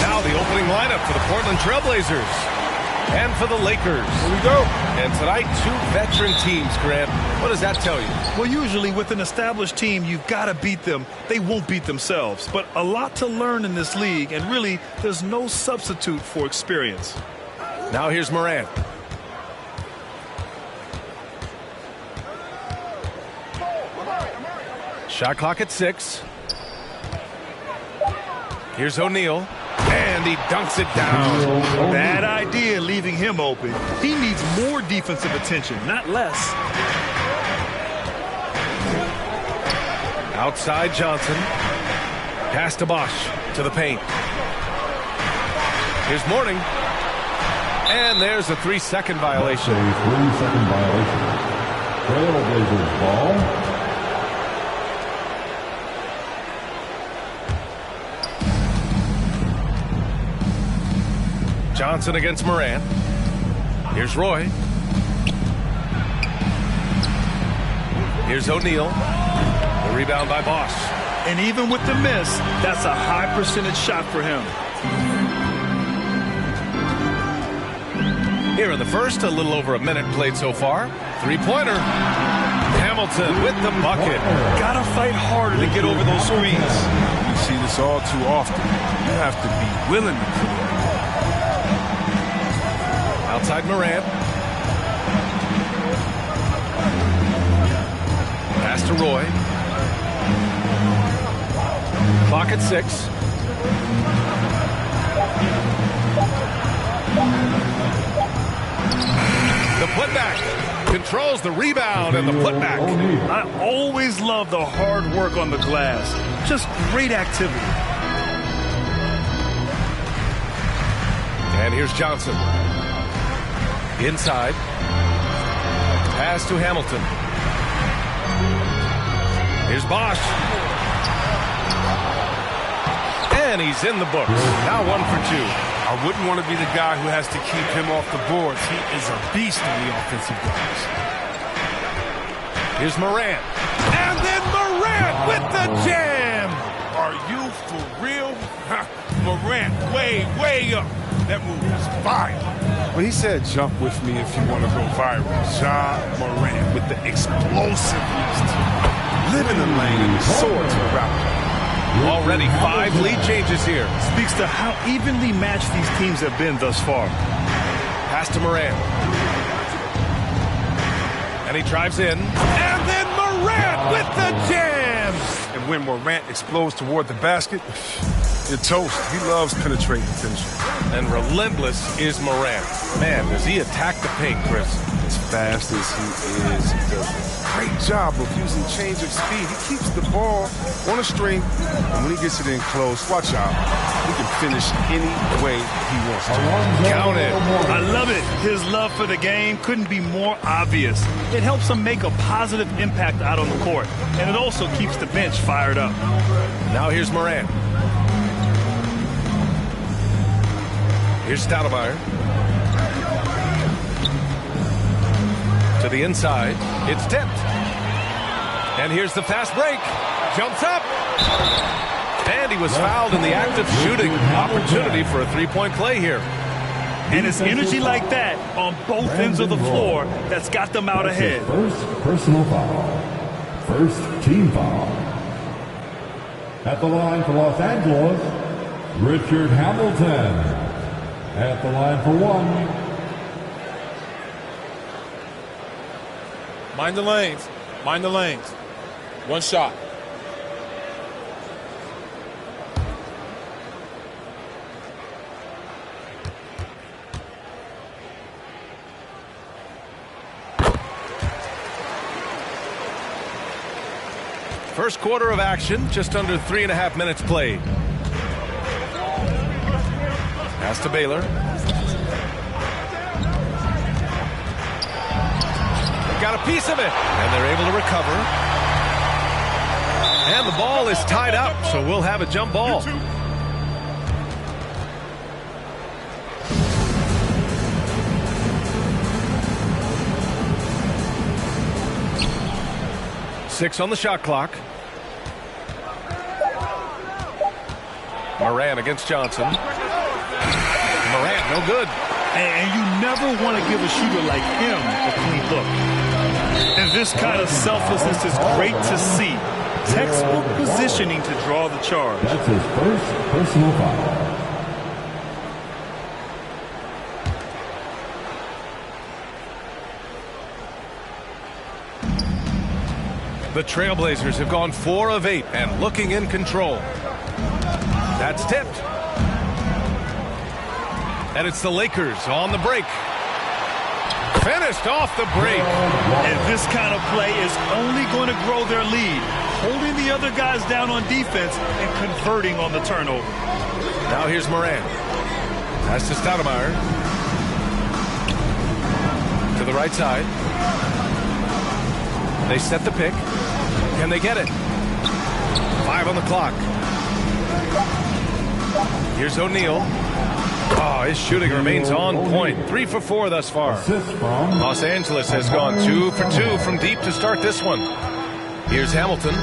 Now the opening lineup for the Portland Trailblazers and for the Lakers. Here we go. And tonight, two veteran teams, Grant. What does that tell you? Well, usually with an established team, you've got to beat them. They won't beat themselves. But a lot to learn in this league, and really, there's no substitute for experience. Now here's Morant. Shot clock at 6. Here's O'Neal. And he dunks it down. Bad idea leaving him open. He needs more defensive attention, not less. Outside Johnson. Pass to Bosch to the paint. Here's Mourning. And there's a 3-second violation. That's a 3-second violation. Trailblazers ball. Johnson against Morant. Here's Roy. Here's O'Neal. The rebound by Bosch. And even with the miss, that's a high percentage shot for him. Here in the first, a little over a minute played so far. Three-pointer. Hamilton with the bucket. Gotta fight harder to get over those screens. You see this all too often. You have to be willing to put it. Outside Morant. Pass to Roy. Clock at 6. The putback. Controls the rebound and the putback. I always love the hard work on the glass. Just great activity. And here's Johnson. Inside. Pass to Hamilton. Here's Bosch. And he's in the books. Now 1 for 2. I wouldn't want to be the guy who has to keep him off the boards. He is a beast on the offensive glass. Here's Morant. And then Morant with the jam. Are you for real? Morant way up. That move was fire. When he said jump with me if you want to go viral, Ja Morant with the explosiveness. Live in the lane and soar to the route. Already 5 lead changes here. Speaks to how evenly matched these teams have been thus far. Pass to Morant. And he drives in. And then Morant with the jam. And when Morant explodes toward the basket, you're toast. He loves penetrating attention. And relentless is Morant. Man, does he attack the paint, Chris. As fast as he is, he does a great job of using change of speed. He keeps the ball on a string, and when he gets it in close, watch out. He can finish any way he wants to. Count it. I love it. His love for the game couldn't be more obvious. It helps him make a positive impact out on the court, and it also keeps the bench fired up. Now here's Morant. Here's Stoudemire. To the inside. It's tipped. And here's the fast break. Jumps up. And he was fouled in the act of shooting. Opportunity for a three-point play here. And it's energy like that on both ends of the floor that's got them out ahead. First personal foul. First team foul. At the line for Los Angeles, Richard Hamilton. At the line for 1. Mind the lanes. Mind the lanes. One shot. First quarter of action, just under 3.5 minutes played. Pass to Baylor. Got a piece of it, and they're able to recover. And the ball is tied up, so we'll have a jump ball. Six on the shot clock. Morant against Johnson. Morant, no good. And you never want to give a shooter like him a clean look. And this kind of selflessness is great to see. Textbook positioning to draw the charge. That's his first personal foul. The Trailblazers have gone 4 of 8 and looking in control. That's tipped. And it's the Lakers on the break. Finished off the break. And this kind of play is only going to grow their lead. Holding the other guys down on defense and converting on the turnover. Now here's Morant. Pass to Stoudemire. To the right side. They set the pick. Can they get it? 5 on the clock. Here's O'Neal. Oh, his shooting remains on point. 3 for 4 thus far. Los Angeles has gone 2 for 2 from deep to start this one. Here's Hamilton.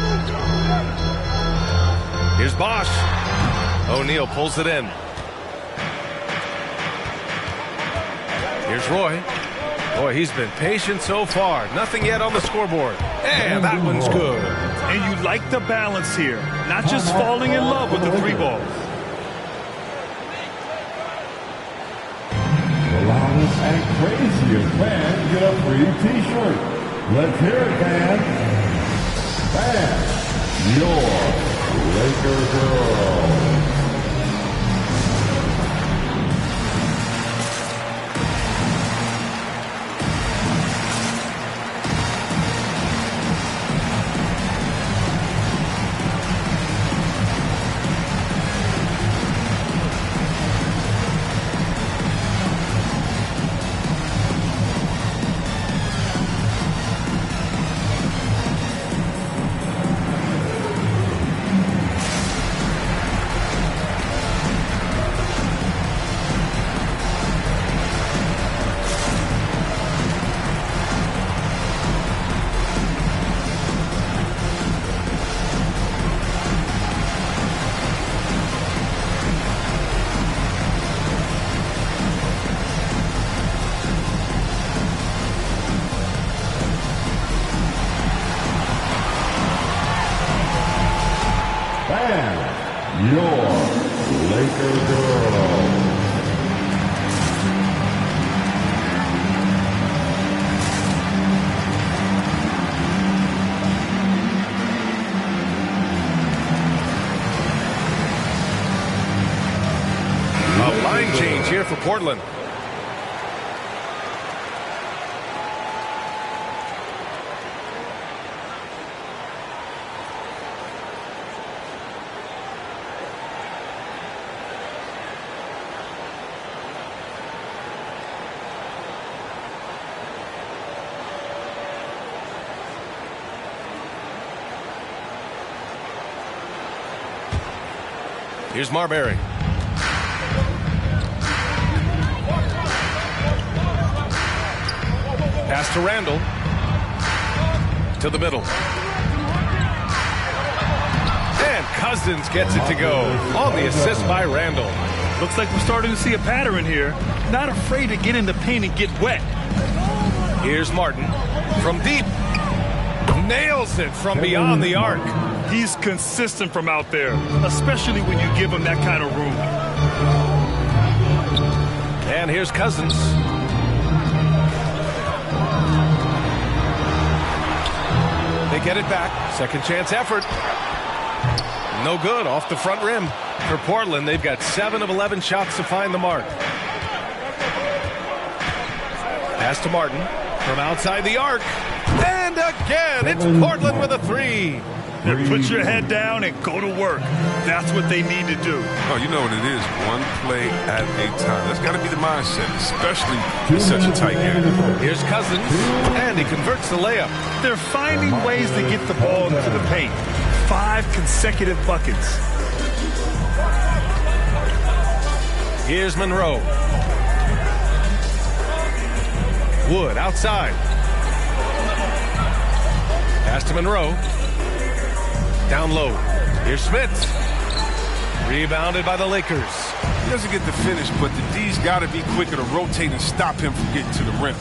Here's Bosch. O'Neal pulls it in. Here's Roy. Boy, he's been patient so far. Nothing yet on the scoreboard. And that one's good. And you like the balance here. Not just falling in love with the 3 balls. The loudest and craziest fans get a free t-shirt. Let's hear it, fans. Fans, your Laker girls. And your Laker girl. A line change here for Portland. Here's Marbury. Pass to Randall. To the middle. And Cousins gets it to go on the assist by Randall. Looks like we're starting to see a pattern here. Not afraid to get in the paint and get wet. Here's Martin from deep. Nails it from beyond the arc. He's consistent from out there, especially when you give him that kind of room. And here's Cousins. They get it back. Second chance effort. No good. Off the front rim. For Portland, they've got 7 of 11 shots to find the mark. Pass to Martin from outside the arc. And again, it's Portland with a 3. Put your head down and go to work. That's what they need to do. Oh, you know what it is. One play at a time. That's got to be the mindset, especially in such a tight game. Here's Cousins, and he converts the layup. They're finding ways to get the ball into the paint. 5 consecutive buckets. Here's Monroe. Wood outside. Pass to Monroe. Down low. Here's Smith. Rebounded by the Lakers. He doesn't get the finish, but the D's got to be quicker to rotate and stop him from getting to the rim.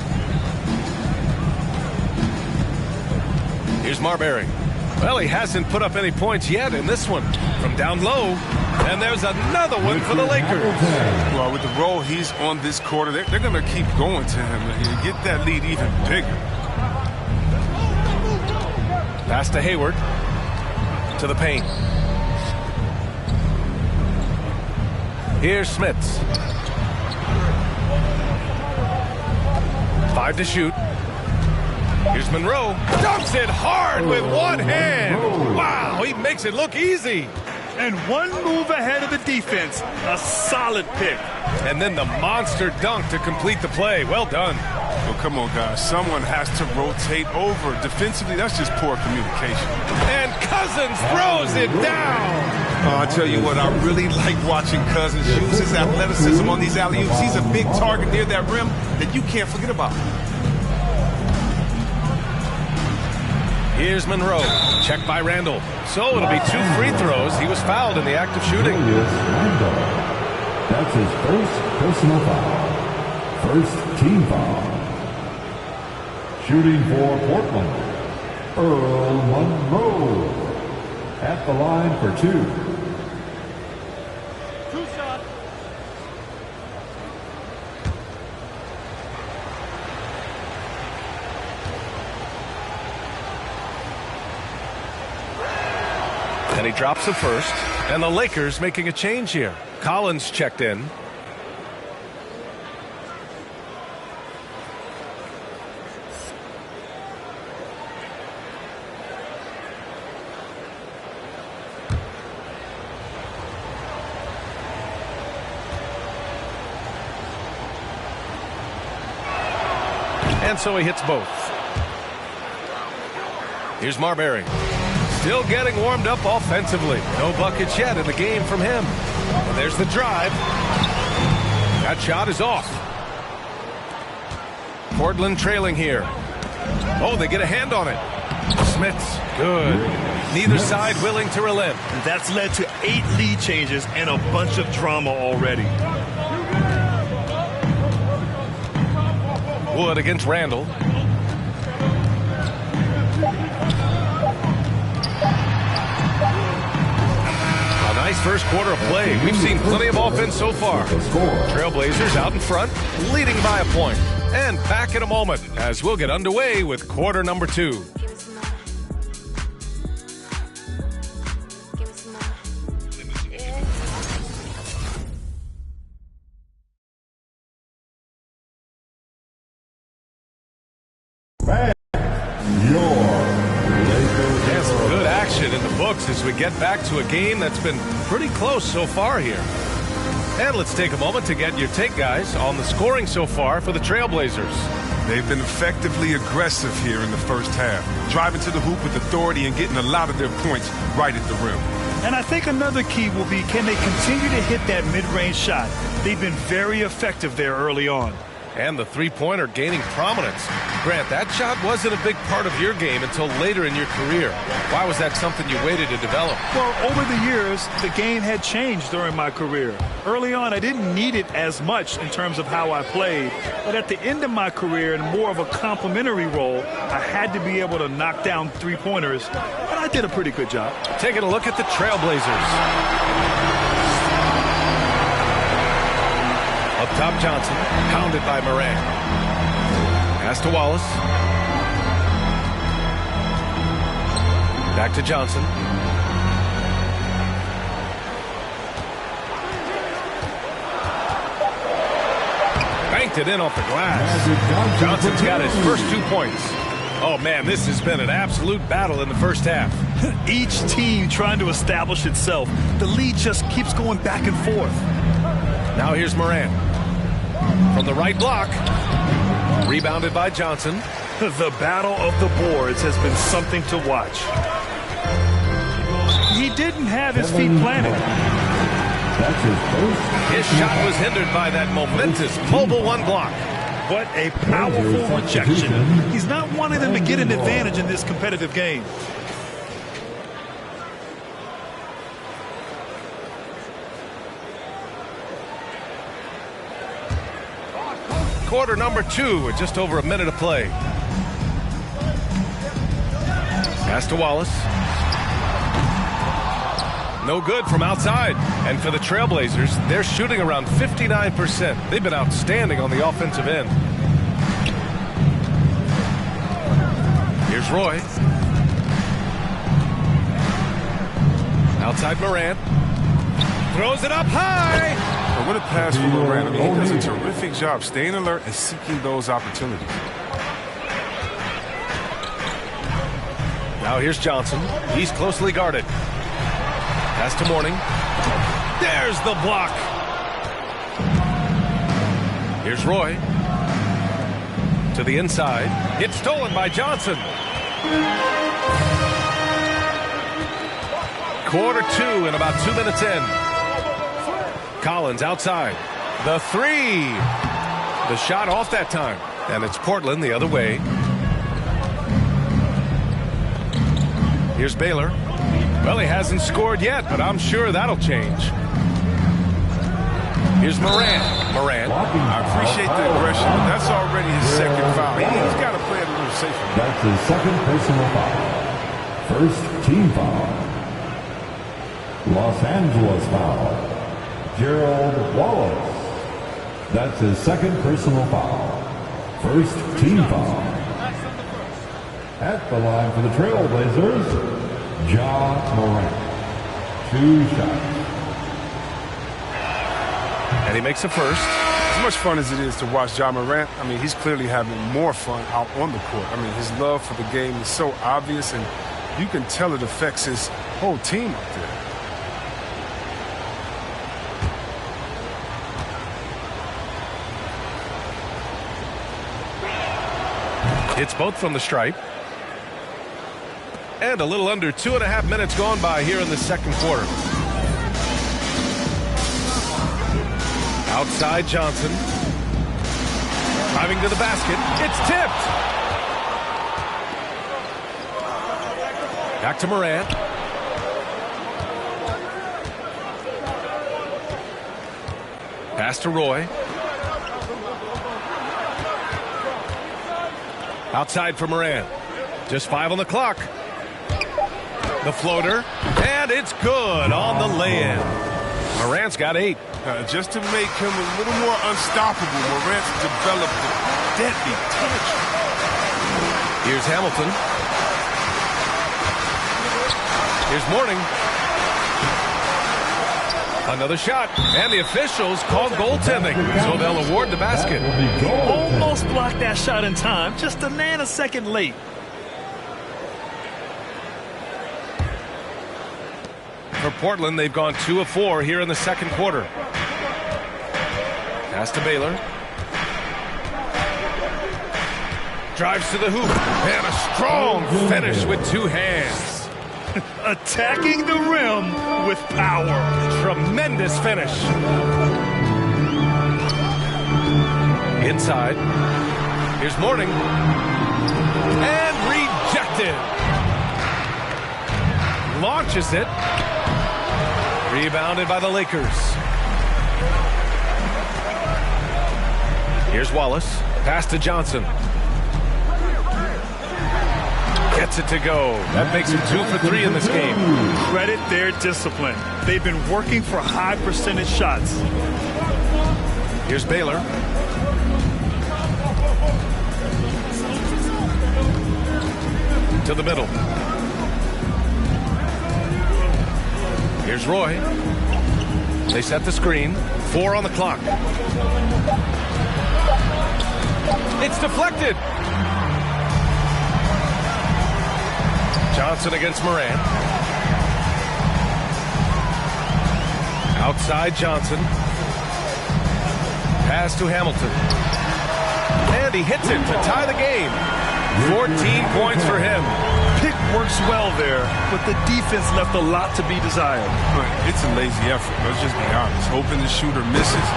Here's Marbury. Well, he hasn't put up any points yet in this one. From down low. And there's another one for the Lakers. Well, with the role he's on this quarter, they're going to keep going to him and get that lead even bigger. Pass to Hayward. To the paint. Here's Smits. 5 to shoot. Here's Monroe. Dunks it hard with one hand. Wow, he makes it look easy. And one move ahead of the defense. A solid pick. And then the monster dunk to complete the play. Well done. Well, come on, guys. Someone has to rotate over. Defensively, that's just poor communication. And Cousins throws it down. I tell you what, I really like watching Cousins use his athleticism on these alley-oops. He's a big target near that rim that you can't forget about. Here's Monroe. Checked by Randall. So it'll be 2 free throws. He was fouled in the act of shooting. That's his first personal foul. First team foul. Shooting for Portland, Earl Monroe. At the line for 2. 2 shots. And he drops the first. And the Lakers making a change here. Collins checked in. And so he hits both. Here's Marbury. Still getting warmed up offensively. No buckets yet in the game from him. And there's the drive. That shot is off. Portland trailing here. Oh, they get a hand on it. Smits, good. Neither side willing to relent. And that's led to 8 lead changes and a bunch of drama already. Wood against Randall. tonight's first quarter of play. We've seen plenty of offense so far. Trailblazers out in front, leading by a point. And back in a moment as we'll get underway with quarter number 2. As we get back to a game that's been pretty close so far here. And let's take a moment to get your take, guys, on the scoring so far for the Trailblazers. They've been effectively aggressive here in the first half, driving to the hoop with authority and getting a lot of their points right at the rim. And I think another key will be, can they continue to hit that mid-range shot? They've been very effective there early on. And the three-pointer gaining prominence. Grant, that shot wasn't a big part of your game until later in your career. Why was that something you waited to develop? Well, over the years, the game had changed during my career. Early on, I didn't need it as much in terms of how I played. But at the end of my career, in more of a complementary role, I had to be able to knock down three-pointers. And I did a pretty good job. Taking a look at the Trailblazers. Up top, Johnson, pounded by Moran. Pass to Wallace. Back to Johnson. Banked it in off the glass. Johnson's got his first 2 points. Oh, man, this has been an absolute battle in the first half. Each team trying to establish itself. The lead just keeps going back and forth. Now here's Moran. From the right block. Rebounded by Johnson. The battle of the boards has been something to watch. He didn't have his feet planted. His shot was hindered by that momentous mobile one block. What a powerful rejection. He's not wanting them to get an advantage in this competitive game. Quarter number 2 with just over a minute of play. Pass to Wallace. No good from outside. And for the Trailblazers, they're shooting around 59%. They've been outstanding on the offensive end. Here's Roy. Outside Moran. Throws it up high. What a pass from Moran. I mean, he does a terrific job staying alert and seeking those opportunities. Now here's Johnson. He's closely guarded. Pass to Mourning. There's the block. Here's Roy. To the inside. It's stolen by Johnson. Quarter 2 and about 2 minutes in. Collins outside. The three. The shot off that time. And it's Portland the other way. Here's Baylor. Well, he hasn't scored yet, but I'm sure that'll change. Here's Moran. I appreciate the aggression, but that's already his second foul. He's got to play it a little safer. That's his second personal foul. First team foul. Los Angeles foul. Gerald Wallace. That's his second personal foul. First team foul. At the line for the Trailblazers, John Moran. 2 shots. And he makes a first. As much fun as it is to watch Ja Morant, I mean, he's clearly having more fun out on the court. I mean, his love for the game is so obvious, and you can tell it affects his whole team out there. It's both from the stripe. And a little under 2.5 minutes gone by here in the second quarter. Outside Johnson. Driving to the basket. It's tipped. Back to Morant. Pass to Roy. Outside for Moran. Just 5 on the clock. The floater. And it's good on the lay-in. Morant's got 8. Just to make him a little more unstoppable, Morant's developed a deadly touch. Here's Hamilton. Here's Mourning. Another shot. And the officials called goaltending, so they'll award the basket. Almost blocked that shot in time, just a nanosecond late. For Portland, they've gone 2 of 4 here in the second quarter. Pass to Baylor. Drives to the hoop. And a strong finish with 2 hands. Attacking the rim with power. Tremendous finish. Inside. Here's Mourning. And rejected. Launches it. Rebounded by the Lakers. Here's Wallace. Pass to Johnson. Gets it to go. That makes him 2 for 3 in this game. Credit their discipline. They've been working for high percentage shots. Here's Baylor. To the middle. Here's Roy. They set the screen. 4 on the clock. It's deflected. Johnson against Morant. Outside Johnson. Pass to Hamilton. And he hits it to tie the game. 14 points for him. Pick works well there, but the defense left a lot to be desired. But it's a lazy effort. Let's just be honest. Hoping the shooter misses,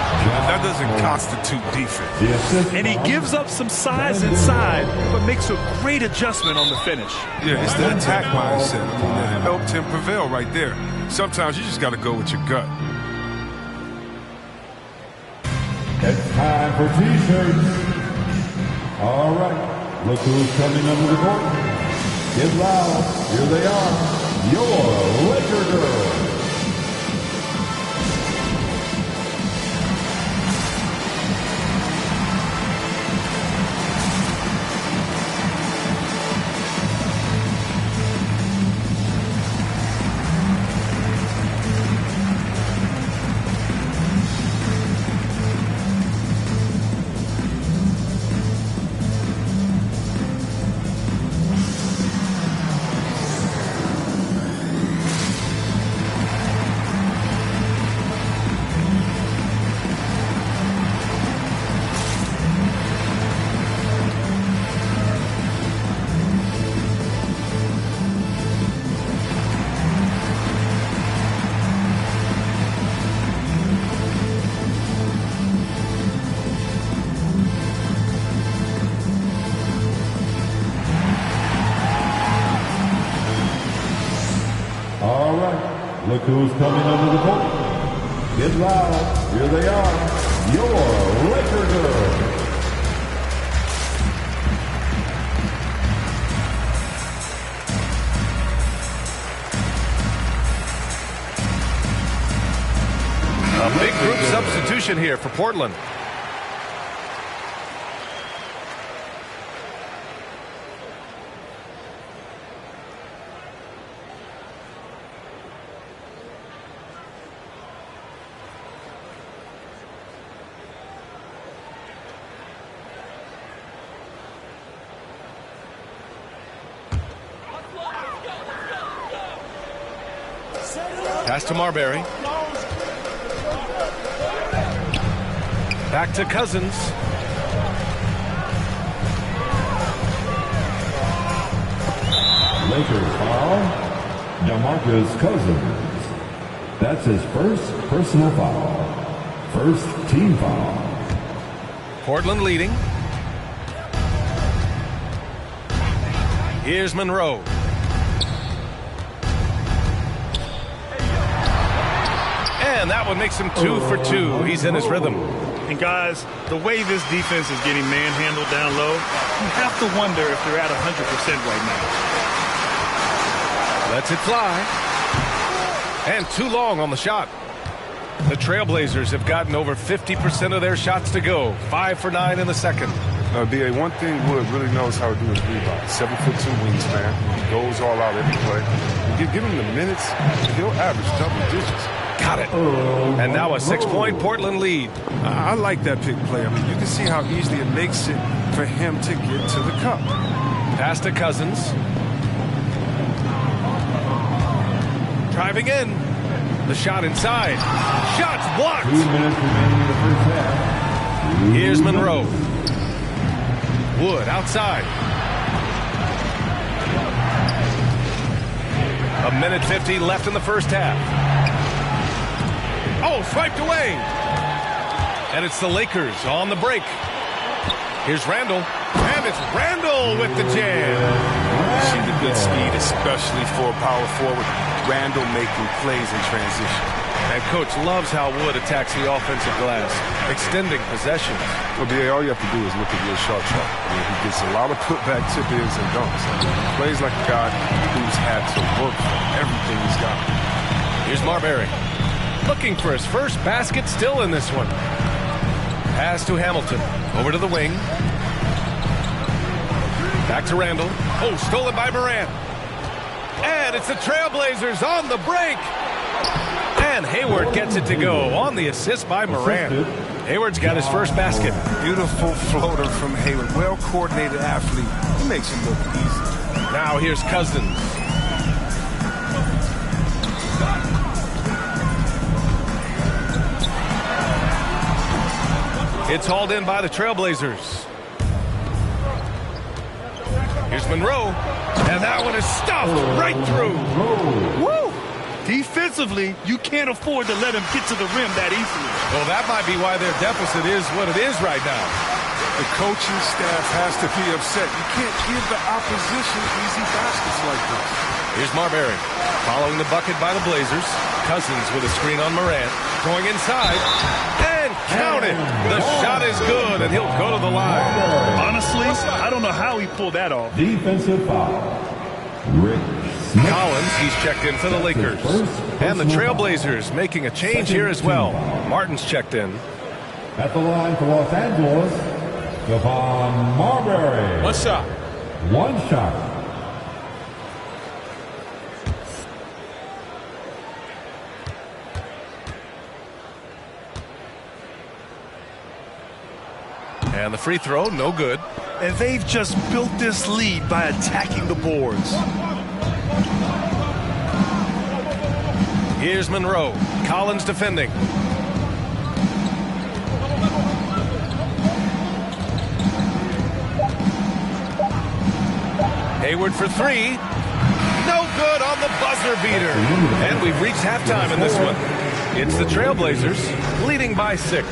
that doesn't constitute defense. And he gives up some size inside, but makes a great adjustment on the finish. Yeah, it's the attack mindset that helped him prevail right there. Sometimes you just got to go with your gut. It's time for T-shirts. All right. Look who's coming under the court. Get loud. Here they are. Your Laker Girls. All right, look who's coming under the court. Get loud. Here they are, your Laker Girls. A big group substitution here for Portland. Pass to Marbury. Back to Cousins. Lakers foul. DeMarcus Cousins. That's his first personal foul. First team foul. Portland leading. Here's Monroe. And that one makes him 2 for 2. He's in his rhythm. And guys, the way this defense is getting manhandled down low, you have to wonder if they're at 100% right now. Lets it fly. And too long on the shot. The Trailblazers have gotten over 50% of their shots to go. 5 for 9 in the second. B.A., one thing Wood really knows how to do is rebound. 7'2" wingspan. He goes all out every play. You give him the minutes, he'll average double digits. Got it. And now a 6-point Portland lead. I like that pick play. I mean, you can see how easily it makes it for him to get to the cup. Pass to Cousins. Driving in. The shot inside. Shots blocked. 2 minutes remaining in the first half. Here's Monroe. Wood outside. A minute 50 left in the first half. Oh, swiped away. And it's the Lakers on the break. Here's Randall. And it's Randall with the jam. See the good speed, especially for a power forward. Randall making plays in transition. And Coach loves how Wood attacks the offensive glass, extending possessions. Well, B.A., all you have to do is look at your shot chart. He gets a lot of putback tip-ins and dunks. Plays like a guy who's had to work for everything he's got. Here's Marbury. Looking for his first basket still in this one. Pass to Hamilton. Over to the wing. Back to Randall. Oh, stolen by Morant. And it's the Trailblazers on the break. And Hayward gets it to go on the assist by Morant. Hayward's got his first basket. Beautiful floater from Hayward. Well-coordinated athlete. He makes it look easy. Now here's Cousins. It's hauled in by the Trailblazers. Here's Monroe. And that one is stuffed right through. Woo! Defensively, you can't afford to let him get to the rim that easily. Well, that might be why their deficit is what it is right now. The coaching staff has to be upset. You can't give the opposition easy baskets like this. Here's Marbury. Following the bucket by the Blazers. Cousins with a screen on Morant. Going inside. And count it. The shot is good, and he'll go to the line. Honestly, I don't know how he pulled that off. Defensive foul. Rick Smith. Collins, he's checked in for the Lakers. And the Trailblazers making a change here as well. Martin's checked in. At the line for Los Angeles, Stephon Marbury. One shot. One shot. And the free throw, no good. And they've just built this lead by attacking the boards. Here's Monroe. Collins defending. Hayward for three. No good on the buzzer beater. And we've reached halftime in this one. It's the Trailblazers leading by 6.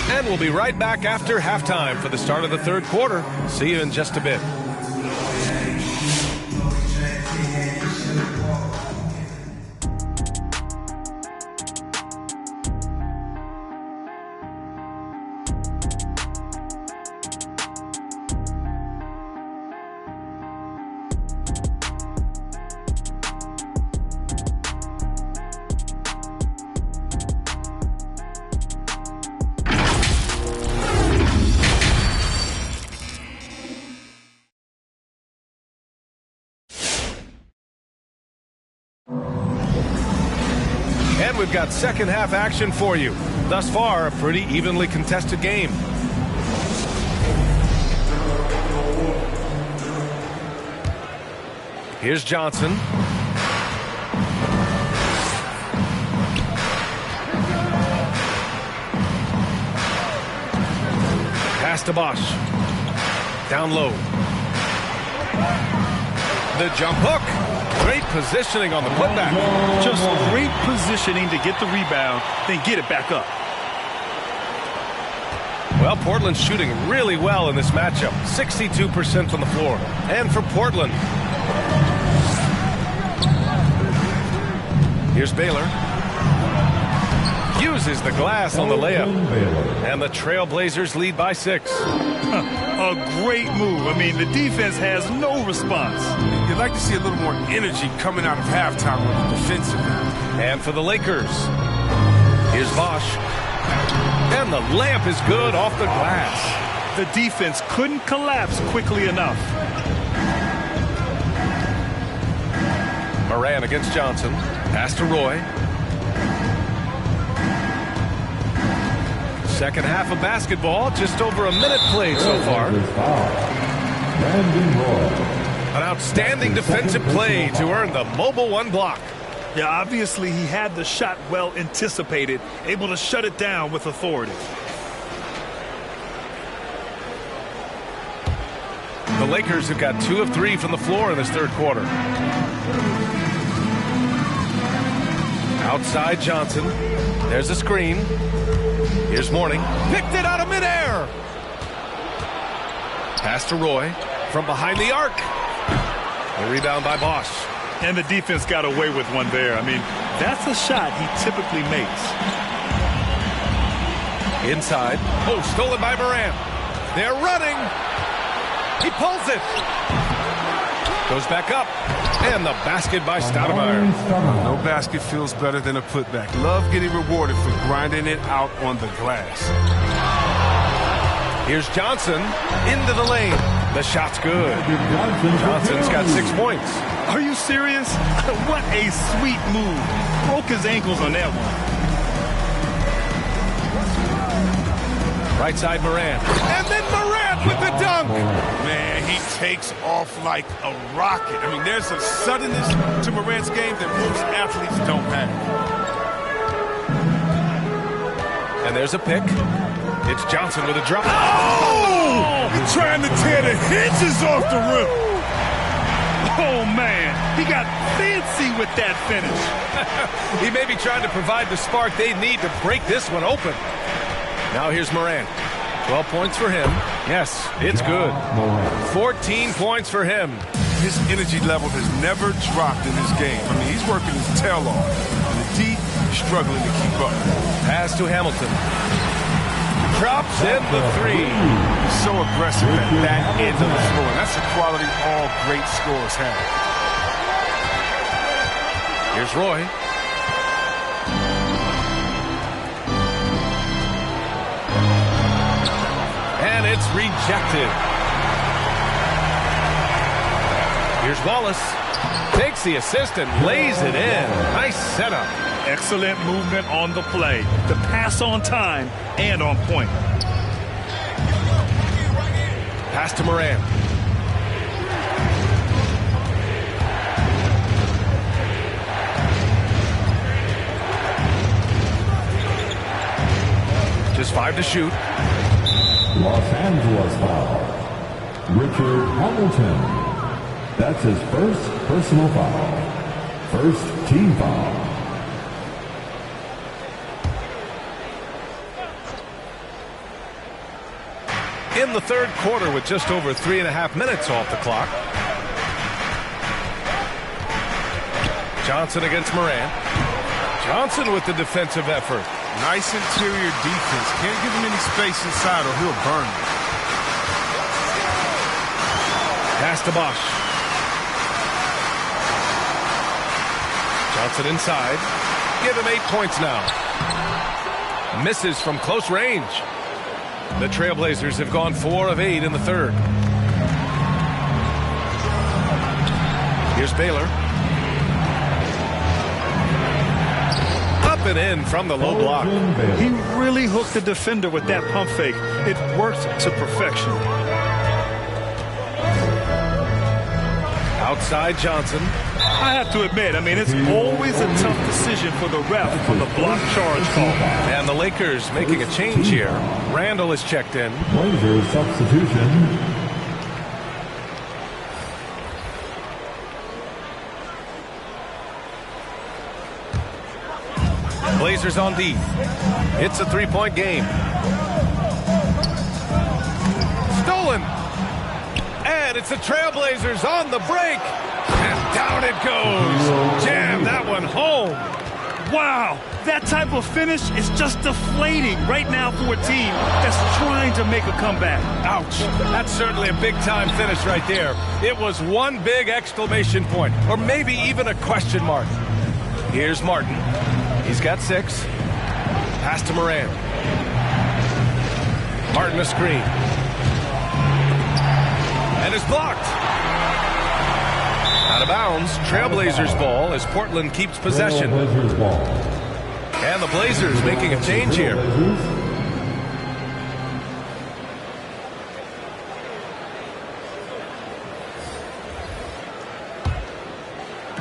And we'll be right back after halftime for the start of the third quarter. See you in just a bit. And we've got second half action for you. Thus far, a pretty evenly contested game. Here's Johnson. Pass to Bosch. Down low. The jump hook. Great positioning on the putback. Just great positioning to get the rebound, then get it back up. Well, Portland's shooting really well in this matchup. 62% from the floor. And for Portland. Here's Baylor. Uses the glass on the layup. And the Trailblazers lead by 6. A great move. I mean, the defense has no response. You'd like to see a little more energy coming out of halftime with the defensive end. And for the Lakers, here's Bosch. And the layup is good off the glass. The defense couldn't collapse quickly enough. Moran against Johnson. Pass to Roy. Second half of basketball, just over a minute played so far. An outstanding defensive play to earn the mobile one block. Yeah, obviously he had the shot well anticipated, able to shut it down with authority. The Lakers have got 2 of 3 from the floor in this third quarter. Outside Johnson. There's a screen. Here's Mourning. Picked it out of midair. Pass to Roy from behind the arc. A rebound by Bosch. And the defense got away with one there. I mean, that's a shot he typically makes. Inside. Oh, stolen by Moran. They're running. He pulls it. Goes back up. And the basket by Stoudemire. No basket feels better than a putback. Love getting rewarded for grinding it out on the glass. Here's Johnson into the lane. The shot's good. Johnson's got 6 points. Are you serious? What a sweet move. Broke his ankles on that one. Right side Moran. And then Moran with the dunk. Man, he takes off like a rocket. I mean, there's a suddenness to Moran's game that most athletes don't have. And there's a pick. It's Johnson with a drop. Oh! Trying to tear the hinges off the rim. Oh, man. He got fancy with that finish. He may be trying to provide the spark they need to break this one open. Now here's Moran. 12 points for him. Yes, it's good. 14 points for him. His energy level has never dropped in this game. I mean, he's working his tail off. And the D struggling to keep up. Pass to Hamilton. Drops in the 3. He's so aggressive at that end of the floor. And that's a quality all great scorers have. Here's Roy. And it's rejected. Here's Wallace. Takes the assist and lays it in. Nice setup. Excellent movement on the play. The pass on time and on point. Pass to Moran. Just 5 to shoot. Los Angeles foul. Richard Hamilton. That's his first personal foul. First team foul. In the third quarter with just over 3.5 minutes off the clock. Johnson against Moran. Johnson with the defensive effort. Nice interior defense. Can't give him any space inside or he'll burn him. Pass to Bosch. Johnson inside. Give him 8 points now. Misses from close range. The Trailblazers have gone 4 of 8 in the third. Here's Baylor. Up and in from the low block. He really hooked the defender with that pump fake. It worked to perfection. Outside Johnson. I have to admit, I mean, it's always a tough decision for the ref on the block charge call. And the Lakers making a change here. Randall is checked in. Blazers substitution. Blazers on D. It's a 3-point game. Stolen. And it's the Trailblazers on the break. And down it goes. Jam that one home. Wow, that type of finish is just deflating right now for a team that's trying to make a comeback. Ouch. That's certainly a big-time finish right there. It was one big exclamation point, or maybe even a question mark. Here's Martin. He's got 6. Pass to Morant. Martin a screen. And it's blocked. Out of bounds. Trailblazers ball as Portland keeps possession. And the Blazers making a change here.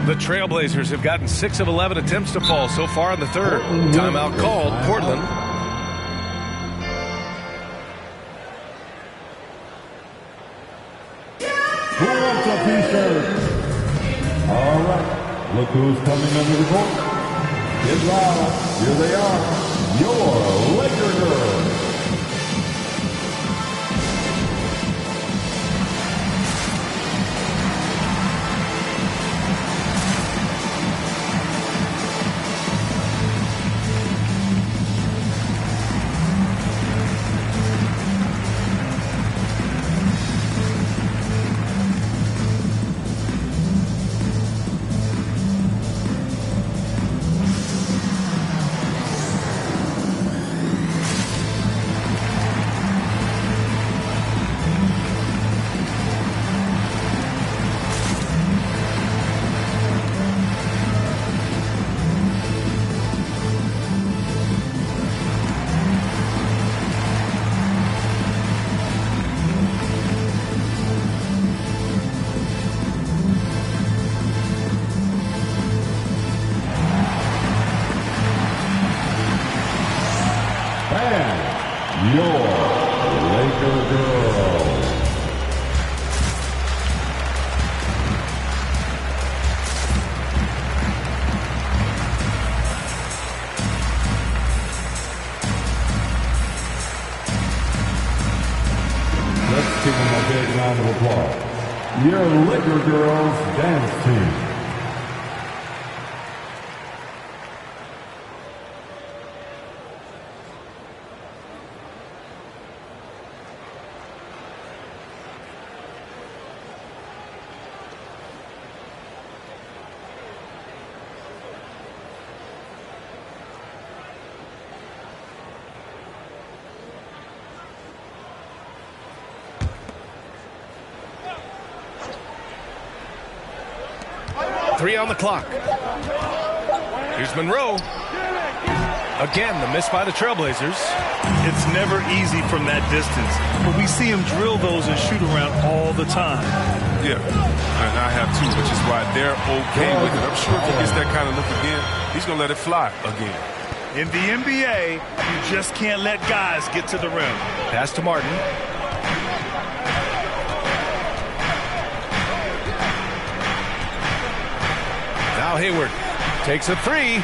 The Trailblazers have gotten 6 of 11 attempts to fall so far in the third. Timeout called, Portland. Who wants a t-shirt? All right, look who's coming under the court. Get loud. Here they are, your Laker girls. Your Laker girls. Let's give them a big round of applause. Your Laker girls dance team. Three on the clock. Here's Monroe. Again, the miss by the Trailblazers. It's never easy from that distance, but we see him drill those and shoot around all the time. Yeah, and I have too, which is why they're okay with it. I'm sure if he gets that kind of look again, he's going to let it fly again. In the NBA, you just can't let guys get to the rim. Pass to Martin. Now Hayward takes a 3.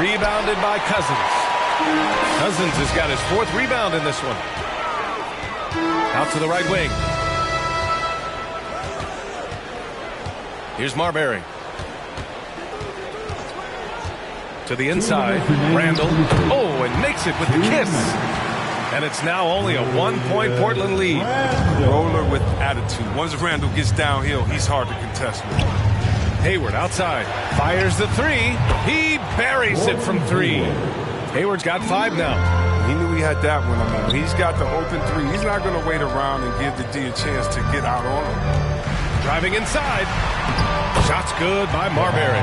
Rebounded by Cousins. Cousins has got his 4th rebound in this one. Out to the right wing. Here's Marbury. To the inside. Randall. Oh, and makes it with the kiss. And it's now only a 1-point Portland lead. Roller with attitude. Once Randall gets downhill, he's hard to contest with. Hayward outside. Fires the 3. He buries it from 3. Hayward's got 5 now. He knew he had that one. I mean, he's got the open 3. He's not going to wait around and give the D a chance to get out on him. Driving inside. Shot's good by Marbury.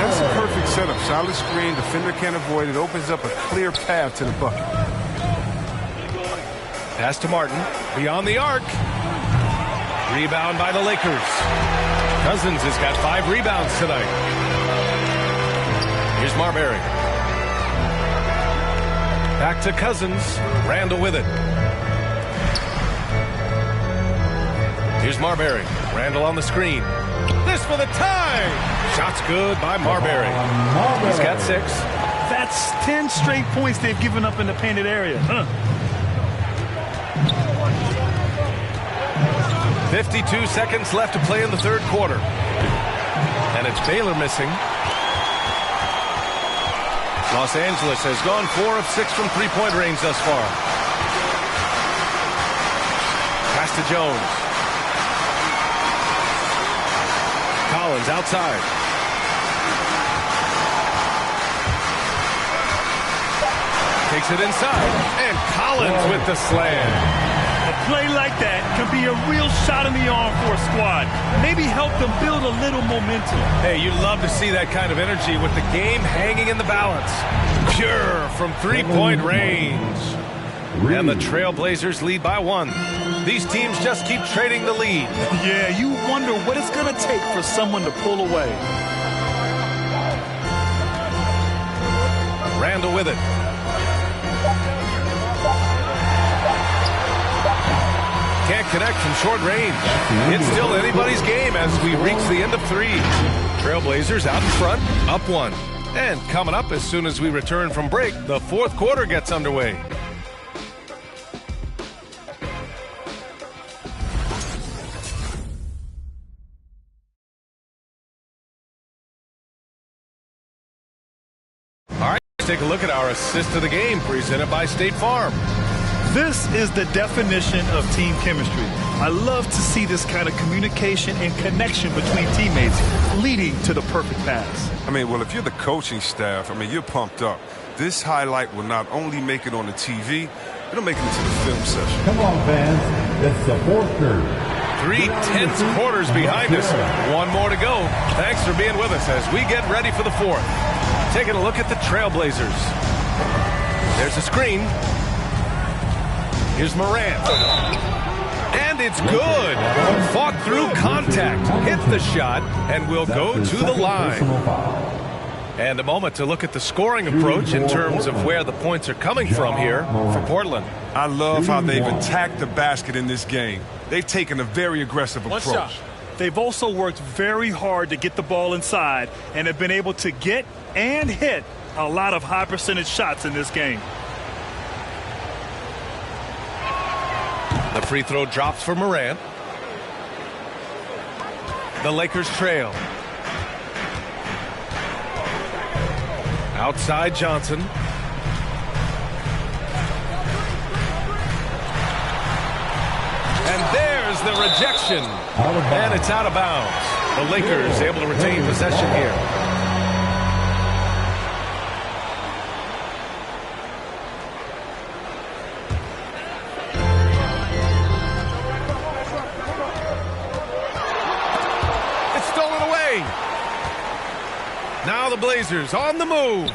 That's a perfect setup. Solid screen. Defender can't avoid it. Opens up a clear path to the bucket. Pass to Martin. Beyond the arc. Rebound by the Lakers. Cousins has got 5 rebounds tonight. Here's Marbury. Back to Cousins. Randall with it. Here's Marbury. Randall on the screen. This for the tie. Shot's good by Marbury. He's got 6. That's 10 straight points they've given up in the painted area. 52 seconds left to play in the third quarter. And it's Baylor missing. Los Angeles has gone 4 of 6 from three-point range thus far. Pass to Jones. Collins outside. Takes it inside. And Collins with the slam. A play like that can be a real shot in the arm for a squad. Maybe help them build a little momentum. Hey, you love to see that kind of energy with the game hanging in the balance. Pure from three-point range. And the Trailblazers lead by 1. These teams just keep trading the lead. Yeah, you wonder what it's going to take for someone to pull away. Randall with it. Can't connect from short range. It's still anybody's game as we reach the end of 3. Trailblazers out in front, up 1. And coming up as soon as we return from break, the 4th quarter gets underway. All right, let's take a look at our assist of the game presented by State Farm. This is the definition of team chemistry. I love to see this kind of communication and connection between teammates leading to the perfect pass. I mean, well, if you're the coaching staff, I mean, you're pumped up. This highlight will not only make it on the TV, it'll make it into the film session. Come on, fans. It's the 4th quarter. 3 tense quarters behind us. 1 more to go. Thanks for being with us as we get ready for the 4th. Taking a look at the Trailblazers. There's a screen. Here's Morant. And it's good. Fought through contact. Hit the shot and will go to the line. And a moment to look at the scoring approach in terms of where the points are coming from here for Portland. I love how they've attacked the basket in this game. They've taken a very aggressive approach. They've also worked very hard to get the ball inside and have been able to get and hit a lot of high percentage shots in this game. The free throw drops for Morant. The Lakers trail. Outside Johnson. And there's the rejection. And it's out of bounds. The Lakers able to retain possession here. Now the Blazers on the move.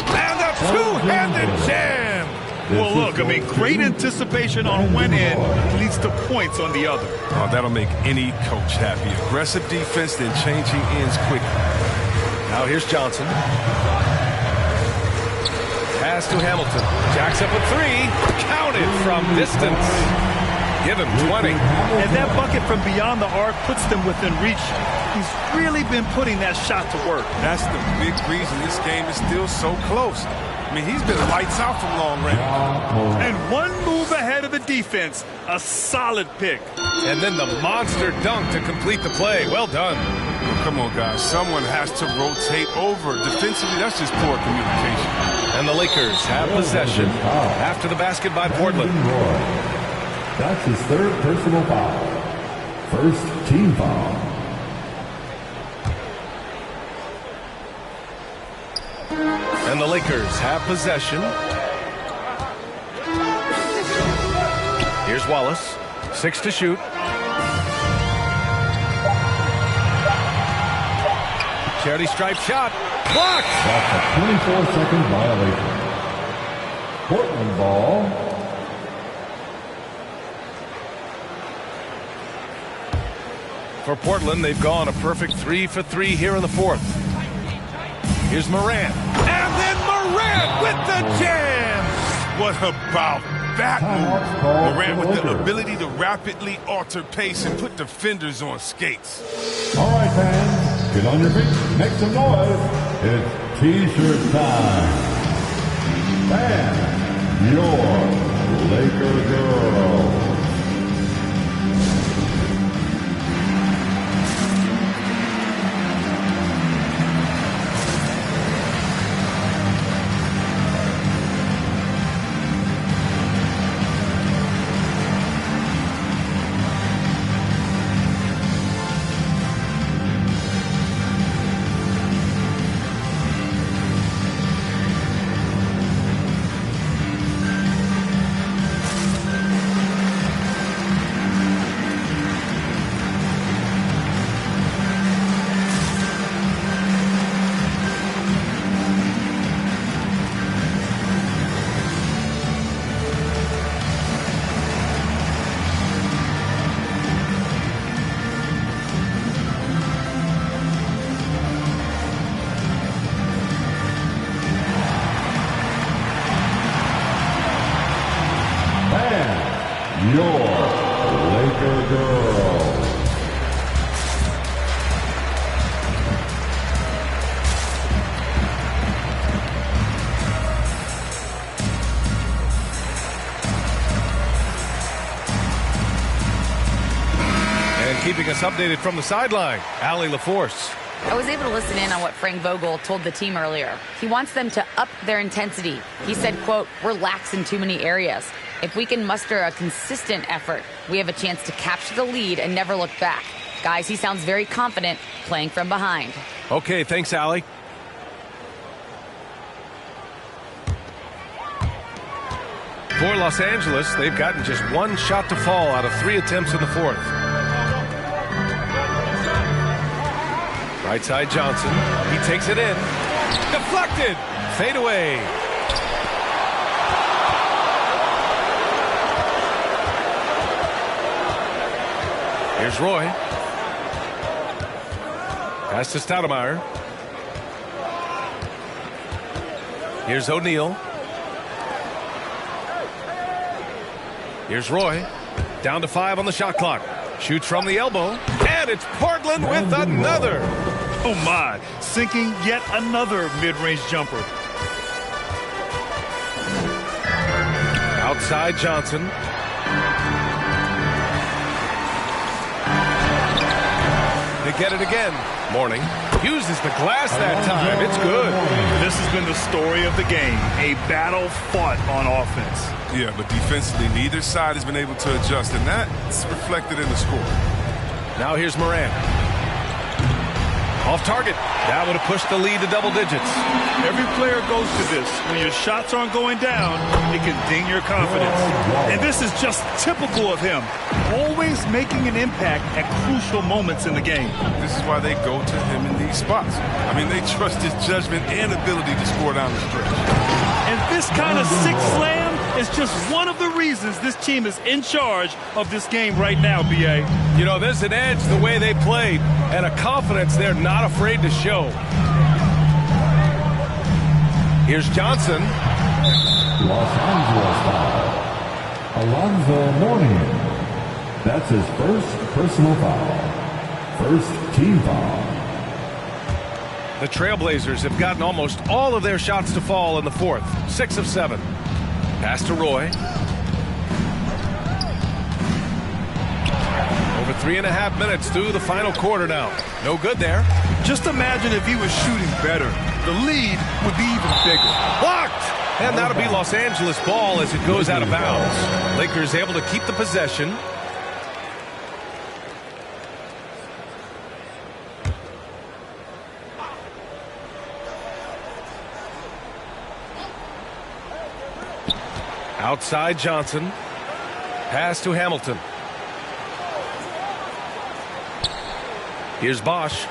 And a two-handed jam. Well, look, I mean, great anticipation on one end leads to points on the other. Oh, that'll make any coach happy. Aggressive defense, then changing ends quickly. Now here's Johnson. Pass to Hamilton. Jacks up a 3. Counted from distance. Give him 20. And that bucket from beyond the arc puts them within reach. He's really been putting that shot to work. That's the big reason this game is still so close. I mean, he's been lights out from long range. And one move ahead of the defense. A solid pick. And then the monster dunk to complete the play. Well done. Well, come on, guys. Someone has to rotate over. Defensively, that's just poor communication. And the Lakers have possession after the basket by Portland. That's his 3rd personal foul. 1st team foul. And the Lakers have possession. Here's Wallace. 6 to shoot. Charity stripe shot. Blocked. That's a 24-second violation. Portland ball. For Portland, they've gone a perfect 3 for 3 here in the 4th. Here's Morant. And then Morant with the jam. What about that move? Morant with the ability to rapidly alter pace and put defenders on skates. All right, fans, get on your feet, make some noise. It's T-shirt time. And your Laker girl. your Laker girl. Keeping us updated from the sideline, Allie LaForce. I was able to listen in on what Frank Vogel told the team earlier. He wants them to up their intensity. He said, quote, "We're lax in too many areas. If we can muster a consistent effort, we have a chance to capture the lead and never look back." Guys, he sounds very confident playing from behind. Okay, thanks, Allie. For Los Angeles, they've gotten just one shot to fall out of 3 attempts in the fourth. Right side Johnson. He takes it in. Deflected. Fade away. Here's Roy. Pass to Stoudemire. Here's O'Neal. Here's Roy. Down to 5 on the shot clock. Shoots from the elbow. And it's Portland with another. Oh, my. Sinking yet another mid-range jumper. Outside Johnson. They get it again. Morning. Uses the glass that time. It's good. This has been the story of the game. A battle fought on offense. Yeah, but defensively, neither side has been able to adjust, and that's reflected in the score. Now here's Morant. Off target. That would have pushed the lead to double digits. Every player goes to this. When your shots aren't going down, it can ding your confidence. And this is just typical of him. Always making an impact at crucial moments in the game. This is why they go to him in these spots. I mean, they trust his judgment and ability to score down the stretch. And this kind of sick slam is just one of the reasons this team is in charge of this game right now, B.A. You know, there's an edge the way they played and a confidence they're not afraid to show. Here's Johnson. Los Angeles foul. Alonzo Mourning. That's his first personal foul. First team foul. The Trailblazers have gotten almost all of their shots to fall in the fourth. 6 of 7. Pass to Roy. Over 3.5 minutes through the final quarter now. No good there. Just imagine if he was shooting better. The lead would be even bigger. Blocked! And that'll be Los Angeles ball as it goes out of bounds. Lakers able to keep the possession. Outside Johnson. Pass to Hamilton. Here's Bosch.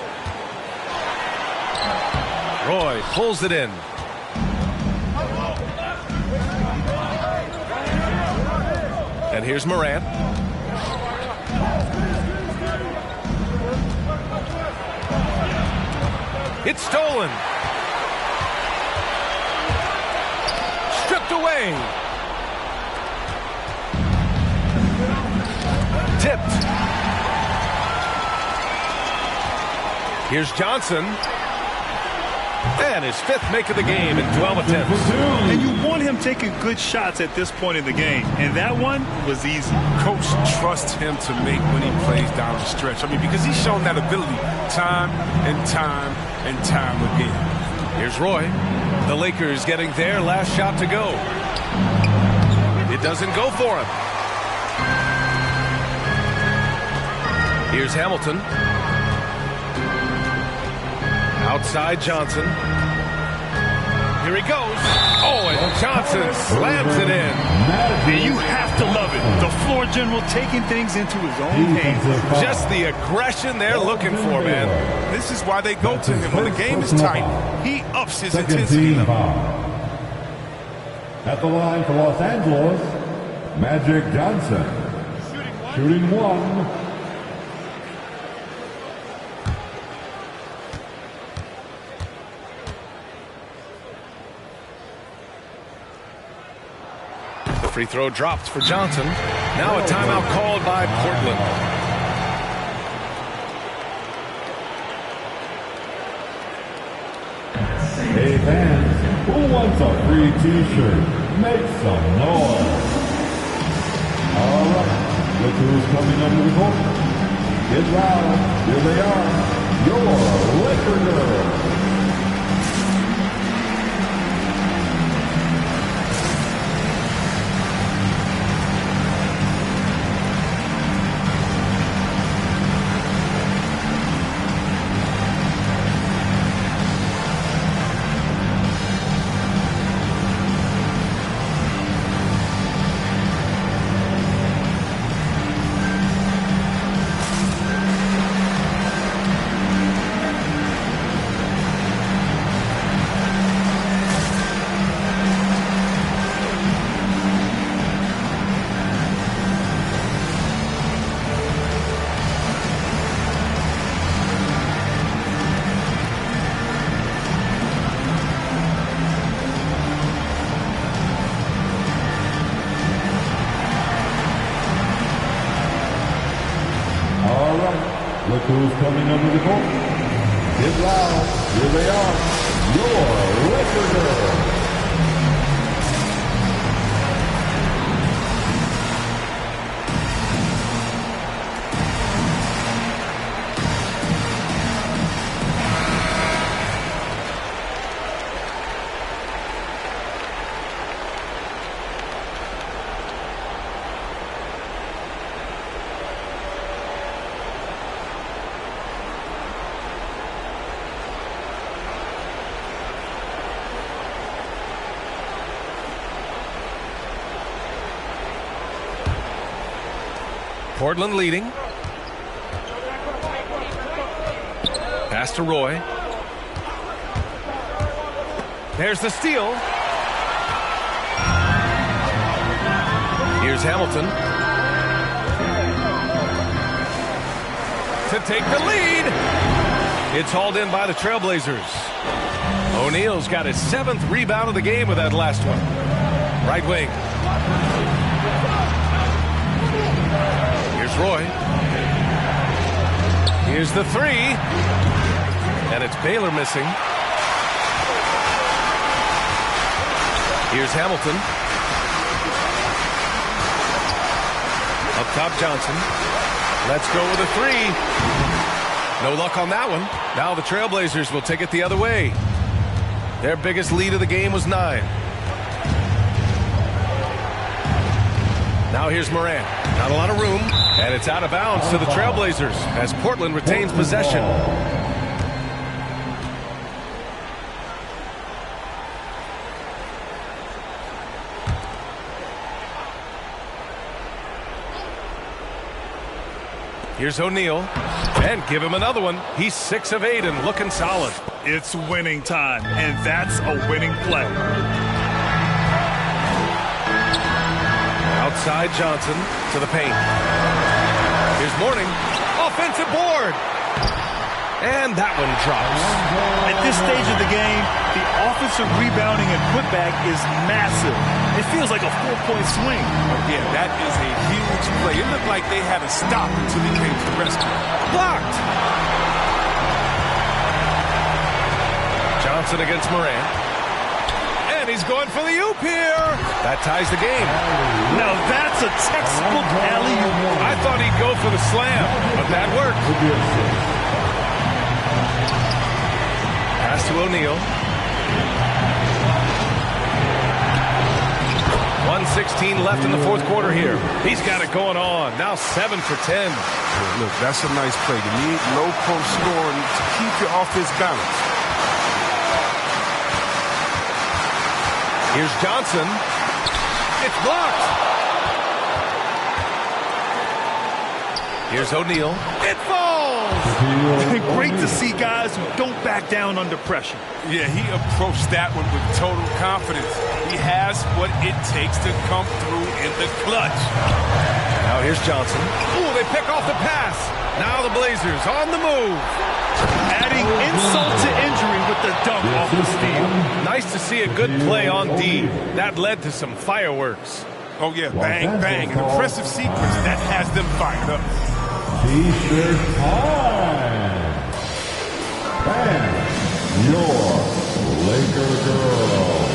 Roy pulls it in. And here's Morant. It's stolen. Stripped away. Tipped. Here's Johnson. And his 5th make of the game in 12 attempts. And you want him taking good shots at this point in the game. And that one was easy. Coach trusts him to make when he plays down the stretch. I mean, because he's shown that ability time and time and time again. Here's Roy. The Lakers getting their last shot to go. It doesn't go for him. Here's Hamilton. Outside Johnson. Here he goes. Oh, and Johnson slams it in. And you have to love it. The floor general taking things into his own hands. Just the aggression they're looking for, man. This is why they go to him. When the game is tight, he ups his intensity level. At the line for Los Angeles, Magic Johnson. Shooting 1. Free throw dropped for Johnson. Now a timeout called by Portland. Hey fans, who wants a free t-shirt? Make some noise. All right, look who's coming under the court. Get loud. Here they are, your Laker girls. Look who's coming under the court. Get loud. Here they are, your Laker girls. Portland leading. Pass to Roy. There's the steal. Here's Hamilton to take the lead. It's hauled in by the Trailblazers. O'Neal's got his 7th rebound of the game with that last one. Right wing. Here's Roy. Here's the three. And it's Baylor missing. Here's Hamilton. Up top, Johnson. Let's go with a three. No luck on that one. Now the Trailblazers will take it the other way. Their biggest lead of the game was 9. Now here's Morant. Not a lot of room. And it's out of bounds to the Trailblazers as Portland retains possession. Here's O'Neal. And give him another one. He's 6 of 8 and looking solid. It's winning time, and that's a winning play. Outside Johnson to the paint. Here's Mourning. Offensive board. And that one drops. At this stage of the game, the offensive rebounding and putback is massive. It feels like a 4-point swing. Yeah, that is a huge play. It looked like they had to stop until he came to the rescue. Blocked. Johnson against Morant. And he's going for the oop here. That ties the game. Now that's a textbook alley-oop. I thought he'd go for the slam, but that worked. Pass to O'Neal. 1:16 left in the fourth quarter here. He's got it going on. Now 7 for 10. Look, that's a nice play. You need low post scoring to keep your offense balanced. Here's Johnson. It's blocked. Here's O'Neal. It falls. Great to see guys who don't back down under pressure. Yeah, he approached that one with total confidence. He has what it takes to come through in the clutch. Now here's Johnson. Ooh, they pick off the pass. Now the Blazers on the move. Adding insult to injury with the dunk off the steal. Nice to see a good play on D. That led to some fireworks. Oh, yeah, Los bang, Angeles bang. An call. impressive sequence that has them fired up. T-shirt time. Bam, your Laker girl.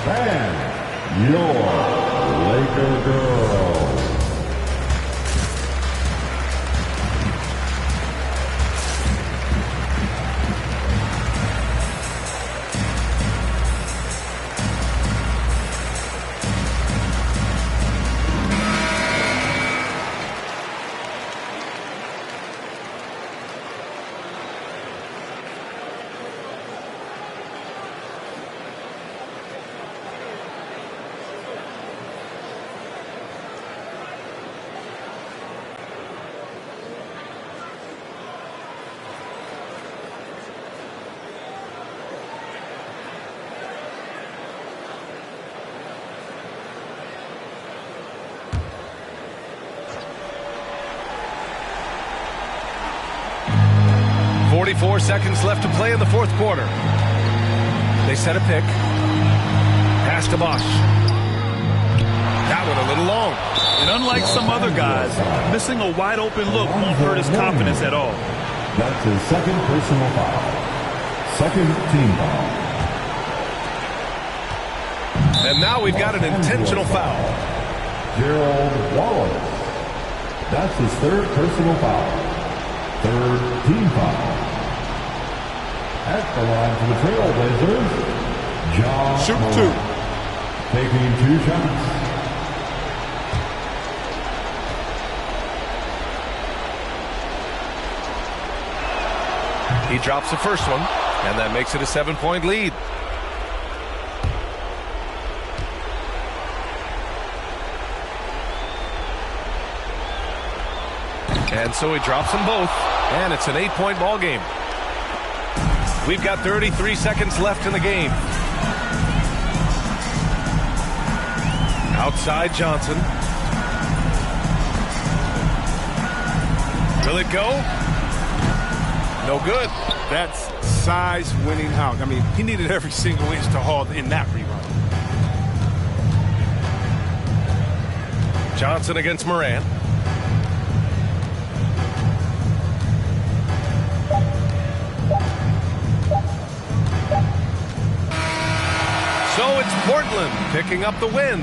Bam, your Laker girl. Seconds left to play in the fourth quarter. They set a pick. Pass to Bosch. That one a little long. And unlike some other guys, missing a wide open look won't hurt his confidence at all. That's his second personal foul. Second team foul. And now we've got an intentional foul. Gerald Wallace. That's his third personal foul. Third team foul. At the line for the Trailblazers, John Shoot Moran, two. taking 2 shots. He drops the first one, and that makes it a 7-point lead. And so he drops them both, and it's an 8-point ball game. We've got 33 seconds left in the game. Outside Johnson. Will it go? No good. That's size winning out. I mean, he needed every single inch to haul in that rebound. Johnson against Moran. So it's Portland picking up the win.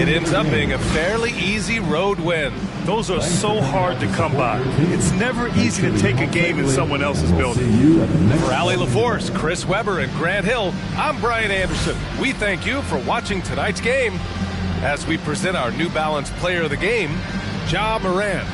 It ends up being a fairly easy road win. Those are so hard to come by. It's never easy to take a game in someone else's building. For Allie LaForce, Chris Webber, and Grant Hill, I'm Brian Anderson. We thank you for watching tonight's game as we present our New Balance Player of the Game, Ja Morant.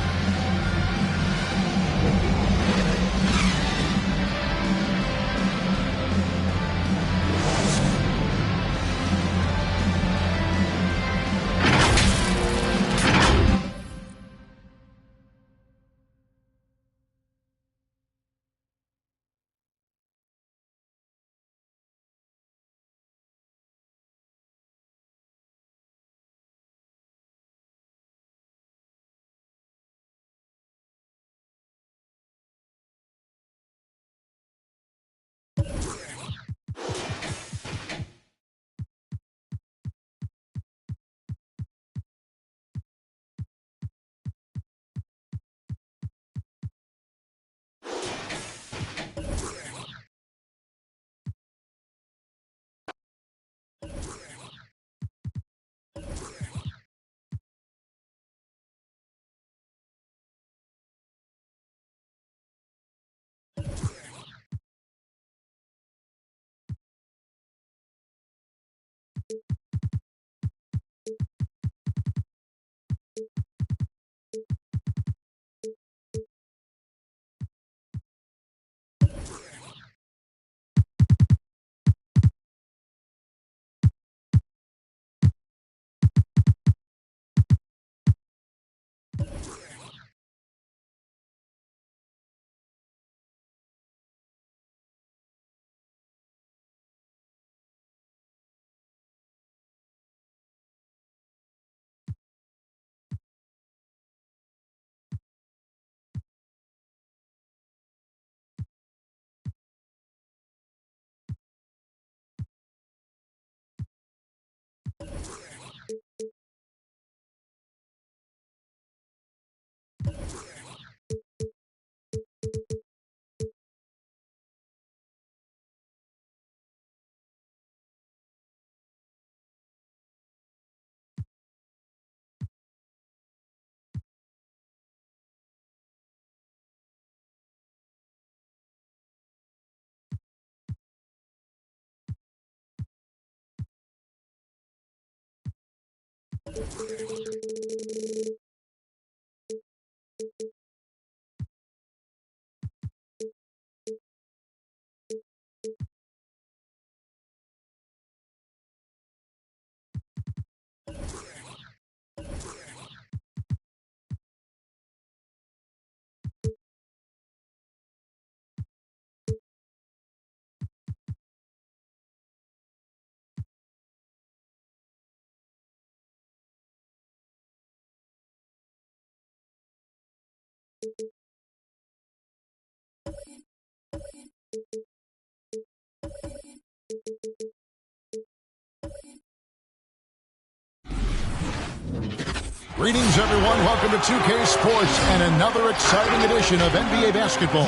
Greetings, everyone. Welcome to 2K Sports and another exciting edition of NBA basketball.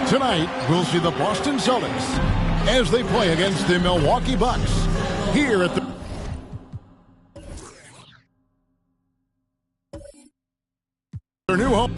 Tonight, we'll see the Boston Celtics as they play against the Milwaukee Bucks here at their new home.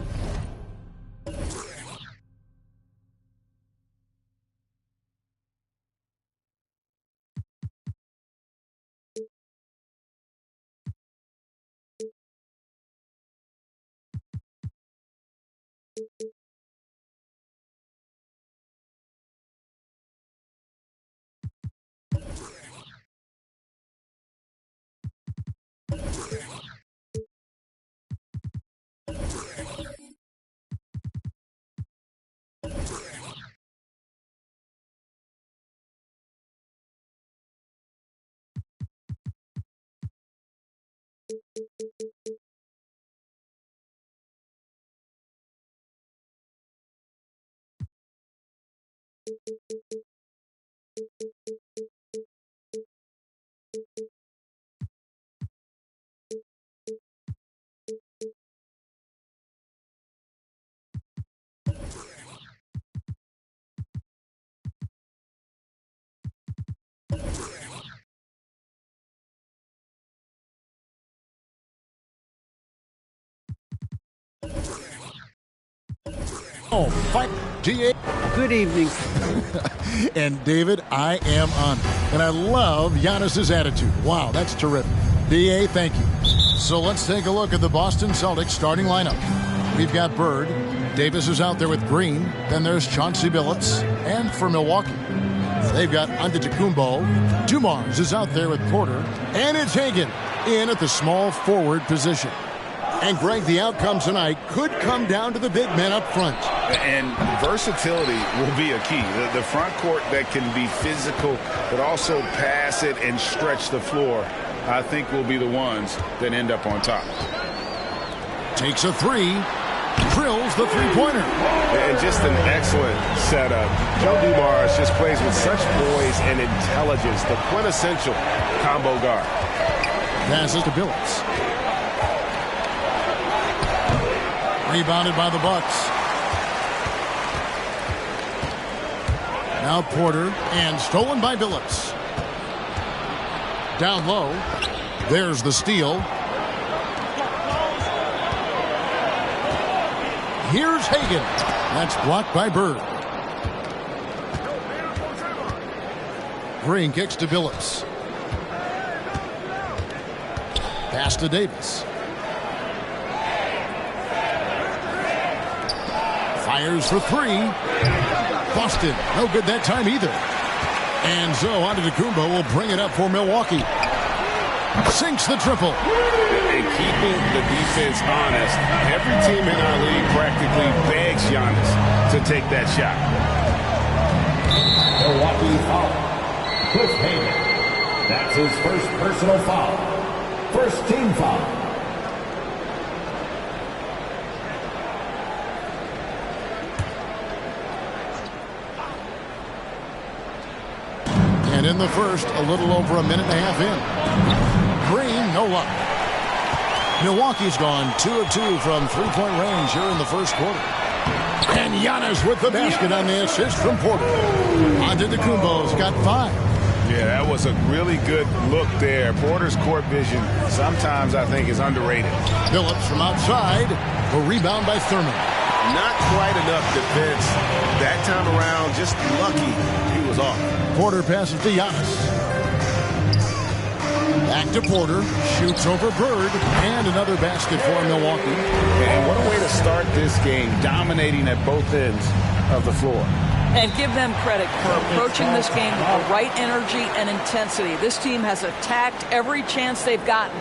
Oh, fight, GA. Good evening. And David, I am on. And I love Giannis's attitude. Wow, that's terrific. DA, thank you. So let's take a look at the Boston Celtics starting lineup. We've got Bird. Davis is out there with Green. Then there's Chauncey Billups. And for Milwaukee, they've got Antetokounmpo. Dumars is out there with Porter. And it's Hagan in at the small forward position. And, Greg, the outcome tonight could come down to the big men up front. And versatility will be a key. The front court that can be physical but also pass it and stretch the floor, I think, will be the ones that end up on top. Takes a three. Drills the three-pointer. And just an excellent setup. Joe Dumars just plays with such poise and intelligence. The quintessential combo guard. Passes to Billups. Rebounded by the Bucks. Now Porter, and stolen by Billups. Down low. There's the steal. Here's Hagan. That's blocked by Bird. Green kicks to Billups. Pass to Davis. Fires for three. Boston, no good that time either. And so Antetokounmpo will bring it up for Milwaukee. Sinks the triple. And keeping the defense honest, every team in our league practically begs Giannis to take that shot. Milwaukee foul. Cliff Hagan. That's his first personal foul. First team foul. And in the first, a little over a minute and a half in. Green, no luck. Milwaukee's gone 2 of 2 from three-point range here in the first quarter. And Giannis with the basket on the assist from Porter. Antetokounmpo's got 5. Yeah, that was a really good look there. Porter's court vision sometimes I think is underrated. Phillips from outside. A rebound by Thurman. Not quite enough defense that time around. Just lucky he was off. Porter passes to Giannis. Back to Porter. Shoots over Bird. And another basket for Milwaukee. And what a way to start this game, dominating at both ends of the floor. And give them credit for approaching this game with the right energy and intensity. This team has attacked every chance they've gotten.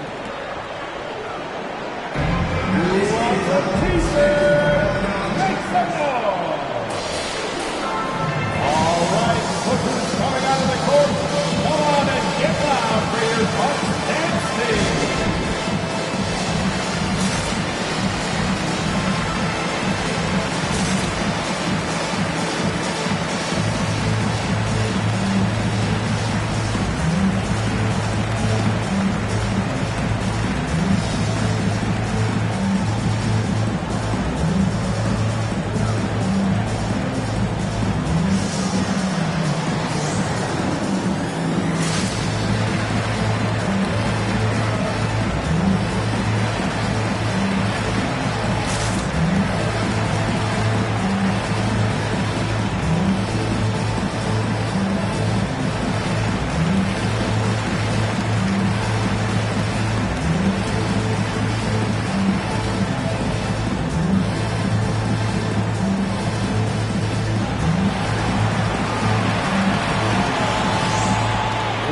All right, look who's coming out of the court. Come on and get loud for your Bucks dance team.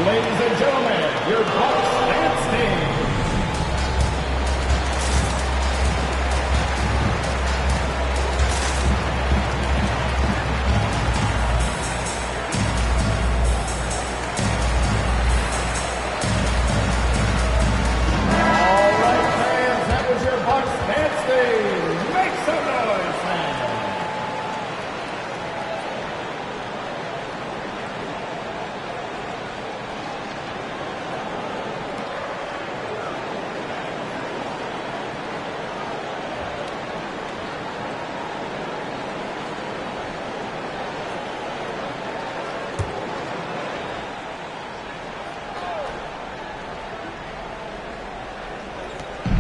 Ladies and gentlemen, your Bucks dance team. All right, fans, that was your Bucks dance team. Make some noise, fans.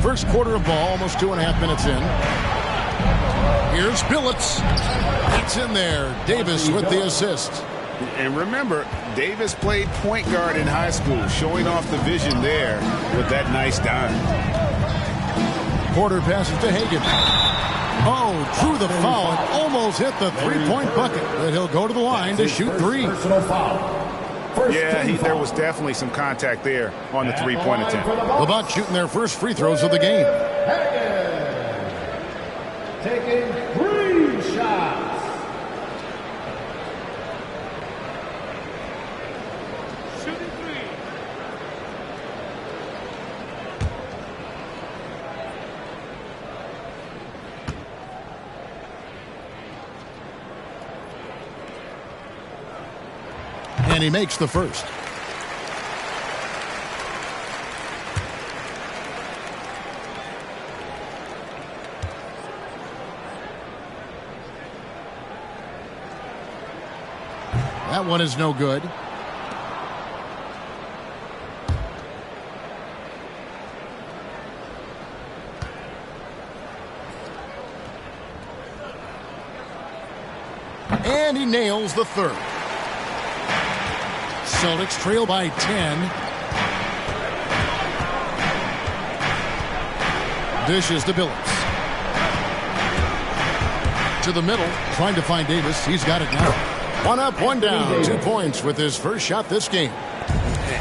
First quarter of ball, almost 2.5 minutes in. Here's Billups. It's in there. Davis with the assist. And remember, Davis played point guard in high school, showing off the vision there with that nice dime. Porter passes to Hagan. Oh, drew the foul and almost hit the three-point bucket. But he'll go to the line to shoot three. Personal foul. Yeah, there was definitely some contact there on the three-point attempt. The Bucks shooting their first free throws of the game. Taking 3 shots. Shooting 3. And he makes the first. That one is no good. And he nails the third. Celtics trail by 10. Dishes to Billups. To the middle, trying to find Davis. He's got it now. One up, one down. 2 points with his first shot this game.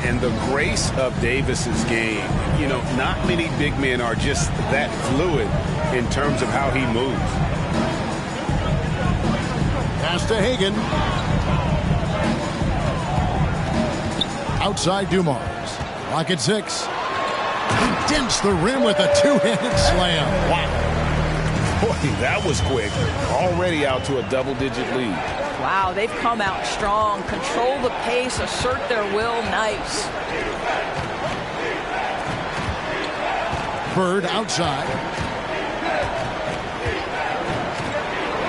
And the grace of Davis's game, you know, not many big men are just that fluid in terms of how he moves. Pass to Hagan. Outside Dumars. Clock at 6. He dents the rim with a two-handed slam. Wow. Boy, that was quick. Already out to a double-digit lead. Wow, they've come out strong. Control the pace, assert their will. Nice. Bird outside.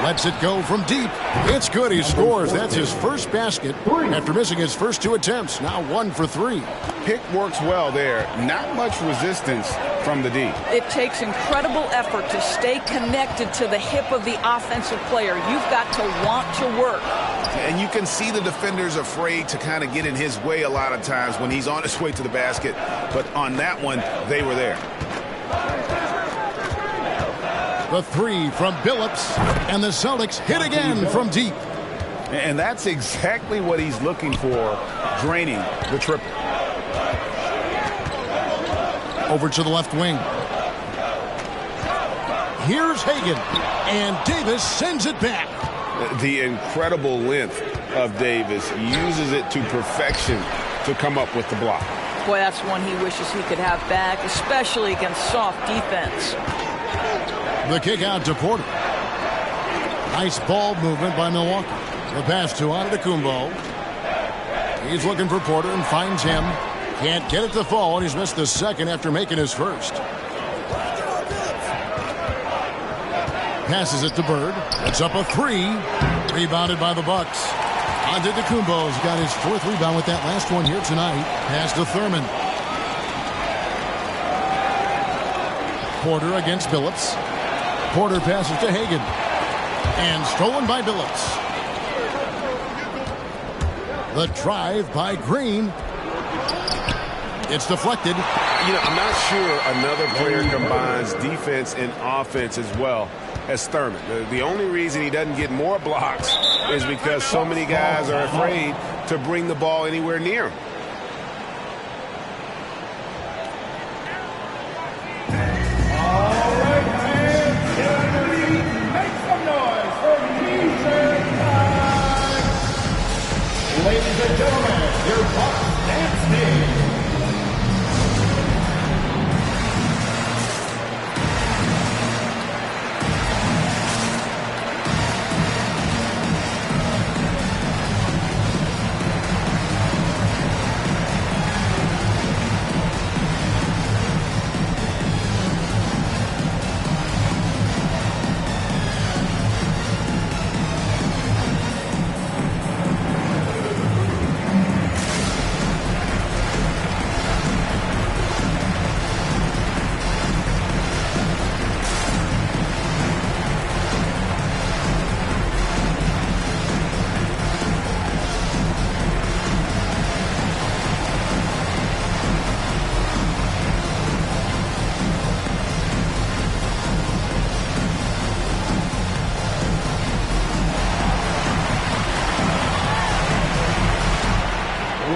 Lets it go from deep. It's good. He scores. That's his first basket after missing his first 2 attempts. Now 1 for 3. Pick works well there. Not much resistance from the D. It takes incredible effort to stay connected to the hip of the offensive player. You've got to want to work. And you can see the defenders afraid to kind of get in his way a lot of times when he's on his way to the basket. But on that one, they were there. The 3 from Billups, and the Celtics hit again from deep. And that's exactly what he's looking for, draining the triple. Over to the left wing. Here's Hagan, and Davis sends it back. The incredible length of Davis uses it to perfection to come up with the block. Boy, that's one he wishes he could have back, especially against soft defense. The kick out to Porter. Nice ball movement by Milwaukee. The pass to Antetokounmpo. He's looking for Porter and finds him. Can't get it to fall, and he's missed the second after making his first. Passes it to Bird. It's up a 3. Rebounded by the Bucks. Antetokounmpo's got his 4th rebound with that last one here tonight. Pass to Thurman. Porter against Billups. Porter passes to Hagan. And stolen by Billups. The drive by Green. It's deflected. You know, I'm not sure another player combines defense and offense as well as Thurman. The only reason he doesn't get more blocks is because so many guys are afraid to bring the ball anywhere near him. Ladies and gentlemen, your Bucks dance team.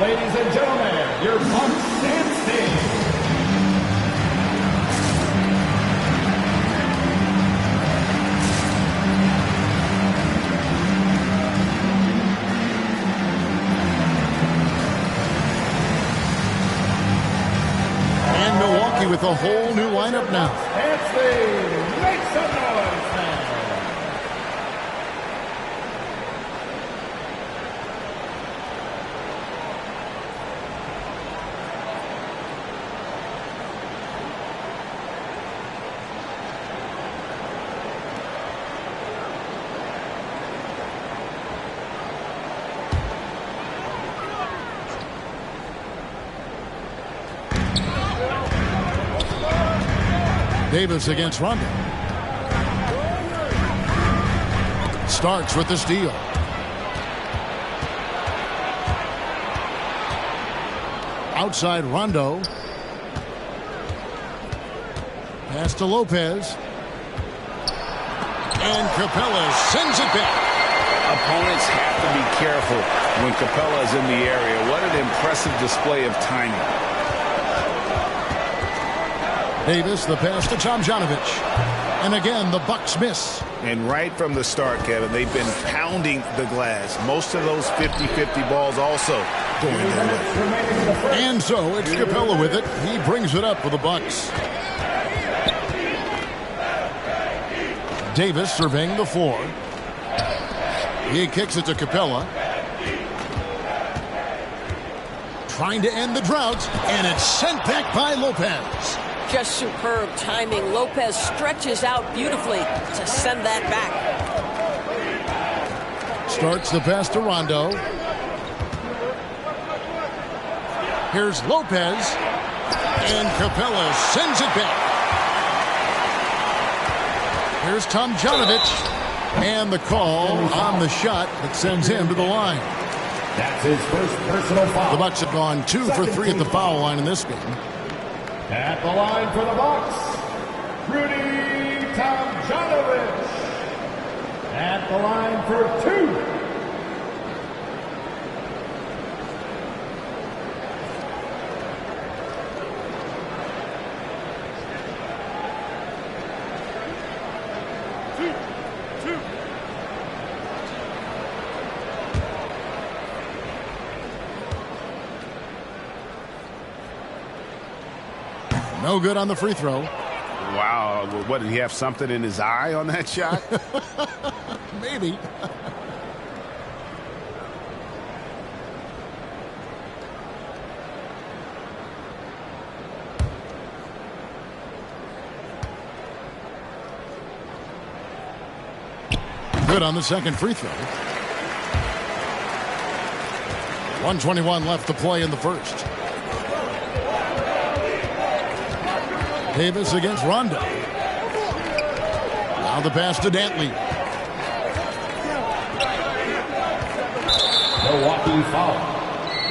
Ladies and gentlemen, your Bucks dance team. And Milwaukee with a whole new lineup now. Dance team, make some noise, man. Davis against Rondo. Starks with the steal. Outside Rondo. Pass to Lopez. And Capella sends it back. Opponents have to be careful when Capella is in the area. What an impressive display of timing. Davis, the pass to Tomjanovich. And again, the Bucks miss. And right from the start, Kevin, they've been pounding the glass. Most of those 50-50 balls also going their way. And so it's Capella with it. He brings it up for the Bucks. Davis surveying the floor. He kicks it to Capella. Trying to end the drought, and it's sent back by Lopez. Just superb timing. Lopez stretches out beautifully to send that back. Starts the pass to Rondo. Here's Lopez. And Capella sends it back. Here's Tomjanovich. And the call on the shot that sends him to the line. That's his first personal foul. The Bucks have gone 2 for 3 at the foul line in this game. At the line for the Bucks, Rudy Tomjanovich. At the line for 2. No good on the free throw. Wow. What, did he have something in his eye on that shot? Maybe. Good on the second free throw. 1:21 left to play in the first. Davis against Rondo. Now the pass to Dantley. Milwaukee foul.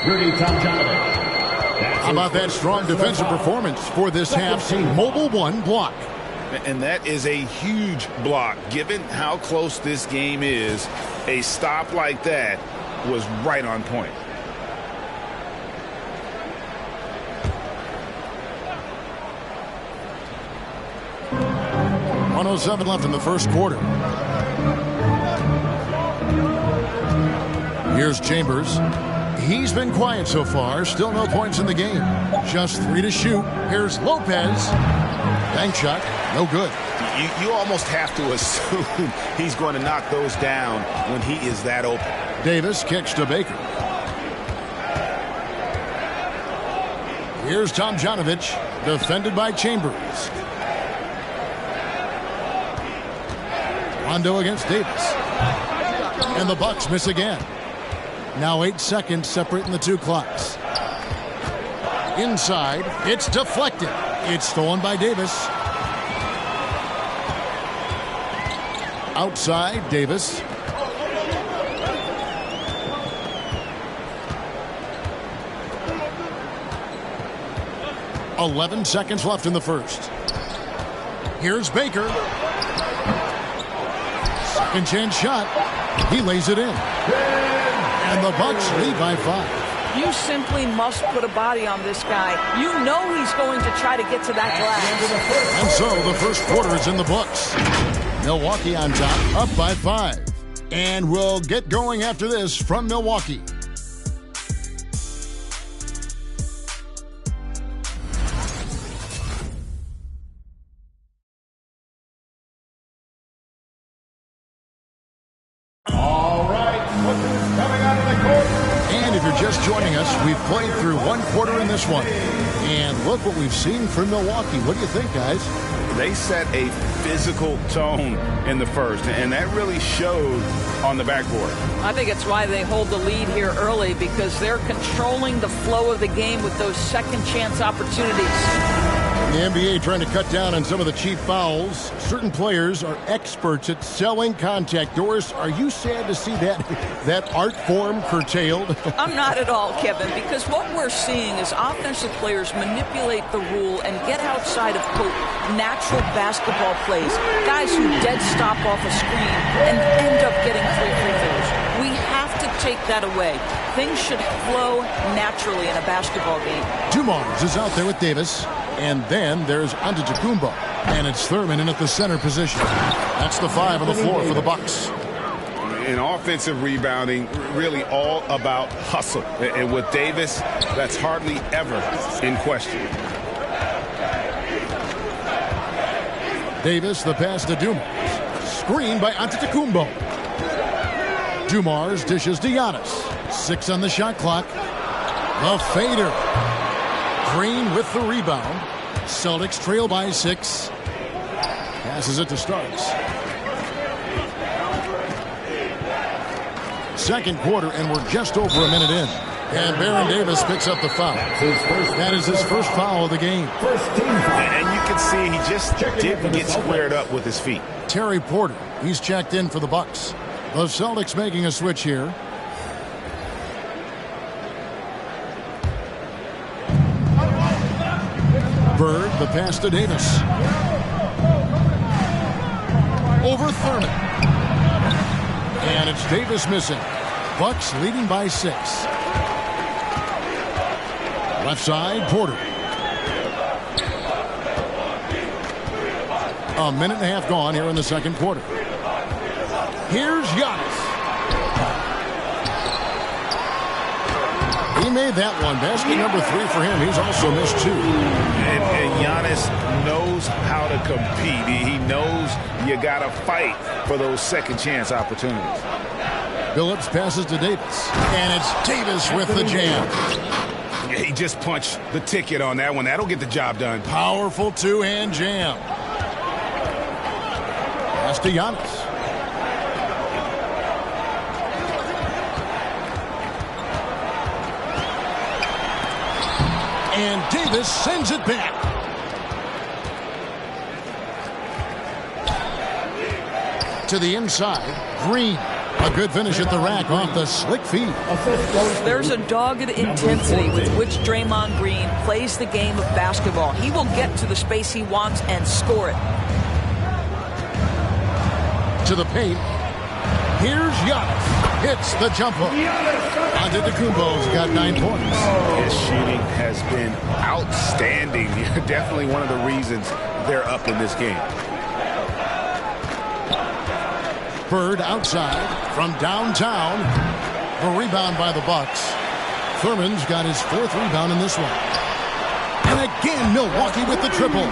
Rudy Tomjanovich. How about that strong defensive performance for this half's mobile one block? And that is a huge block. Given how close this game is, a stop like that was right on point. .107 left in the first quarter. Here's Chambers. He's been quiet so far. Still no points in the game. Just 3 to shoot. Here's Lopez. Bank shot. No good. You almost have to assume he's going to knock those down when he is that open. Davis kicks to Baker. Here's Tomjanovich. Defended by Chambers. Rondo against Davis. And the Bucks miss again. Now 8 seconds separating the two clocks. Inside, it's deflected. It's stolen by Davis. Outside, Davis. .11 seconds left in the first. Here's Baker. Second chance shot. He lays it in. And the Bucks lead by 5. You simply must put a body on this guy. You know he's going to try to get to that glass. And so the first quarter is in the books. Milwaukee on top, up by 5. And we'll get going after this from Milwaukee. Joining us, we've played through one quarter in this one. And look what we've seen from Milwaukee. What do you think, guys? They set a physical tone in the first, and that really showed on the backboard. I think it's why they hold the lead here early, because they're controlling the flow of the game with those second chance opportunities. The NBA trying to cut down on some of the cheap fouls. Certain players are experts at selling contact. Doris, are you sad to see that art form curtailed? I'm not at all, Kevin, because what we're seeing is offensive players manipulate the rule and get outside of, quote, natural basketball plays. Guys who dead stop off a screen and end up getting 3 free throws. We have to take that away. Things should flow naturally in a basketball game. Dumars is out there with Davis. And then there's Antetokounmpo. And it's Thurman in at the center position. That's the 5 on the floor for the Bucks. In offensive rebounding, really all about hustle. And with Davis, that's hardly ever in question. Davis, the pass to Dumars. Screen by Antetokounmpo. Dumars dishes to Giannis. 6 on the shot clock. The fader. Green with the rebound. Celtics trail by 6. Passes it to Starks. Second quarter, and we're just over a minute in. And Baron Davis picks up the foul. That is his first foul of the game. And you can see he just didn't get squared up with his feet. Terry Porter, he's checked in for the Bucks. The Celtics making a switch here. Bird, the pass to Davis. Over Thurman. And it's Davis missing. Bucks leading by 6. Left side, Porter. A minute and a half gone here in the second quarter. Here's Giannis. He made that one. Basket number 3 for him. He's also missed 2. And Giannis knows how to compete. He knows you got to fight for those second chance opportunities. Phillips passes to Davis. And it's Davis with the jam. He just punched the ticket on that one. That'll get the job done. Powerful two-hand jam. Pass to Giannis. And Davis sends it back. To the inside. Green. A good finish at the rack off the slick feet. There's a dogged intensity with which Draymond Green plays the game of basketball. He will get to the space he wants and score it. To the paint. Here's Giannis. Hits the jump hook. Antetokounmpo's got 9 points. His shooting has been outstanding. Definitely one of the reasons they're up in this game. Bird outside from downtown. The rebound by the Bucks. Thurman's got his 4th rebound in this one. And again, Milwaukee with the triple.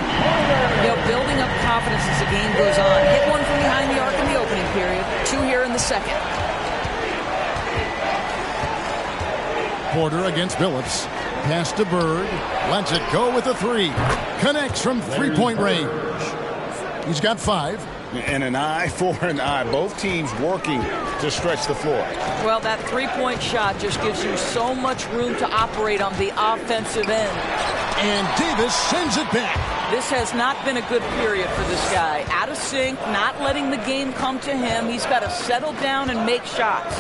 Building up confidence as the game goes on. Hit one from behind the arc in the opening period. 2 here in the second. Porter against Phillips. Pass to Bird. Lets it go with a 3. Connects from 3-point range. He's got 5. And an eye for an eye. Both teams working to stretch the floor. Well, that 3-point shot just gives you so much room to operate on the offensive end. And Davis sends it back. This has not been a good period for this guy. Out of sync, not letting the game come to him. He's got to settle down and make shots.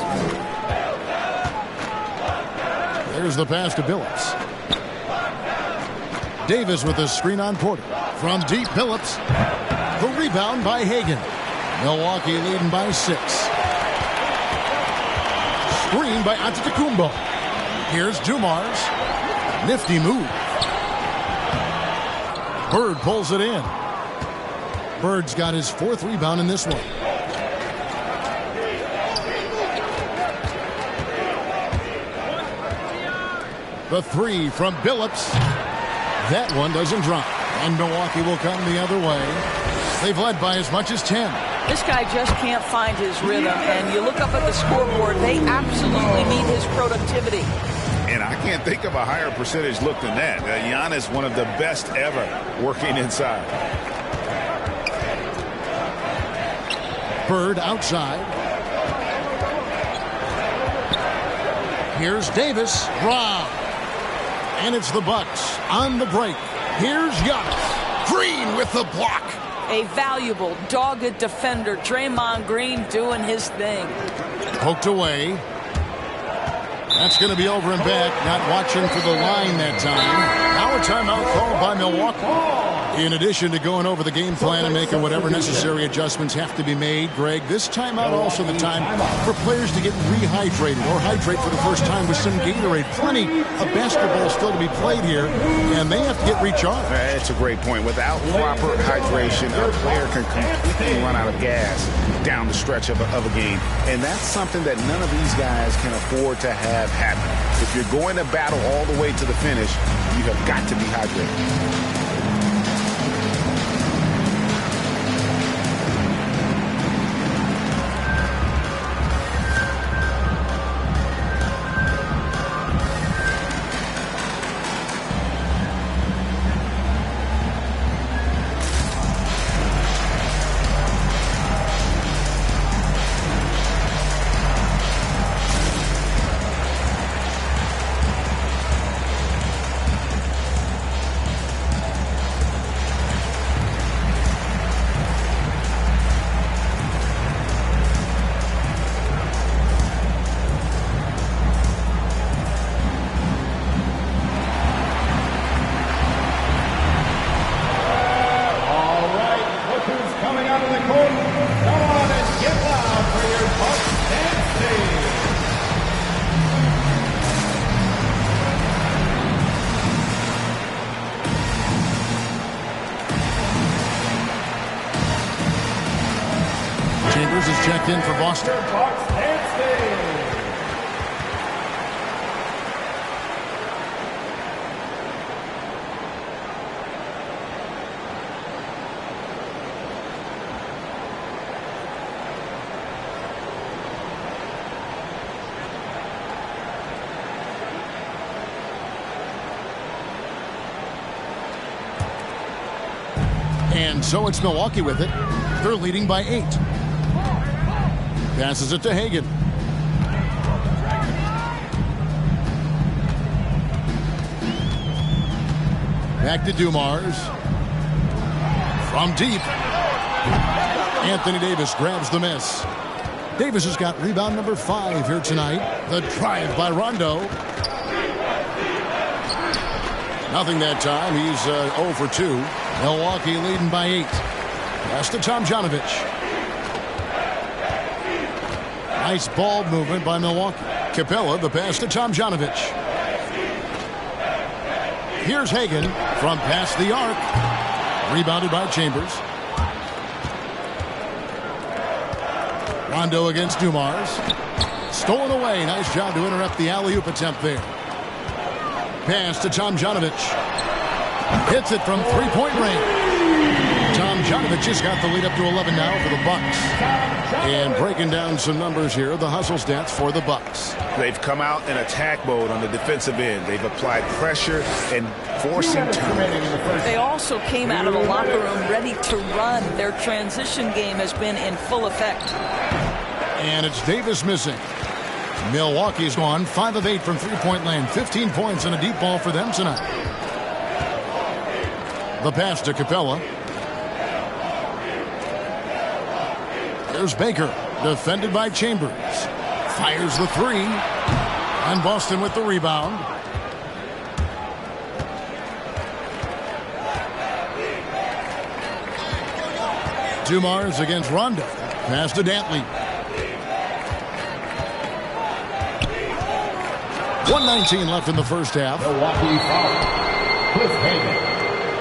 There's the pass to Phillips. Davis with a screen on Porter. From deep, Phillips. The rebound by Hagan. Milwaukee leading by 6. Screen by Antetokounmpo. Here's Dumars. Nifty move. Bird pulls it in. Bird's got his 4th rebound in this one. The 3 from Phillips. That one doesn't drop. And Milwaukee will come the other way. They've led by as much as 10. This guy just can't find his rhythm. And you look up at the scoreboard, they absolutely need his productivity. And I can't think of a higher percentage look than that. Giannis, one of the best ever working inside. Bird outside. Here's Davis. Rob. And it's the Bucks on the break. Here's Giannis. Green with the block. A valuable, dogged defender, Draymond Green doing his thing. Poked away. That's going to be over and back. Not watching for the line that time. Now a timeout called by Milwaukee. In addition to going over the game plan and making whatever necessary adjustments have to be made, Greg, this timeout also the time for players to get rehydrated or hydrate for the first time with some Gatorade. Plenty of basketball still to be played here, and they have to get recharged. That's a great point. Without proper hydration, a player can completely run out of gas down the stretch of a game, and that's something that none of these guys can afford to have happen. If you're going to battle all the way to the finish, you have got to be hydrated. Chambers is checked in for Boston. And so it's Milwaukee with it. They're leading by 8. Passes it to Hagan. Back to Dumars. From deep. Anthony Davis grabs the miss. Davis has got rebound number 5 here tonight. The drive by Rondo. Nothing that time. He's 0 for 2. Milwaukee leading by 8. Pass to Tomjanovich. Nice ball movement by Milwaukee. Capella, the pass to Tomjanovich. Here's Hagan from past the arc. Rebounded by Chambers. Rondo against Dumars. Stolen away. Nice job to interrupt the alley-oop attempt there. Pass to Tomjanovich. Hits it from three-point range. Tomjanovich has got the lead up to 11 now for the Bucks. And breaking down some numbers here, the hustle stats for the Bucks. They've come out in attack mode on the defensive end. They've applied pressure and forcing turnovers. They also came out of the locker room ready to run. Their transition game has been in full effect. And it's Davis missing. Milwaukee's gone 5 of 8 from three-point land. 15 points and a deep ball for them tonight. The pass to Capella. There's Baker, defended by Chambers. Fires the 3. And Boston with the rebound. Dumars against Rondo. Pass to Dantley. 1:19 left in the first half. Milwaukee foul. Cliff Hagan.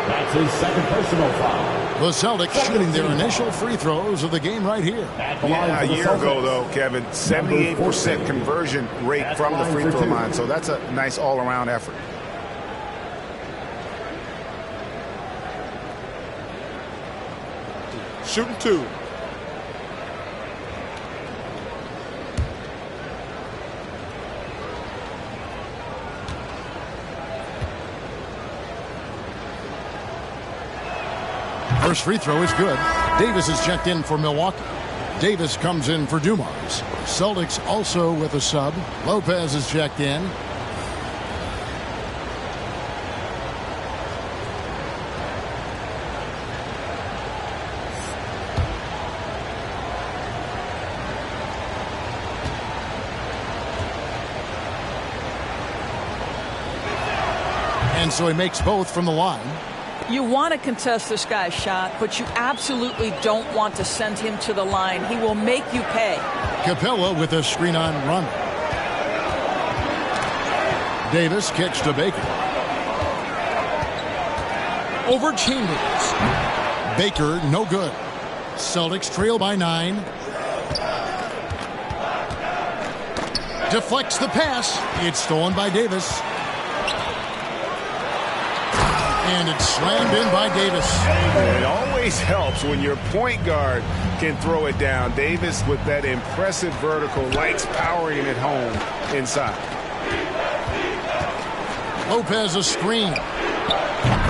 That's his second personal foul. The Celtics shooting their initial free throws of the game right here. Yeah, a year ago, though, Kevin, 78% conversion rate from the free throw line. So that's a nice all-around effort. Shooting 2. First free throw is good. Davis is checked in for Milwaukee. Davis comes in for Dumars. Celtics also with a sub. Lopez is checked in. so he makes both from the line. You want to contest this guy's shot, but you absolutely don't want to send him to the line. He will make you pay. Capella with a screen on run. Davis kicks to Baker. Over Chambers. Baker, no good. Celtics trail by 9. Deflects the pass. It's stolen by Davis. And it's slammed in by Davis. It always helps when your point guard can throw it down. Davis, with that impressive vertical, likes powering it home inside. Lopez a screen.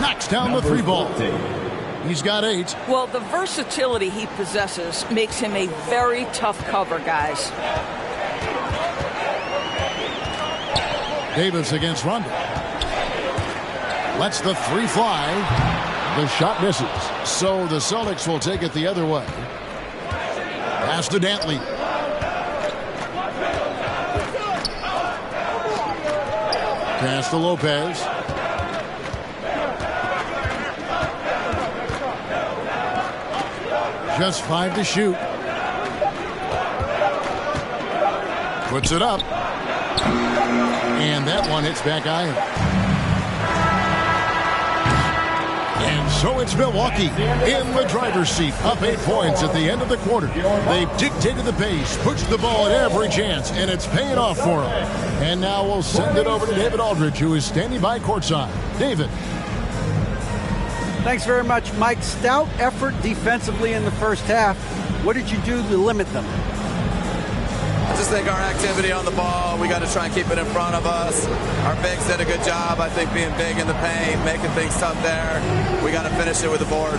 Knocks down the 3 ball. He's got 8. Well, the versatility he possesses makes him a very tough cover, guys. Davis against Rondo. Lets the 3 fly. The shot misses. So the Celtics will take it the other way. Pass to Dantley. Pass to Lopez. Just 5 to shoot. Puts it up. And that one hits back iron. And so it's Milwaukee in the driver's seat, up 8 points at the end of the quarter. They've dictated the pace, pushed the ball at every chance, and it's paying off for them. And now we'll send it over to David Aldridge, who is standing by courtside. David. Thanks very much, Mike. Stout effort defensively in the first half. What did you do to limit them? I just think our activity on the ball, we got to try and keep it in front of us. Our bigs did a good job, I think, being big in the paint, making things tough there. We got to finish it with the board.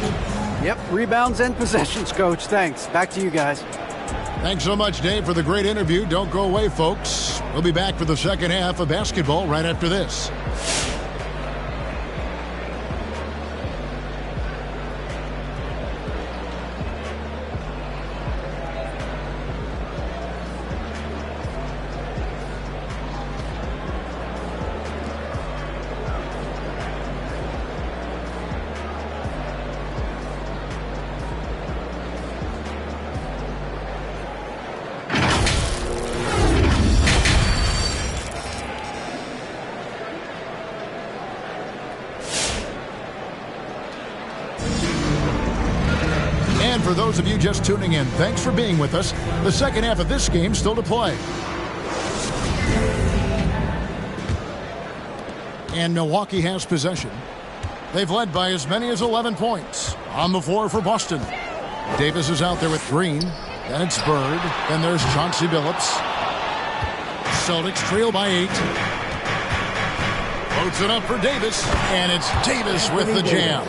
Yep, rebounds and possessions, Coach. Thanks. Back to you guys. Thanks so much, Dave, for the great interview. Don't go away, folks. We'll be back for the second half of basketball right after this. For those of you just tuning in, thanks for being with us. The second half of this game still to play. And Milwaukee has possession. They've led by as many as 11 points. On the floor for Boston. Davis is out there with Green. Then it's Bird. Then there's Chauncey Billups. Celtics trail by 8. Loads it up for Davis. And it's Davis with the jam.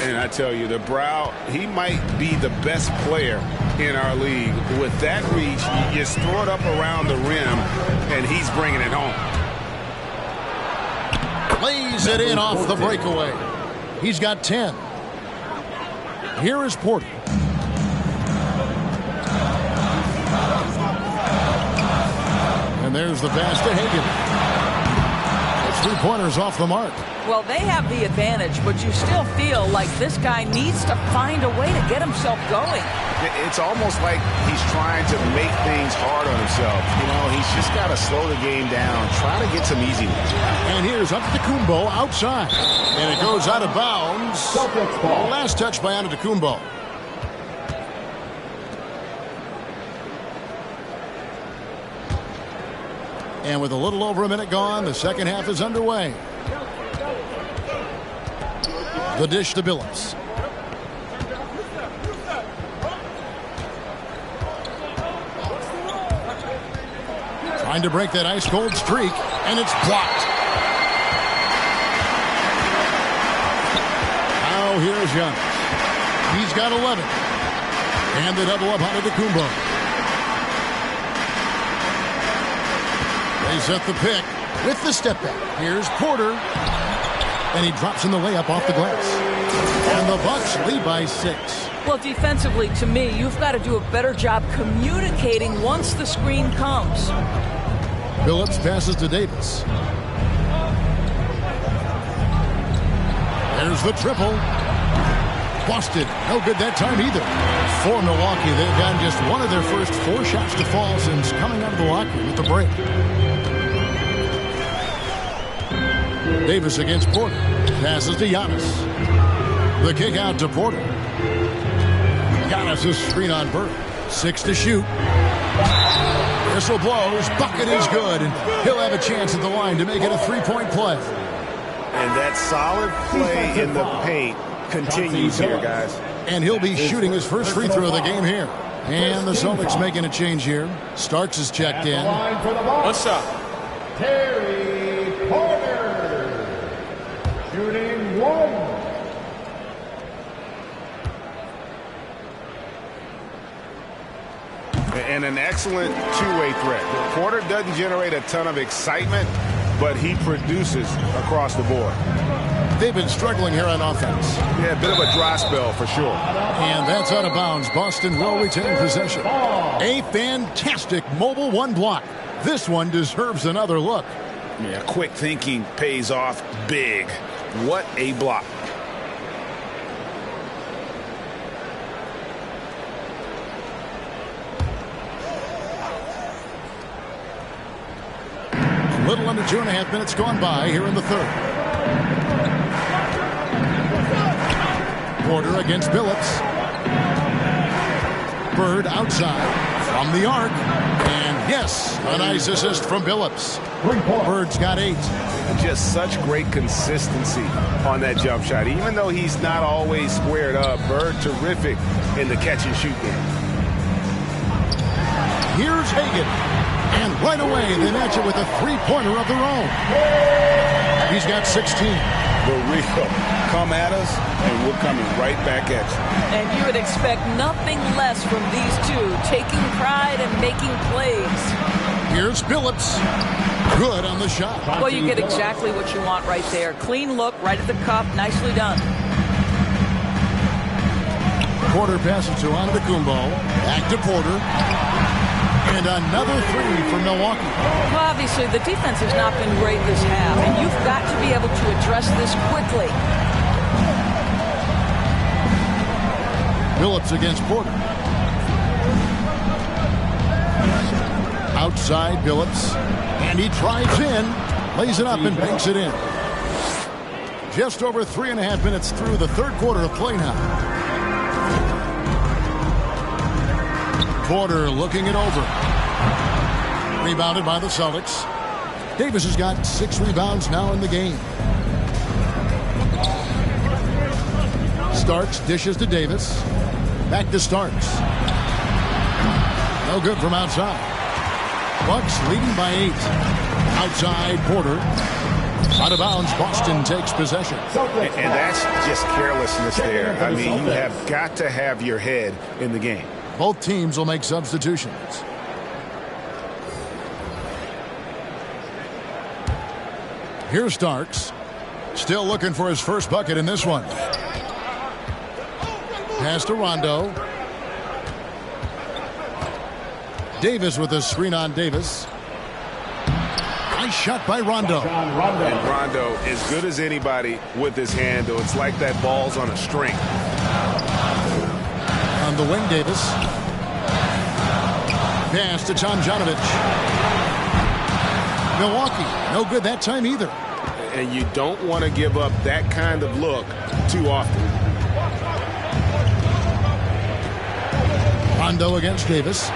And I tell you, the Brow, he might be the best player in our league. With that reach, you just throw it up around the rim, and he's bringing it home. Lays it in off the breakaway. He's got 10. Here is Porter. And there's the pass to Hagan. The 3-pointers off the mark. Well, they have the advantage, but you still feel like this guy needs to find a way to get himself going. It's almost like he's trying to make things hard on himself. You know, he's just got to slow the game down, try to get some easy ones. And here's Antetokounmpo outside. And it goes out of bounds. Last touch by Antetokounmpo. And with a little over a minute gone, the second half is underway. The dish to Billups. Trying to break that ice-cold streak, and it's blocked. Now here's Giannis. He's got 11. And the double up on Antetokounmpo. They set the pick with the step back. Here's Porter. And he drops in the layup off the glass. And the Bucks lead by 6. Well, defensively, to me, you've got to do a better job communicating once the screen comes. Billups passes to Davis. There's the triple. Busted. No good that time either. For Milwaukee, they've gotten just one of their first 4 shots to fall since coming out of the locker room with the break. Davis against Porter. Passes to Giannis. The kick out to Porter. Giannis' screen on Bird. 6 to shoot. Whistle blows. Bucket is good. And he'll have a chance at the line to make it a 3-point play. And that solid play in the paint continues here, guys. And he'll be shooting his first free throw of the game here. And the Celtics making a change here. Starks is checked in. One shot. Terry Porter. Shooting 1. And an excellent two-way threat. Porter doesn't generate a ton of excitement, but he produces across the board. They've been struggling here on offense. Yeah, a bit of a dry spell for sure. And that's out of bounds. Boston will retain possession. A fantastic mobile 1 block. This one deserves another look. Yeah, quick thinking pays off big. What a block. A little under 2.5 minutes gone by here in the third. Porter against Billups. Bird outside from the arc. And yes, a nice assist from Billups. Bird's got 8. Just such great consistency on that jump shot. Even though he's not always squared up, Bird terrific in the catch and shoot game. Here's Hagan. And right away, they match it with a 3-pointer of their own. He's got 16. The real come at us, and we're coming right back at you. And you would expect nothing less from these two, taking pride and making plays. Here's Billups. Good on the shot. Well, you get exactly what you want right there. Clean look, right at the cup. Nicely done. Porter passes to Antetokounmpo. Back to Porter. And another 3 for Milwaukee. Well, obviously, the defense has not been great this half, and you've got to be able to address this quickly. Billups against Porter. Outside Billups. And he drives in, lays it up, and banks it in. Just over 3.5 minutes through the third quarter of play now. Porter looking it over. Rebounded by the Celtics. Davis has got 6 rebounds now in the game. Starks dishes to Davis. Back to Starks. No good from outside. Bucks leading by 8. Outside Porter. Out of bounds, Boston takes possession. And that's just carelessness there. I mean, you have got to have your head in the game. Both teams will make substitutions. Here's Starks. Still looking for his first bucket in this one. Pass to Rondo. Davis with a screen on Davis. Nice shot by Rondo. And Rondo, as good as anybody with his handle. It's like that ball's on a string. On the wing, Davis. Pass to Tomjanovich. Milwaukee, no good that time either. And you don't want to give up that kind of look too often. Rondo against Davis. The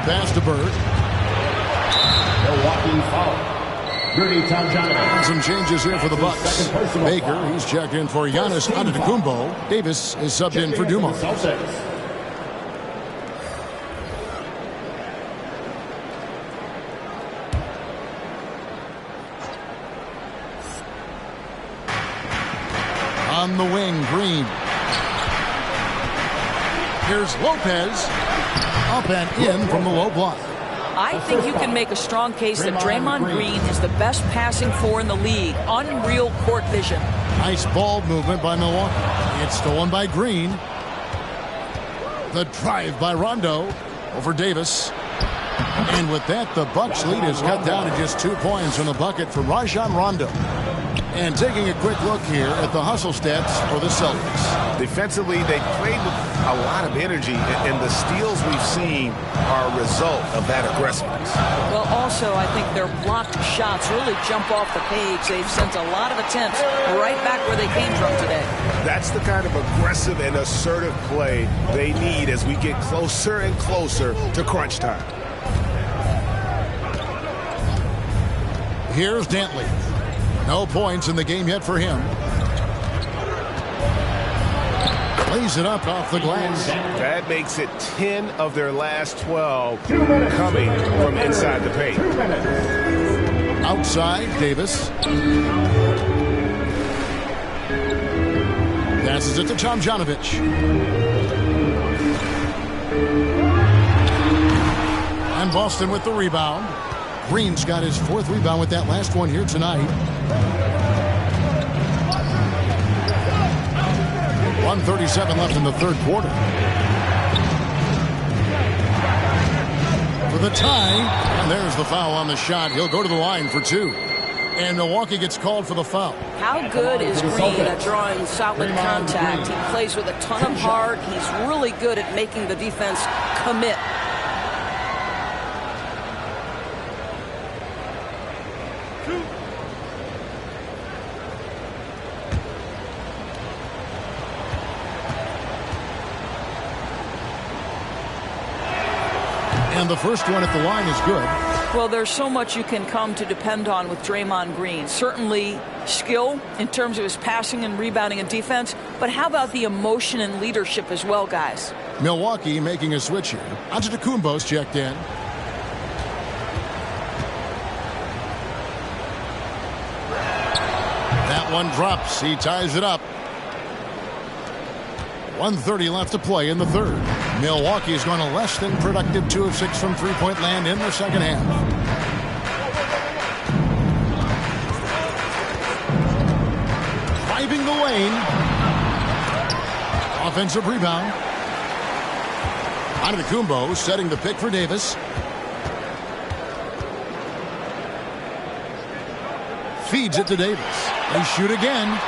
pass to Bird. Milwaukee foul. Rudy Tomjanovich. Some changes here for the Bucks. Baker, he's checked in for Giannis Antetokounmpo. Davis is subbed in for Dumars. On the wing, Green. Here's Lopez. Up and in from the low block. I think you can make a strong case that Draymond Green is the best passing 4 in the league. Unreal court vision. Nice ball movement by Milwaukee. It's stolen by Green. The drive by Rondo over Davis. And with that, the Bucks lead is cut down to just 2 points from the bucket for Rajon Rondo. And taking a quick look here at the hustle stats for the Celtics. Defensively, they played with a lot of energy, and the steals we've seen are a result of that aggressiveness. Well, also, I think their blocked shots really jump off the page. They've sent a lot of attempts right back where they came from today. That's the kind of aggressive and assertive play they need as we get closer and closer to crunch time. Here's Dantley. No points in the game yet for him. Plays it up off the glass. That makes it 10 of their last 12 coming from inside the paint. Outside, Davis. Passes it to Tomjanovich. And Boston with the rebound. Green's got his 4th rebound with that last one here tonight. 1:37 left in the 3rd quarter. For the tie, and there's the foul on the shot. He'll go to the line for 2. And Milwaukee gets called for the foul. How good is Green at drawing solid contact? He plays with a ton of heart. He's really good at making the defense commit. And the first one at the line is good. Well, there's so much you can come to depend on with Draymond Green. Certainly skill in terms of his passing and rebounding and defense. But how about the emotion and leadership as well, guys? Milwaukee making a switch here. Antetokounmpo's checked in. That one drops. He ties it up. 1:30 left to play in the 3rd. Milwaukee is going a less than productive 2 of 6 from three-point land in the 2nd half. Driving the lane. Offensive rebound. Antetokounmpo setting the pick for Davis. Feeds it to Davis. They shoot again.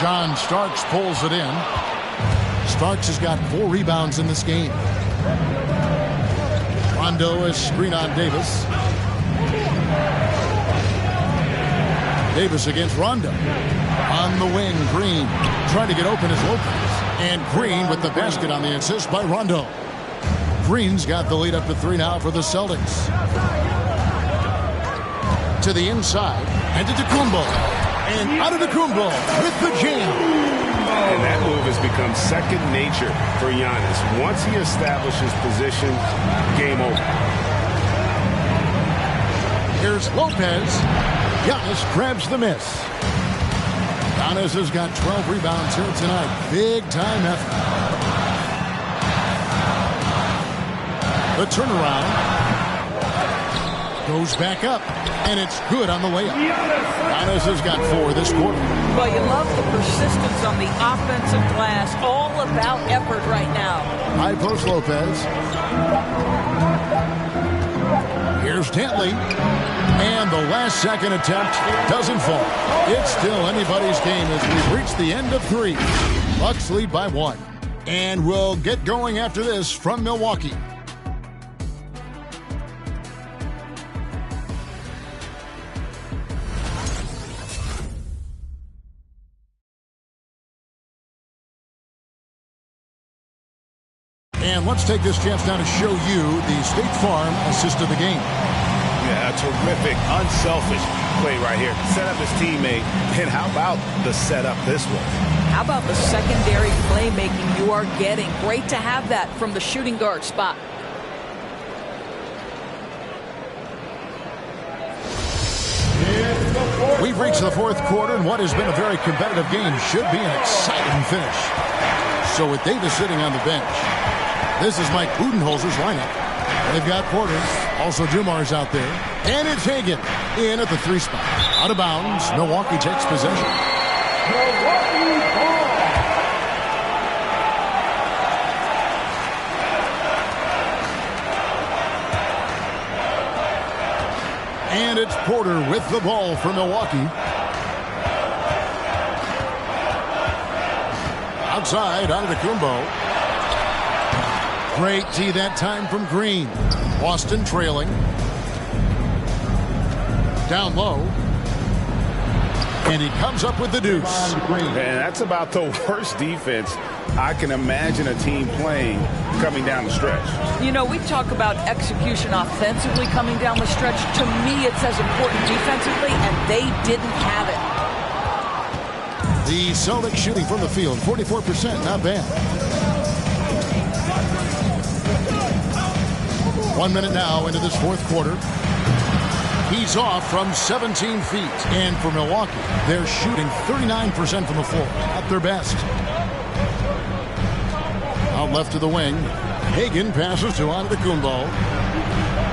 John Starks pulls it in. Starks has got 4 rebounds in this game. Rondo is screen on Davis. Davis against Rondo. On the wing, Green trying to get open as Lopez. And Green with the basket on the assist by Rondo. Green's got the lead up to 3 now for the Celtics. To the inside. And to Antetokounmpo. And Antetokounmpo with the jam. And that move has become second nature for Giannis. Once he establishes position, game over. Here's Lopez. Giannis grabs the miss. Giannis has got 12 rebounds here tonight. Big time effort. The turnaround. Goes back up. And it's good on the layup. Giannis has got 4 this quarter. Well, you love the persistence on the offensive glass. All about effort right now. High post Lopez. Here's Dantley. And the last second attempt doesn't fall. It's still anybody's game as we've reached the end of 3. Bucks lead by 1. And we'll get going after this from Milwaukee. And let's take this chance now to show you the State Farm assist of the game. Yeah, a terrific, unselfish play right here. Set up his teammate. And how about the setup this one? How about the secondary playmaking you are getting? Great to have that from the shooting guard spot. We've reached the 4th quarter, and what has been a very competitive game should be an exciting finish. So with Davis sitting on the bench, this is Mike Budenholzer's lineup. They've got Porter. Also Dumar's out there. And it's Hagan in at the 3 spot. Out of bounds. Milwaukee takes possession. And it's Porter with the ball for Milwaukee. Outside, Antetokounmpo. Great tee that time from Green. Boston trailing. Down low. And he comes up with the deuce. And that's about the worst defense I can imagine a team playing coming down the stretch. You know, we talk about execution offensively coming down the stretch. To me, it's as important defensively, and they didn't have it. The Celtics shooting from the field, 44%, not bad. 1 minute now into this fourth quarter. He's off from 17 feet. And for Milwaukee, they're shooting 39% from the floor. At their best. Out left to the wing. Hagan passes to Antetokounmpo.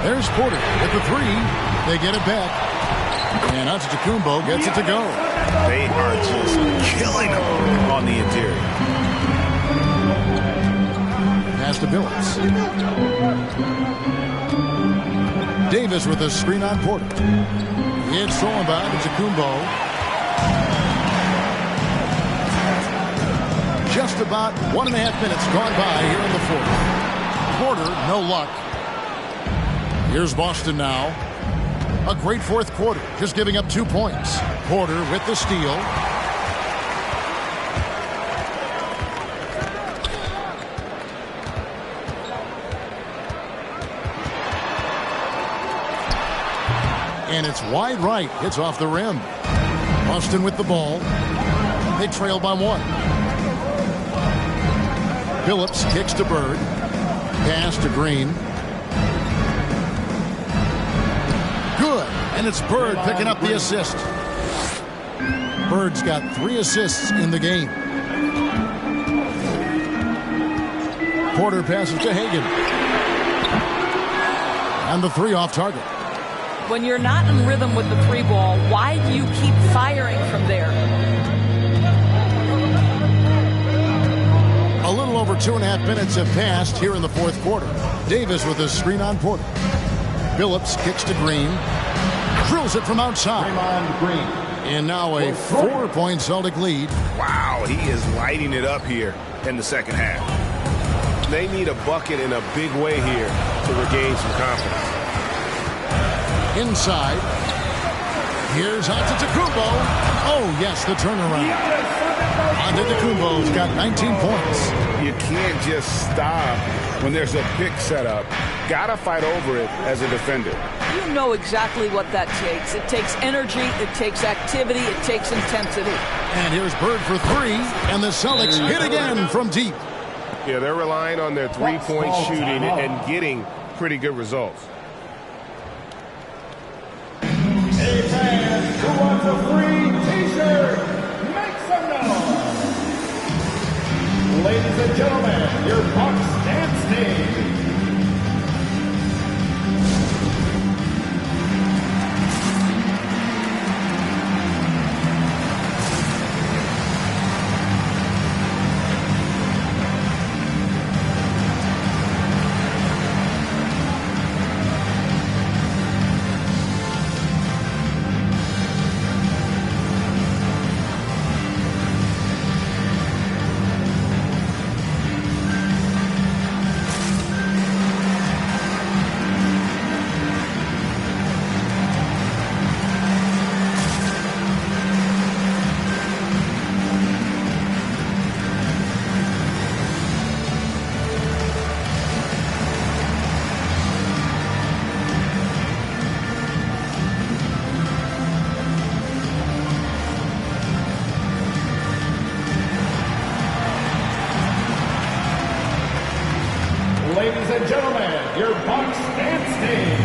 There's Porter with the three. They get it back. And Antetokounmpo gets it to go. They are just killing them on the interior. Pass to Billups. Davis with a screen on Porter. It's stolen by Antetokounmpo. Just about 1.5 minutes gone by here in the fourth. Porter, no luck. Here's Boston now. A great fourth quarter, just giving up 2 points. Porter with the steal. And it's wide right. It's off the rim. Boston with the ball. They trail by 1. Phillips kicks to Bird. Pass to Green. Good. And it's Bird picking up the assist. Bird's got 3 assists in the game. Porter passes to Hagan. And the 3 off target. When you're not in rhythm with the 3 ball, why do you keep firing from there? A little over 2.5 minutes have passed here in the fourth quarter. Davis with a screen on Porter. Billups kicks to Green. Drills it from outside. And now a 4-point Celtic lead. Wow, he is lighting it up here in the second half. They need a bucket in a big way here to regain some confidence. Inside. Here's Antetokounmpo. Oh, yes, the turnaround. Antetokounmpo's got 19 points. You can't just stop when there's a pick set up. Gotta fight over it as a defender. You know exactly what that takes. It takes energy, it takes activity, it takes intensity. And here's Bird for 3, and the Celtics hit again from deep. Yeah, they're relying on their three-point shooting and getting pretty good results. A fan who wants a free t-shirt, make some noise. Ladies and gentlemen, your Bucks dance team. Ladies and gentlemen, your Bucks dance team.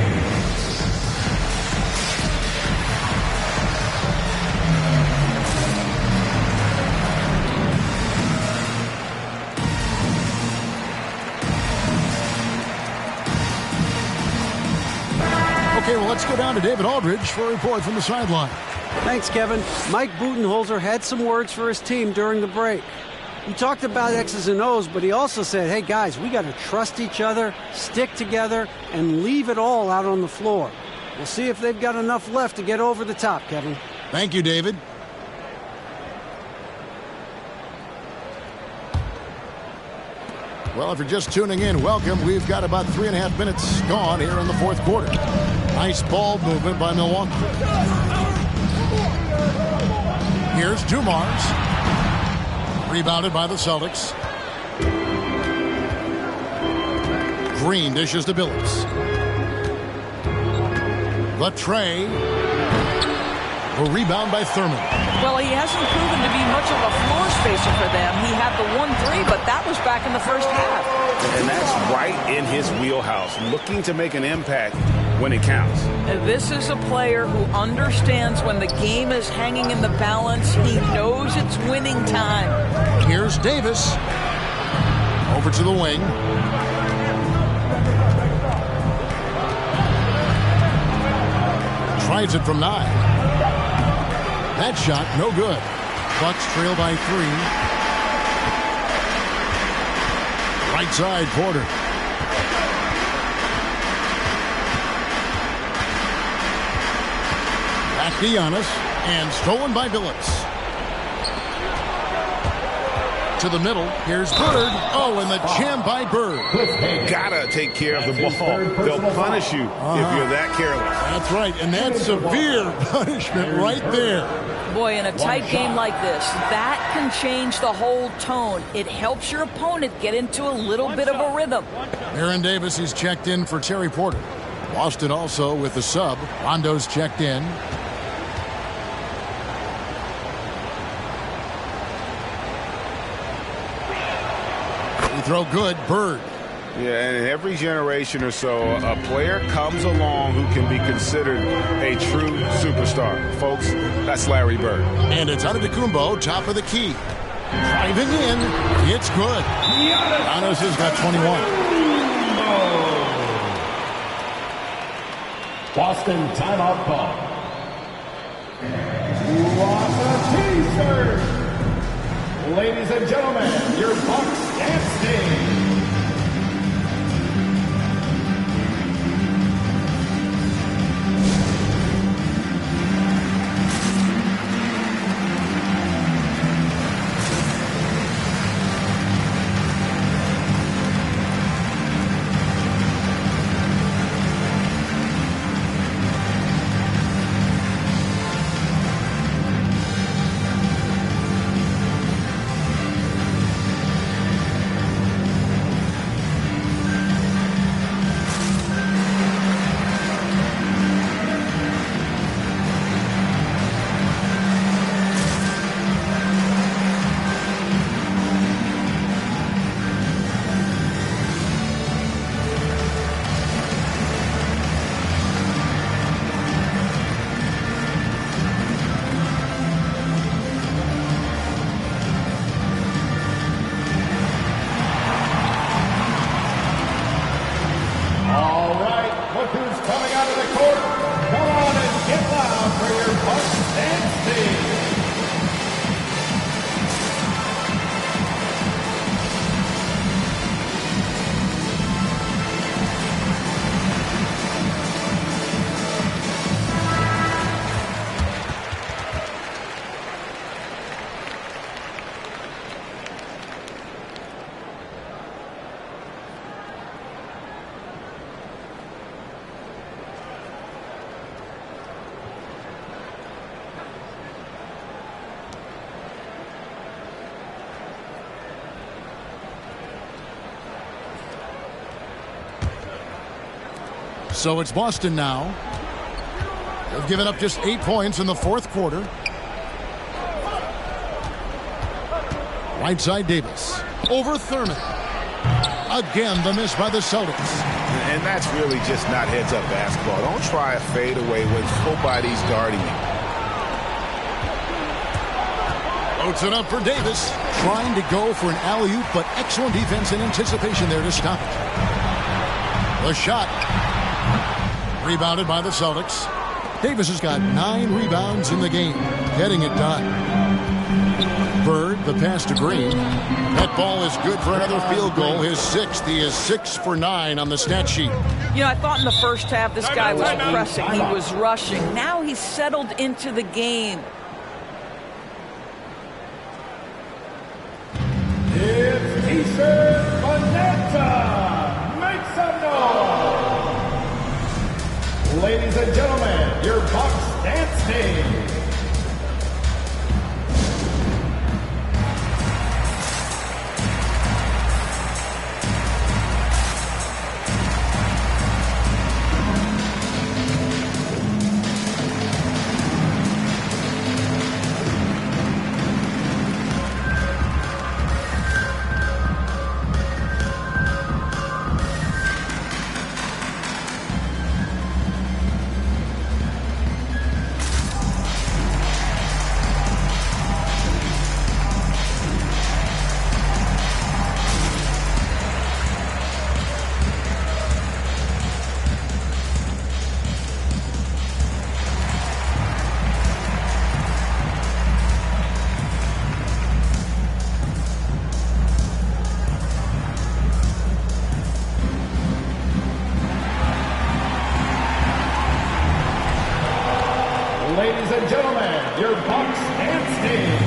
Okay, well, let's go down to David Aldridge for a report from the sideline. Thanks, Kevin. Mike Budenholzer had some words for his team during the break. He talked about X's and O's, but he also said, hey, guys, we got to trust each other, stick together, and leave it all out on the floor. We'll see if they've got enough left to get over the top, Kevin. Thank you, David. Well, if you're just tuning in, welcome. We've got about 3.5 minutes gone here in the fourth quarter. Nice ball movement by Milwaukee. Here's Dumars. Rebounded by the Celtics. Green dishes to Billups. The tray. A rebound by Thurman. Well, he hasn't proven to be much of a floor spacer for them. He had the 1-3, but that was back in the first half. And that's right in his wheelhouse, looking to make an impact when it counts. This is a player who understands when the game is hanging in the balance. He knows it's winning time. Here's Davis. Over to the wing. Tries it from 9. That shot, no good. Bucks trail by 3. Right side, Porter. Back to Giannis, and stolen by Billups. To the middle, here's Bird. Oh, and the jam by Bird. Gotta take care of the ball. They'll punish you if you're that careless. That's right, and that's severe punishment right there. Boy, in a tight game like this, that can change the whole tone. It helps your opponent get into a little bit of a rhythm. Aaron Davis, he's checked in for Terry Porter. Boston also with the sub. Rondo's checked in. Throw good, Bird. Yeah, and every generation or so, a player comes along who can be considered a true superstar. Folks, that's Larry Bird. And it's Antetokounmpo, top of the key. Driving in, it's good. Giannis has got 21. Boston timeout call. You want a t-shirt? Ladies and gentlemen, your Bucks dance team. So it's Boston now. They've given up just 8 points in the fourth quarter. Right side Davis. Over Thurman. Again, the miss by the Celtics. And that's really just not heads-up basketball. Don't try a fadeaway when nobody's guarding you. Floats it up for Davis. Trying to go for an alley-oop, but excellent defense and anticipation there to stop it. The shot. Rebounded by the Celtics. Davis has got 9 rebounds in the game. Getting it done. Bird, the pass to Green. That ball is good for another field goal. His 6th. He is 6 for 9 on the stat sheet. You know, I thought in the first half this guy was pressing. He was rushing. Now he's settled into the game. It's T-shirt Banana. and gentlemen, your Bucks dance team. Ladies and gentlemen, your Bucks dance team.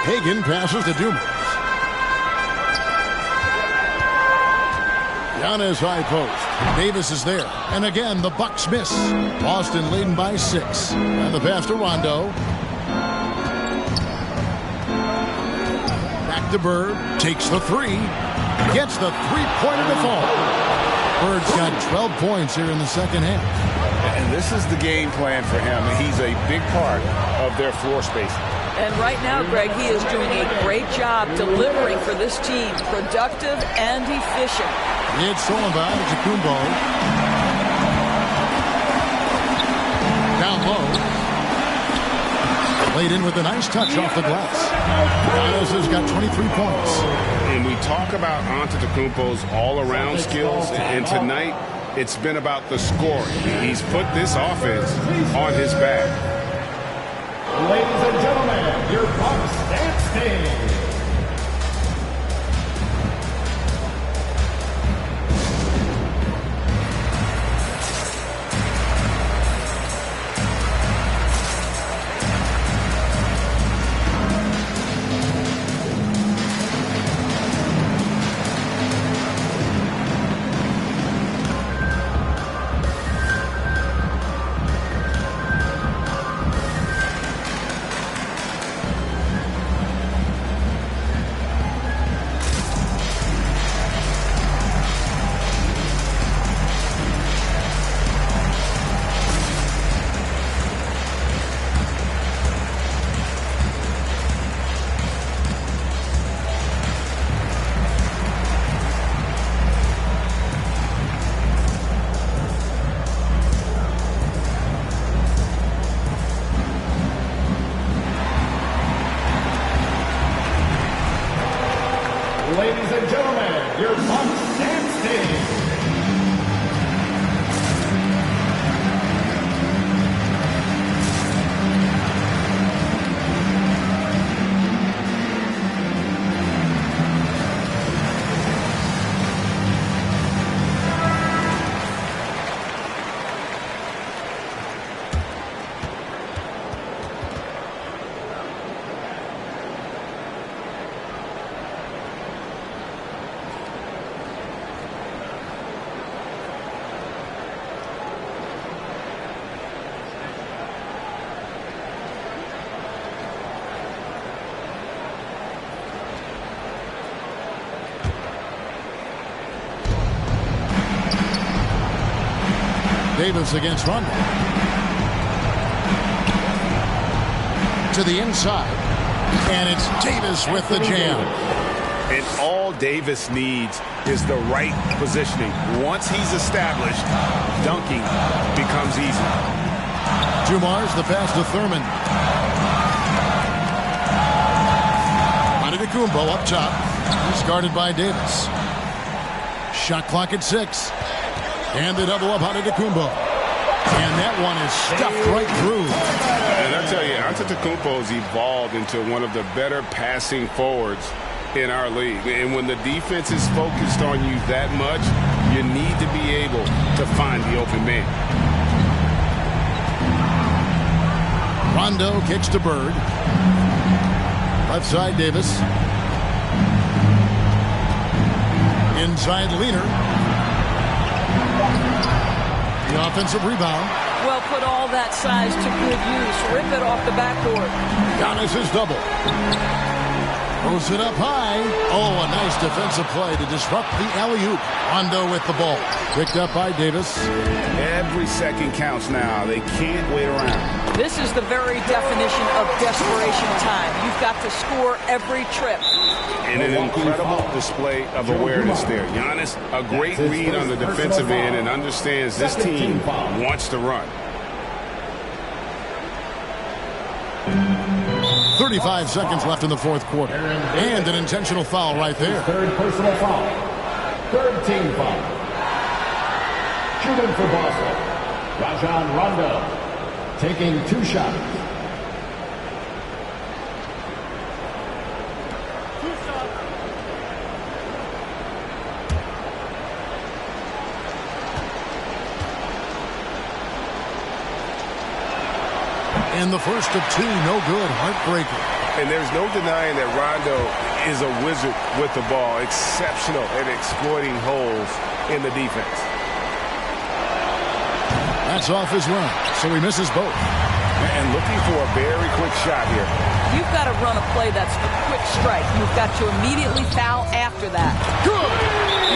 Hagan passes to Dumas. Giannis high post. Davis is there. And again, the Bucks miss. Boston leading by 6. And the pass to Rondo. Back to Bird. Takes the 3. Gets the three-pointer to fall. Bird's got 12 points here in the second half. And this is the game plan for him. He's a big part of their floor spacing. And right now, Greg, he is doing a great job delivering for this team, productive and efficient. It's stolen by Antetokounmpo. Down low. Laid in with a nice touch off the glass. Giannis has got 23 points. And we talk about Antetokounmpo's all-around skills, and tonight it's been about the scoring. He's put this offense on his back. Ladies and gentlemen, your Bucks dance team. Ladies and gentlemen, your Bucks dance team. Davis against Rondo. To the inside. And it's Davis with the jam. And all Davis needs is the right positioning. Once he's established, dunking becomes easy. Dumars the pass to Thurman. Antetokounmpo up top. He's guarded by Davis. Shot clock at 6. And the double up Antetokounmpo. And that one is stuffed right through. And I tell you, Antetokounmpo's evolved into one of the better passing forwards in our league. And when the defense is focused on you that much, you need to be able to find the open man. Rondo kicks to Bird. Left side, Davis. Inside, Leaner. The offensive rebound. Well, put all that size to good use. Rip it off the backboard. Giannis is double. Throws it up high. Oh, a nice defensive play to disrupt the alley-oop. Rondo with the ball. Picked up by Davis. Every second counts now. They can't wait around. This is the very definition of desperation time. You've got to score every trip. And an incredible display of awareness there. Giannis, a great read on the defensive end and understands this team wants to run. 35 seconds left in the fourth quarter. And an intentional foul right there. Third personal foul. Third team foul. Shooting for Boston. Rajon Rondo taking 2 shots. And the first of 2, no good. Heartbreaker. And there's no denying that Rondo is a wizard with the ball. Exceptional at exploiting holes in the defense. That's off his run, so he misses both. And looking for a very quick shot here. You've got to run a play that's a quick strike. You've got to immediately foul after that. Good!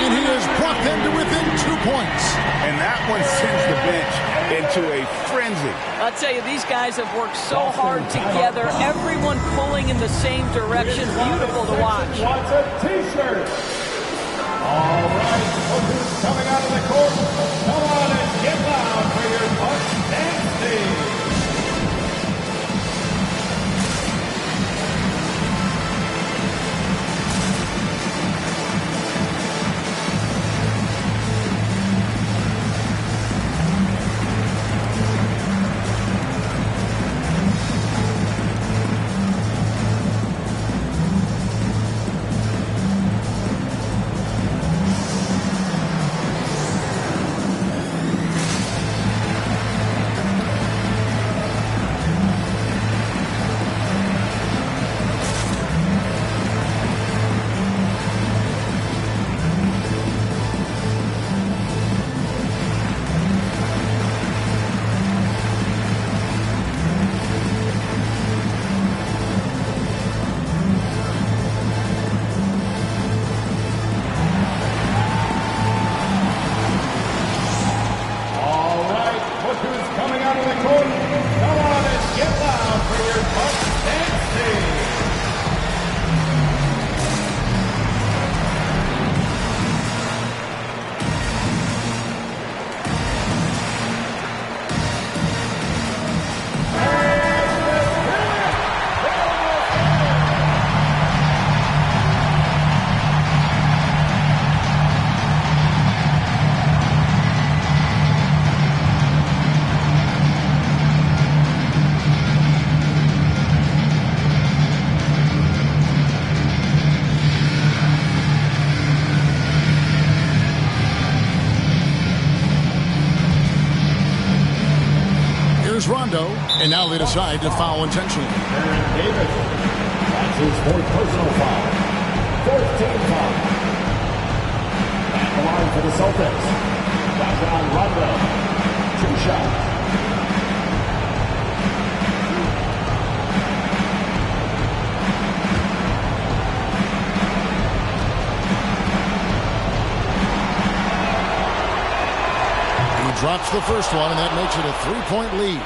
And he has brought them to within 2 points. And that one sends the bench into a frenzy. I'll tell you, these guys have worked so hard together. Everyone pulling in the same direction. Beautiful to watch. Wants a T-shirt. All right, look who's coming out of the court. Come on and get loud for your Bucks dance team. Rondo, and now they decide to foul intentionally. Davis. That's his 4th personal foul. 4th team foul. At the line for the Celtics. Rajon Rondo. 2 shots. He drops the first one, and that makes it a 3-point lead.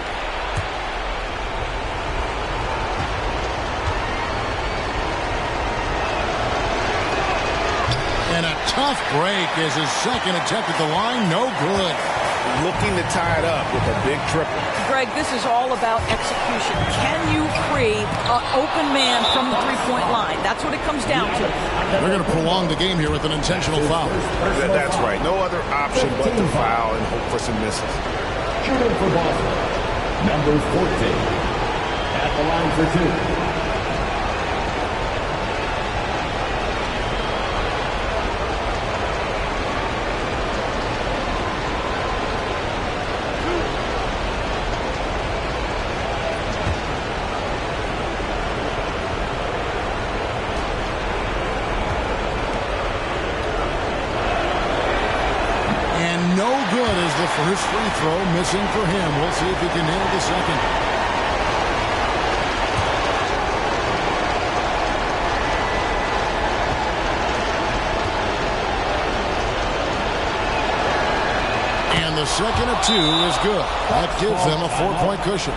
tough break as his second attempt at the line. No good. Looking to tie it up with a big triple. Greg, this is all about execution. Can you create an open man from the three-point line? That's what it comes down to. They're going to prolong the game here with an intentional foul. That's right. No other option but to foul and hope for some misses. Shooting for Boston, number 14. At the line for two. First free throw missing for him. We'll see if he can nail the second. And the second of two is good. That gives them a 4-point cushion.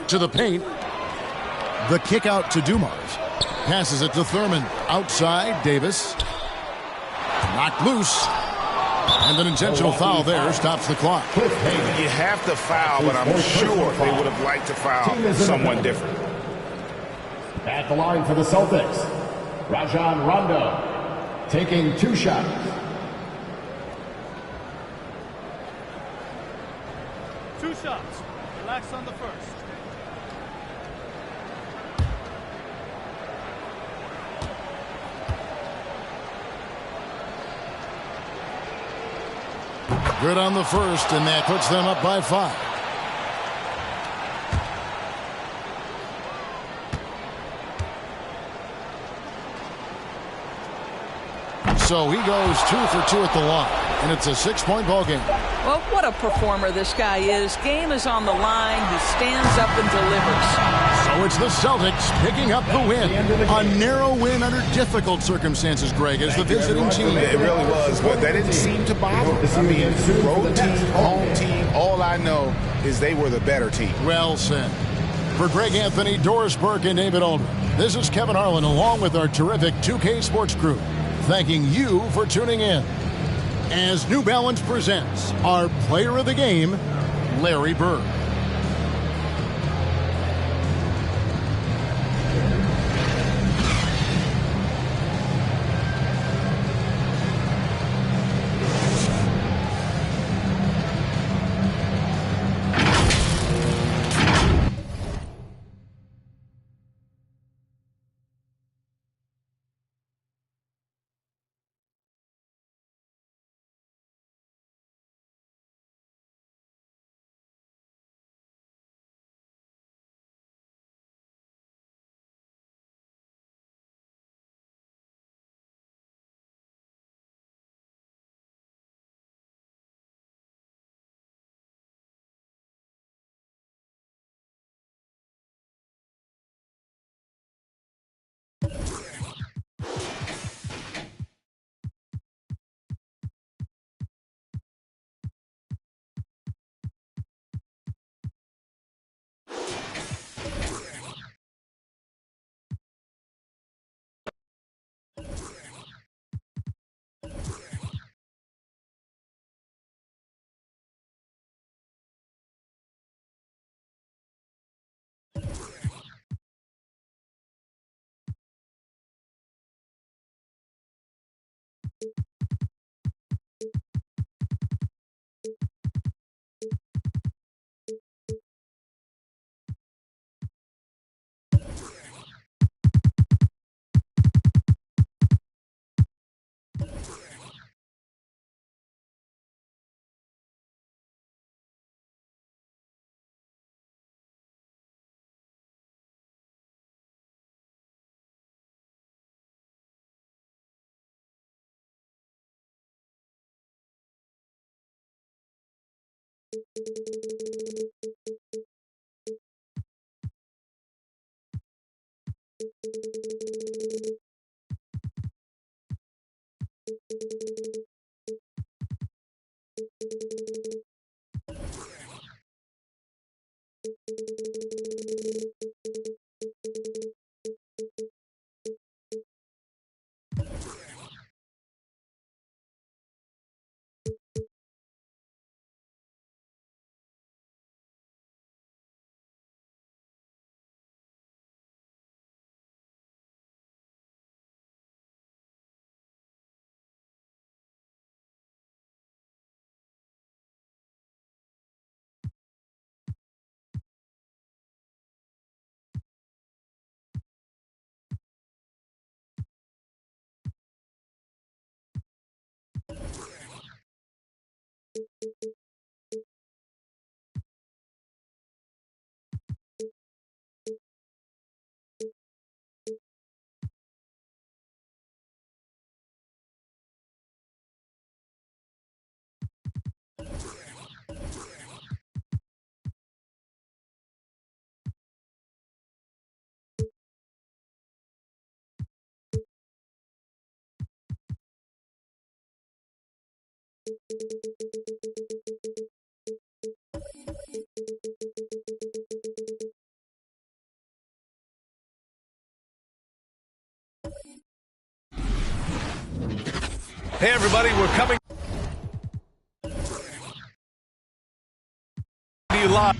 To the paint. The kick out to Dumars. Passes it to Thurman. Outside, Davis. Knocked loose. And an intentional foul there stops the clock. You have to foul, but I'm sure they would have liked to foul someone different. At the line for the Celtics, Rajon Rondo taking 2 shots. Two shots. Relax on the first. Good on the first, and that puts them up by 5. So he goes 2 for 2 at the line, and it's a 6-point ball game. Well, what a performer this guy is. Game is on the line. He stands up and delivers. So it's the Celtics picking up the win. A narrow win under difficult circumstances, Greg, as the visiting team. It really was, but that didn't seem to bother them. I mean, road team, home team, all I know is they were the better team. Well said. For Greg Anthony, Doris Burke, and David Aldridge, this is Kevin Harlan along with our terrific 2K Sports crew, thanking you for tuning in. As New Balance presents our player of the game, Larry Bird. Hey, everybody, we're coming to you live.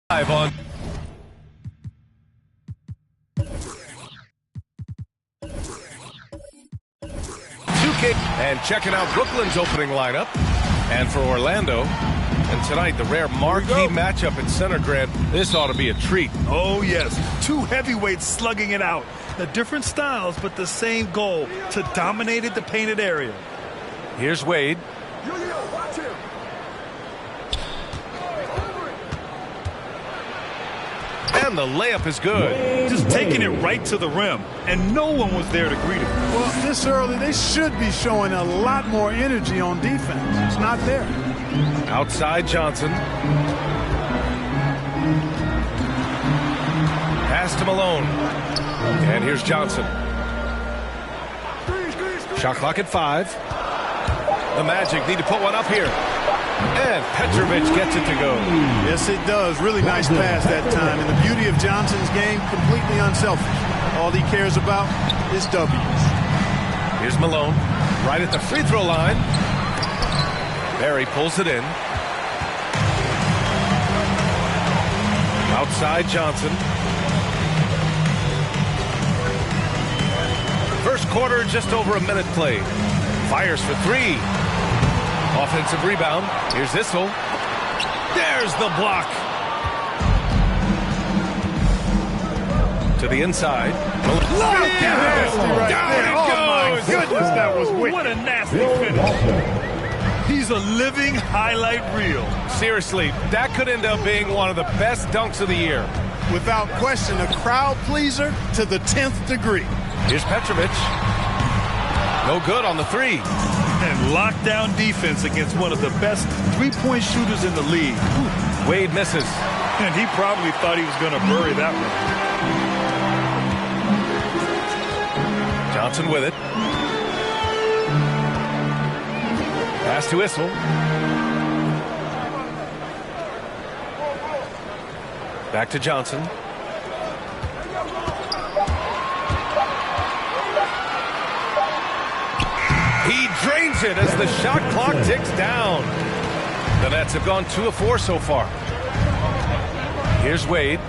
Live on. And checking out Brooklyn's opening lineup. And for Orlando, and tonight the rare marquee matchup at center, Grant. This ought to be a treat. Oh, yes. Two heavyweights slugging it out. The different styles, but the same goal, to dominate the painted area. Here's Wade. Watch him. And the layup is good. Just taking it right to the rim, and no one was there to greet him. Well, this early, they should be showing a lot more energy on defense. It's not there. Outside Johnson. Pass to Malone. And here's Johnson. Shot clock at 5. The Magic need to put one up here. And Petrovic gets it to go. Yes, it does. Really nice pass that time. And the beauty of Johnson's game, completely unselfish. All he cares about is W's. Here's Malone, right at the free throw line. Barry pulls it in. Outside Johnson. First quarter, just over a minute played. Fires for 3. Offensive rebound. Here's Issel. There's the block. To the inside. Down it goes. Goodness, that was wicked. What a nasty finish. He's a living highlight reel. Seriously, that could end up being one of the best dunks of the year. Without question, a crowd pleaser to the 10th degree. Here's Petrovic. No good on the three. And lockdown defense against one of the best three-point shooters in the league. Wade misses. And he probably thought he was going to bury that one. Johnson with it. Pass to Issel. Back to Johnson. He drains it as the shot clock ticks down. The Nets have gone 2 of 4 so far. Here's Wade.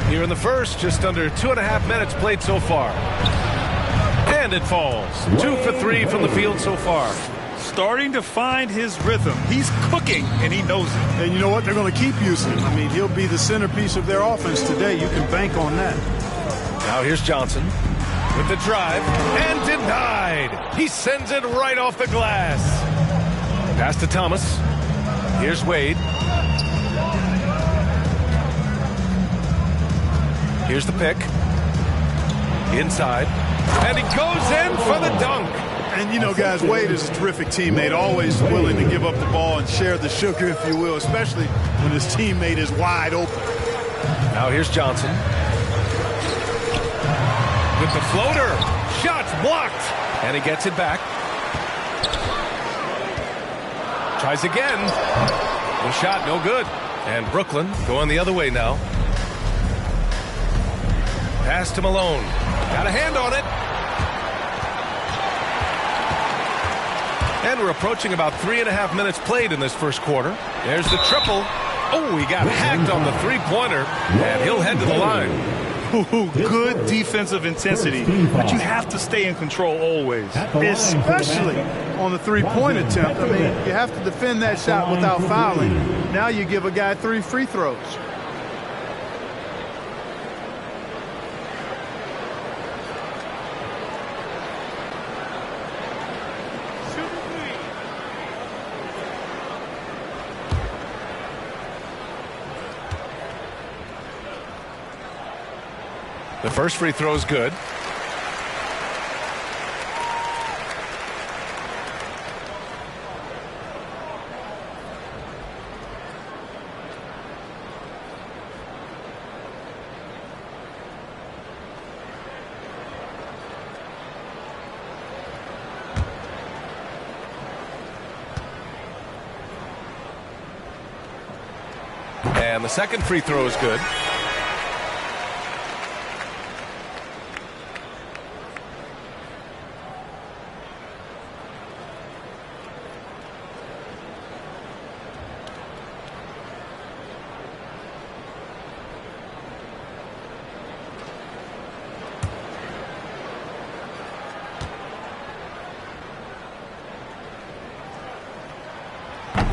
Here in the first, just under 2.5 minutes played so far. And it falls. 2 for 3 from the field so far. Starting to find his rhythm. He's cooking, and he knows it. And you know what? They're going to keep using him. I mean, he'll be the centerpiece of their offense today. You can bank on that. Now here's Johnson with the drive, and denied. He sends it right off the glass. Pass to Thomas. Here's Wade. Here's the pick. Inside. And he goes in for the dunk. And, you know, guys, Wade is a terrific teammate, always willing to give up the ball and share the sugar, if you will, especially when his teammate is wide open. Now here's Johnson. With the floater. Shots blocked. And he gets it back. Tries again. The shot no good. And Brooklyn going the other way now. Pass to Malone. Got a hand on it. And we're approaching about 3.5 minutes played in this first quarter. There's the triple. Oh, he got hacked on the three-pointer. And he'll head to the line. Good defensive intensity, but you have to stay in control always. Especially on the three-point attempt. I mean, you have to defend that shot without fouling. Now you give a guy 3 free throws. The first free throw is good. And the second free throw is good.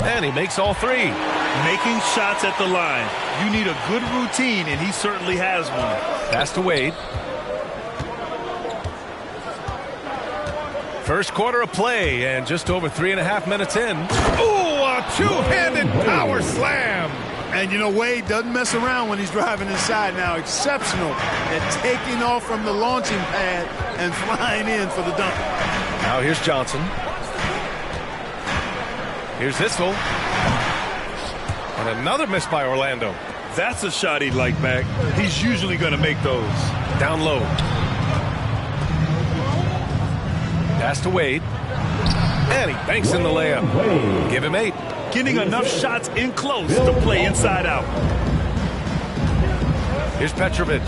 And he makes all 3. Making shots at the line. You need a good routine, and he certainly has one. Pass to Wade. First quarter of play, and just over 3.5 minutes in. Ooh, a two-handed power slam. And, you know, Wade doesn't mess around when he's driving inside now. Exceptional at taking off from the launching pad and flying in for the dunk. Now here's Johnson. Here's Issel. And another miss by Orlando. That's a shot he'd like back. He's usually going to make those. Down low. Pass to Wade. And he banks in the layup. Give him 8. Getting enough shots in close to play inside out. Here's Petrovic.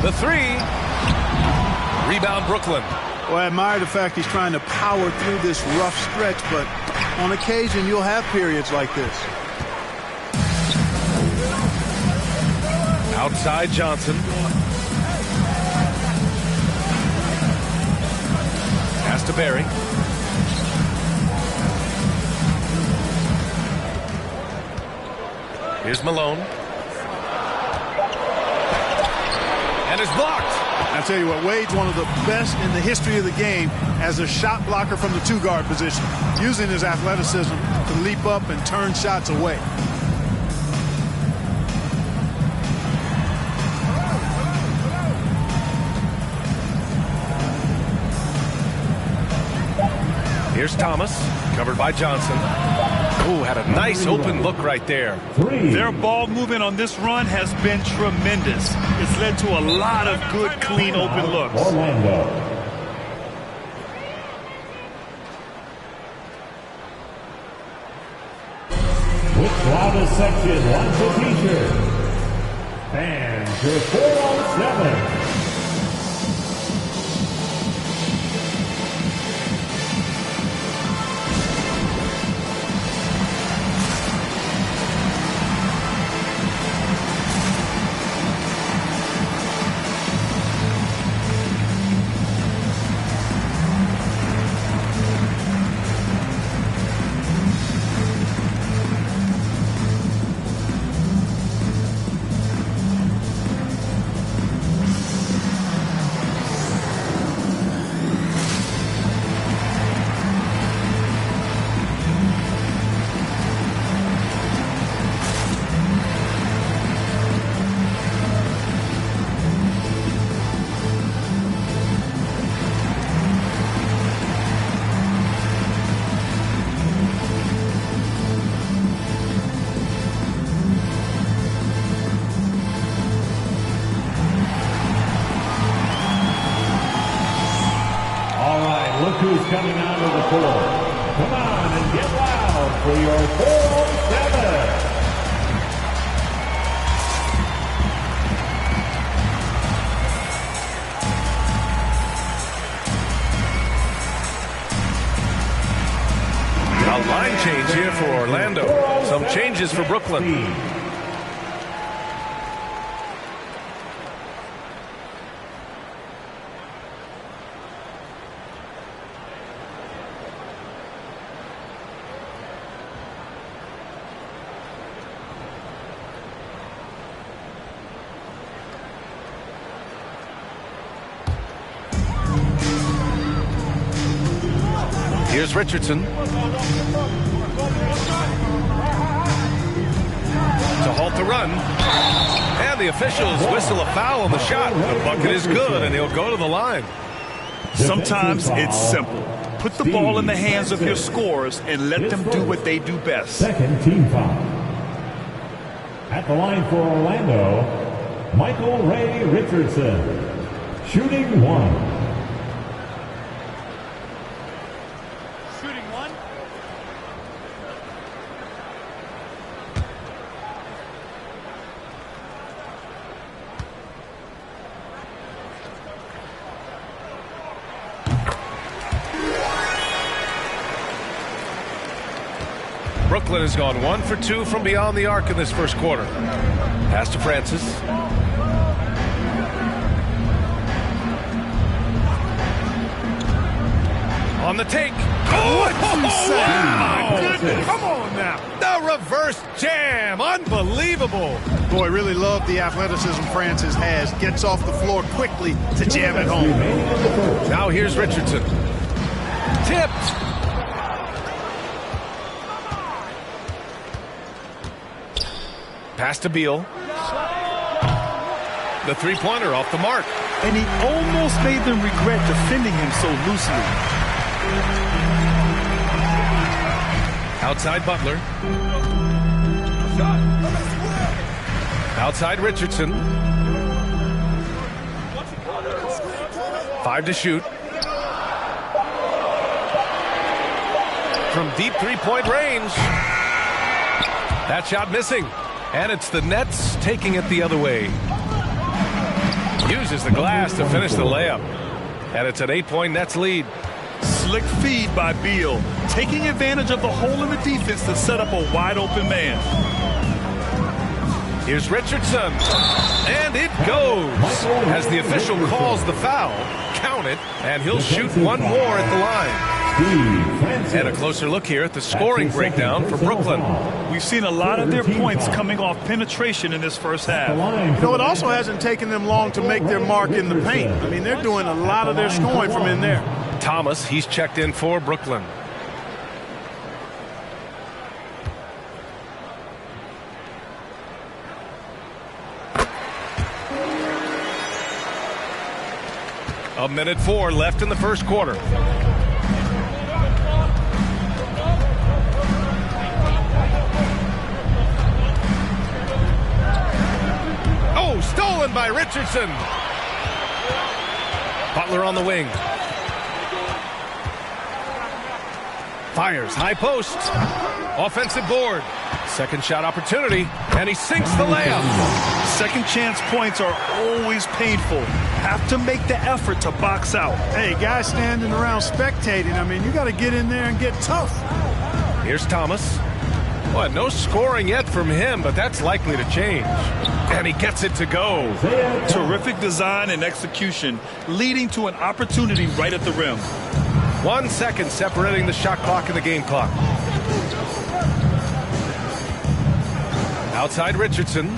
The 3. Rebound Brooklyn. Well, I admire the fact he's trying to power through this rough stretch, but on occasion you'll have periods like this. Outside Johnson. Pass to Barry. Here's Malone. And it's blocked. I tell you what, Wade's one of the best in the history of the game as a shot blocker from the two-guard position, using his athleticism to leap up and turn shots away. Here's Thomas, covered by Johnson. Ooh, had a nice open look right there. Their ball movement on this run has been tremendous. It's led to a lot of good, clean, open looks. Orlando. Which loudest section wants a t-shirt? Fans, your 4-on-7. Who's coming out of the floor? Come on and get loud for your 4-on-7. A line change here for Orlando. Some changes for Brooklyn. Here's Richardson. To halt the run. And the officials whistle a foul on the shot. The bucket is good, and he'll go to the line. Sometimes it's simple. Put the ball in the hands of your scorers and let them do what they do best. Second team foul. At the line for Orlando, Michael Ray Richardson. Shooting one. Brooklyn has gone 1 for 2 from beyond the arc in this first quarter. Pass to Francis. On the take. What you say? Wow. My goodness. Come on now. The reverse jam. Unbelievable. Boy, really love the athleticism Francis has. Gets off the floor quickly to jam it home. Now here's Richardson. Tipped. Pass to Beal. The three-pointer off the mark. And he almost made them regret defending him so loosely. Outside Butler. Outside Richardson. 5 to shoot. From deep three-point range. That shot missing. And it's the Nets taking it the other way. Uses the glass to finish the layup. And it's an 8-point Nets lead. Slick feed by Beal, taking advantage of the hole in the defense to set up a wide open man. Here's Richardson. And it goes. As the official calls the foul, count it, and he'll shoot one more at the line. And a closer look here at the scoring breakdown for Brooklyn. We've seen a lot of their points coming off penetration in this first half. You know, it also hasn't taken them long to make their mark in the paint. I mean, they're doing a lot of their scoring from in there. Thomas, he's checked in for Brooklyn. A minute 4 left in the first quarter. Oh, stolen by Richardson. Butler on the wing. Fires, high post. Offensive board. Second shot opportunity, and he sinks the layup. Second chance points are always painful. Have to make the effort to box out. Hey, guys standing around spectating, I mean, you got to get in there and get tough. Here's Thomas. Well, no scoring yet from him, but that's likely to change. And he gets it to go. Terrific design and execution, leading to an opportunity right at the rim. 1 second separating the shot clock and the game clock. Outside Richardson.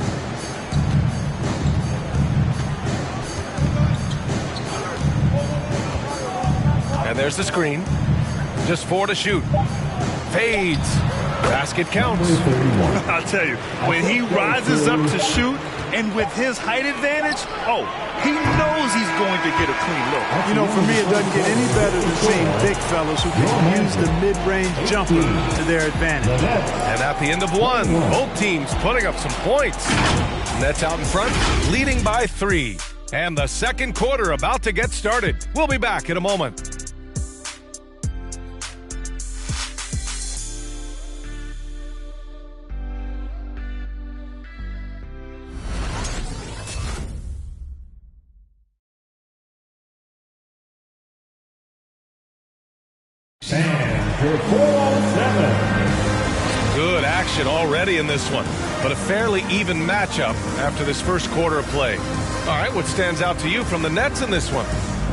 And there's the screen. Just 4 to shoot. Fades. Basket counts. I'll tell you, when he rises up to shoot, and with his height advantage, oh, he knows he's going to get a clean look. You know, for me, it doesn't get any better than seeing big fellas who can use the mid-range jumper to their advantage. And at the end of 1, both teams putting up some points. Nets out in front, leading by 3. And the second quarter about to get started. We'll be back in a moment. Good action already in this one, but a fairly even matchup after this first quarter of play. All right, what stands out to you from the Nets in this one?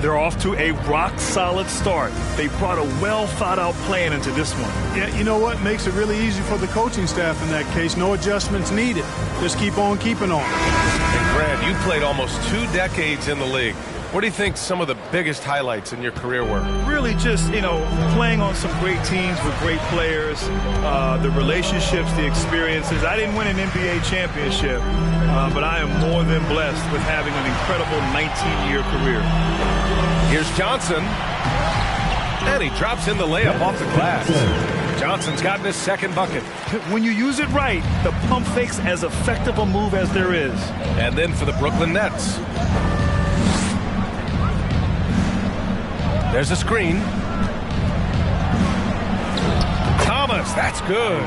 They're off to a rock-solid start. They brought a well-thought-out plan into this one. Yeah, you know what? Makes it really easy for the coaching staff in that case. No adjustments needed. Just keep on keeping on. And Grant, you played almost 2 decades in the league. What do you think some of the biggest highlights in your career were? Really just, you know, playing on some great teams with great players, the relationships, the experiences. I didn't win an NBA championship, but I am more than blessed with having an incredible 19-year career. Here's Johnson. And he drops in the layup off the glass. Johnson's gotten his second bucket. When you use it right, the pump fake's as effective a move as there is. And then for the Brooklyn Nets. There's a screen. Thomas, that's good.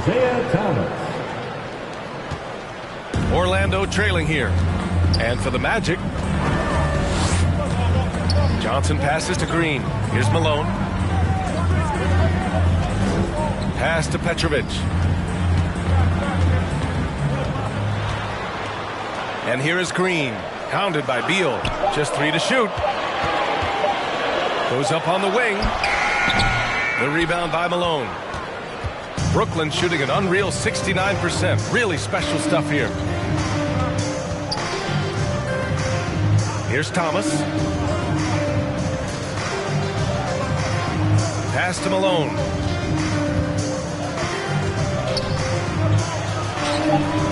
Orlando trailing here. And for the Magic, Johnson passes to Green. Here's Malone. Pass to Petrovic. And here is Green, hounded by Beal. Just 3 to shoot. Goes up on the wing. The rebound by Malone. Brooklyn shooting an unreal 69%. Really special stuff here. Here's Thomas. Pass to Malone.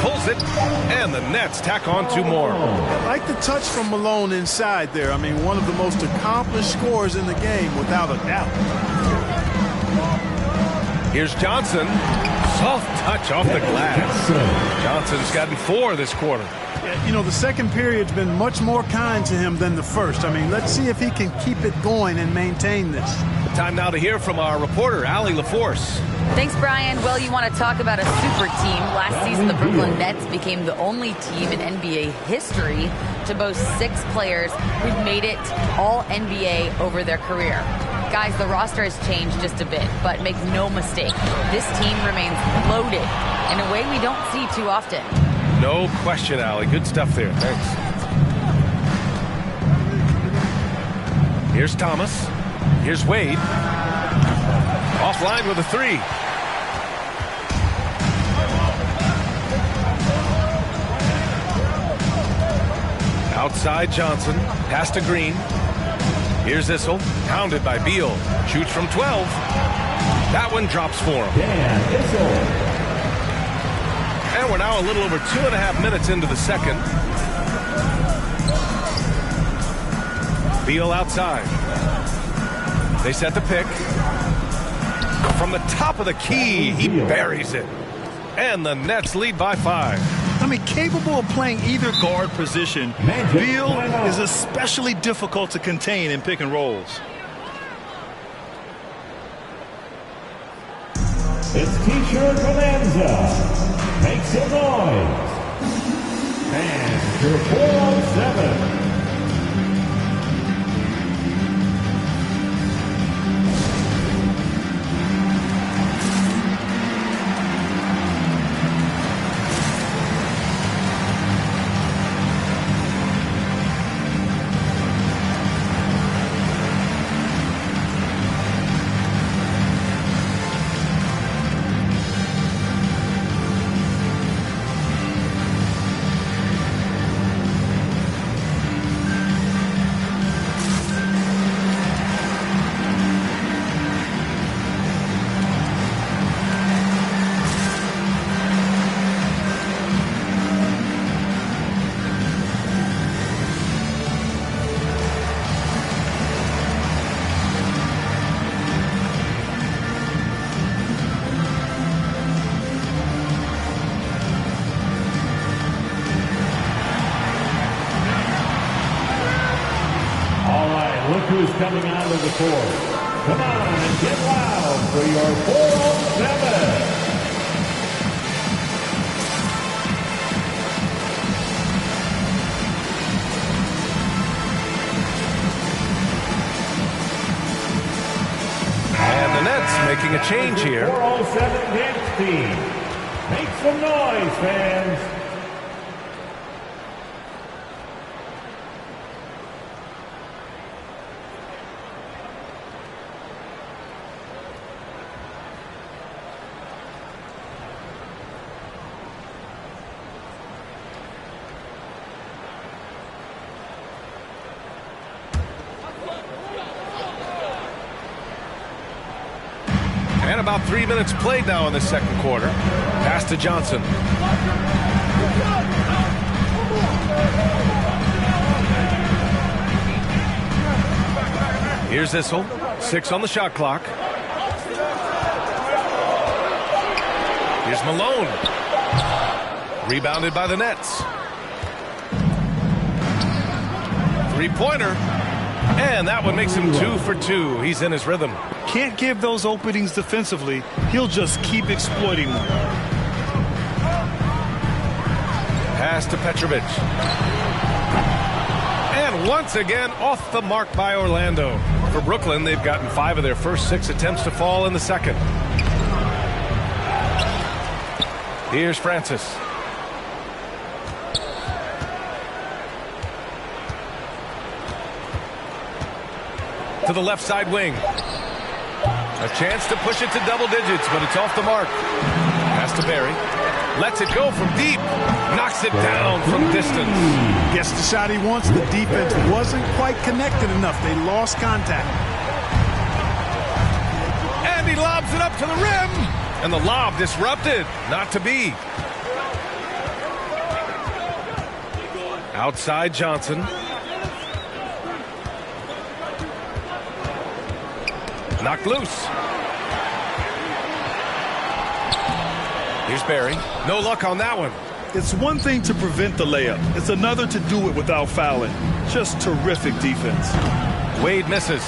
Pulls it, and the Nets tack on 2 more. I like the touch from Malone inside there. I mean, one of the most accomplished scorers in the game, without a doubt. Here's Johnson. Soft touch off the glass. Johnson's gotten 4 this quarter. Yeah, you know, the second period's been much more kind to him than the first. I mean, let's see if he can keep it going and maintain this. Time now to hear from our reporter, Allie LaForce. Thanks, Brian. Well, you want to talk about a super team. Last season, the Brooklyn Nets became the only team in NBA history to boast 6 players who've made it all NBA over their career. Guys, the roster has changed just a bit, but make no mistake, this team remains loaded in a way we don't see too often. No question, Allie. Good stuff there. Thanks. Here's Thomas. Here's Wade. Offline with a three. Outside Johnson. Pass to Green. Here's Issel. Pounded by Beal. Shoots from 12. That one drops for him. Dan Issel. And we're now a little over 2.5 minutes into the second. Beal outside. They set the pick. From the top of the key, he buries it. And the Nets lead by 5. I mean, capable of playing either guard position, Beal is especially difficult to contain in pick and rolls. It's T-shirt Bonanza. Make some noise. And your 4-on-7. Who's coming out of the court? Come on and get loud for your 4-on-7. And the Nets making a change here. 4-on-7 Nets team. Make some noise, fans. And about 3 minutes played now in the second quarter. Pass to Johnson. Here's Issel. 6 on the shot clock. Here's Malone. Rebounded by the Nets. Three-pointer. And that one makes him 2 for 2. He's in his rhythm. Can't give those openings defensively. He'll just keep exploiting them. Pass to Petrovic. And once again, off the mark by Orlando. For Brooklyn, they've gotten 5 of their first 6 attempts to fall in the second. Here's Francis. To the left side wing. A chance to push it to double digits, but it's off the mark. Pass to Barry. Lets it go from deep. Knocks it down from distance. Gets the shot he wants. The defense wasn't quite connected enough. They lost contact. And he lobs it up to the rim. And the lob disrupted. Not to be. Outside Johnson. Knocked loose. Here's Barry. No luck on that one. It's one thing to prevent the layup. It's another to do it without fouling. Just terrific defense. Wade misses.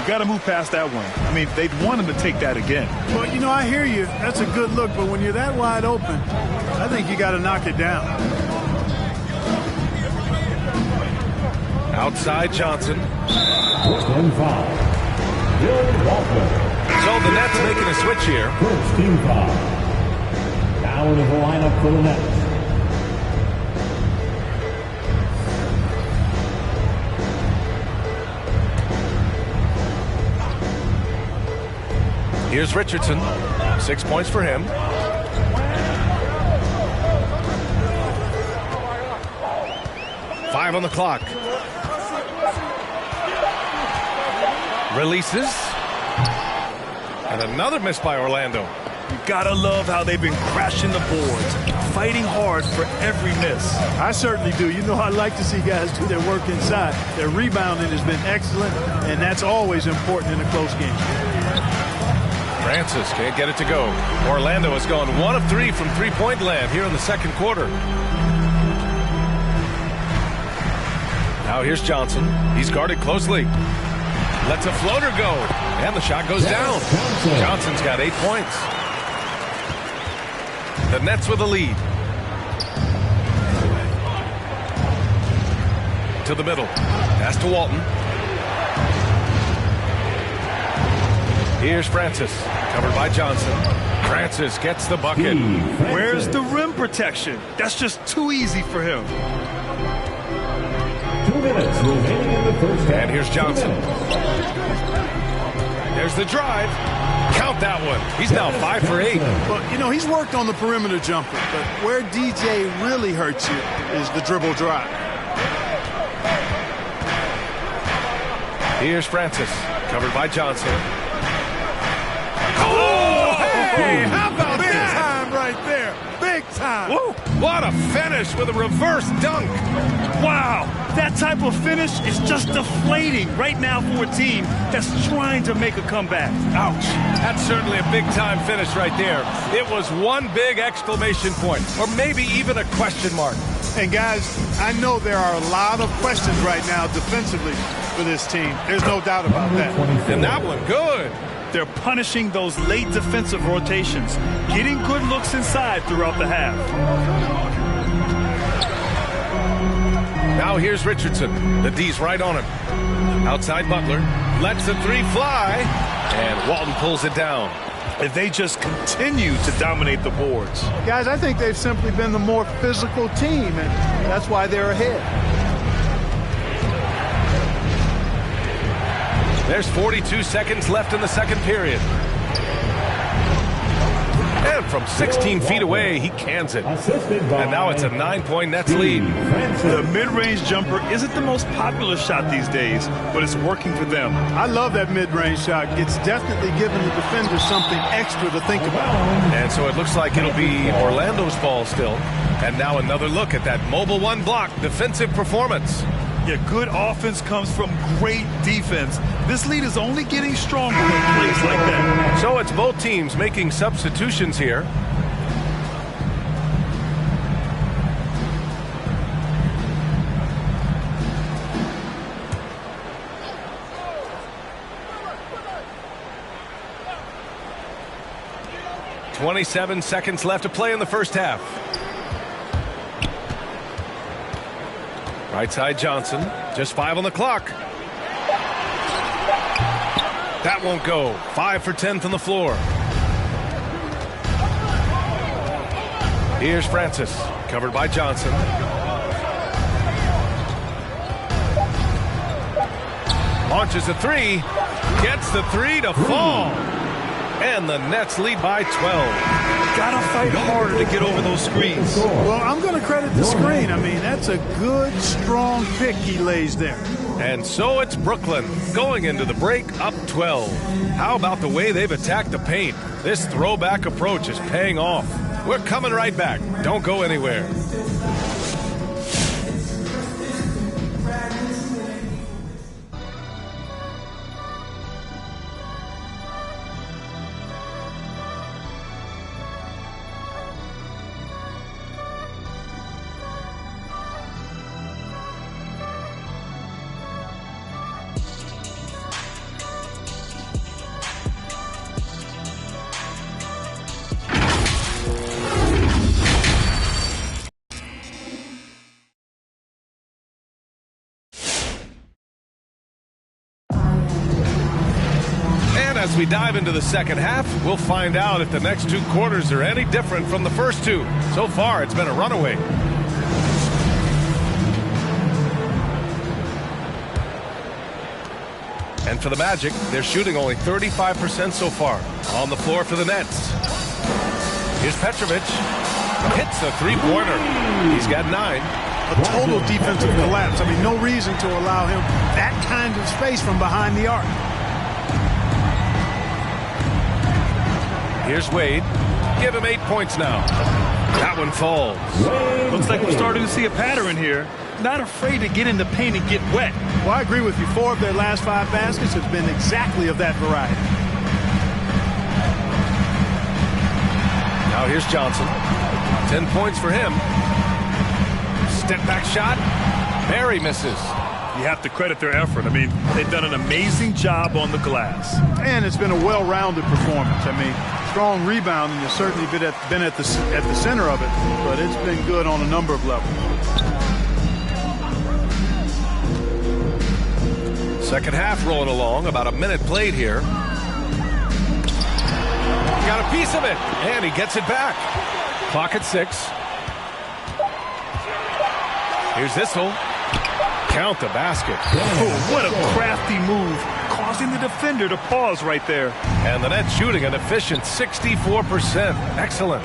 You got to move past that one. I mean, they'd want him to take that again. Well, you know, I hear you. That's a good look, but when you're that wide open, I think you got to knock it down. Outside Johnson. Brooklyn foul. So the Nets making a switch here. First team foul. Now into the lineup for the Nets. Here's Richardson. 6 points for him. Five on the clock. Releases. And another miss by Orlando. You gotta love how they've been crashing the boards, fighting hard for every miss. I certainly do. You know, I like to see guys do their work inside. Their rebounding has been excellent, and that's always important in a close game. Francis can't get it to go. Orlando has gone 1 of 3 from three-point land here in the second quarter. Now here's Johnson. He's guarded closely. Lets a floater go. And the shot goes down. Johnson's got 8 points. The Nets with a lead. To the middle. Pass to Walton. Here's Francis. Covered by Johnson. Francis gets the bucket. Where's the rim protection? That's just too easy for him. 2 minutes remaining in the first half. And here's Johnson. There's the drive. Count that one. He's now 5 for 8. Well, you know, he's worked on the perimeter jumper, but where DJ really hurts you is the dribble drive. Here's Francis. Covered by Johnson. Oh, hey, how about big time right there? Big time. Woo, what a finish with a reverse dunk. Wow, that type of finish is just deflating right now for a team that's trying to make a comeback. Ouch. That's certainly a big-time finish right there. It was one big exclamation point, or maybe even a question mark. And, guys, I know there are a lot of questions right now defensively for this team. There's no doubt about that. And that one, good. They're punishing those late defensive rotations, getting good looks inside throughout the half. Now here's Richardson. The D's right on him. Outside Butler. Lets the three fly. And Walton pulls it down. If they just continue to dominate the boards. Guys, I think they've simply been the more physical team, and that's why they're ahead. There's 42 seconds left in the second period. And from 16 feet away, he cans it. And now it's a 9-point Nets lead. The mid-range jumper isn't the most popular shot these days, but it's working for them. I love that mid-range shot. It's definitely giving the defenders something extra to think about. And so it looks like it'll be Orlando's ball still. And now another look at that mobile one block defensive performance. Yeah, good offense comes from great defense. This lead is only getting stronger with plays like that. So it's both teams making substitutions here. "27 seconds left to play in the first half. Right side Johnson, just 5 on the clock. That won't go. 5 for 10 from the floor. Here's Francis, covered by Johnson. Launches a three, gets the three to fall. And the Nets lead by 12. Gotta fight harder to get over those screens. Well, I'm going to credit the screen. I mean, that's a good, strong pick he lays there. And so it's Brooklyn going into the break up 12. How about the way they've attacked the paint? This throwback approach is paying off. We're coming right back. Don't go anywhere. As we dive into the second half, we'll find out if the next 2 quarters are any different from the first 2. So far, it's been a runaway. And for the Magic, they're shooting only 35% so far. On the floor for the Nets. Here's Petrovic. Hits a three-pointer. He's got 9. A total defensive collapse. I mean, no reason to allow him that kind of space from behind the arc. Here's Wade. Give him 8 points now. That one falls. Looks like we're starting to see a pattern here. Not afraid to get in the paint and get wet. Well, I agree with you. 4 of their last 5 baskets has been exactly of that variety. Now here's Johnson. 10 points for him. Step back shot. Barry misses. You have to credit their effort. I mean, they've done an amazing job on the glass. And it's been a well-rounded performance. I mean, strong rebounding has certainly been at the center of it, but it's been good on a number of levels. Second half rolling along. About a minute played here. Got a piece of it, and he gets it back. Clock at 6. Here's Issel. Count the basket. Oh, what a crafty move, causing the defender to pause right there. And the Nets shooting an efficient 64%. Excellent.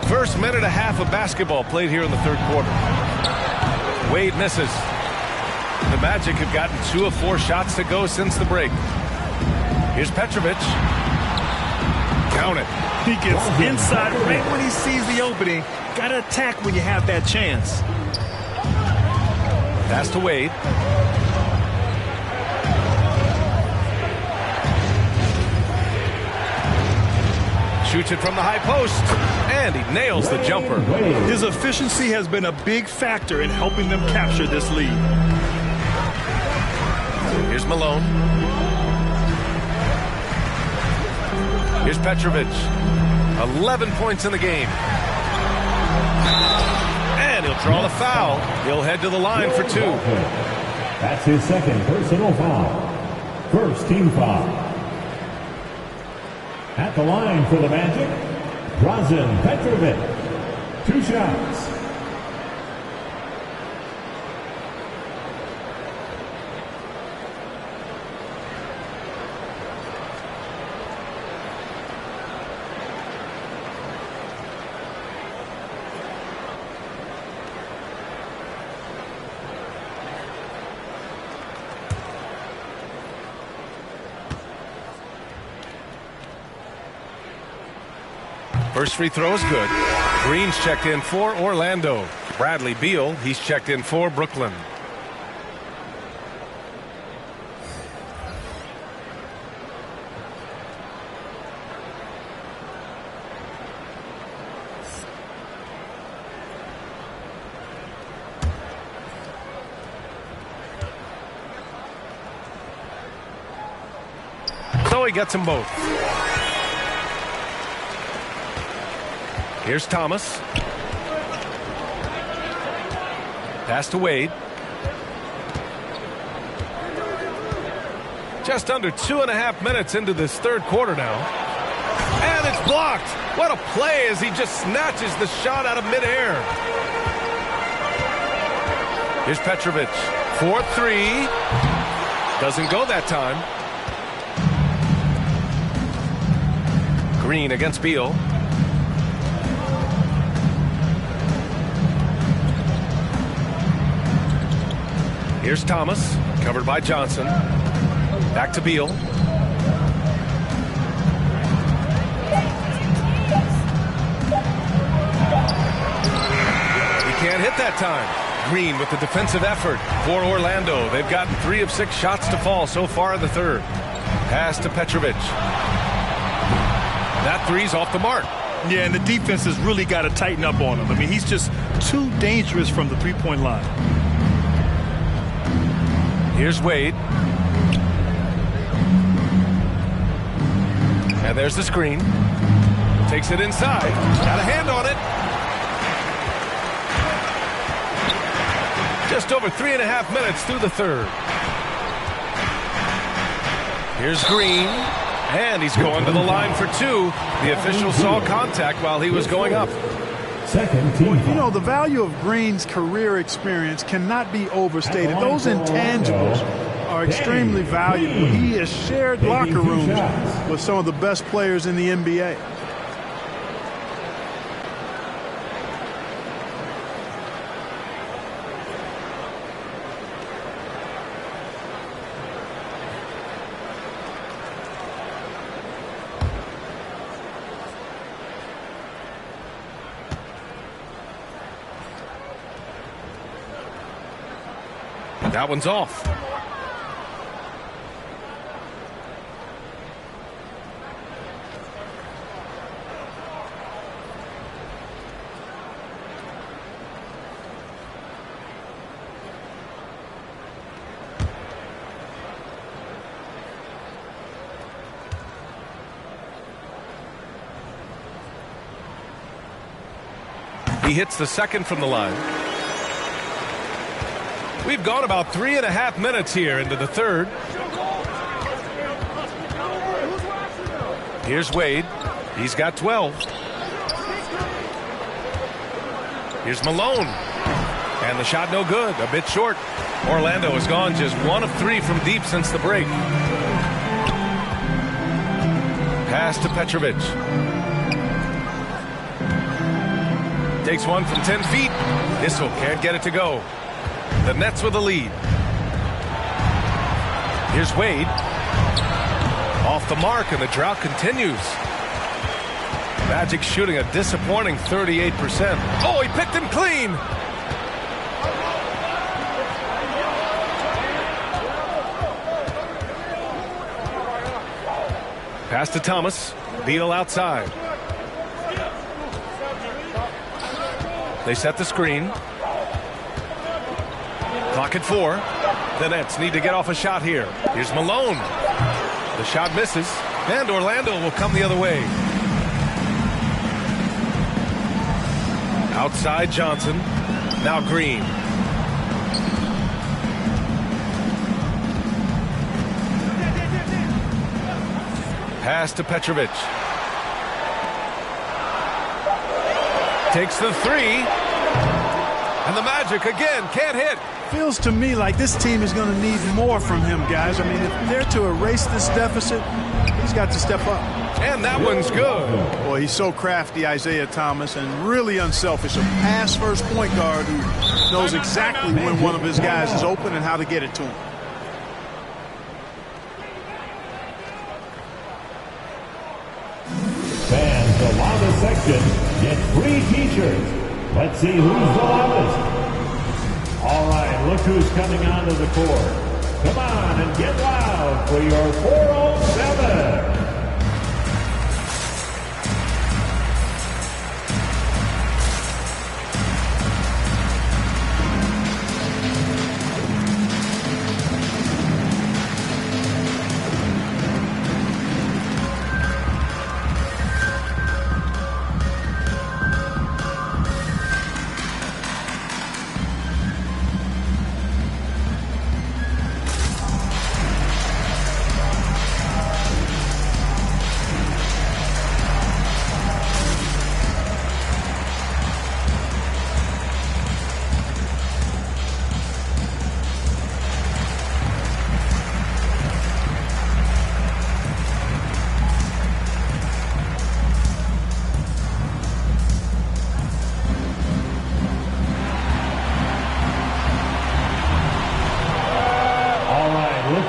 First minute and a half of basketball played here in the third quarter. Wade misses. The Magic have gotten 2 of 4 shots to go since the break. Here's Petrovic. Count it. He gets inside right when he sees the opening. Got to attack when you have that chance. Pass to Wade. Shoots it from the high post, and he nails the jumper. His efficiency has been a big factor in helping them capture this lead. Here's Malone. Here's Petrovic. 11 points in the game. And he'll draw the foul. He'll head to the line for 2. That's his second personal foul. First team foul. At the line for the Magic, Drazen Petrovic. 2 shots. First free throw is good. Green's checked in for Orlando. Bradley Beal, he's checked in for Brooklyn. So he gets them both. Here's Thomas. Pass to Wade. Just under 2.5 minutes into this third quarter now. And it's blocked. What a play as he just snatches the shot out of midair. Here's Petrovic. 4-3. Doesn't go that time. Green against Beal. Here's Thomas, covered by Johnson. Back to Beal. He can't hit that time. Green with the defensive effort for Orlando. They've gotten 3 of 6 shots to fall so far in the third. Pass to Petrovic. That three's off the mark. Yeah, and the defense has really got to tighten up on him. I mean, he's just too dangerous from the three-point line. Here's Wade. And there's the screen. Takes it inside. Got a hand on it. Just over 3.5 minutes through the third. Here's Green. And he's going to the line for 2. The official saw contact while he was going up. second team You know, the value of Green's career experience cannot be overstated. Those intangibles are extremely valuable. He has shared locker rooms with some of the best players in the NBA. That one's off. He hits the second from the line. We've gone about 3.5 minutes here into the third. Here's Wade. He's got 12. Here's Malone. And the shot no good. A bit short. Orlando has gone just 1 of 3 from deep since the break. Pass to Petrovic. Takes one from 10 feet. Issel can't get it to go. The Nets with a lead. Here's Wade. Off the mark, and the drought continues. Magic shooting a disappointing 38%. Oh, he picked him clean. Pass to Thomas. Beal outside. They set the screen. Clock at 4. The Nets need to get off a shot here. Here's Malone. The shot misses, and Orlando will come the other way. Outside Johnson. Now Green. Pass to Petrovic. Takes the 3. And the Magic again can't hit. Feels to me like this team is going to need more from him, guys. I mean, if they're to erase this deficit, he's got to step up. And that one's good. Boy, he's so crafty, Isaiah Thomas, and really unselfish. A pass-first point guard who knows exactly when one of his guys is open and how to get it to him. Fans, the loudest section get free t-shirts. Let's see who's the loudest. All right, look who's coming onto the court. Come on and get loud for your 4-on-7.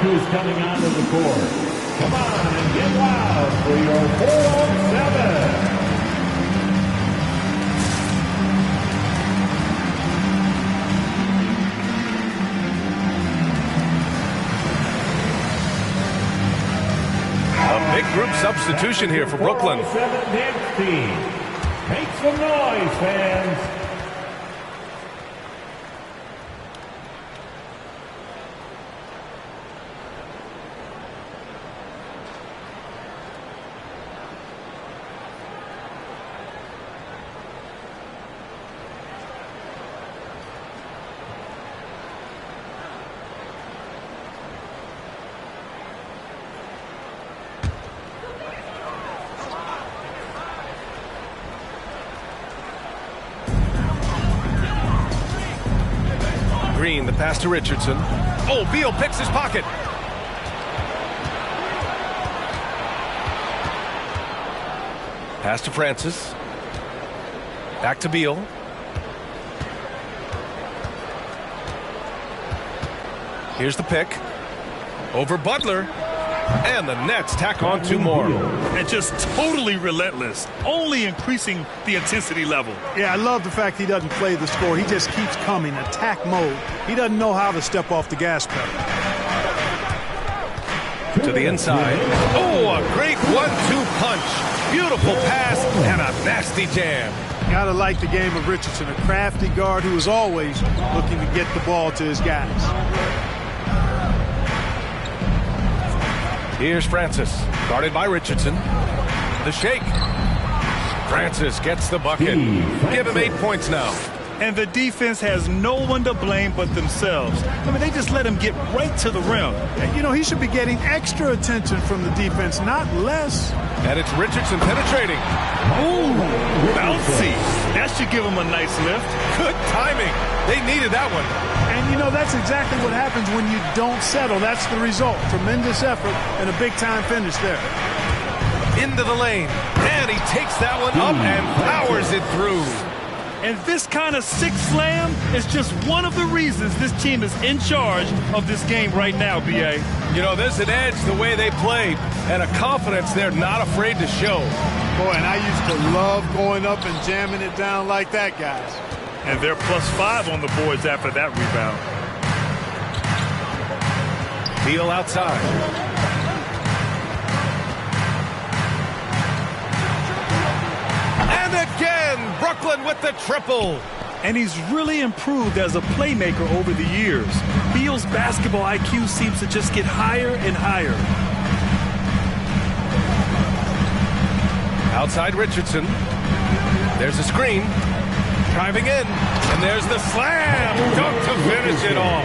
Who's coming onto the court? Come on and get loud for your 4-on-7. A big group substitution here for Brooklyn. 4-on-7 dance team. Make some noise, fans. pass to Richardson. Oh, Beal picks his pocket. Pass to Francis. Back to Beal. Here's the pick. Over Butler. And the Nets tack on 2 more. And just totally relentless, only increasing the intensity level. Yeah, I love the fact he doesn't play the score. He just keeps coming, attack mode. He doesn't know how to step off the gas pedal. To the inside. Oh, a great 1-2 punch. Beautiful pass and a nasty jam. Gotta like the game of Richardson, a crafty guard who is always looking to get the ball to his guys. Here's Francis, guarded by Richardson. The shake. Francis gets the bucket. Give him 8 points now. And the defense has no one to blame but themselves. I mean, they just let him get right to the rim. And, you know, he should be getting extra attention from the defense, not less. And it's Richardson penetrating. Ooh, bouncy. That should give him a nice lift. Good timing. They needed that one. And, you know, that's exactly what happens when you don't settle. That's the result. Tremendous effort and a big-time finish there. Into the lane. And he takes that one up and powers it through. And this kind of sick slam is just one of the reasons this team is in charge of this game right now, B.A. You know, there's an edge the way they played and a confidence they're not afraid to show. Boy, and I used to love going up and jamming it down like that, guys. And they're +5 on the boards after that rebound. Beal outside. And again, Brooklyn with the triple. And he's really improved as a playmaker over the years. Beal's basketball IQ seems to just get higher and higher. Outside Richardson. There's a screen. Driving in. And there's the slam. Dunk to finish it off.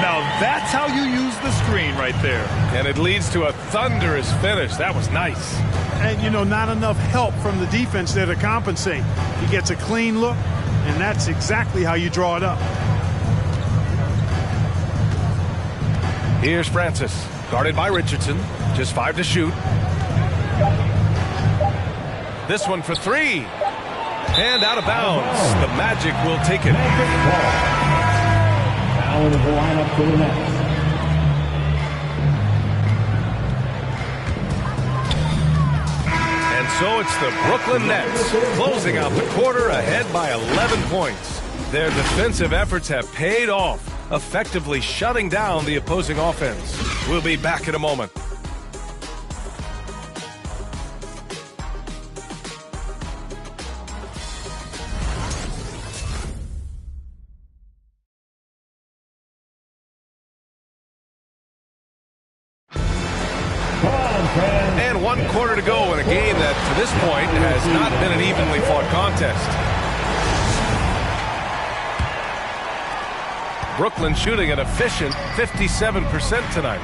Now that's how you use the screen right there. And it leads to a thunderous finish. That was nice. And, you know, not enough help from the defense there to compensate. He gets a clean look, and that's exactly how you draw it up. Here's Francis, guarded by Richardson. Just 5 to shoot. This one for 3. And out of bounds. The Magic will take it. Now into the lineup for the Nets. And so it's the Brooklyn Nets closing out the quarter ahead by 11 points. Their defensive efforts have paid off, effectively shutting down the opposing offense. We'll be back in a moment. And 1 quarter to go in a game that, to this point, has not been an evenly fought contest. Brooklyn shooting an efficient 57% tonight.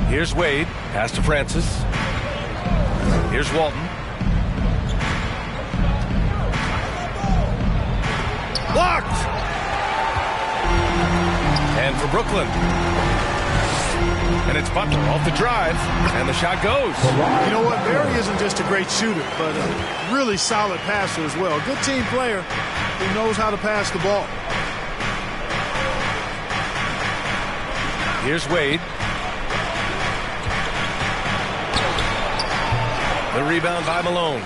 Here's Wade. Pass to Francis. Here's Walton. Blocked! And for Brooklyn. And it's Butler off the drive, and the shot goes. You know what? Barry isn't just a great shooter, but a really solid passer as well. Good team player who knows how to pass the ball. Here's Wade. The rebound by Malone.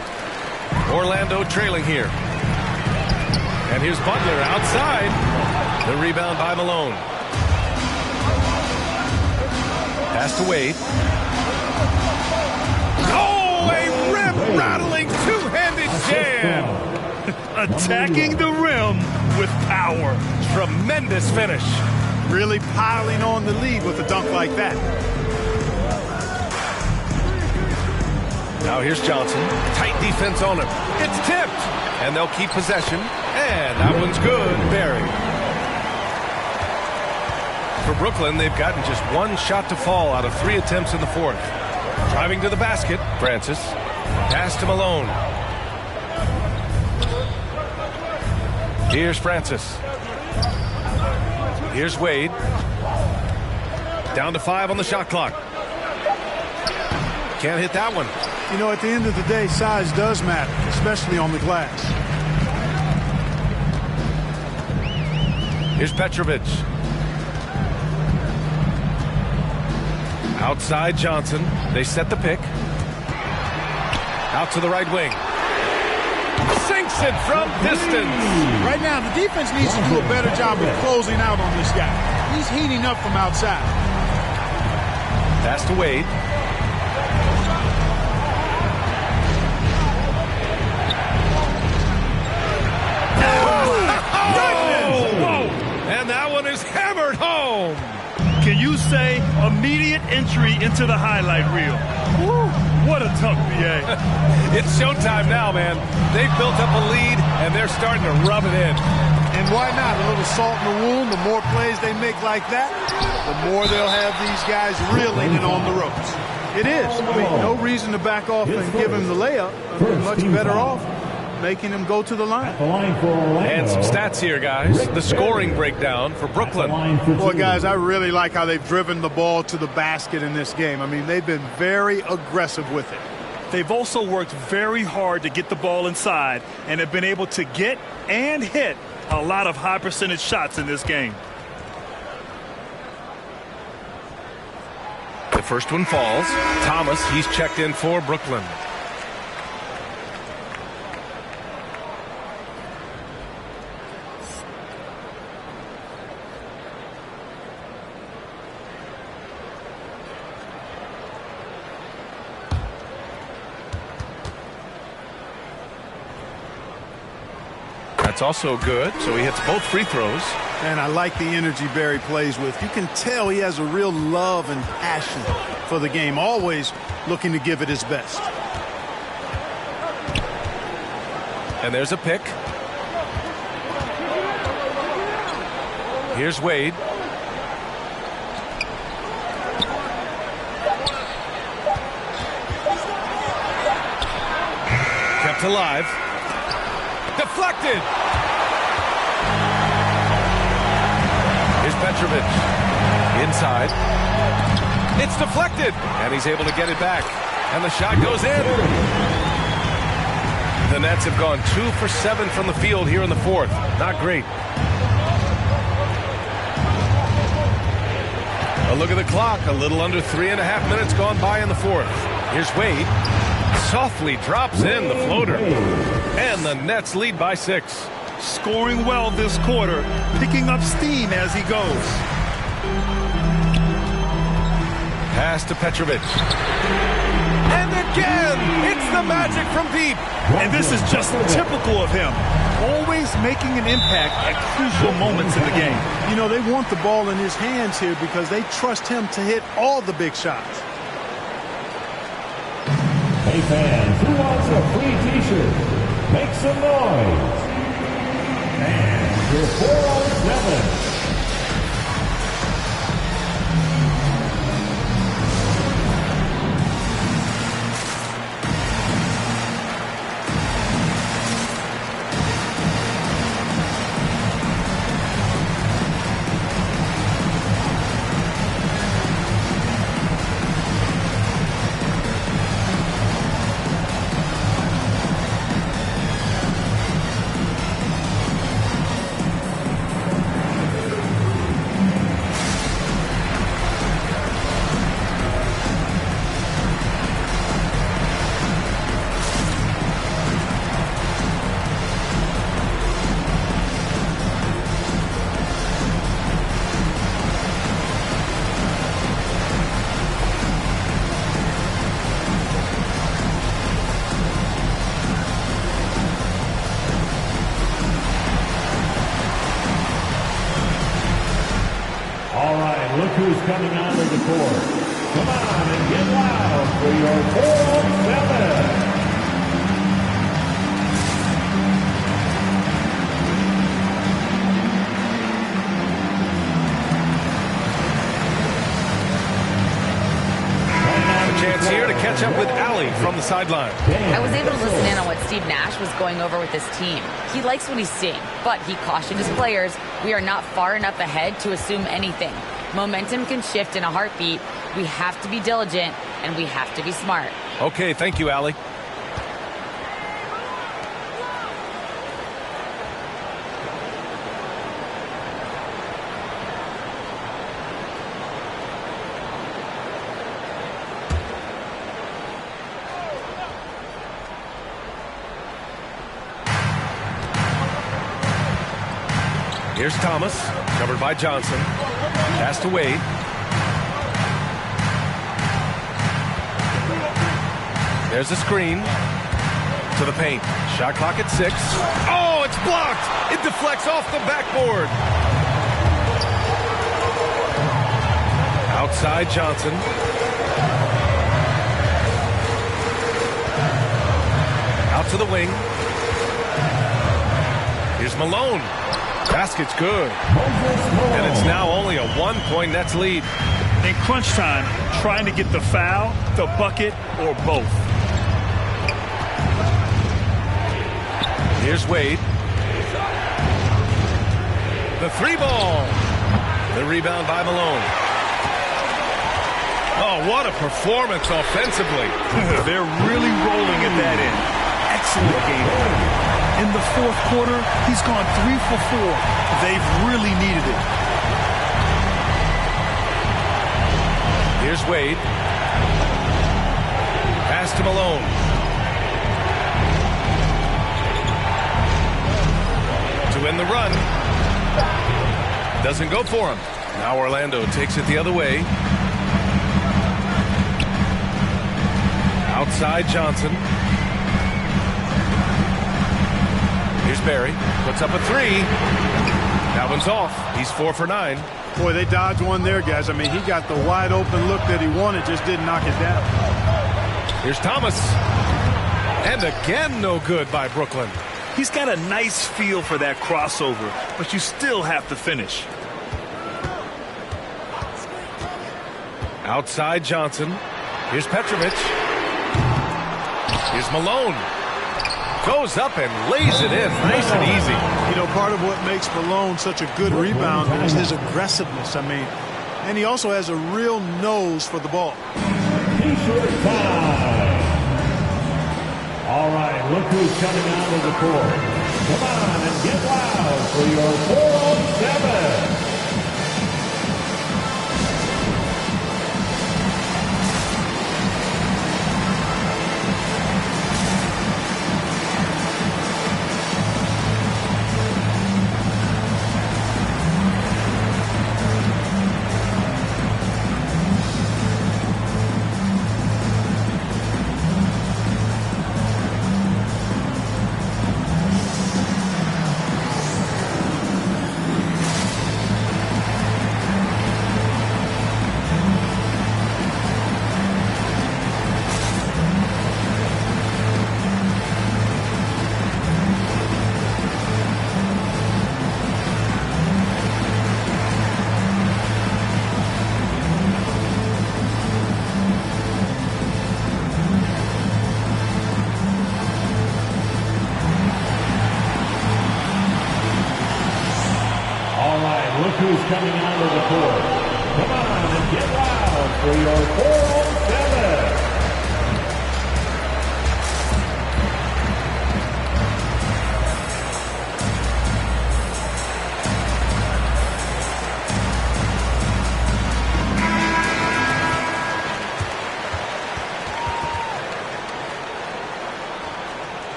Orlando trailing here. And here's Butler outside. The rebound by Malone. Pass to Wade. Oh, a rim-rattling two-handed jam. Attacking the rim with power. Tremendous finish. Really piling on the lead with a dunk like that. Now here's Johnson. Tight defense on him. It's tipped. And they'll keep possession. And that one's good. Barry. For Brooklyn, they've gotten just 1 shot to fall out of 3 attempts in the 4th. Driving to the basket, Francis. Pass to Malone. Here's Francis. Here's Wade. Down to 5 on the shot clock. Can't hit that one. You know, at the end of the day, size does matter, especially on the glass. Here's Petrovic. Outside Johnson. They set the pick. Out to the right wing. Sinks it from distance. Right now, the defense needs to do a better job of closing out on this guy. He's heating up from outside. Pass to Wade. And that one is hammered home. Can you say immediate entry into the highlight reel? Woo, what a tough BA. It's showtime now, man. They've built up a lead, and they're starting to rub it in. And why not? A little salt in the wound. The more plays they make like that, the more they'll have these guys reeling and on the ropes. It is. I mean, no reason to back off and give him the layup. I mean, much better off making him go to the line. And some stats here, guys. The scoring breakdown for Brooklyn. Boy, guys, I really like how they've driven the ball to the basket in this game. I mean, they've been very aggressive with it. They've also worked very hard to get the ball inside and have been able to get and hit a lot of high percentage shots in this game. The first one falls. Thomas, he's checked in for Brooklyn. That's also good, so he hits both free throws. And I like the energy Barry plays with. You can tell he has a real love and passion for the game, always looking to give it his best. And there's a pick. Here's Wade. Kept alive. Deflected. Here's Petrovic. Inside. It's deflected. And he's able to get it back. And the shot goes in. The Nets have gone 2 for 7 from the field here in the fourth. Not great. A look at the clock. A little under 3.5 minutes gone by in the fourth. Here's Wade. Softly drops in the floater. And the Nets lead by 6. Scoring well this quarter, picking up steam as he goes. Pass to Petrovic. And again, it's the magic from deep. And this is just typical of him. Always making an impact at crucial moments in the game. You know, they want the ball in his hands here because they trust him to hit all the big shots. Hey fans, who wants a free t-shirt? Make some noise. And your 4-on-7. Look who's coming onto the court. Come on and get loud for your 4-on-7. Chance here to catch catch up with Allie from the sideline. I was able to listen in on what Steve Nash was going over with his team. He likes what he's seeing, but he cautioned his players, we are not far enough ahead to assume anything. Momentum can shift in a heartbeat. We have to be diligent, and we have to be smart. Okay, thank you, Allie. Here's Thomas, covered by Johnson. Pass to Wade. There's a screen to the paint. Shot clock at 6. Oh, it's blocked. It deflects off the backboard. Outside Johnson. Out to the wing. Here's Malone. Basket's good. And it's now only a 1-point Nets lead. In crunch time, trying to get the foul, the bucket, or both. Here's Wade. The 3-ball. The rebound by Malone. Oh, what a performance offensively. They're really rolling at that end. Excellent game. In the fourth quarter, he's gone 3 for 4. They've really needed it. Here's Wade. Pass to Malone. To end the run. Doesn't go for him. Now Orlando takes it the other way. Outside Johnson. Here's Barry. Puts up a 3. That one's off. He's 4 for 9. Boy, they dodged one there, guys. I mean, he got the wide open look that he wanted, just didn't knock it down. Here's Thomas. And again, no good by Brooklyn. He's got a nice feel for that crossover, but you still have to finish. Outside Johnson. Here's Petrovic. Here's Malone. Goes up and lays it in nice and easy. You know, part of what makes Malone such a good rebounder is his aggressiveness. I mean, and he also has a real nose for the ball. T-shirt time. All right, look who's coming out of the court. Come on and get loud for your 4-on-7. Who's coming out of the court? Come on and get loud for your 4-on-7.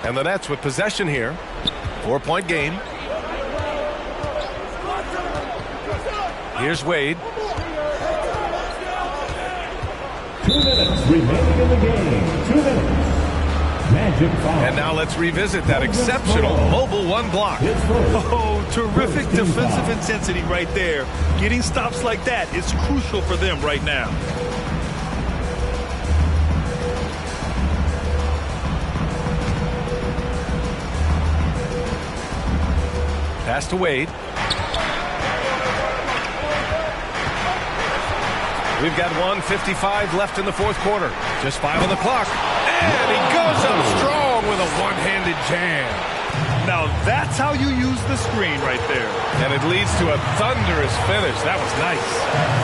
And the Nets with possession here. 4-point game. Here's Wade. 2 minutes remaining in the game. 2 minutes. And now let's revisit that exceptional mobile one block. Oh, terrific defensive intensity right there. Getting stops like that is crucial for them right now. Pass to Wade. We've got 1:55 left in the fourth quarter. Just 5 on the clock. And he goes up strong with a one-handed jam. Now that's how you use the screen right there. And it leads to a thunderous finish. That was nice.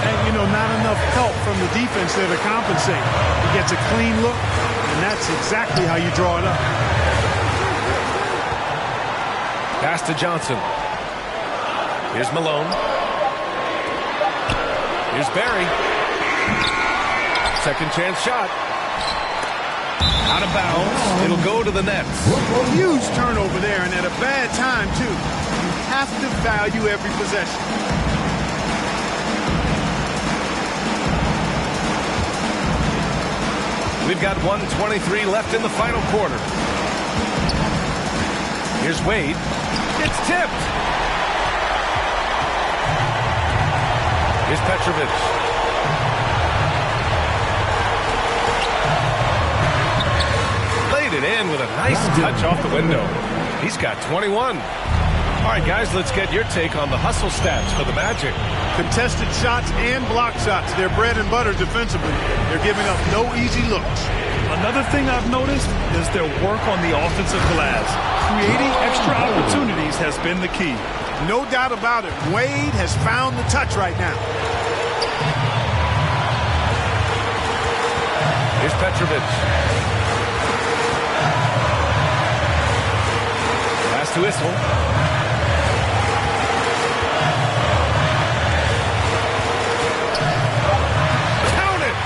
And, you know, not enough help from the defense there to compensate. He gets a clean look, and that's exactly how you draw it up. Pass to Johnson. Here's Malone. Here's Barry. Second chance shot. Out of bounds. It'll go to the Nets. Huge turnover there, and at a bad time, too. You have to value every possession. We've got 1:23 left in the final quarter. Here's Wade. It's tipped. Here's Petrovic. Laid it in with a nice touch off the window. He's got 21. All right, guys, let's get your take on the hustle stats for the Magic. Contested shots and block shots. They're bread and butter defensively. They're giving up no easy looks. Another thing I've noticed is their work on the offensive glass. Creating extra opportunities has been the key. No doubt about it. Wade has found the touch right now. Here's Petrovic. Pass to Issel. Count it!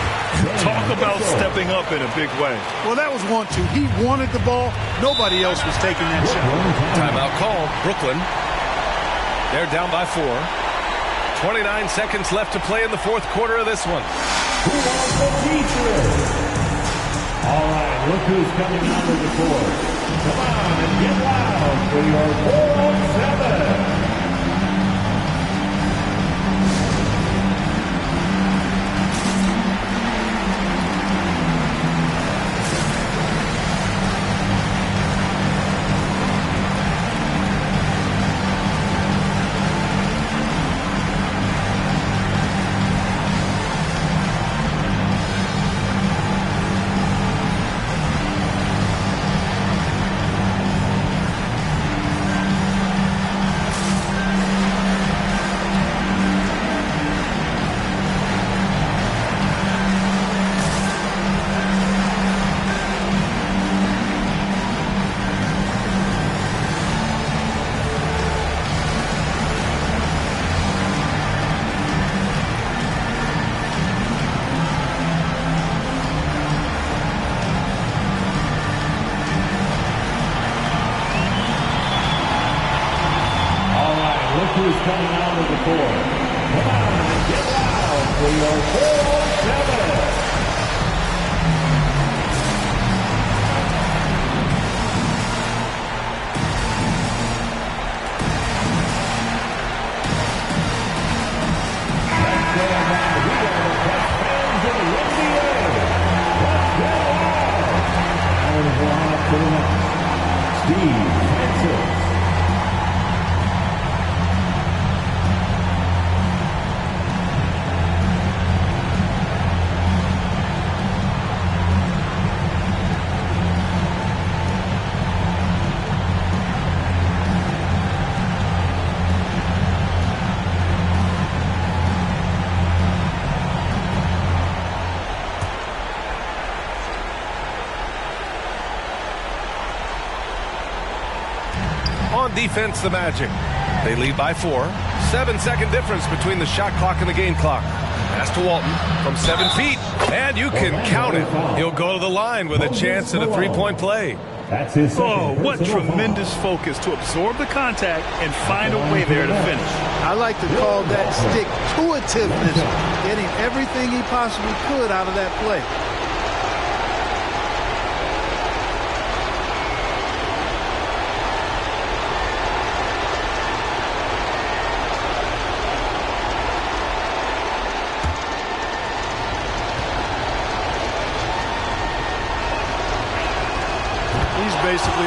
Talk about stepping up in a big way. Well, that was 1-2. He wanted the ball. Nobody else was taking that shot. Timeout called. Brooklyn. They're down by 4. 29 seconds left to play in the fourth quarter of this one. All right, look who's coming out of the court. Come on and get loud for your 4-on-7. Who's coming out of the court? Come on and get loud for your 4-on-7. Let's go now. We are the best fans in the NBA. Let's get loud. Out of the line for the Nets, Steve Francis. On defense, the Magic. They lead by 4. 7-second difference between the shot clock and the game clock. Pass to Walton from 7 feet. And you can count it. He'll go to the line with a chance at a three-point play. That's his Oh, what tremendous focus to absorb the contact and find a way there to finish. I like to call that stick-to-itiveness, getting everything he possibly could out of that play.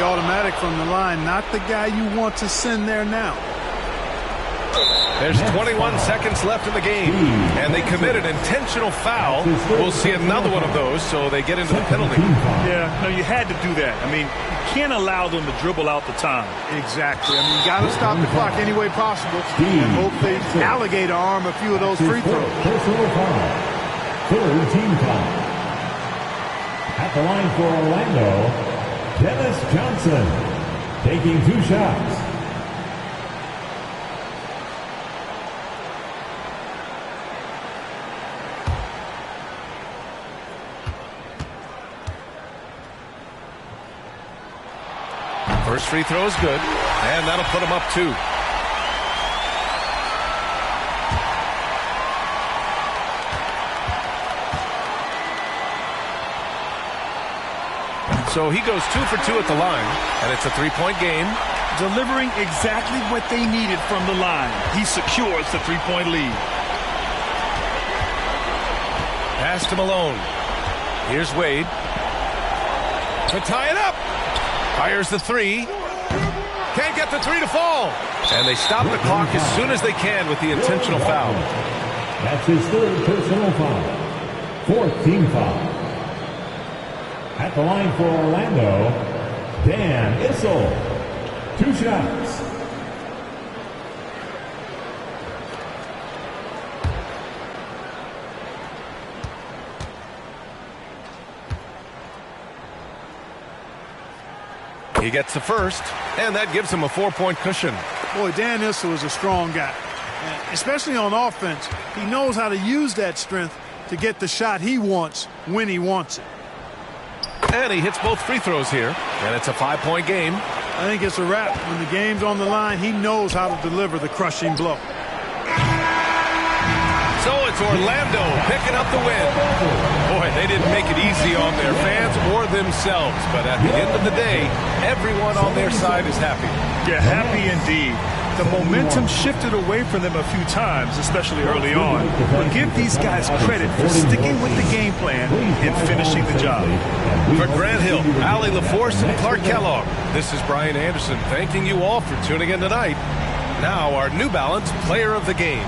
automatic from the line, not the guy you want to send there now. There's 21 seconds left in the game, and they committed an intentional foul. We'll see another one of those, so they get into the penalty. Yeah, no, you had to do that. I mean, you can't allow them to dribble out the time. Exactly. I mean, you got to stop the clock any way possible and hope they alligator arm a few of those free throws. Personal foul. Third team foul. At the line for Orlando, Dennis Johnson taking 2 shots. First free throw is good, and that'll put him up 2. So he goes 2 for 2 at the line, and it's a 3-point game. Delivering exactly what they needed from the line. He secures the 3-point lead. Pass to Malone. Here's Wade to tie it up. Fires the 3. Can't get the 3 to fall. And they stop the clock as soon as they can with the intentional foul. That's his third personal foul. Fourth team foul. At the line for Orlando, Dan Issel. 2 shots. He gets the first, and that gives him a 4-point cushion. Boy, Dan Issel is a strong guy, especially on offense. He knows how to use that strength to get the shot he wants when he wants it. And he hits both free throws here, and it's a 5-point game. I think it's a wrap. When the game's on the line, he knows how to deliver the crushing blow. So it's Orlando picking up the win. Boy, they didn't make it easy on their fans or themselves, but at the end of the day, everyone on their side is happy. Yeah, happy indeed. The momentum shifted away from them a few times, especially early on. But give these guys credit for sticking with the game plan and finishing the job. For Grant Hill, Allie LaForce, and Clark Kellogg, this is Brian Anderson thanking you all for tuning in tonight. Now our New Balance Player of the Game.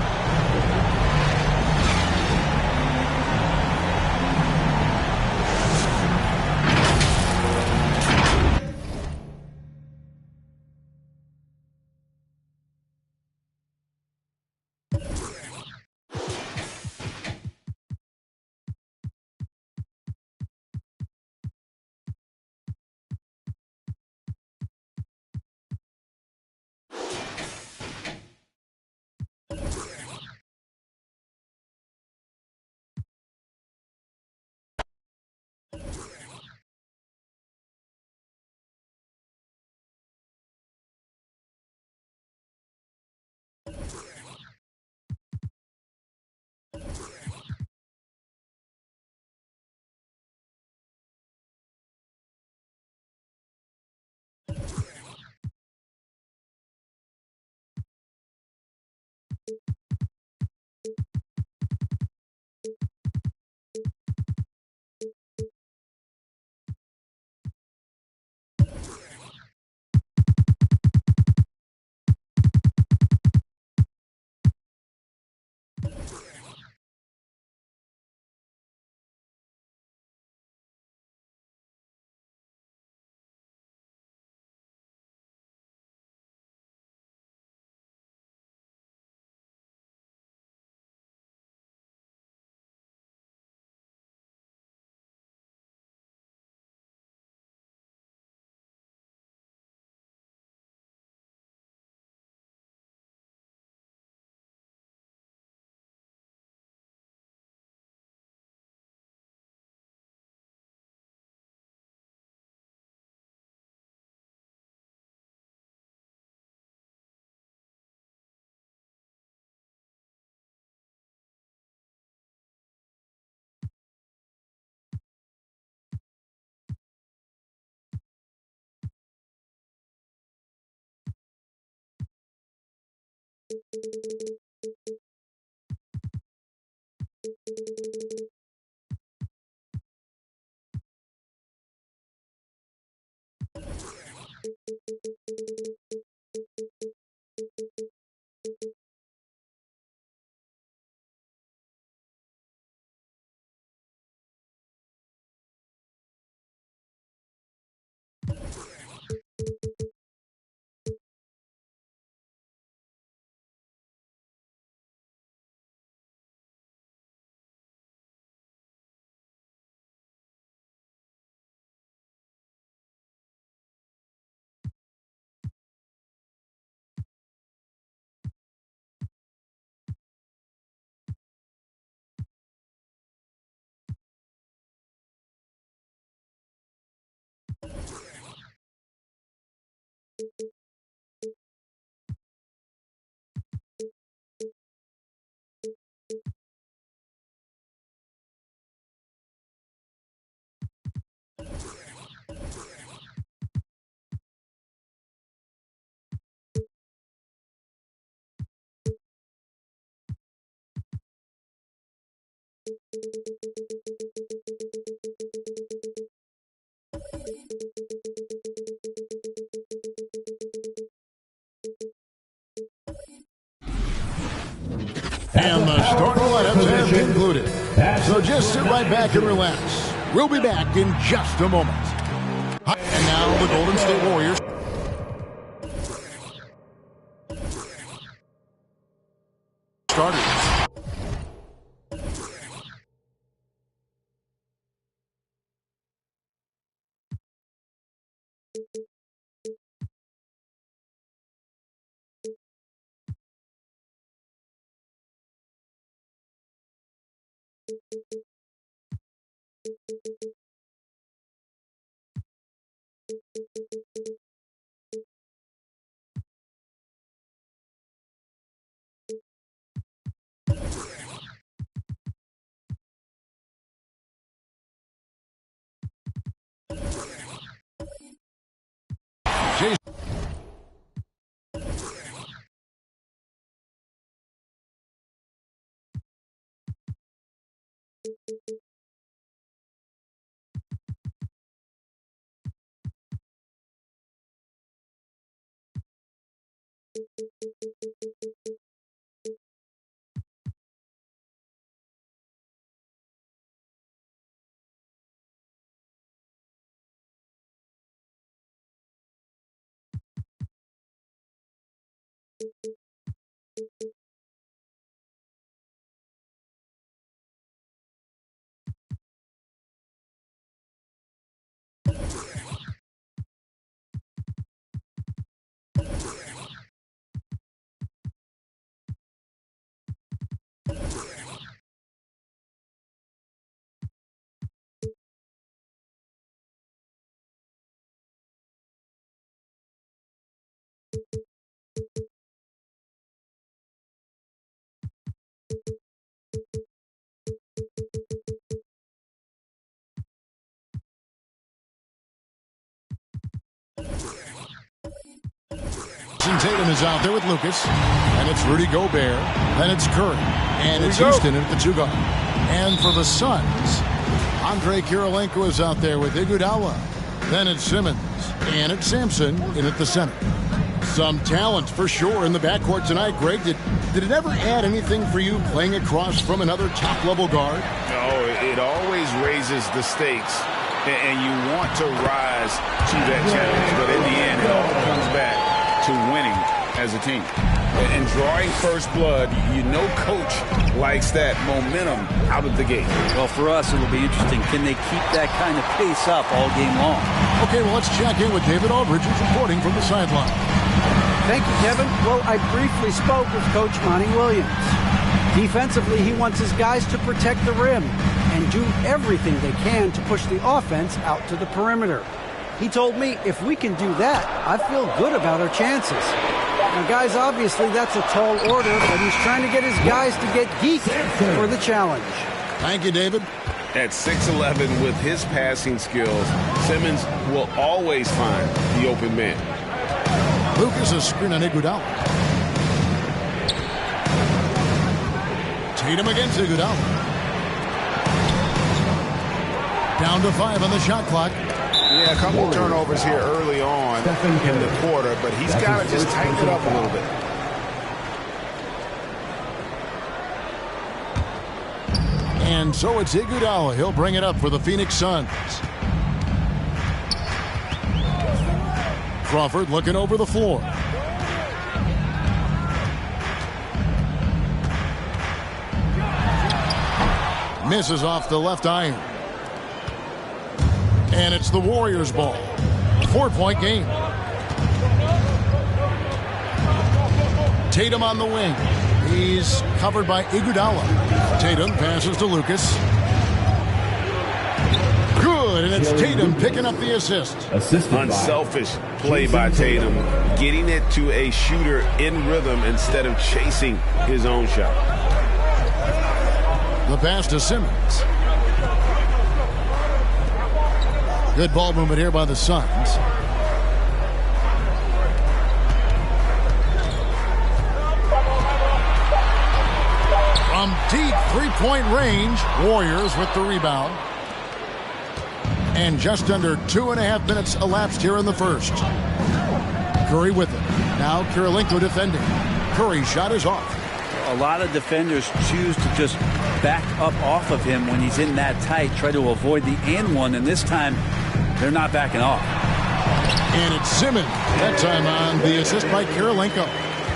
And the starting lineups have concluded. So just sit right back and relax. We'll be back in just a moment. And now the Golden State Warriors. Starters. Tatum is out there with Lucas, and it's Rudy Gobert, then it's Curry, and it's Houston at the 2 guard. And for the Suns, Andre Kirilenko is out there with Iguodala, then it's Simmons, and it's Sampson in at the center. Some talent for sure in the backcourt tonight. Greg, did it ever add anything for you playing across from another top-level guard? No, it always raises the stakes, and you want to rise to that challenge, but in the end, it all comes back to winning as a team. And drawing first blood, you know coach likes that momentum out of the gate. Well, for us, it'll be interesting. Can they keep that kind of pace up all game long? Okay, well, let's check in with David Aldridge, who's reporting from the sideline. Thank you, Kevin. Well, I briefly spoke with Coach Monty Williams. Defensively, he wants his guys to protect the rim and do everything they can to push the offense out to the perimeter. He told me if we can do that, I feel good about our chances. Now, guys, obviously that's a tall order, but he's trying to get his guys to get geeked for the challenge. Thank you, David. At 6'11", with his passing skills, Simmons will always find the open man. Lucas is screen on Iguodala. Tatum against Iguodala. Down to 5 on the shot clock. Yeah, a couple of turnovers here early on in the quarter, but he's got to just tighten it up a little bit. And so it's Iguodala. He'll bring it up for the Phoenix Suns. Crawford looking over the floor. Misses off the left iron. And it's the Warriors' ball. 4-point game. Tatum on the wing. He's covered by Iguodala. Tatum passes to Lucas. Good, and it's Tatum picking up the assist. Unselfish play by Tatum, getting it to a shooter in rhythm instead of chasing his own shot. The pass to Simmons. Good ball movement here by the Suns. From deep Three-point range. Warriors with the rebound. And just under 2.5 minutes elapsed here in the first. Curry with it. Now Kirilenko defending. Curry's shot is off. A lot of defenders choose to just back up off of him when he's in that tight, try to avoid the and one, and this time they're not backing off. And it's Simmons. That time on the assist by Kirilenko.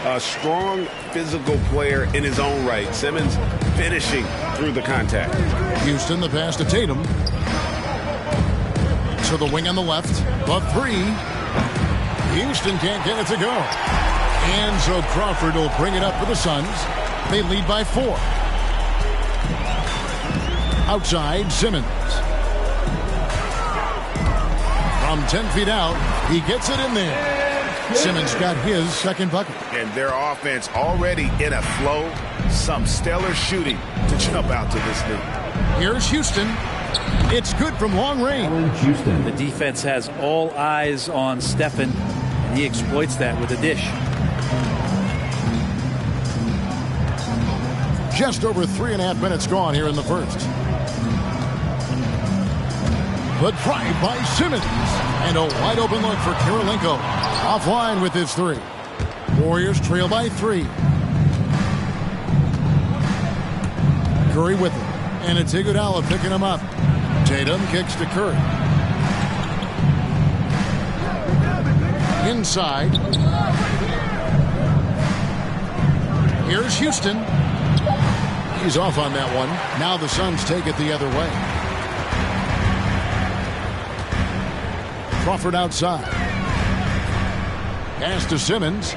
A strong physical player in his own right. Simmons finishing through the contact. Houston, the pass to Tatum. To the wing on the left. The three. Houston can't get it to go. And so Crawford will bring it up for the Suns. They lead by 4. Outside, Simmons. From 10 feet out, he gets it in there. Simmons got his second bucket. And their offense already in a flow. Some stellar shooting to jump out to this lead. Here's Houston. It's good from long range. The defense has all eyes on Stephen, and he exploits that with a dish. Just over 3.5 minutes gone here in the first. The drive by Simmons. And a wide open look for Kirilenko. Offline with his 3. Warriors trail by 3. Curry with it. And it's Iguodala picking him up. Tatum kicks to Curry. Inside. Here's Houston. He's off on that one. Now the Suns take it the other way. Crawford outside. Pass to Simmons.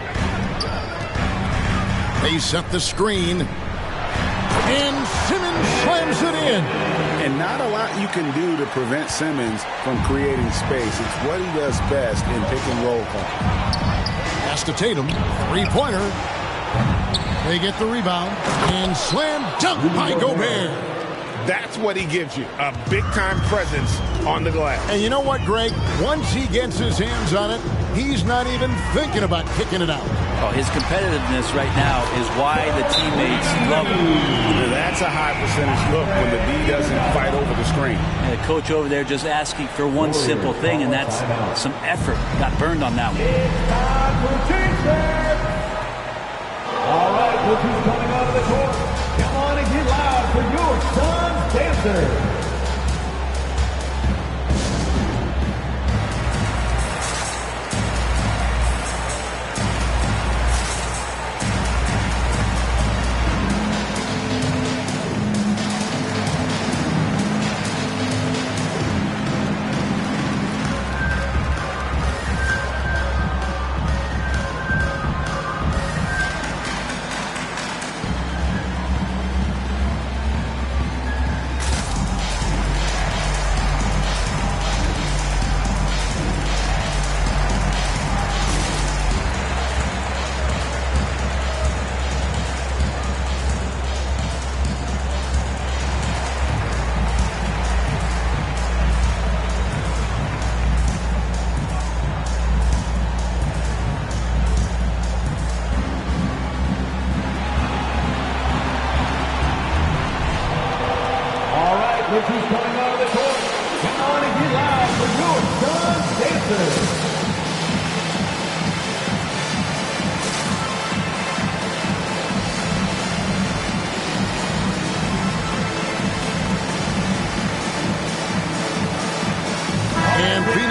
They set the screen. And Simmons slams it in. And not a lot you can do to prevent Simmons from creating space. It's what he does best in pick and roll call. Pass to Tatum. Three-pointer. They get the rebound. And slam dunk by Gobert. That's what he gives you, a big-time presence on the glass. And you know what, Greg? Once he gets his hands on it, he's not even thinking about kicking it out. Oh, his competitiveness right now is why the teammates love him. That's a high percentage look when the D doesn't fight over the screen. And the coach over there just asking for one simple thing, and that's some effort. Got burned on that one. All right, look who's coming out of the court. Come on and get loud for your Suns dancers.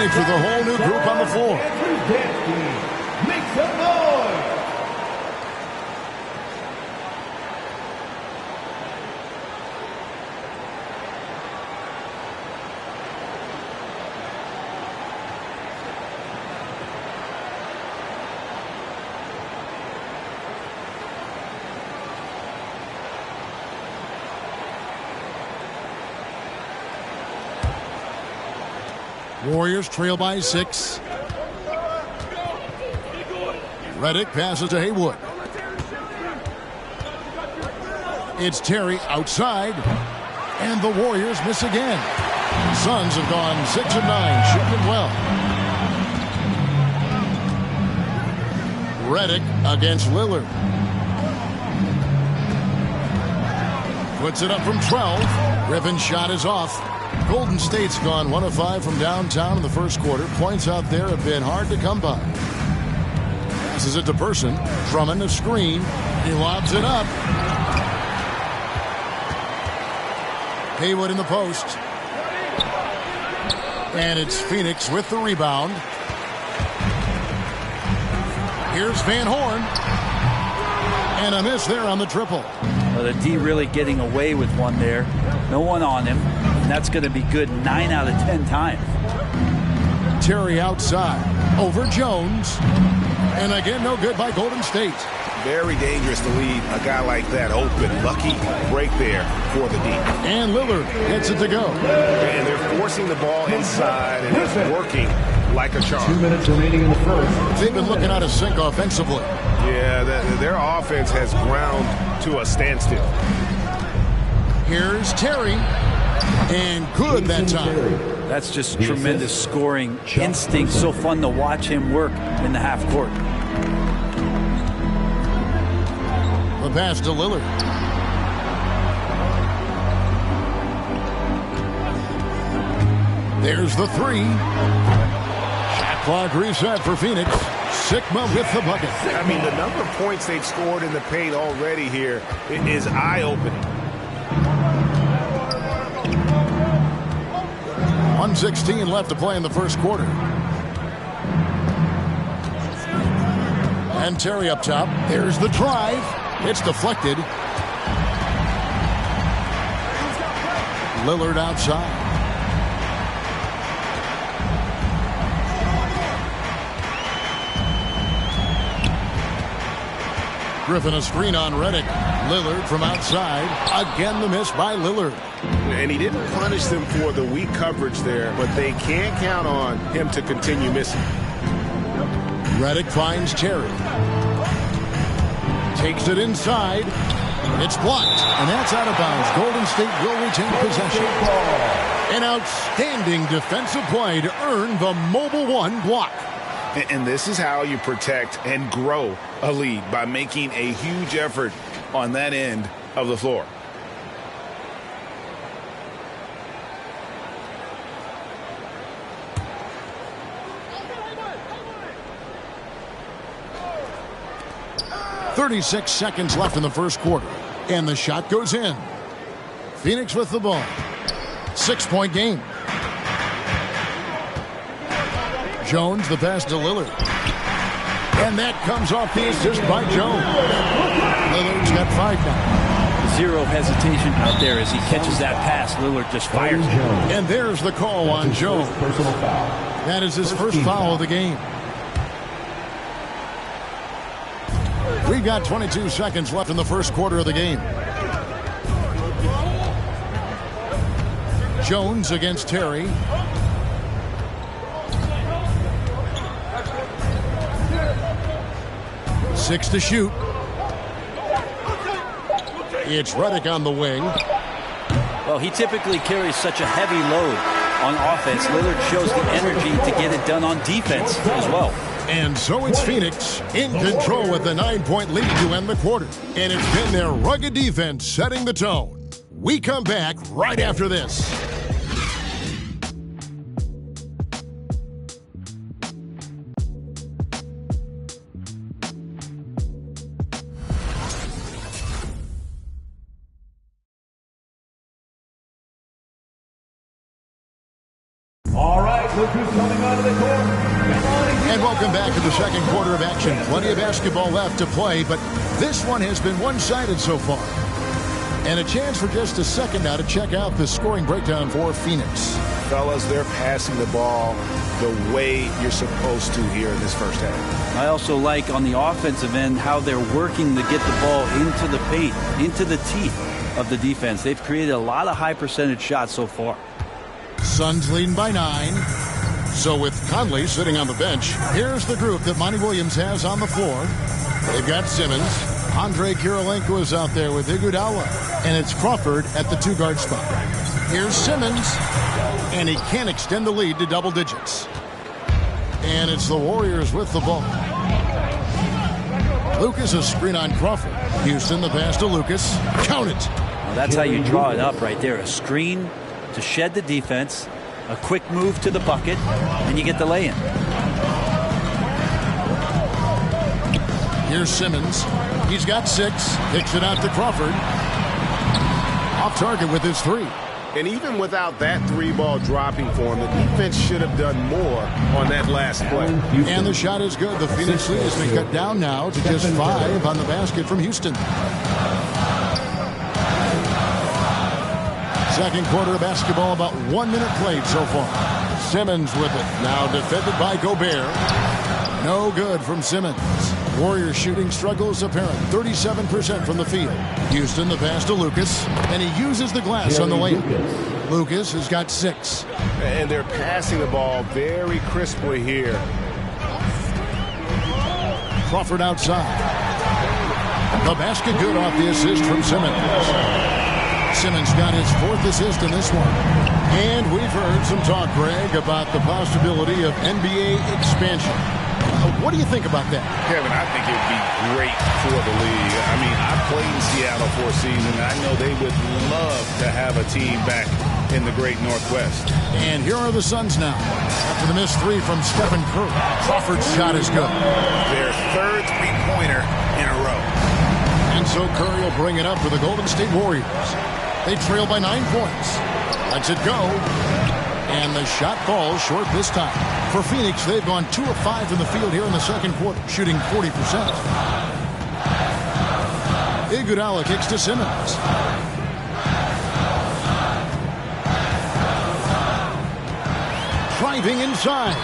With a whole new group on the floor. Make some noise. Warriors trail by 6. Redick passes to Haywood. It's Terry outside. And the Warriors miss again. Suns have gone 6 of 9, shooting well. Redick against Lillard. Puts it up from 12. Griffin's shot is off. Golden State's gone 1 of 5 from downtown in the first quarter. Points out there have been hard to come by. Passes it to Person. Drummond a screen. He lobs it up. Haywood in the post. And it's Phoenix with the rebound. Here's Van Horn. And a miss there on the triple. Well, the D really getting away with one there. No one on him. And that's going to be good 9 out of 10 times. Terry outside. Over Jones. And again, no good by Golden State. Very dangerous to leave a guy like that open. Lucky break there for the D. And Lillard gets it to go. And they're forcing the ball inside, and it's working like a charm. 2 minutes remaining in the first. They've been looking out of sync offensively. Yeah, their offense has ground to a standstill. Here's Terry. And good that time. That's just tremendous scoring instinct. So fun to watch him work in the half court. The pass to Lillard. There's the 3. Shot clock reset for Phoenix. Sigma with the bucket. I mean, the number of points they've scored in the paint already here is eye-opening. 1:16 left to play in the first quarter. And Terry up top. There's the drive. It's deflected. Lillard outside. Griffin a screen on Redick. Lillard from outside. Again the miss by Lillard. And he didn't punish them for the weak coverage there, but they can't count on him to continue missing. Redick finds Terry. Takes it inside. It's blocked, and that's out of bounds. Golden State will retain possession. An outstanding defensive play to earn the Mobile One block. And this is how you protect and grow a lead, by making a huge effort on that end of the floor. .36 seconds left in the first quarter. And the shot goes in. Phoenix with the ball. 6-point game. Jones, the pass to Lillard. And that comes off the assist by Jones. Lillard's got 5 now. Zero hesitation out there as he catches that pass. Lillard just fires it. And there's the call on Jones. That is his first foul of the game. We've got 22 seconds left in the first quarter of the game. Jones against Terry. Six to shoot. It's Redick on the wing. Well, he typically carries such a heavy load on offense. Lillard shows the energy to get it done on defense as well. And so it's Phoenix in control with a 9-point lead to end the quarter. And it's been their rugged defense setting the tone. We come back right after this. All right, look who's coming onto the court. And welcome back to the second quarter of action. Plenty of basketball left to play, but this one has been one-sided so far. And a chance for just a second now to check out the scoring breakdown for Phoenix. Fellas, they're passing the ball the way you're supposed to here in this first half. I also like on the offensive end how they're working to get the ball into the paint, into the teeth of the defense. They've created a lot of high percentage shots so far. Suns leading by 9. So with Conley sitting on the bench, here's the group that Monty Williams has on the floor. They've got Simmons. Andre Kirilenko is out there with Iguodala. And it's Crawford at the 2-guard spot. Here's Simmons. And he can't extend the lead to double digits. And it's the Warriors with the ball. Lucas a screen on Crawford. Houston the pass to Lucas. Count it. That's how you draw it up right there. A screen to shed the defense, a quick move to the bucket, and you get the lay-in. Here's Simmons. He's got 6. Kicks it out to Crawford. Off target with his 3. And even without that 3-ball dropping for him, the defense should have done more on that last play. And the shot is good. The Phoenix lead has been cut down now to just 5 on the basket from Houston. Second quarter of basketball, about 1 minute played so far. Simmons with it. Now defended by Gobert. No good from Simmons. Warriors shooting struggles apparent. 37% from the field. Houston, the pass to Lucas. And he uses the glass on the lane. Lucas has got 6. And they're passing the ball very crisply here. Crawford outside. The basket good off the assist from Simmons. Simmons got his 4th assist in this one. And we've heard some talk, Greg, about the possibility of NBA expansion. What do you think about that? Kevin, I think it would be great for the league. I mean, I played in Seattle for a season, and I know they would love to have a team back in the great Northwest. And here are the Suns now. After the missed 3 from Stephen Curry, Crawford's shot is good. Their 3rd three-pointer in a row. And so Curry will bring it up for the Golden State Warriors. They trail by 9 points. Lets it go. And the shot falls short this time. For Phoenix, they've gone 2 of 5 in the field here in the second quarter, shooting 40%. Iguodala kicks to Simmons. Driving inside.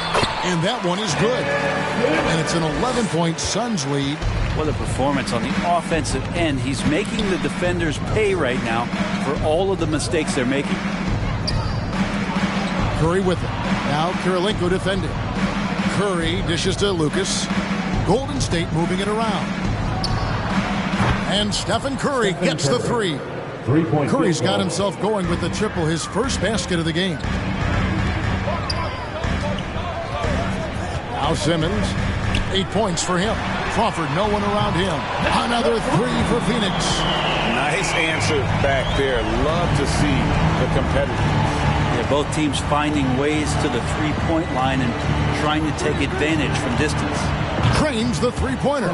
And that one is good. And it's an 11-point Suns lead. What a performance on the offensive end. He's making the defenders pay right now for all of the mistakes they're making. Curry with it. Now Kirilenko defending. Curry dishes to Lucas. Golden State moving it around. And Stephen Curry gets the 3. Curry's got himself going with the triple, his first basket of the game. Now Simmons. 8 points for him. Crawford, no one around him. Another 3 for Phoenix. Nice answer back there. Love to see the competitiveness. Yeah, both teams finding ways to the three-point line and trying to take advantage from distance. Cranes the three-pointer.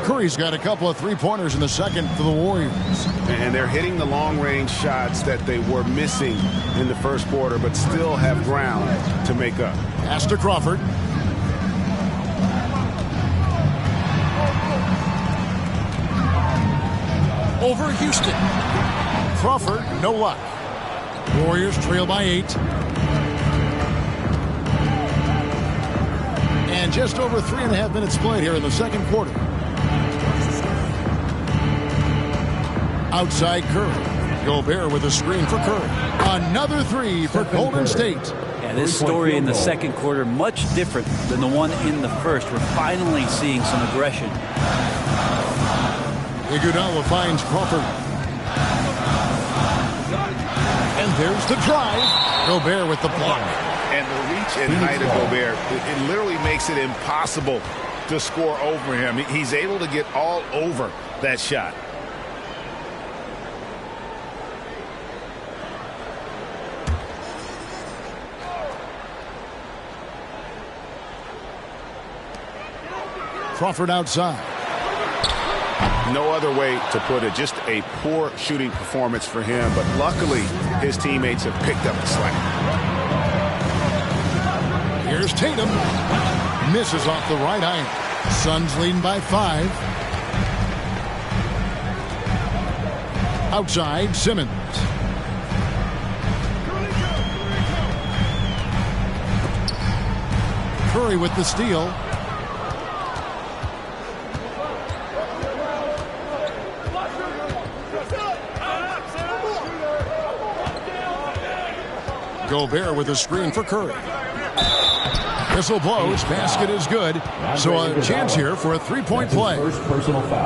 Curry's got a couple of three-pointers in the second for the Warriors. And they're hitting the long-range shots that they were missing in the first quarter, but still have ground to make up. Pass to Crawford. Over Houston. Crawford, no luck. Warriors trail by 8. And just over 3.5 minutes played here in the second quarter. Outside Curry. Gobert with a screen for Curry. Another 3 for Golden State. Yeah, this story in the second quarter much different than the one in the first. We're finally seeing some aggression. Iguodala finds Crawford. And there's the drive. Gobert with the block. And the reach and height of Gobert, it literally makes it impossible to score over him. He's able to get all over that shot. Crawford outside. No other way to put it. Just a poor shooting performance for him. But luckily, his teammates have picked up the slack. Here's Tatum. Misses off the right eye. Suns leading by 5. Outside, Simmons. Curry with the steal. Gobert with a screen for Curry. Whistle blows. Basket is good. So a chance here for a three-point play.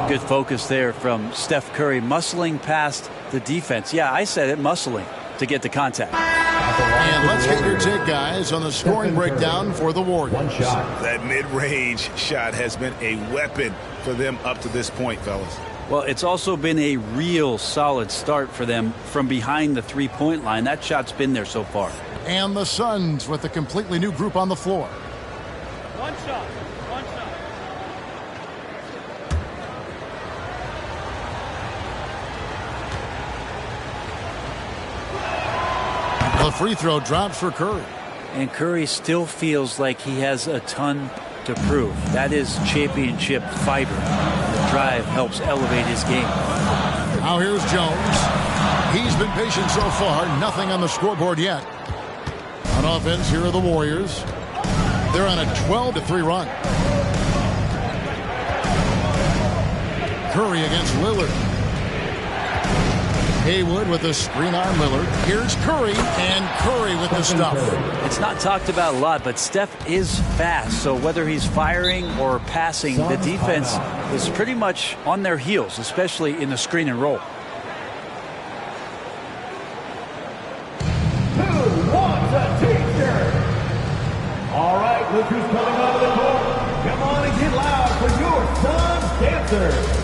Good focus there from Steph Curry, muscling past the defense. Yeah, I said it, muscling to get the contact. And let's get your take, guys, on the scoring breakdown for the Warriors. That mid-range shot has been a weapon for them up to this point, fellas. Well, it's also been a real solid start for them from behind the three-point line. That shot's been there so far. And the Suns with a completely new group on the floor. One shot. The free throw drops for Curry. And Curry still feels like he has a ton to prove. That is championship fiber. The drive helps elevate his game. Now here's Jones. He's been patient so far. Nothing on the scoreboard yet. On offense, here are the Warriors. They're on a 12-3 run. Curry against Lillard. Haywood with a screen on Lillard. Here's Curry, and Curry with the stuff. It's not talked about a lot, but Steph is fast. So whether he's firing or passing, the defense is pretty much on their heels, especially in the screen and roll. Who wants a t-shirt? All right, look who's coming out of the court. Come on and get loud for your Suns dancers.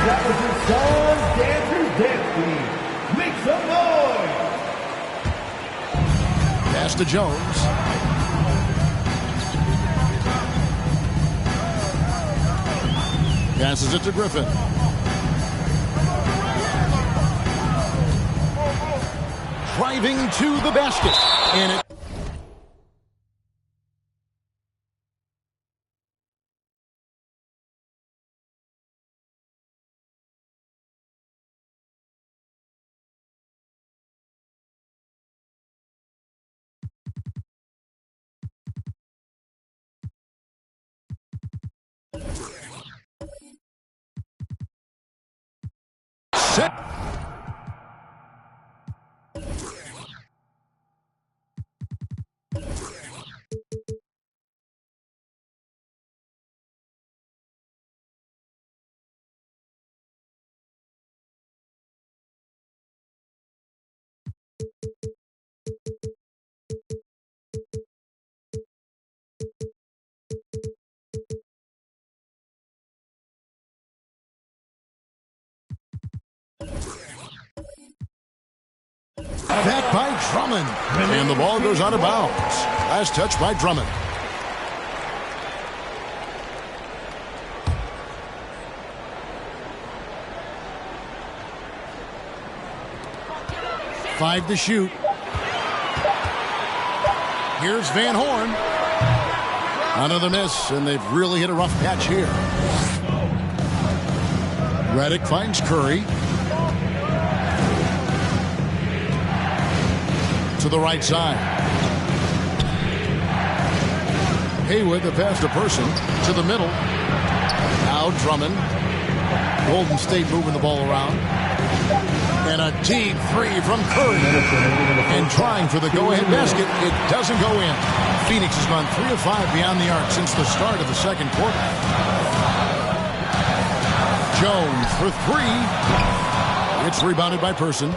That was your Suns Dancers Dance Team. Make some noise! Pass to Jones. Passes it to Griffin. Driving to the basket. And it. That by Drummond. And the ball goes out of bounds. Last touch by Drummond. Five to shoot. Here's Van Horn. Another miss, and they've really hit a rough patch here. Redick finds Curry. To the right side. Haywood, the pass to Person. To the middle. Now Drummond. Golden State moving the ball around. And a deep three from Curry. And trying for the go-ahead basket. It doesn't go in. Phoenix has gone 3 of 5 beyond the arc since the start of the second quarter. Jones for 3. It's rebounded by Person.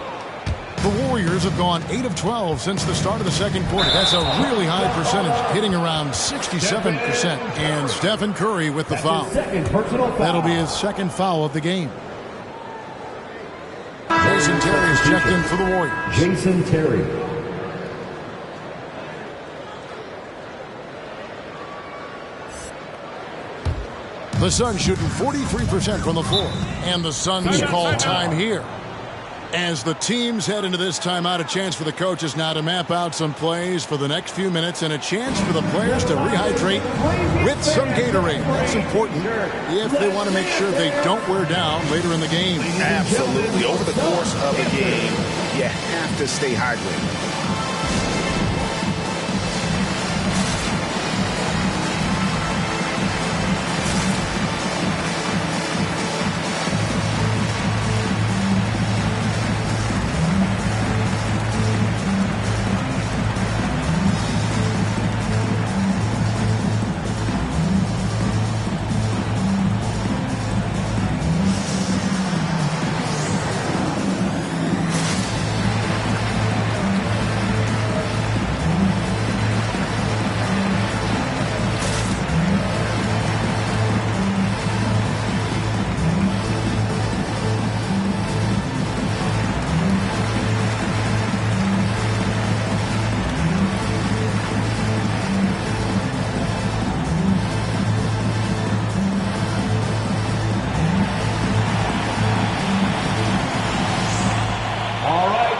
The Warriors have gone 8 of 12 since the start of the second quarter. That's a really high percentage, hitting around 67%. And Stephen Curry with the foul. That'll be his second foul of the game. Jason Terry is checked in for the Warriors. Jason Terry. The Suns shooting 43% from the floor. And the Suns call time here. As the teams head into this timeout, a chance for the coaches now to map out some plays for the next few minutes and a chance for the players to rehydrate with some Gatorade. That's important if they want to make sure they don't wear down later in the game. Absolutely. Over the course of a game, you have to stay hydrated.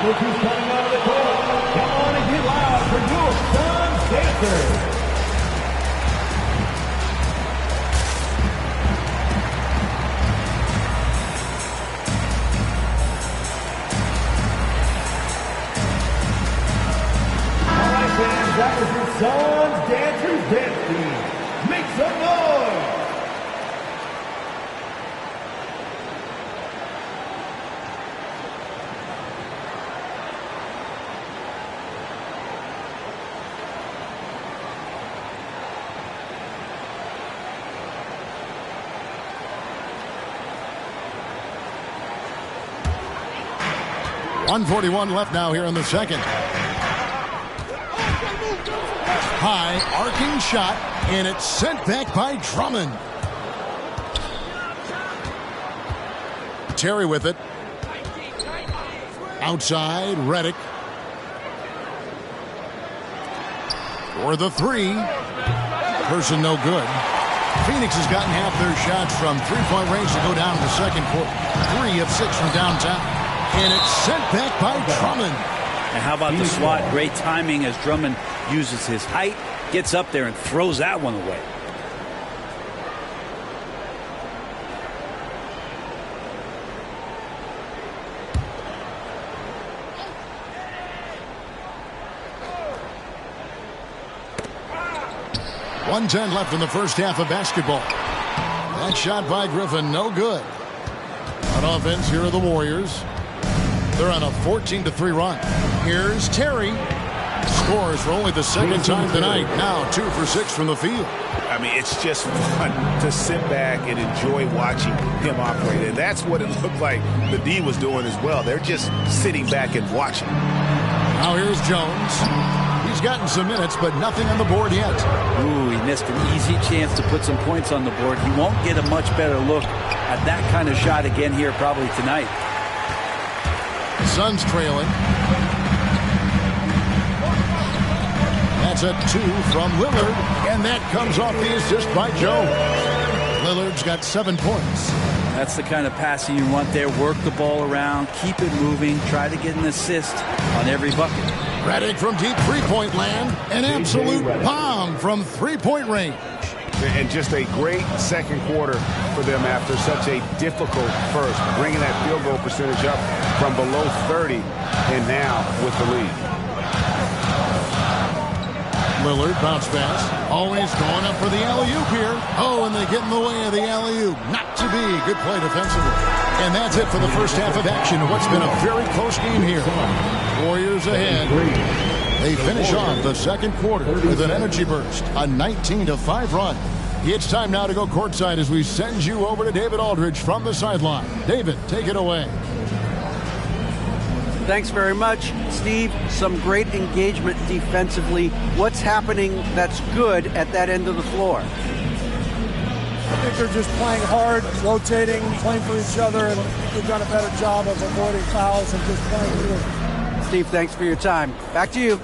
Look who's coming out of the court. Come on and get loud for your Suns dancers. All right, fans, that was your Suns dancers dance team. Make some noise. .141 left now here in the second. High arcing shot, and it's sent back by Drummond. Terry with it. Outside, Redick. For the three. Person no good. Phoenix has gotten half their shots from three-point range to go down in the second quarter. 3 of 6 from downtown. And it's sent back by Drummond. And how about the swat? Great timing as Drummond uses his height, gets up there and throws that one away. .110 left in the first half of basketball. That shot by Griffin, no good. On offense, here are the Warriors. They're on a 14-3 run. Here's Terry. Scores for only the second time tonight. Now 2 for 6 from the field. I mean, it's just fun to sit back and enjoy watching him operate. And that's what it looked like the D was doing as well. They're just sitting back and watching. Now here's Jones. He's gotten some minutes, but nothing on the board yet. Ooh, he missed an easy chance to put some points on the board. He won't get a much better look at that kind of shot again here probably tonight. Suns trailing. That's a 2 from Lillard, and that comes off the assist by Jones. Lillard's got 7 points. That's the kind of passing you want there. Work the ball around, keep it moving, try to get an assist on every bucket. Redick from deep three-point land. An absolute bomb from three-point range. And just a great second quarter for them after such a difficult first. Bringing that field goal percentage up from below 30 and now with the lead. Lillard bounce pass. Always going up for the alley-oop here. Oh, and they get in the way of the alley-oop. Not to be. Good play defensively. And that's it for the first half of action. What's been a very close game here. Warriors ahead. They finish off the second quarter with an energy burst. A 19-5 run. It's time now to go courtside as we send you over to David Aldridge from the sideline. David, take it away. Thanks very much, Steve. Some great engagement defensively. What's happening that's good at that end of the floor? I think they're just playing hard, rotating, playing for each other, and they've done a better job of avoiding fouls and just playing through. Steve, thanks for your time. Back to you.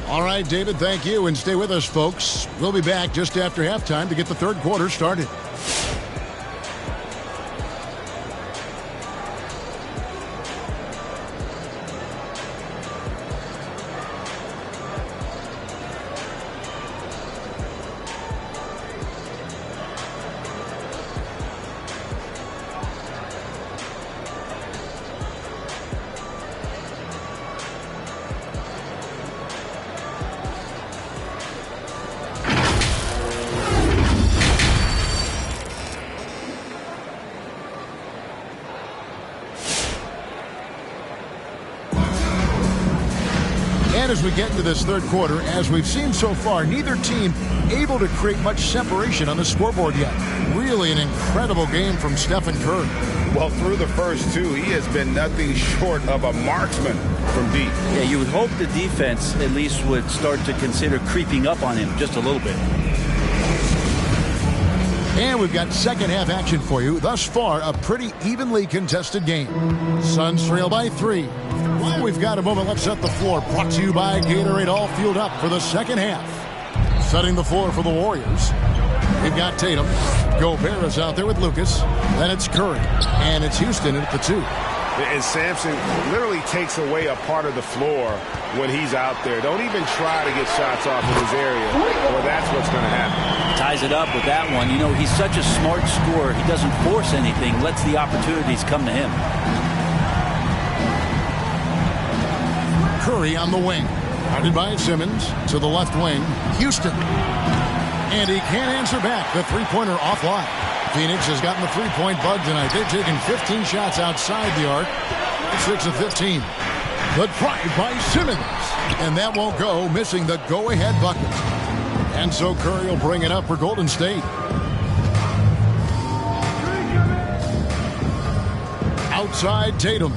All right, David, thank you, and stay with us, folks. We'll be back just after halftime to get the third quarter started. And as we get into this third quarter, as we've seen so far, neither team able to create much separation on the scoreboard yet. Really an incredible game from Stephen Curry. Well, through the first two, he has been nothing short of a marksman from deep. Yeah, you would hope the defense at least would start to consider creeping up on him just a little bit. And we've got second half action for you. Thus far, a pretty evenly contested game. Suns trail by 3. While we've got a moment, let's set the floor. Brought to you by Gatorade, all fueled up for the second half. Setting the floor for the Warriors. We've got Tatum. Gobert is out there with Lucas. Then it's Curry. And it's Houston at the 2. And Sampson literally takes away a part of the floor when he's out there. Don't even try to get shots off in his area, or that's what's going to happen. Ties it up with that one. You know, he's such a smart scorer. He doesn't force anything, lets the opportunities come to him. Curry on the wing. Guarded by Simmons to the left wing. Houston. And he can't answer back. The three-pointer offline. Phoenix has gotten the three-point bug tonight. They've taken 15 shots outside the arc. 6 of 15. The drive by Simmons. And that won't go, missing the go-ahead bucket. And so Curry will bring it up for Golden State. Outside Tatum.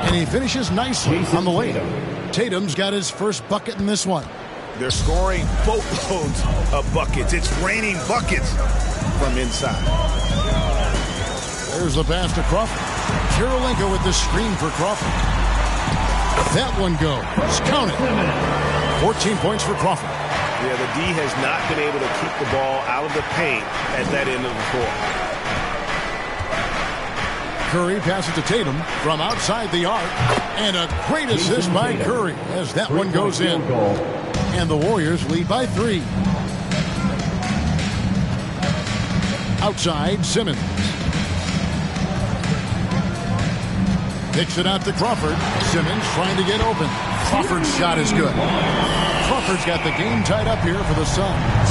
And he finishes nicely on the way. Tatum's got his first bucket in this one. They're scoring boatloads of buckets. It's raining buckets from inside. There's the pass to Crawford. Kirilenko with the screen for Crawford. That one goes. Count it. 14 points for Crawford. Yeah, the D has not been able to keep the ball out of the paint at that end of the court. Curry passes to Tatum from outside the arc. And a great assist by Curry as that one goes in. And the Warriors lead by 3. Outside, Simmons. Kicks it out to Crawford. Simmons trying to get open. Crawford's shot is good. Crawford's got the game tied up here for the Suns.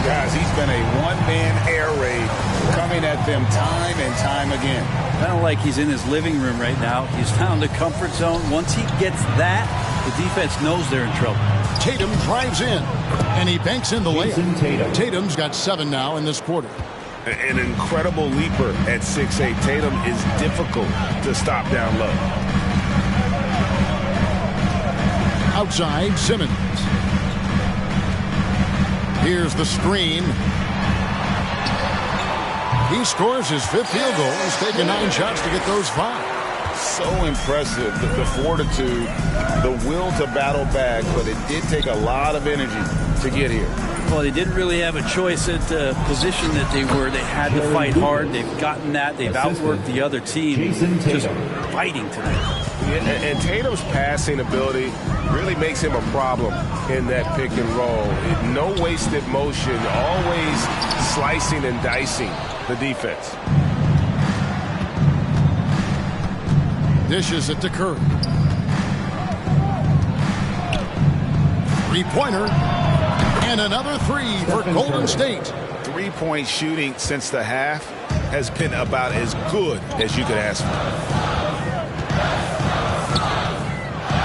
Guys, he's been a one-man air raid coming at them time and time again. Kind of like he's in his living room right now. He's found a comfort zone. Once he gets that, the defense knows they're in trouble. Tatum drives in, and he banks in the layup. Tatum's got 7 now in this quarter. An incredible leaper at 6'8". Tatum is difficult to stop down low. Outside, Simmons. Here's the screen. He scores his 5th field goal. He's taken 9 shots to get those 5. So impressive, the fortitude, the will to battle back, but it did take a lot of energy to get here. Well, they didn't really have a choice at the position that they were. They had to fight hard. They've gotten that. They've outworked the other team. Just fighting tonight. And Tatum's passing ability really makes him a problem in that pick and roll. No wasted motion, always slicing and dicing the defense. Dishes it to Curry. Three-pointer. And another three for Golden State. Three-point shooting since the half has been about as good as you could ask for.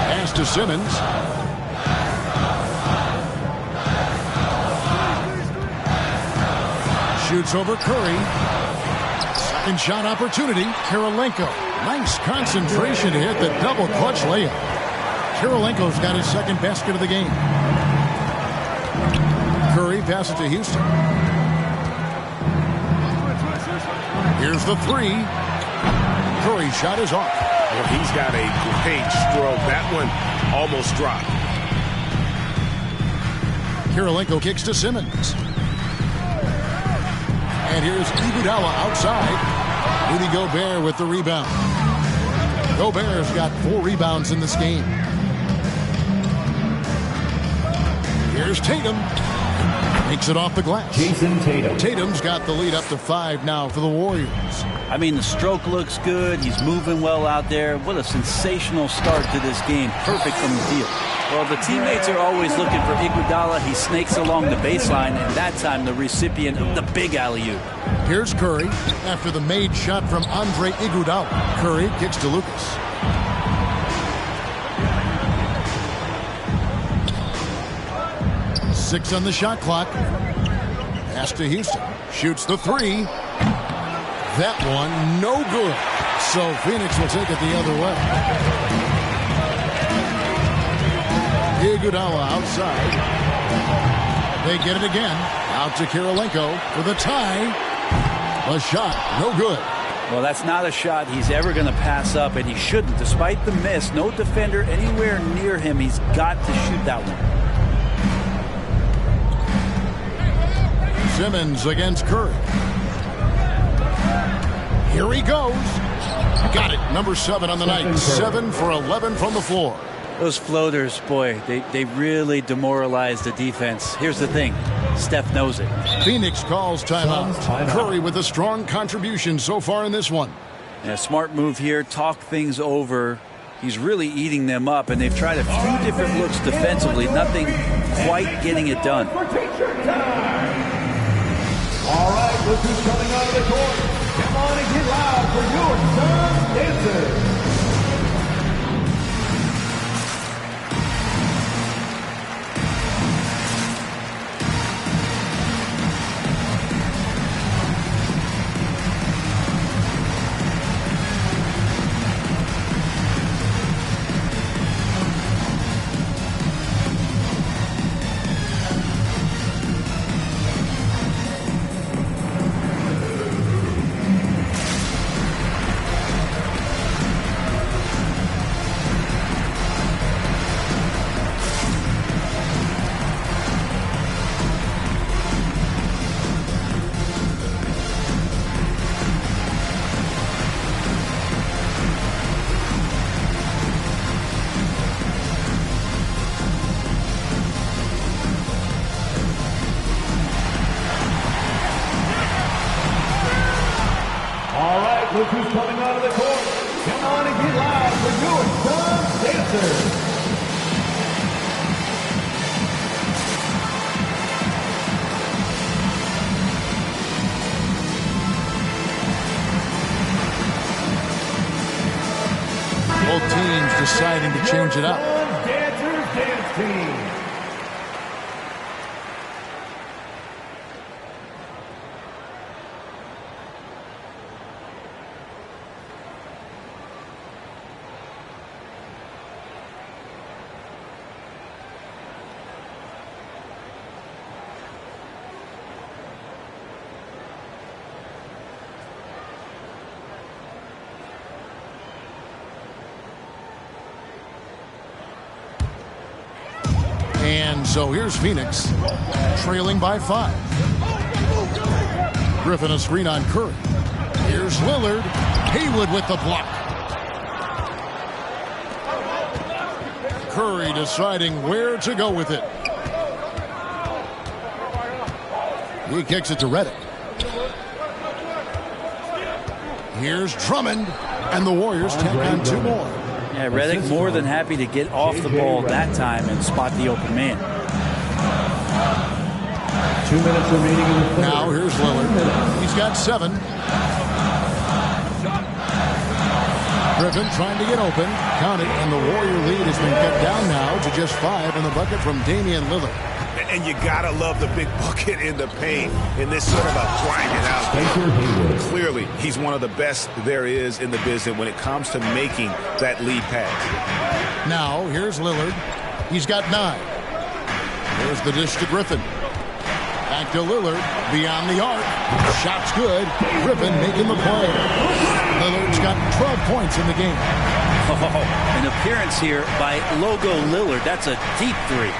Pass to Simmons. Shoots over Curry. Second shot opportunity. Kirilenko. Nice concentration to hit the double clutch layup. Kirilenko's got his second basket of the game. Curry passes to Houston. Here's the three. Curry's shot is off. Well, he's got a great stroke. That one almost dropped. Kirilenko kicks to Simmons. And here's Iguodala outside. Rudy Gobert with the rebound. Gobert's got 4 rebounds in this game. Here's Tatum. Makes it off the glass. Jason Tatum. Tatum's got the lead up to 5 now for the Warriors. I mean, the stroke looks good. He's moving well out there. What a sensational start to this game. Perfect from the field. Well, the teammates are always looking for Iguodala. He snakes along the baseline, and that time the recipient of the big alley-oop. Here's Curry after the made shot from Andre Iguodala. Curry kicks to Lucas. Six on the shot clock. Pass to Houston. Shoots the three. That one, no good. So Phoenix will take it the other way. Iguodala outside. They get it again. Out to Kirilenko for the tie. A shot, no good. Well, that's not a shot he's ever going to pass up, and he shouldn't. Despite the miss, no defender anywhere near him. He's got to shoot that one. Simmons against Curry. Here he goes. Got it. Number 7 on the night. 7 for 11 from the floor. Those floaters, boy, they really demoralize the defense. Here's the thing. Steph knows it. Phoenix calls timeout. Curry with a strong contribution so far in this one. And a smart move here. Talk things over. He's really eating them up, and they've tried a few different looks defensively. Nothing quite getting it done. All right, look who's coming out of the court. Come on and get loud for your Sons Dancers. Look who's coming out of the court. Come on and get loud for your Sons Dancers. Both teams deciding to change it up. Sons Dancers Dance Team. And so here's Phoenix, trailing by 5. Griffin a screen on Curry. Here's Lillard. Haywood with the block. Curry deciding where to go with it. He kicks it to Redick. Here's Drummond, and the Warriors tack on 2 more. Yeah, Redick more than happy to get off the ball that time and spot the open man. 2 minutes remaining in the third. Now here's Lillard. He's got 7. Griffin trying to get open. Count it, and the Warrior lead has been cut down now to just 5 in the bucket from Damian Lillard. And you gotta love the big bucket in the paint in this sort of a grinding out game. Clearly, he's one of the best there is in the business when it comes to making that lead pass. Now here's Lillard. He's got 9. There's the dish to Griffin. Back to Lillard, beyond the arc. Shot's good. Griffin making the play. Lillard's got 12 points in the game. Oh, an appearance here by Logo Lillard. That's a deep 3.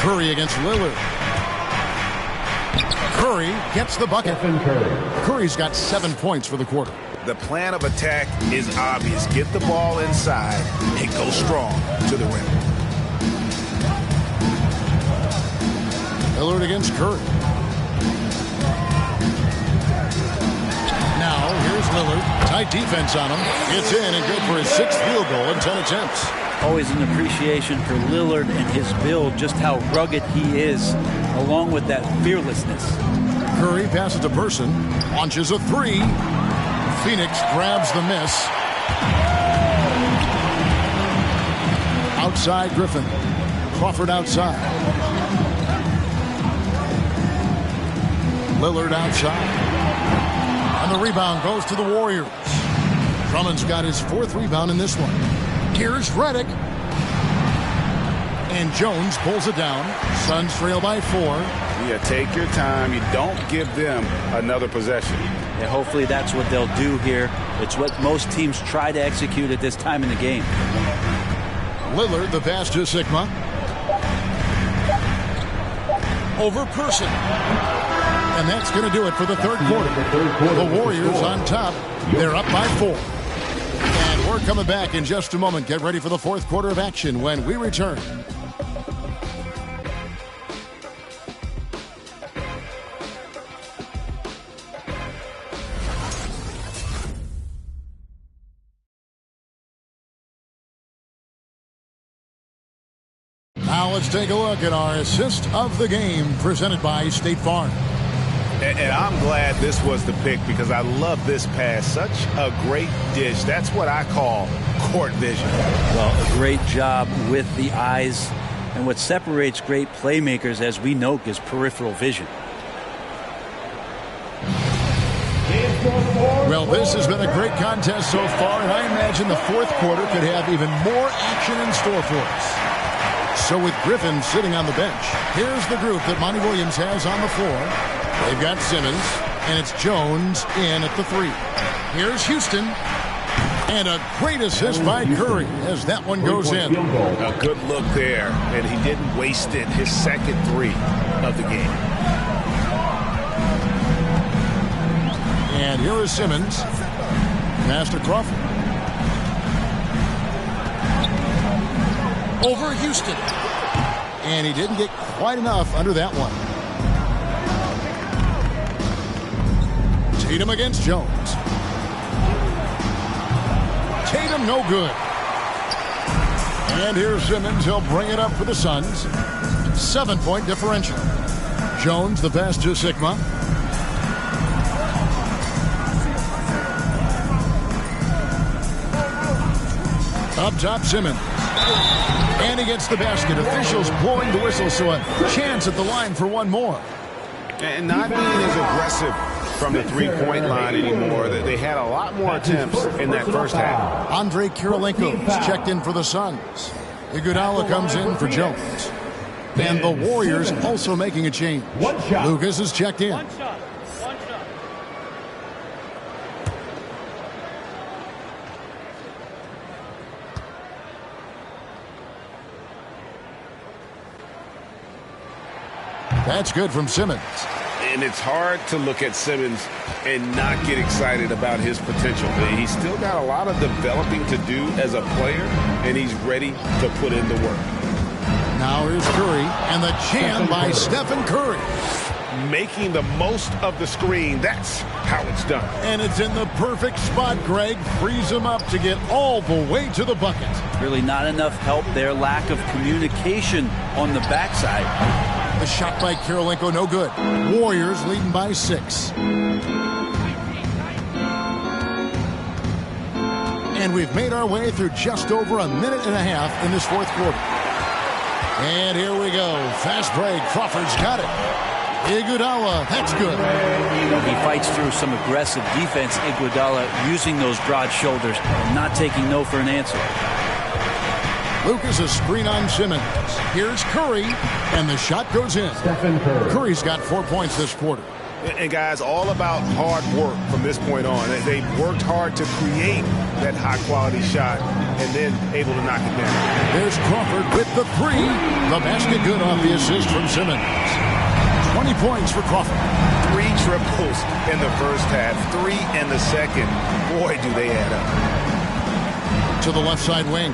Curry against Lillard. Curry gets the bucket. Curry's got 7 points for the quarter. The plan of attack is obvious. Get the ball inside and go strong to the rim. Lillard against Curry. Now, here's Lillard. Tight defense on him. It's in and good for his 6th field goal in 10 attempts. Always an appreciation for Lillard and his build, just how rugged he is, along with that fearlessness. Curry passes to Person. Launches a 3. Phoenix grabs the miss. Outside Griffin. Crawford outside. Lillard outside. And the rebound goes to the Warriors. Drummond's got his 4th rebound in this one. Here's Redick. And Jones pulls it down. Suns trail by 4. Yeah, take your time. You don't give them another possession. And hopefully that's what they'll do here. It's what most teams try to execute at this time in the game. Lillard, the pass to Sigma. Over Person. And that's going to do it for the 3rd quarter. The Warriors on top. They're up by 4. And we're coming back in just a moment. Get ready for the 4th quarter of action when we return. Now let's take a look at our assist of the game presented by State Farm. And I'm glad this was the pick because I love this pass. Such a great dish. That's what I call court vision. Well, a great job with the eyes. And what separates great playmakers, as we know, is peripheral vision. Well, this has been a great contest so far, and I imagine the 4th quarter could have even more action in store for us. So with Griffin sitting on the bench, here's the group that Monty Williams has on the floor. They've got Simmons, and it's Jones in at the 3. Here's Houston, and a great assist by Curry as that one goes in. A good look there, and he didn't waste it. His 2nd 3 of the game. And here is Simmons. Pass to Crawford. Over Houston. And he didn't get quite enough under that one. Tatum against Jones. Tatum no good. And here's Simmons. He'll bring it up for the Suns. 7-point differential. Jones the pass to Sigma. Up top Simmons. And he gets the basket. Officials blowing the whistle, so a chance at the line for one more. And not being as aggressive from the 3-point line anymore. They had a lot more attempts in that first half. Andre Kirilenko is checked in for the Suns. Iguodala comes in for Jones. And the Warriors also making a change. Lucas is checked in. One shot. That's good from Simmons. And it's hard to look at Simmons and not get excited about his potential. He's still got a lot of developing to do as a player, and he's ready to put in the work. Now here's Curry, and the jam by Stephen Curry. Making the most of the screen, that's how it's done. And it's in the perfect spot, Greg. Frees him up to get all the way to the bucket. Really not enough help there. Lack of communication on the backside. The shot by Kirilenko, no good. Warriors leading by 6. And we've made our way through just over a minute and a half in this fourth quarter. And here we go. Fast break. Crawford's got it. Iguodala, that's good. He fights through some aggressive defense. Iguodala using those broad shoulders and not taking no for an answer. Lucas, a screen on Simmons. Here's Curry, and the shot goes in. Curry's got 4 points this quarter. And guys, all about hard work from this point on. They've worked hard to create that high-quality shot and then able to knock it down. There's Crawford with the 3. The basket good off the assist from Simmons. 20 points for Crawford. 3 triples in the first half, 3 in the second. Boy, do they add up. To the left side wing.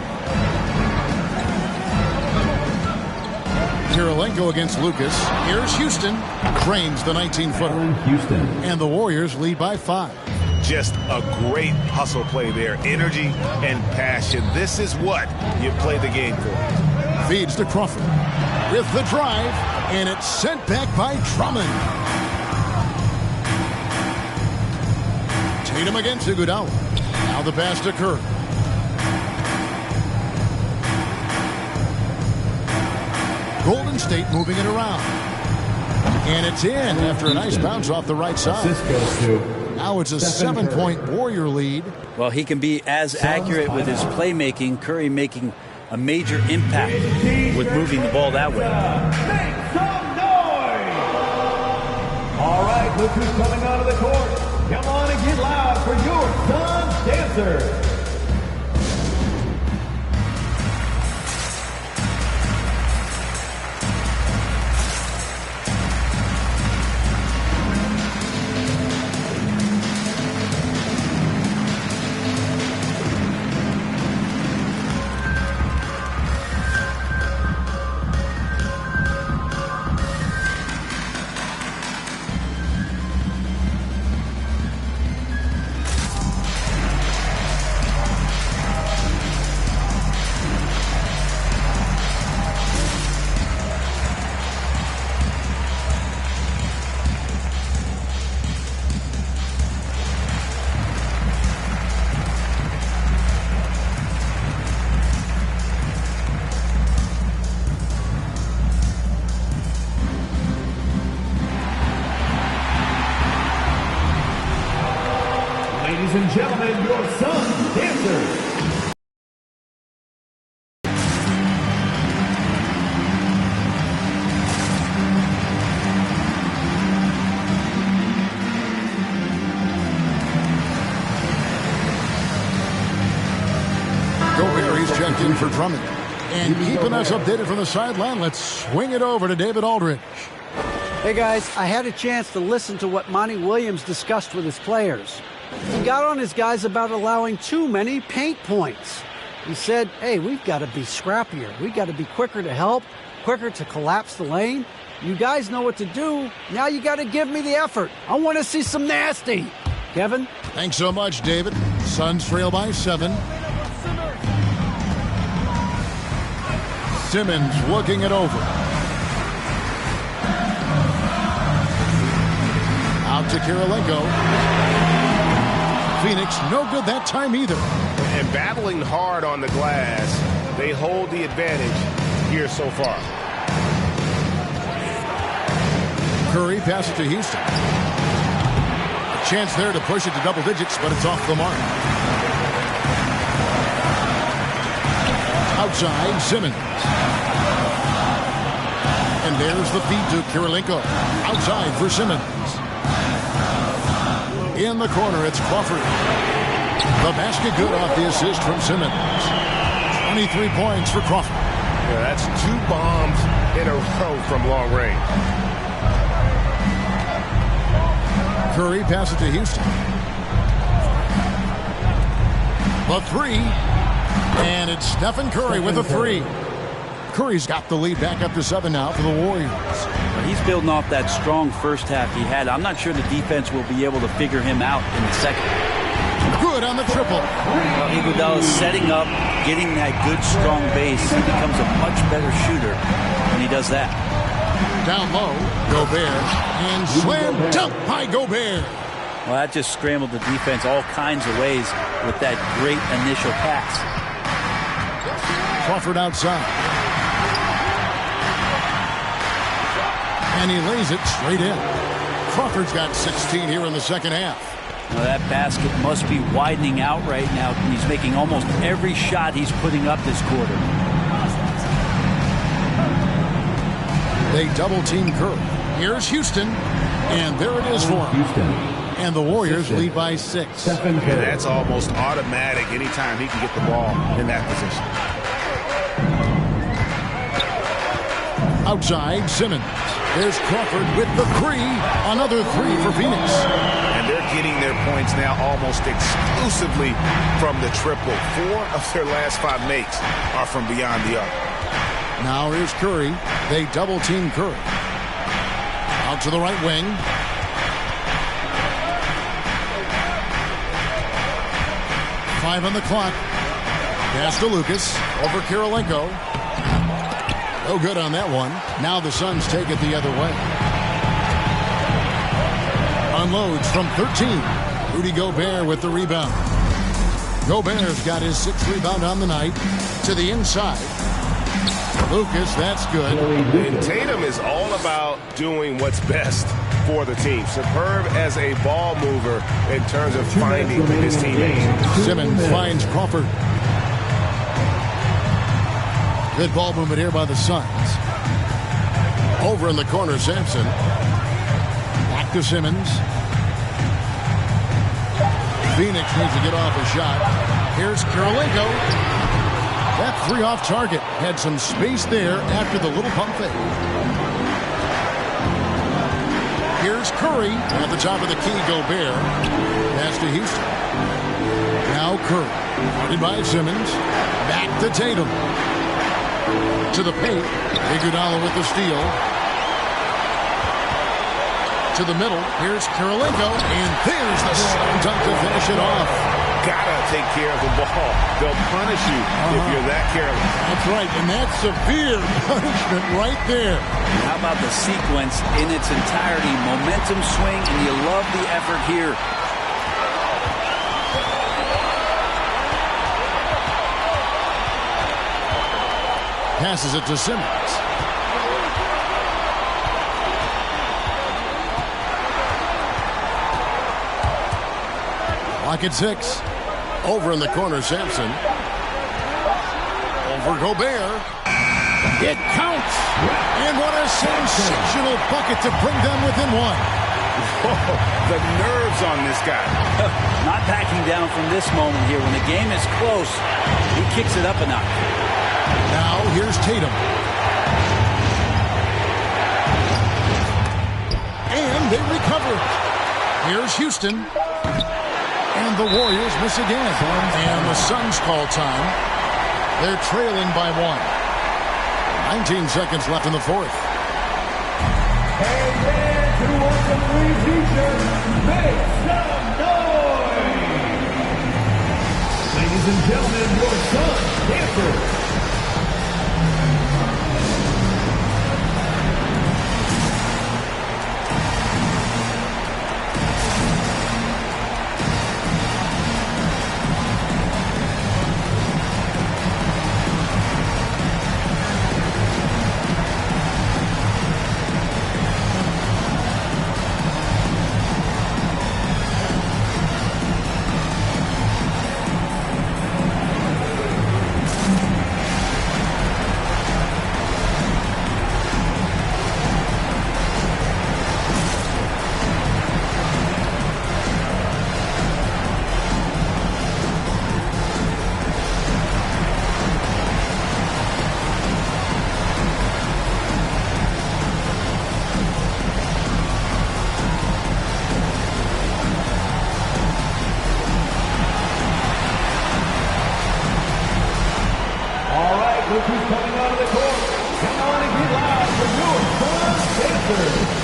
Kirilenko against Lucas. Here's Houston. Cranes the 19-footer. Houston. And the Warriors lead by 5. Just a great hustle play there. Energy and passion. This is what you play the game for. Feeds to Crawford. With the drive. And it's sent back by Drummond. Tatum against Iguodala. Now the pass to Curry. Golden State moving it around. And it's in after a nice bounce off the right side. Now it's a 7-point Warrior lead. Well, he can be as accurate with his playmaking. Curry making a major impact with moving the ball that way. Make some noise! All right, look who's coming onto the court. Come on and get loud for your son's dancer. Ladies and gentlemen, your son's dancers. Gobert checked in for Drummond. And keeping us updated from the sideline, let's swing it over to David Aldridge. Hey guys, I had a chance to listen to what Monty Williams discussed with his players. He got on his guys about allowing too many paint points. He said, hey, we've got to be scrappier. We've got to be quicker to help, quicker to collapse the lane. You guys know what to do. Now you got to give me the effort. I want to see some nasty. Kevin? Thanks so much, David. Suns trail by 7. Simmons looking it over. Out to Kirilenko. Phoenix, no good that time either. And battling hard on the glass, they hold the advantage here so far. Curry passes to Houston. A chance there to push it to double digits, but it's off the mark. Outside, Simmons. And there's the feed to Kirilenko. Outside for Simmons. In the corner, it's Crawford. The basket good off the assist from Simmons. 23 points for Crawford. Yeah, that's 2 bombs in a row from long range. Curry, pass it to Houston. The three. And it's Stephen Curry with a three. Curry's got the lead back up to 7 now for the Warriors. He's building off that strong first half he had. I'm not sure the defense will be able to figure him out in the second. Good on the triple. Well, Iguodala's setting up, getting that good, strong base. He becomes a much better shooter when he does that. Down low, Gobert. And slam dunk by Gobert. Well, that just scrambled the defense all kinds of ways with that great initial pass. Crawford outside. And he lays it straight in. Crawford's got 16 here in the second half. Now that basket must be widening out right now. He's making almost every shot he's putting up this quarter. They double-team Curry. Here's Houston. And there it is for him. And the Warriors lead by 6. And that's almost automatic anytime he can get the ball in that position. Outside, Simmons. There's Crawford with the three. Another three for Phoenix. And they're getting their points now almost exclusively from the triple. 4 of their last 5 makes are from beyond the arc. Now here's Curry. They double-team Curry. Out to the right wing. Five on the clock. Pass to Lucas. Over Kirilenko. No good on that one. Now the Suns take it the other way. Unloads from 13. Rudy Gobert with the rebound. Gobert's got his 6th rebound on the night. To the inside. Lucas, that's good. And Tatum is all about doing what's best for the team. Superb as a ball mover in terms of finding his teammates. Simmons finds Crawford. Good ball movement here by the Suns. Over in the corner, Sampson. Back to Simmons. Phoenix needs to get off a shot. Here's Kirilenko. That three off target. Had some space there after the little pump fake. Here's Curry at the top of the key. Gobert. Pass to Houston. Now Curry. Guarded by Simmons. Back to Tatum. To the paint. Iguodala with the steal. To the middle. Here's Kirilenko. And there's the slam dunk to finish it off. Gotta take care of the ball. They'll punish you if you're that careless. That's right, and that's severe punishment right there. How about the sequence in its entirety? Momentum swing, and you love the effort here. Passes it to Simmons. Lock at 6. Over in the corner, Sampson. Over Gobert. It counts. And what a sensational bucket to bring them within 1. Whoa, the nerves on this guy. Not backing down from this moment here. When the game is close, he kicks it up a notch. Now here's Tatum. And they recover. Here's Houston. And the Warriors miss again. And the Suns call time. They're trailing by 1. 19 seconds left in the 4th. Hey, man, who wants a free t-shirt? Make some noise! Ladies and gentlemen, your Suns answer. Look who's coming out of the court. Come on and get loud for your Panthers.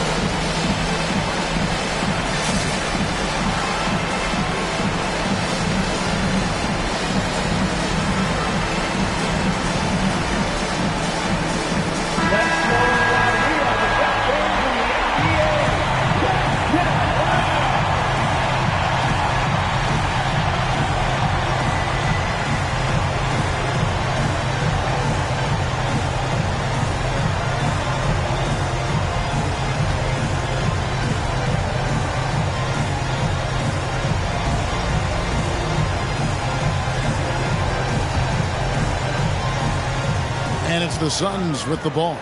And it's the Suns with the ball.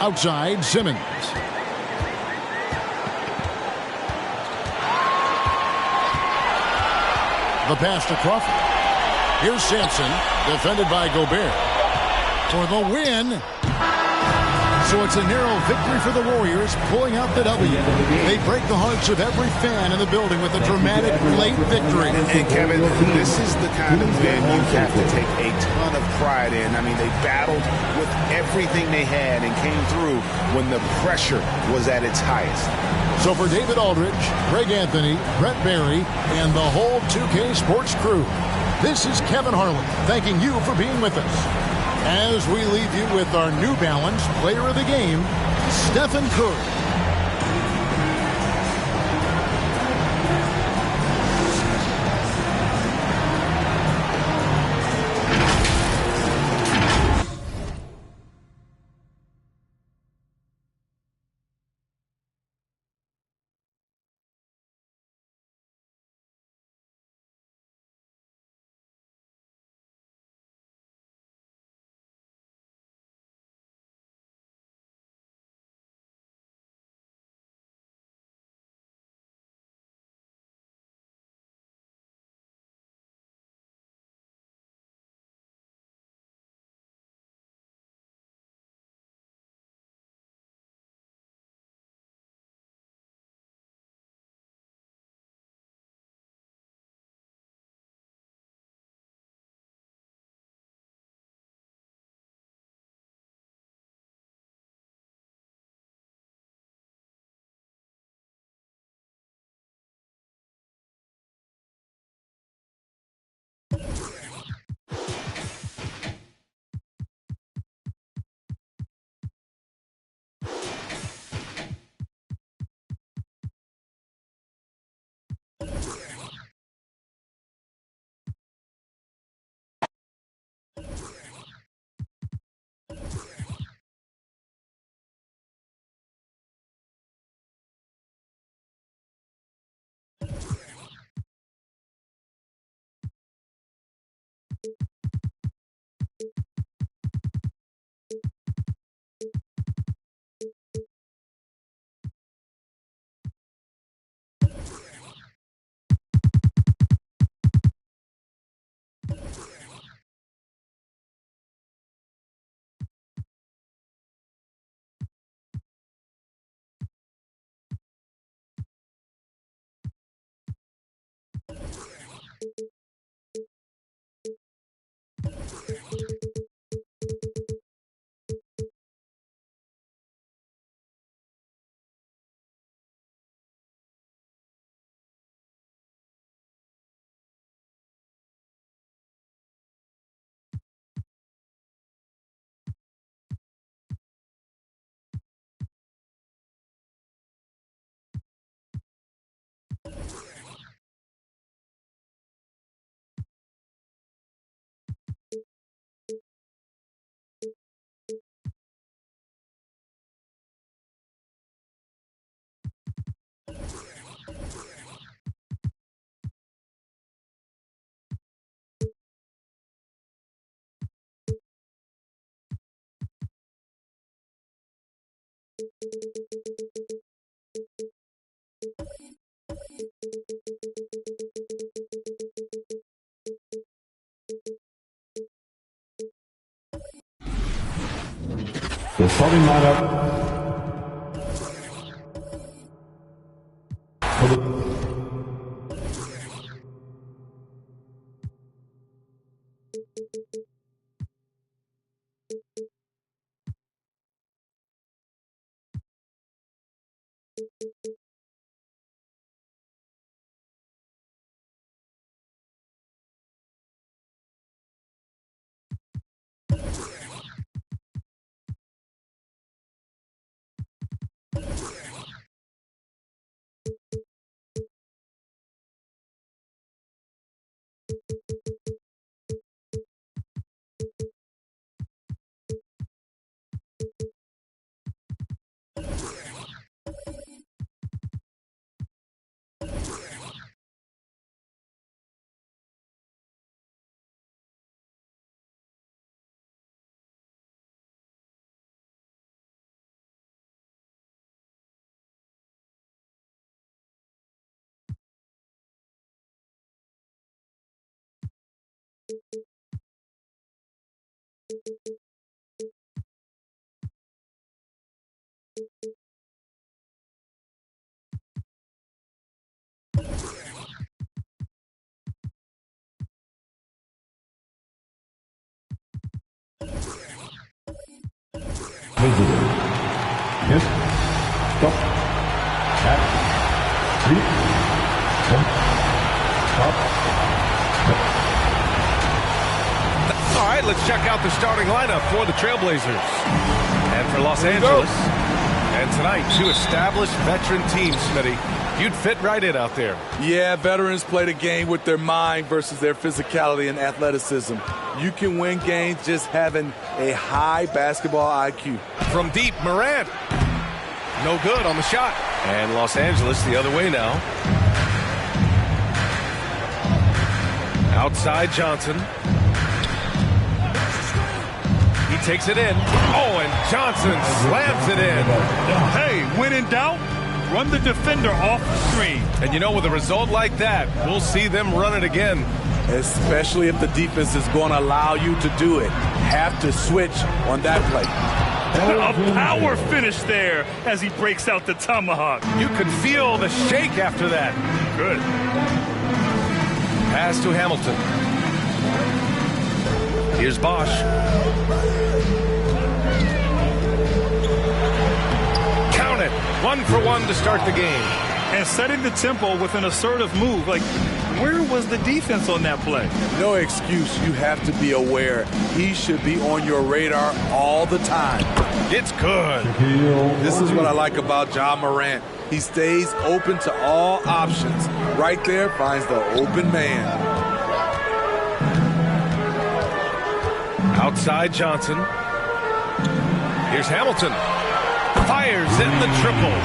Outside, Simmons. The pass to Crawford. Here's Sampson, defended by Gobert. For the win. So it's a narrow victory for the Warriors, pulling out the W. They break the hearts of every fan in the building with a dramatic late victory. And Kevin, this is the kind of win you have to take a ton of pride in. I mean, they battled with everything they had and came through when the pressure was at its highest. So for David Aldridge, Greg Anthony, Brett Barry, and the whole 2K Sports crew, this is Kevin Harlan thanking you for being with us. As we leave you with our New Balance Player of the Game, Stephen Curry. The starting lineup for the Visitor. Hit. Stop. Back. Three. One. Stop. All right, let's check out the starting lineup for the Trailblazers. And for Los Angeles. And tonight, two established veteran teams, Smitty. You'd fit right in out there. Yeah, veterans play the game with their mind versus their physicality and athleticism. You can win games just having a high basketball IQ. From deep, Morant. No good on the shot. And Los Angeles the other way now. Outside Johnson. He takes it in. Oh, and Johnson slams it in. Hey, when in doubt, run the defender off the screen. And you know, with a result like that, we'll see them run it again. Especially if the defense is going to allow you to do it. Have to switch on that play. A power finish there as he breaks out the tomahawk. You could feel the shake after that. Good. Pass to Hamilton. Here's Bosch. Count it. 1 for 1 to start the game. And setting the tempo with an assertive move. Like, where was the defense on that play? No excuse. You have to be aware. He should be on your radar all the time. It's good. This is what I like about John Morant. He stays open to all options. Right there finds the open man. Outside Johnson. Here's Hamilton. Fires in the triple.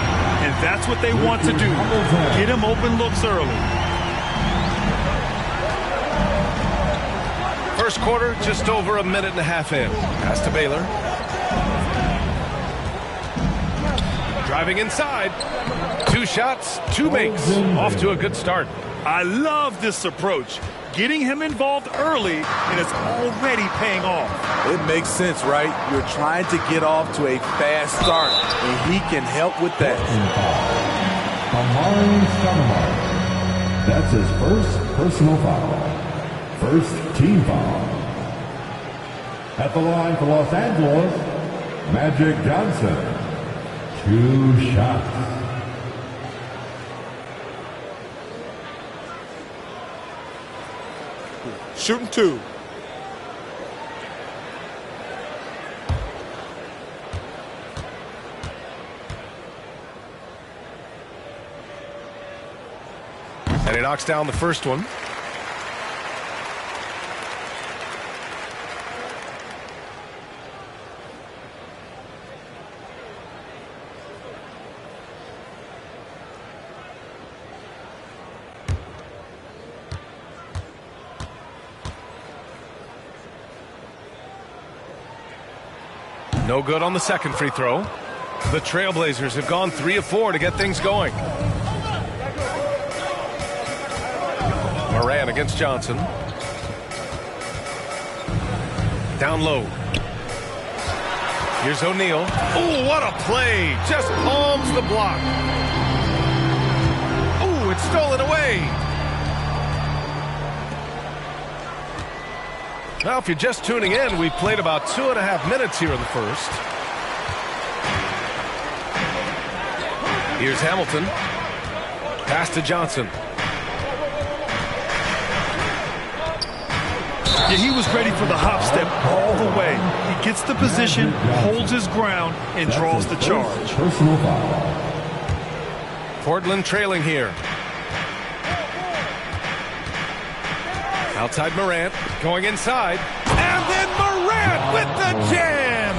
And that's what they want to do. Get him open looks early. First quarter, just over a minute and a half in. Pass to Baylor. Driving inside. 2 shots, 2 makes. Off to a good start. I love this approach. Getting him involved early, and it's already paying off. It makes sense, right? You're trying to get off to a fast start, and he can help with that. That's his first personal foul. First team foul. At the line for Los Angeles, Magic Johnson. 2 shots. Shooting 2. And he knocks down the first one. No good on the second free throw. The Trailblazers have gone 3 of 4 to get things going. Morant against Johnson. Down low. Here's O'Neal. Oh, what a play. Just palms the block. Oh, it's stolen away. Now, if you're just tuning in, we've played about 2.5 minutes here in the first. Here's Hamilton. Pass to Johnson. Yeah, he was ready for the hop step all the way. He gets the position, holds his ground, and draws the charge. Personal foul. Portland trailing here. Outside Morant, going inside, and then Morant with the jam!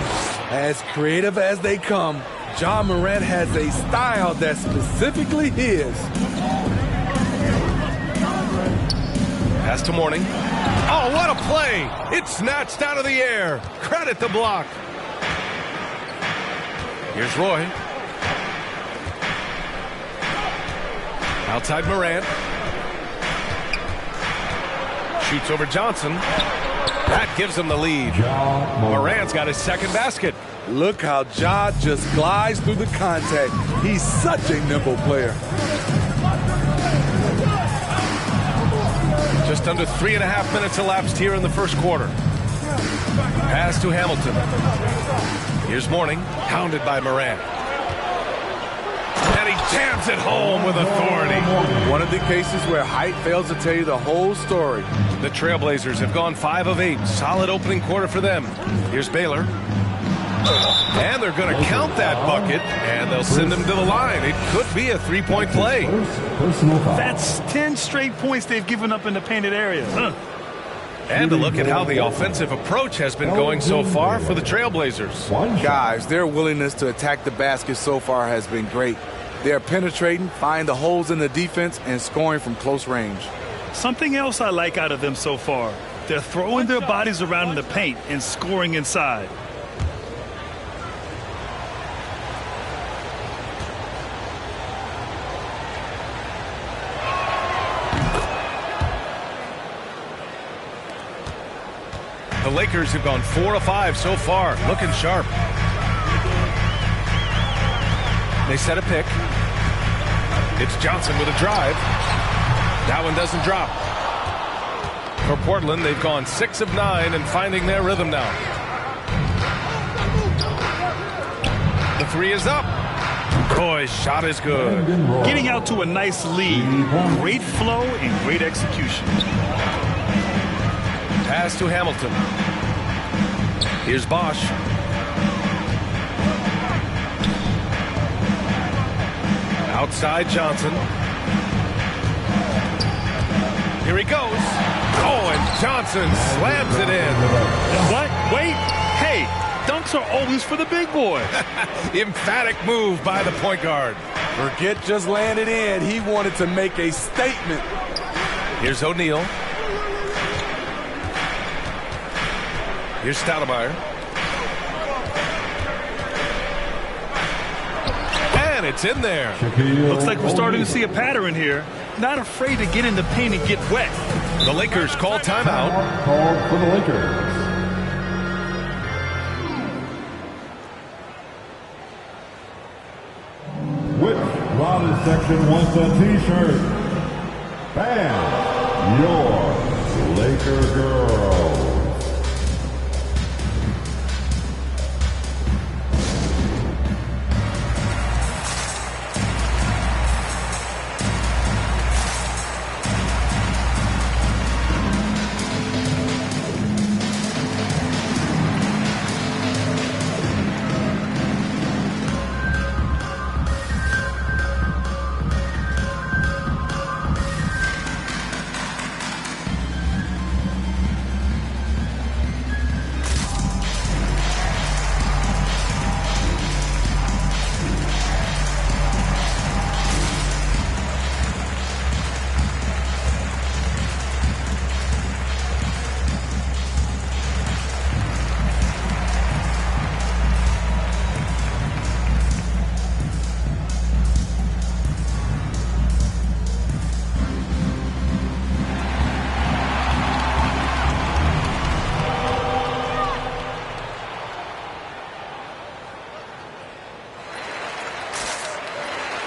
As creative as they come, Ja Morant has a style that's specifically his. Pass to Mourning. Oh, what a play! It's snatched out of the air. Credit the block. Here's Roy. Outside Morant. Shoots over Johnson. That gives him the lead. Morant's got his second basket. Look how Ja just glides through the contact. He's such a nimble player. Just under 3.5 minutes elapsed here in the first quarter. Pass to Hamilton. Here's Mourning, hounded by Morant. And he jams it home with authority. One of the cases where height fails to tell you the whole story. The Trailblazers have gone 5 of 8. Solid opening quarter for them. Here's Baylor. And they're going to count that bucket, and they'll send him to the line. It could be a three-point play. That's 10 straight points they've given up in the painted area. And to look at how the offensive approach has been going so far for the Trailblazers. Guys, their willingness to attack the basket so far has been great. They're penetrating, finding the holes in the defense, and scoring from close range. Something else I like out of them so far. They're throwing their bodies around in the paint and scoring inside. The Lakers have gone 4 of 5 so far, looking sharp. They set a pick. It's Johnson with a drive. That one doesn't drop. For Portland, they've gone 6 of 9 and finding their rhythm now. The three is up. Boy, shot is good. Getting out to a nice lead. Great flow and great execution. Pass to Hamilton. Here's Bosch. Outside Johnson. Here he goes. Oh, and Johnson slams it in. What? Wait. Hey, dunks are always for the big boy. Emphatic move by the point guard. Forget just landed in. He wanted to make a statement. Here's O'Neal. Here's Stoudemire. And it's in there. Looks like we're starting to see a pattern here. Not afraid to get in the paint and get wet. The Lakers call timeout. Called for the Lakers. Which Ron section wants a t-shirt? Bam! Your Laker girls.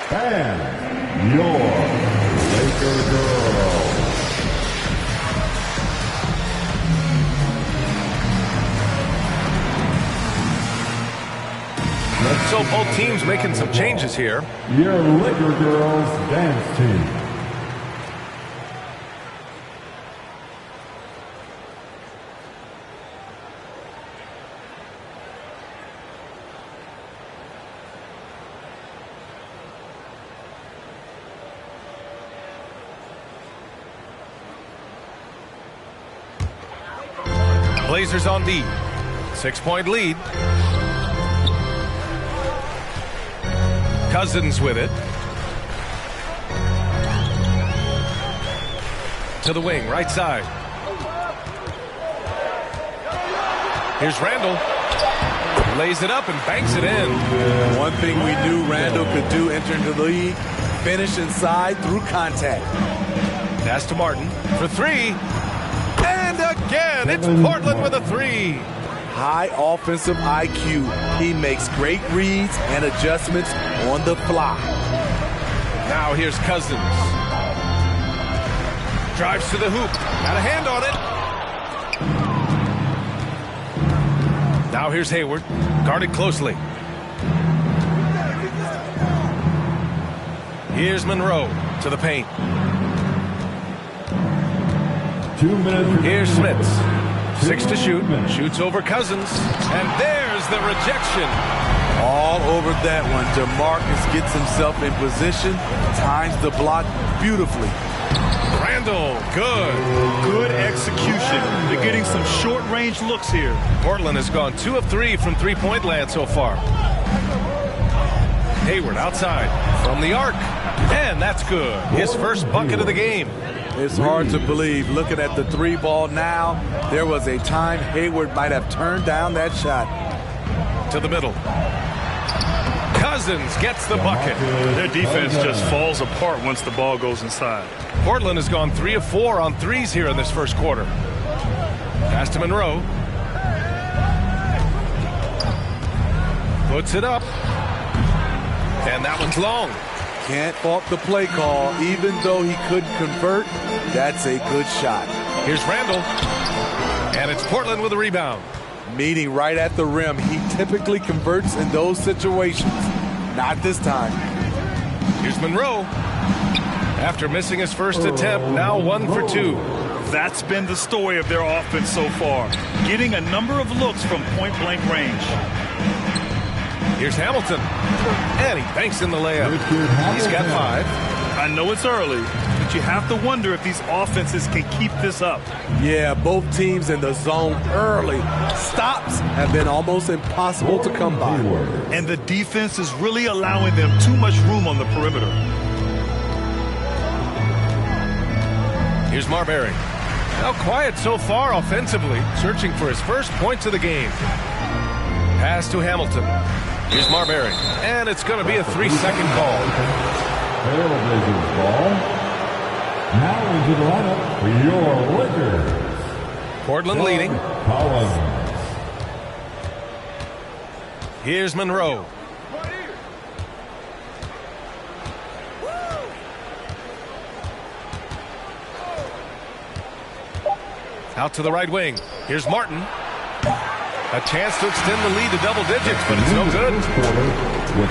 And your Laker girls. So both teams making some changes here. Your Laker girls dance team. Blazers on D. 6-point lead. Cousins with it. To the wing, right side. Here's Randall. Lays it up and banks it in. One thing we knew Randall could do entering the league, finish inside through contact. Pass to Martin for three. And again, it's Portland with a three. High offensive IQ. He makes great reads and adjustments on the fly. Now here's Cousins. Drives to the hoop. Got a hand on it. Now here's Hayward. Guarded closely. Here's Monroe to the paint. 2 minutes. Here's Smits. 6 to shoot. Shoots over Cousins. And there's the rejection. All over that one. DeMarcus gets himself in position. Times the block beautifully. Randall, good. Good execution. They're getting some short-range looks here. Portland has gone 2 of 3 from three-point land so far. Hayward outside from the arc. And that's good. His first bucket of the game. It's hard to believe. Looking at the three ball now, there was a time Hayward might have turned down that shot. To the middle. Cousins gets the bucket. Their defense just falls apart once the ball goes inside. Portland has gone 3 of 4 on threes here in this first quarter. Pass to Monroe. Puts it up. And that one's long. Can't fault the play call. Even though he couldn't convert, that's a good shot. Here's Randall. And it's Portland with a rebound. Meeting right at the rim. He typically converts in those situations. Not this time. Here's Monroe. After missing his first attempt, now 1 for 2. That's been the story of their offense so far. Getting a number of looks from point-blank range. Here's Hamilton. And he banks in the layup. He's got 5. I know it's early, but you have to wonder if these offenses can keep this up. Yeah, both teams in the zone early. Stops have been almost impossible to come by. And the defense is really allowing them too much room on the perimeter. Here's Marbury. Now quiet so far offensively, searching for his first points of the game. Pass to Hamilton. Here's Marbury. And it's going to be a 3-second call. Trailblazers ball. Now into the lineup for your Lakers. Portland leading. Collins. Here's Monroe. Out to the right wing. Here's Martin. A chance to extend the lead to double digits, but it's no good.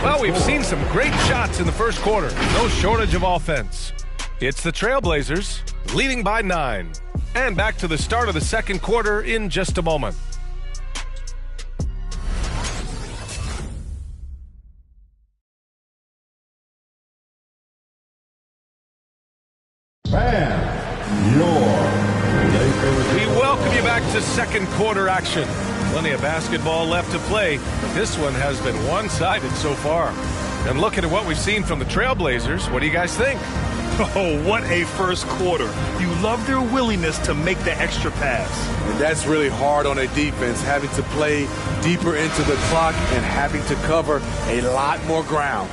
Well, we've seen some great shots in the first quarter. No shortage of offense. It's the Trailblazers leading by 9. And back to the start of the second quarter in just a moment. We welcome you back to second quarter action. Plenty of basketball left to play, but this one has been one-sided so far. And looking at what we've seen from the Trailblazers, what do you guys think? Oh, what a first quarter. You love their willingness to make the extra pass. And that's really hard on a defense, having to play deeper into the clock and having to cover a lot more ground.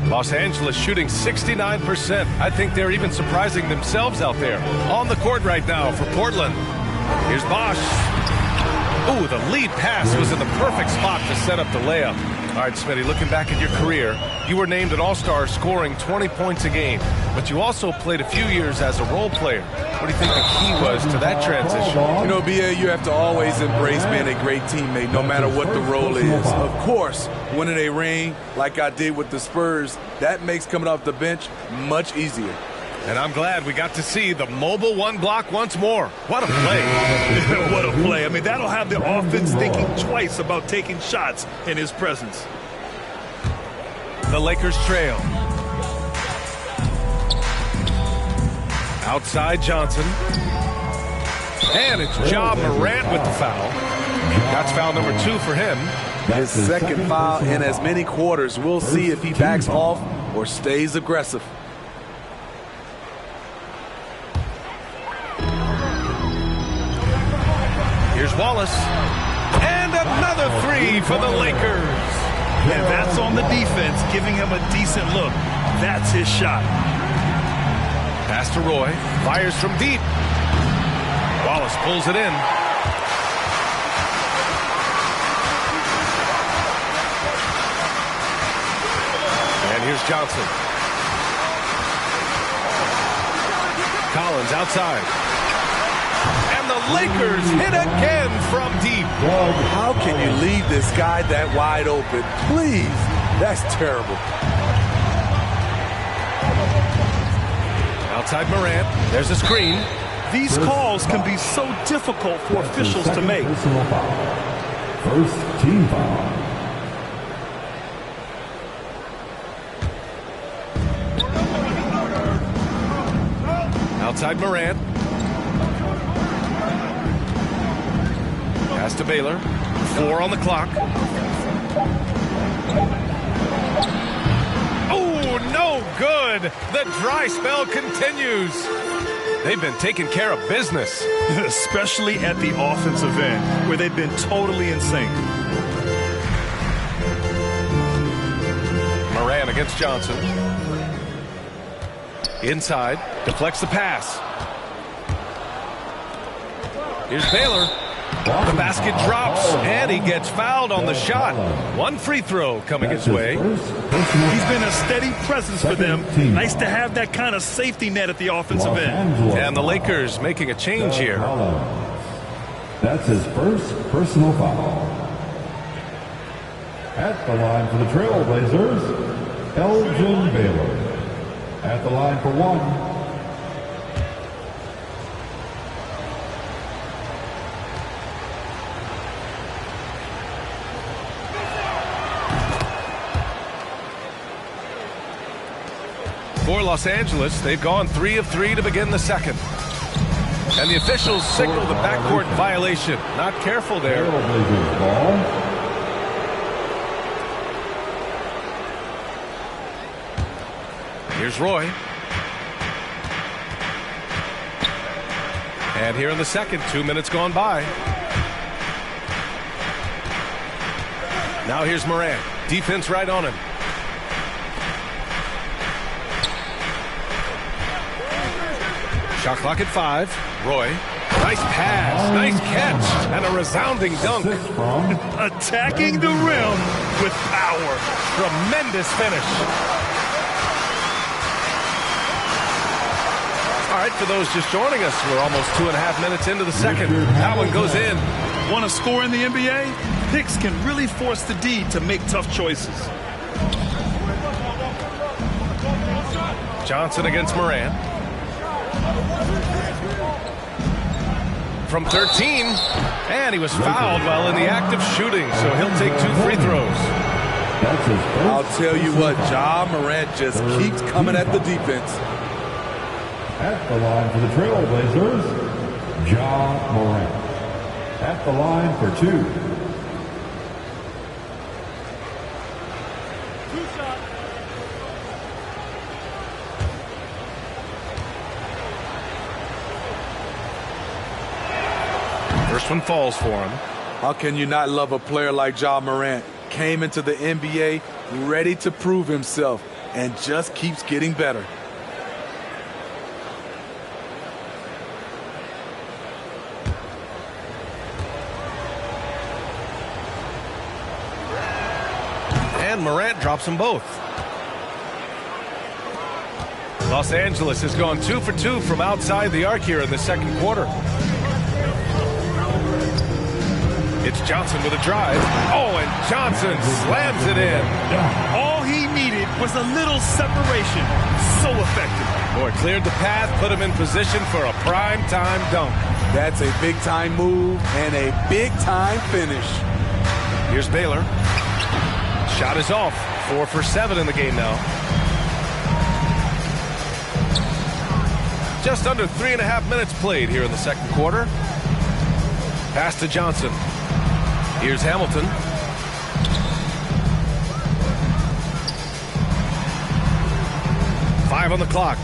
Los Angeles shooting 69%. I think they're even surprising themselves out there. On the court right now for Portland. Here's Bosch. Ooh, the lead pass was in the perfect spot to set up the layup. All right, Smitty, looking back at your career, you were named an All-Star scoring 20 points a game, but you also played a few years as a role player. What do you think the key was to that transition? You know, B.A., you have to always embrace being a great teammate, no matter what the role is. Of course, winning a ring like I did with the Spurs, that makes coming off the bench much easier. And I'm glad we got to see the mobile one block once more. What a play. What a play. I mean, that'll have the offense thinking twice about taking shots in his presence. The Lakers trail. Outside Johnson. And it's Ja Morant with the foul. That's foul number 2 for him. His second foul in as many quarters. We'll see if he backs off or stays aggressive. Here's Wallace. And another 3 for the Lakers. And that's on the defense, giving him a decent look. That's his shot. Pass to Roy. Fires from deep. Wallace pulls it in. And here's Johnson. Collins outside. And the Lakers hit again from deep. How can you leave this guy that wide open? Please. That's terrible. Outside Morant. There's a screen. These calls can be so difficult for officials to make. First team foul. Outside Morant. Pass to Baylor. 4 on the clock. Oh, no good. The dry spell continues. They've been taking care of business. Especially at the offensive end, where they've been totally in sync. Morant against Johnson. Inside. Deflects the pass. Here's Baylor. The basket drops, and he gets fouled on the shot. 1 free throw coming his way. He's been a steady presence for them. Nice to have that kind of safety net at the offensive end. And the Lakers making a change here. That's his first personal foul. At the line for the Trailblazers, Elgin Baylor. At the line for 1. For Los Angeles, they've gone 3 of 3 to begin the second. And the officials signal the backcourt violation. Not careful there. Here's Roy. And here in the second, 2 minutes gone by. Now here's Morant. Defense right on him. Shot clock at 5. Roy. Nice pass. Nice catch. And a resounding dunk. Attacking the rim with power. Tremendous finish. All right, for those just joining us, we're almost 2.5 minutes into the second. That one goes in. Want to score in the NBA? Picks can really force the D to make tough choices. Johnson against Morant. From 13, and he was fouled while in the act of shooting, so he'll take 2 free throws. I'll tell you what, Ja Morant just keeps coming at the defense. At the line for the Trailblazers, Ja Morant. At the line for 2. First one falls for him. How can you not love a player like Ja Morant? Came into the NBA ready to prove himself and just keeps getting better. And Morant drops them both. Los Angeles has gone 2 for 2 from outside the arc here in the second quarter. It's Johnson with a drive. Oh, and Johnson slams it in. All he needed was a little separation. So effective. Boy, cleared the path, put him in position for a prime-time dunk. That's a big-time move and a big-time finish. Here's Baylor. Shot is off. 4 for 7 in the game now. Just under 3.5 minutes played here in the second quarter. Pass to Johnson. Here's Hamilton. Five on the clock.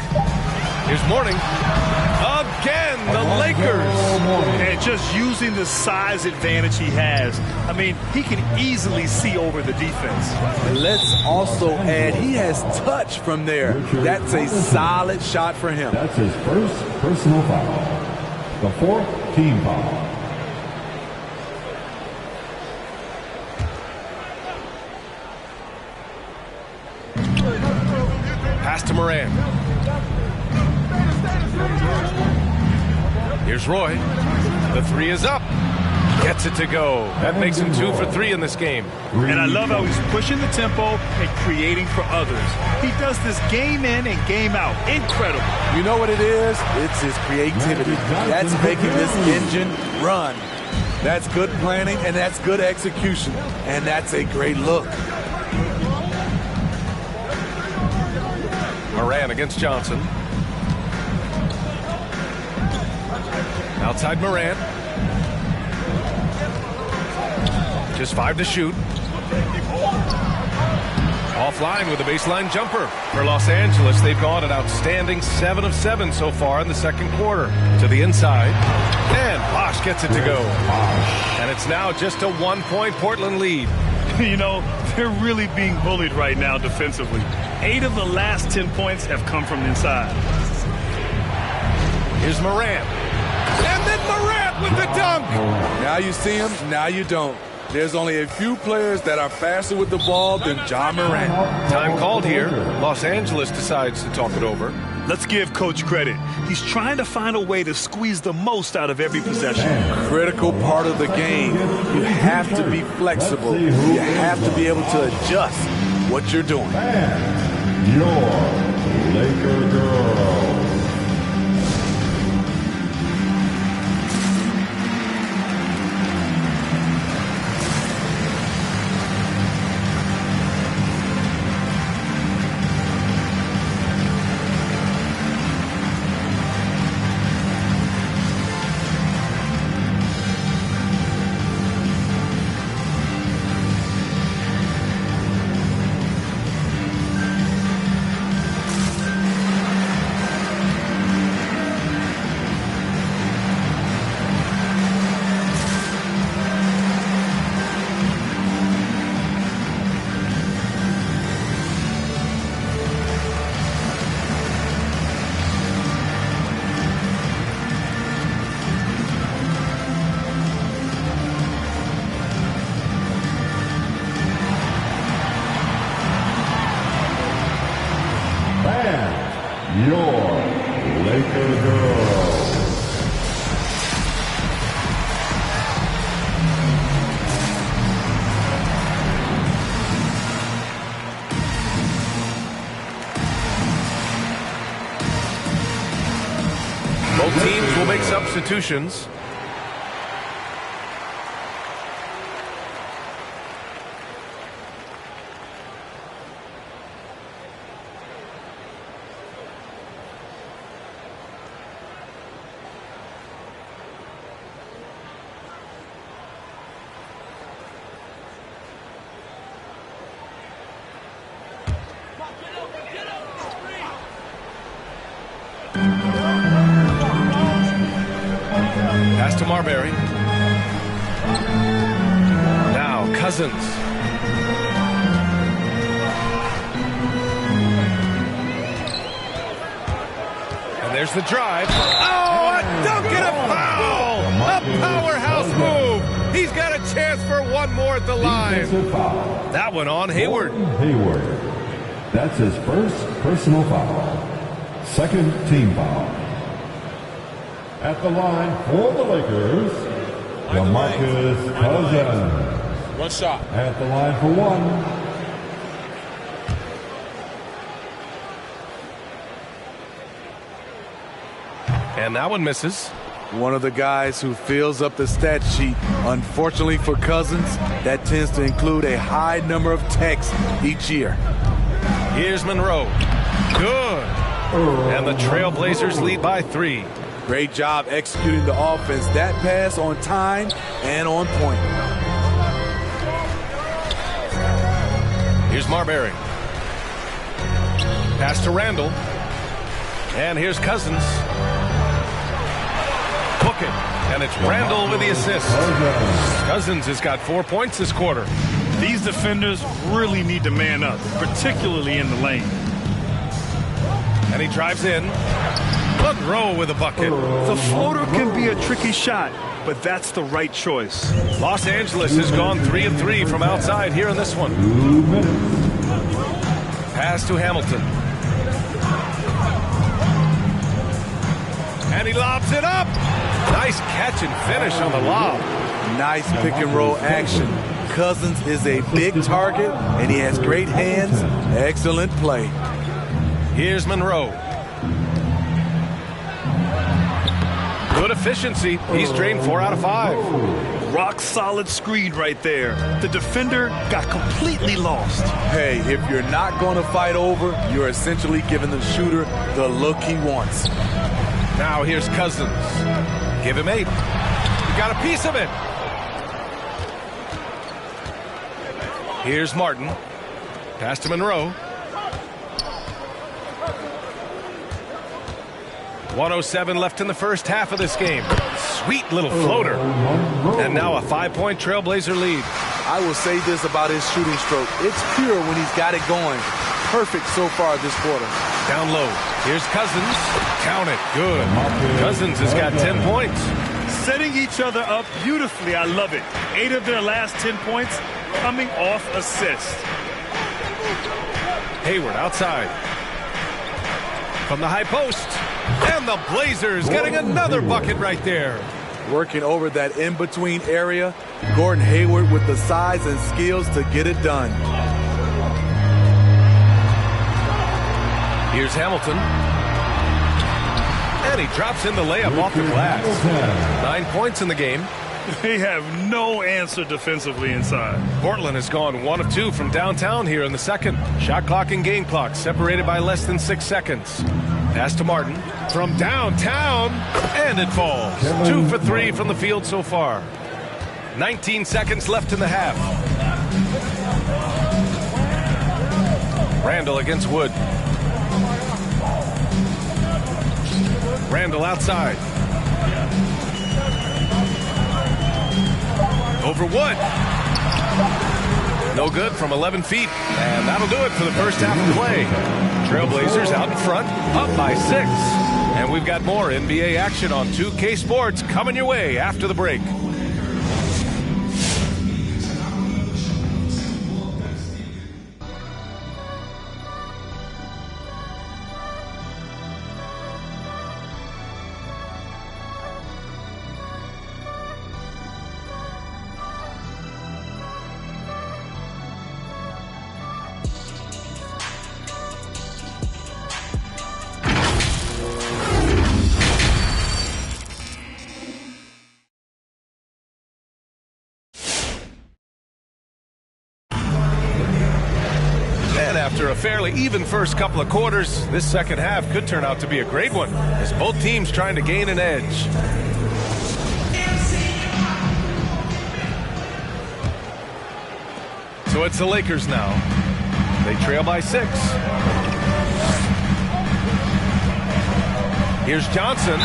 Here's Mourning. Again, the Lakers. And just using the size advantage he has. I mean, he can easily see over the defense. Let's also add he has touch from there. That's a solid shot for him. That's his first personal foul. The fourth team foul. Pass to Moran. Here's Roy. The three is up. Gets it to go. That makes him 2 for 3 in this game. And I love how he's pushing the tempo and creating for others. He does this game in and game out. Incredible. You know what it is? It's his creativity. That's making this engine run. That's good planning, and that's good execution. And that's a great look. Moran against Johnson. Outside Moran. Just 5 to shoot. Offline with a baseline jumper. For Los Angeles, they've gone an outstanding 7 of 7 so far in the second quarter. To the inside. And Bosch gets it to go. And it's now just a 1-point Portland lead. You know, they're really being bullied right now defensively. 8 of the last 10 points have come from inside. Here's Moran. And then Moran with the dunk. Now you see him, now you don't. There's only a few players that are faster with the ball than John Moran. Time called here. Los Angeles decides to talk it over. Let's give Coach credit. He's trying to find a way to squeeze the most out of every possession. Critical part of the game. You have to be flexible. You have to be able to adjust what you're doing. Your Laker girl. Your Laker girl. Both teams will make substitutions. Pass to Marbury. Now Cousins. And there's the drive. Oh, a dunk and a foul! A powerhouse move. He's got a chance for one more at the line. That one on Hayward. Hayward. That's his first personal foul. Second team foul. At the line for the Lakers, DeMarcus Cousins. One shot. At the line for one. And that one misses. One of the guys who fills up the stat sheet. Unfortunately for Cousins, that tends to include a high number of techs each year. Here's Monroe. Good. And the Trailblazers lead by 3. Great job executing the offense. That pass on time and on point. Here's Marbury. Pass to Randall. And here's Cousins. Hook it. And it's Randall with the assist. Cousins has got 4 points this quarter. These defenders really need to man up, particularly in the lane. And he drives in. Monroe with a bucket. The floater can be a tricky shot, but that's the right choice. Los Angeles has gone 3 of 3 from outside here in this one. Pass to Hamilton. And he lobs it up. Nice catch and finish on the lob. Nice pick and roll action. Cousins is a big target, and he has great hands. Excellent play. Here's Monroe. Good efficiency. He's drained 4 out of 5. Rock solid screen right there. The defender got completely lost. Hey, if you're not going to fight over, you're essentially giving the shooter the look he wants. Now here's Cousins. Give him 8. He got a piece of it. Here's Martin. Pass to Monroe. 1:07 left in the first half of this game. Sweet little floater. And now a 5-point Trailblazer lead. I will say this about his shooting stroke. It's pure when he's got it going. Perfect so far this quarter. Down low. Here's Cousins. Count it. Good. Cousins has got 10 points. Setting each other up beautifully. I love it. 8 of their last 10 points coming off assist. Hayward outside. From the high post. And the Blazers getting another bucket right there. Working over that in-between area. Gordon Hayward with the size and skills to get it done. Here's Hamilton. And he drops in the layup off the glass. 9 points in the game. They have no answer defensively inside. Portland has gone 1 of 2 from downtown here in the second. Shot clock and game clock separated by less than 6 seconds. Pass to Martin from downtown, and it falls. 2 for 3 from the field so far. 19 seconds left in the half. Randall against Wood. Randall outside. Over Wood. No good from 11 feet. And that'll do it for the first half of play. Trailblazers out in front, up by 6. And we've got more NBA action on 2K Sports coming your way after the break. After a fairly even first couple of quarters, this second half could turn out to be a great one as both teams trying to gain an edge. So it's the Lakers now. They trail by 6. Here's Johnson.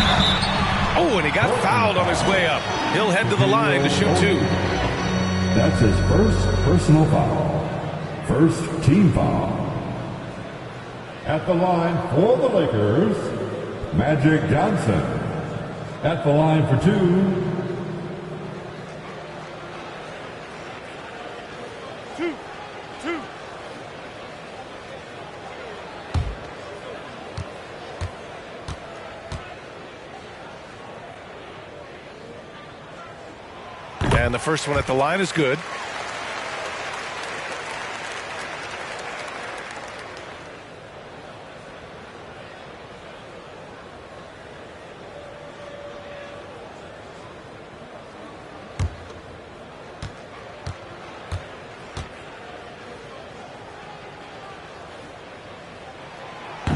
Oh, and he got fouled on his way up. He'll head to the line to shoot 2. That's his first personal foul. First team foul. At the line for the Lakers, Magic Johnson. At the line for 2. And the first one at the line is good.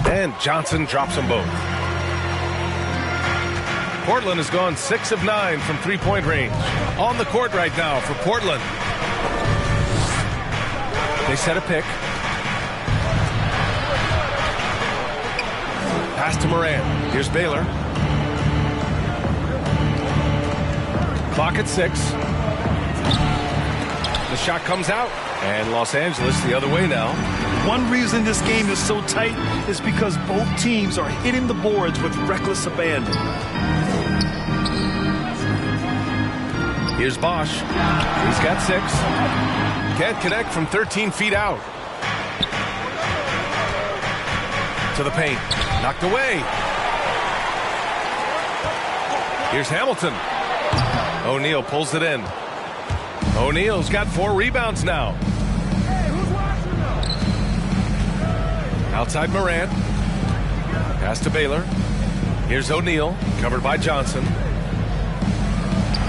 And Johnson drops them both. Portland has gone 6 of 9 from three-point range. On the court right now for Portland. They set a pick. Pass to Moran. Here's Baylor. Clock at 6. The shot comes out. And Los Angeles the other way now. One reason this game is so tight is because both teams are hitting the boards with reckless abandon. Here's Bosch. He's got 6. Can't connect from 13 feet out. To the paint. Knocked away. Here's Hamilton. O'Neal pulls it in. O'Neal's got 4 rebounds now. Outside Morant. Pass to Baylor. Here's O'Neal, covered by Johnson.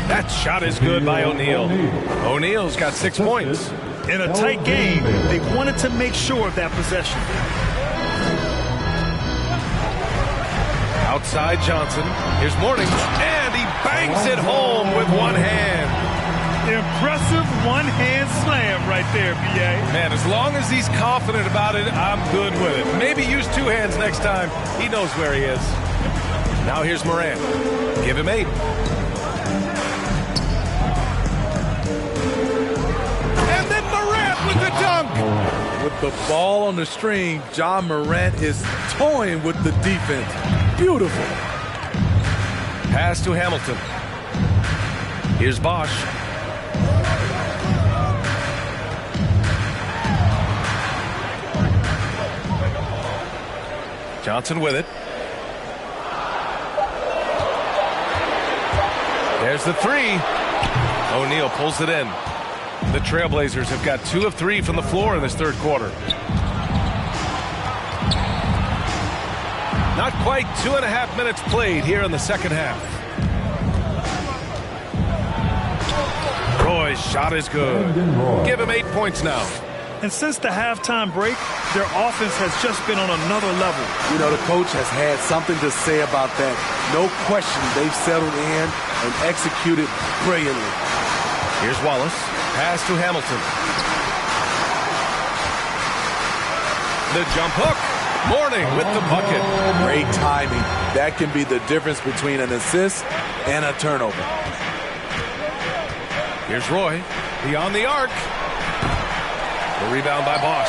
That shot is good by O'Neal. O'Neal's got 6 points. In a tight game, they wanted to make sure of that possession. Outside Johnson. Here's Morning. And he bangs it home with one hand. Impressive one-hand slam right there, B.A. Man, as long as he's confident about it, I'm good with it. Maybe use 2 hands next time. He knows where he is. Now here's Morant. Give him 8. And then Morant with the dunk. With the ball on the string, John Morant is toying with the defense. Beautiful. Pass to Hamilton. Here's Bosch. Johnson with it. There's the 3. O'Neal pulls it in. The Trailblazers have got 2 of 3 from the floor in this third quarter. Not quite 2.5 minutes played here in the second half. Roy's shot is good. Give him 8 points now. And since the halftime break, their offense has just been on another level. You know, the coach has had something to say about that. No question, they've settled in and executed brilliantly. Here's Wallace. Pass to Hamilton. The jump hook. Morning with the bucket. Great timing. That can be the difference between an assist and a turnover. Here's Roy. Beyond the arc. The rebound by Bosch.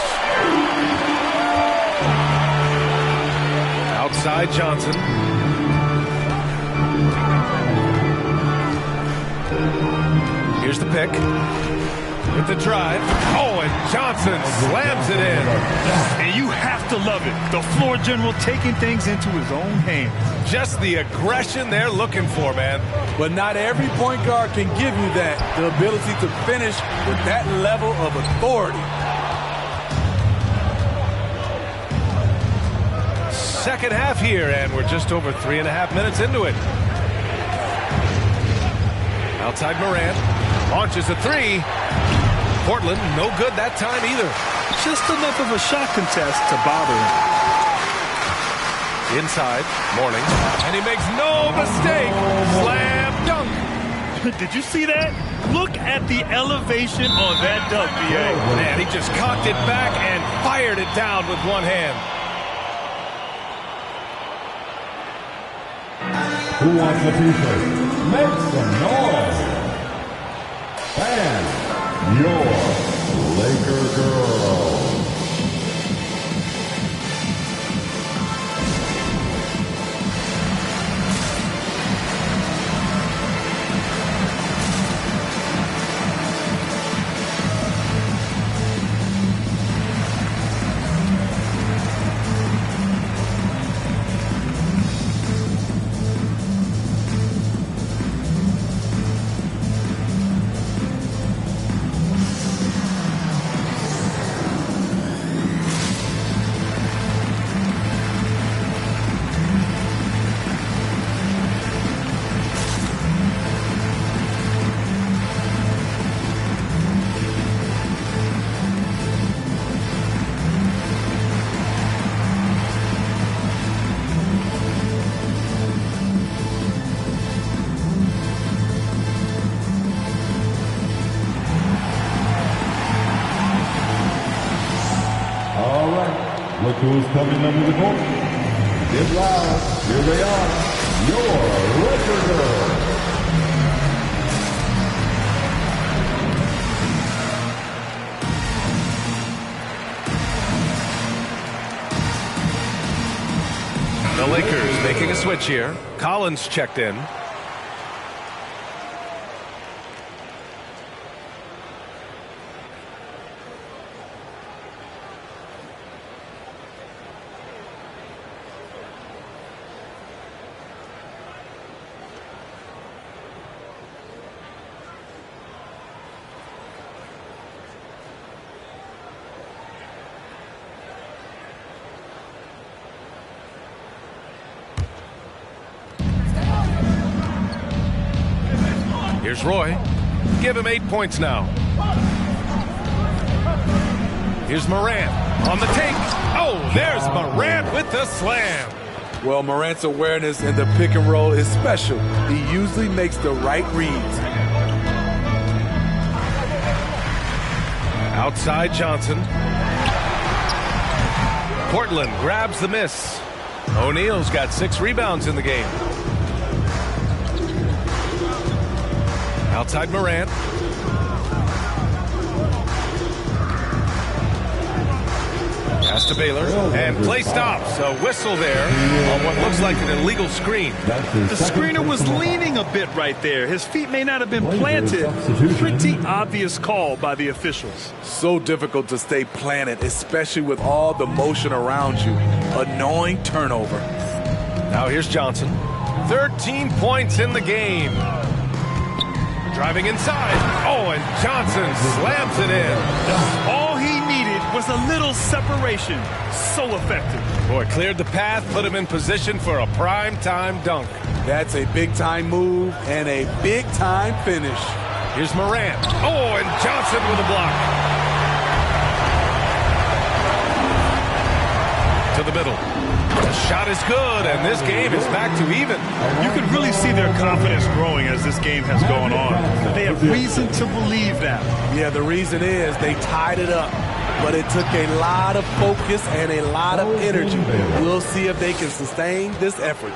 Outside Johnson. Here's the pick. With the drive. Oh, and Johnson slams it in. And you have to love it. The floor general taking things into his own hands. Just the aggression they're looking for, man. But not every point guard can give you that. The ability to finish with that level of authority. Second half here, and we're just over 3.5 minutes into it. Outside Morant. Launches a 3. Portland, no good that time either. Just enough of a shot contest to bother him. Inside, Morning. And he makes no mistake. Slam dunk. Did you see that? Look at the elevation on that dunk, B.A. Man, he just cocked it back and fired it down with one hand. Who wants a t-shirt? Make some noise. And your Laker girl. who is coming under the court. Get loud. Here they are, your Laker girls. The Lakers making a switch here. Collins checked in. Here's Roy. Give him 8 points now. Here's Morant on the take. Oh, there's Morant with the slam. Well, Morant's awareness in the pick and roll is special. He usually makes the right reads. Outside Johnson. Portland grabs the miss. O'Neal's got 6 rebounds in the game. Outside Morant. Pass to Baylor. And play stops. A whistle there on what looks like an illegal screen. The screener was leaning a bit right there. His feet may not have been planted. Pretty obvious call by the officials. So difficult to stay planted, especially with all the motion around you. Annoying turnover. Now here's Johnson. 13 points in the game. Driving inside. Oh, and Johnson slams it in. All he needed was a little separation. So effective. Boy, cleared the path, put him in position for a prime-time dunk. That's a big-time move and a big-time finish. Here's Morant. Oh, and Johnson with a block. To the middle. The shot is good, and this game is back to even. You can really see their confidence growing as this game has gone on. They have reason to believe that. Yeah, the reason is they tied it up, but it took a lot of focus and a lot of energy. We'll see if they can sustain this effort.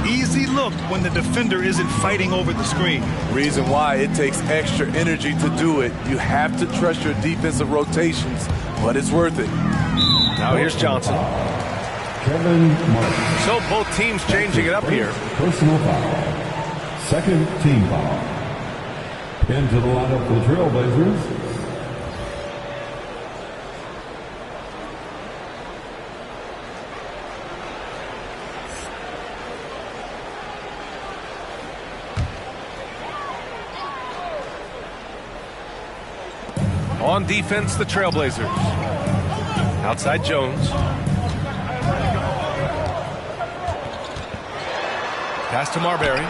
Easy look when the defender isn't fighting over the screen. Reason why it takes extra energy to do it. You have to trust your defensive rotations, but it's worth it. Now here's Johnson. Kevin Martin. So both teams changing it up here. Personal foul. Second team foul. Into the lineup for the Trailblazers. On defense, the Trailblazers. Outside Jones. Pass to Marbury.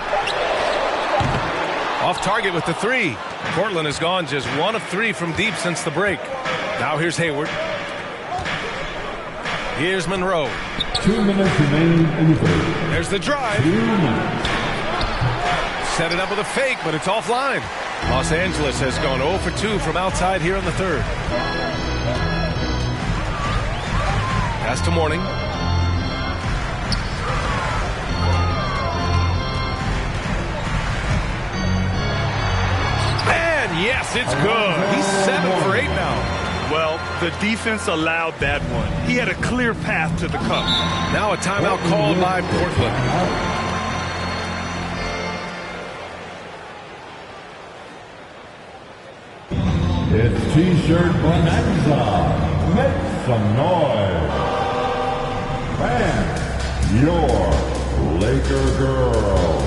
Off target with the 3. Portland has gone just 1 of 3 from deep since the break. Now here's Hayward. Here's Monroe. 2 minutes remaining in the third. There's the drive. 2 minutes. Set it up with a fake, but it's offline. Los Angeles has gone 0 for 2 from outside here in the third. Pass to Mourning. And yes, it's good. He's 7 for 8 now. Well, the defense allowed that one. He had a clear path to the cup. Now a timeout called by Portland. It's T-shirt bonanza. Make some noise. And your Laker girls.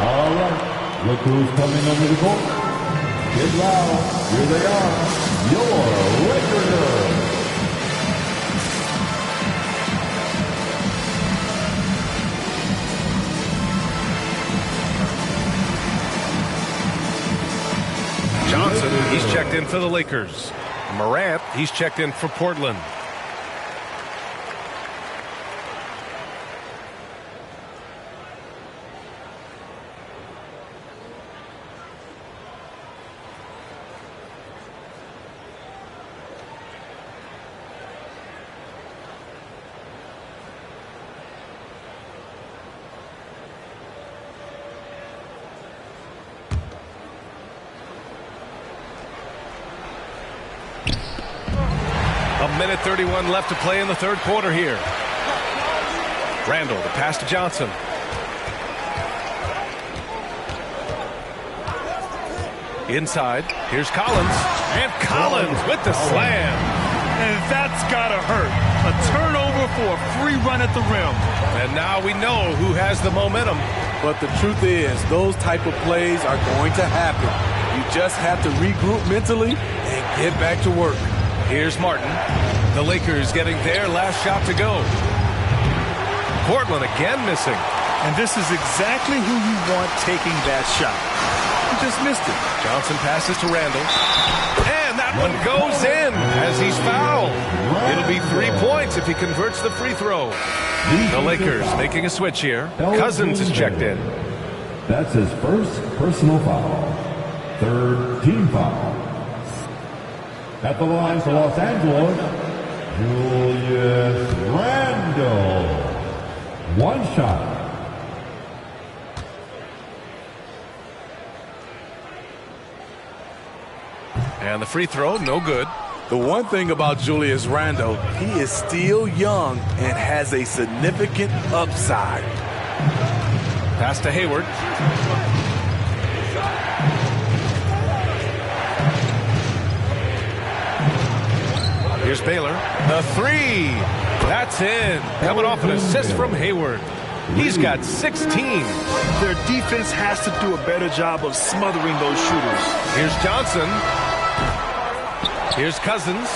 All right, look who's coming under the court. Get loud. Here they are, your Lakers. Johnson, he's checked in for the Lakers. Morant, he's checked in for Portland. Minute 31 left to play in the third quarter here. Randall, the pass to Johnson. Inside, here's Collins. And Collins with the slam. And that's gotta hurt. A turnover for a free run at the rim. And now we know who has the momentum. But the truth is, those type of plays are going to happen. You just have to regroup mentally and get back to work. Here's Martin. The Lakers getting their last shot to go. Portland again missing. And this is exactly who you want taking that shot. He just missed it. Johnson passes to Randall. And that one goes in as he's fouled. It'll be 3 points if he converts the free throw. The Lakers making a switch here. Cousins is checked in. That's his first personal foul. Third team foul. At the line for Los Angeles, Julius Randle. One shot. And the free throw, no good. The one thing about Julius Randle, he is still young and has a significant upside. Pass to Hayward. Here's Baylor. The three. That's in. Coming off an assist from Hayward. He's got 16. Their defense has to do a better job of smothering those shooters. Here's Johnson. Here's Cousins.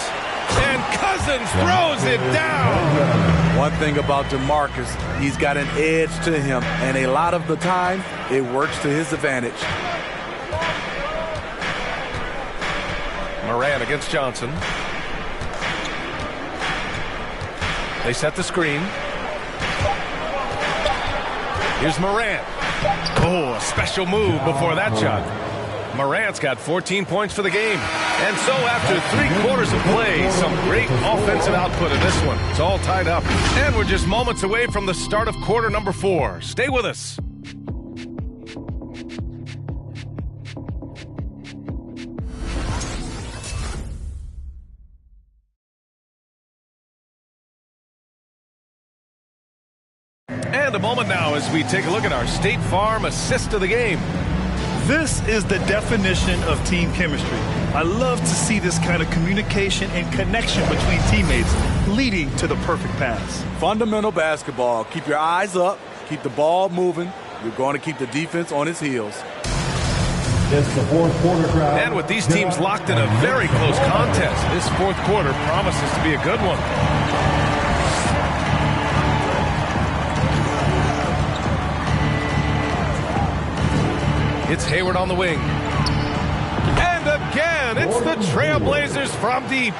And Cousins throws it down. One thing about DeMarcus, he's got an edge to him, and a lot of the time, it works to his advantage. Moran against Johnson. They set the screen. Here's Morant. Oh, a special move before that shot. Morant's got 14 points for the game. And so after 3 quarters of play, some great offensive output in this one. It's all tied up. And we're just moments away from the start of quarter number 4. Stay with us. And a moment now as we take a look at our State Farm assist of the game. This is the definition of team chemistry. I love to see this kind of communication and connection between teammates leading to the perfect pass. Fundamental basketball. Keep your eyes up. Keep the ball moving. You're going to keep the defense on its heels. It's the fourth quarter crowd. And with these teams locked in a very close contest, this fourth quarter promises to be a good one. It's Hayward on the wing. And again, it's the Trailblazers from deep.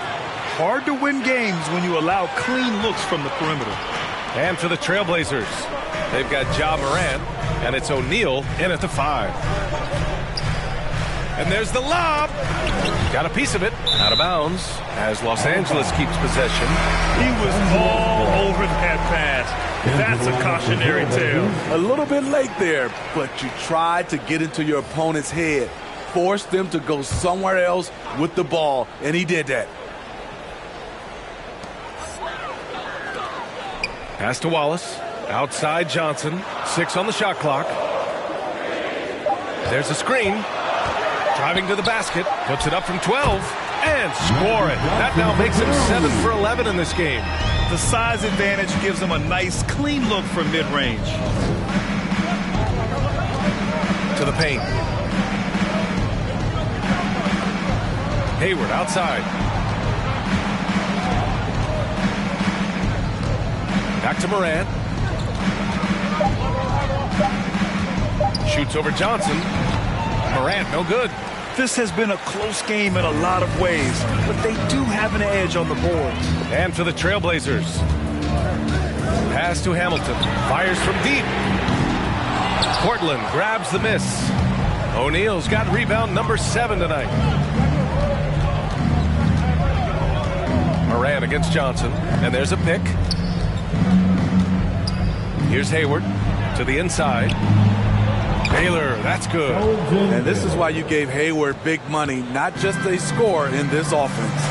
Hard to win games when you allow clean looks from the perimeter. And for the Trailblazers, they've got Ja Morant, and it's O'Neal in at the 5. And there's the lob. Got a piece of it. Out of bounds as Los Angeles keeps possession. He was all over that pass. That's a cautionary tale. A little bit late there, but you tried to get into your opponent's head. Force them to go somewhere else with the ball, and he did that. Pass to Wallace. Outside Johnson. 6 on the shot clock. There's a screen. Driving to the basket. Puts it up from 12. And scoring. That now makes him 7 for 11 in this game. The size advantage gives him a nice, clean look from mid-range. to the paint. Hayward outside. Back to Morant. Shoots over Johnson. Morant, no good. This has been a close game in a lot of ways, but they do have an edge on the boards. And for the Trailblazers. Pass to Hamilton. Fires from deep. Portland grabs the miss. O'Neal's got rebound number 7 tonight. Morant against Johnson. And there's a pick. Here's Hayward to the inside. Baylor, that's good. And this is why you gave Hayward big money, not just a score in this offense.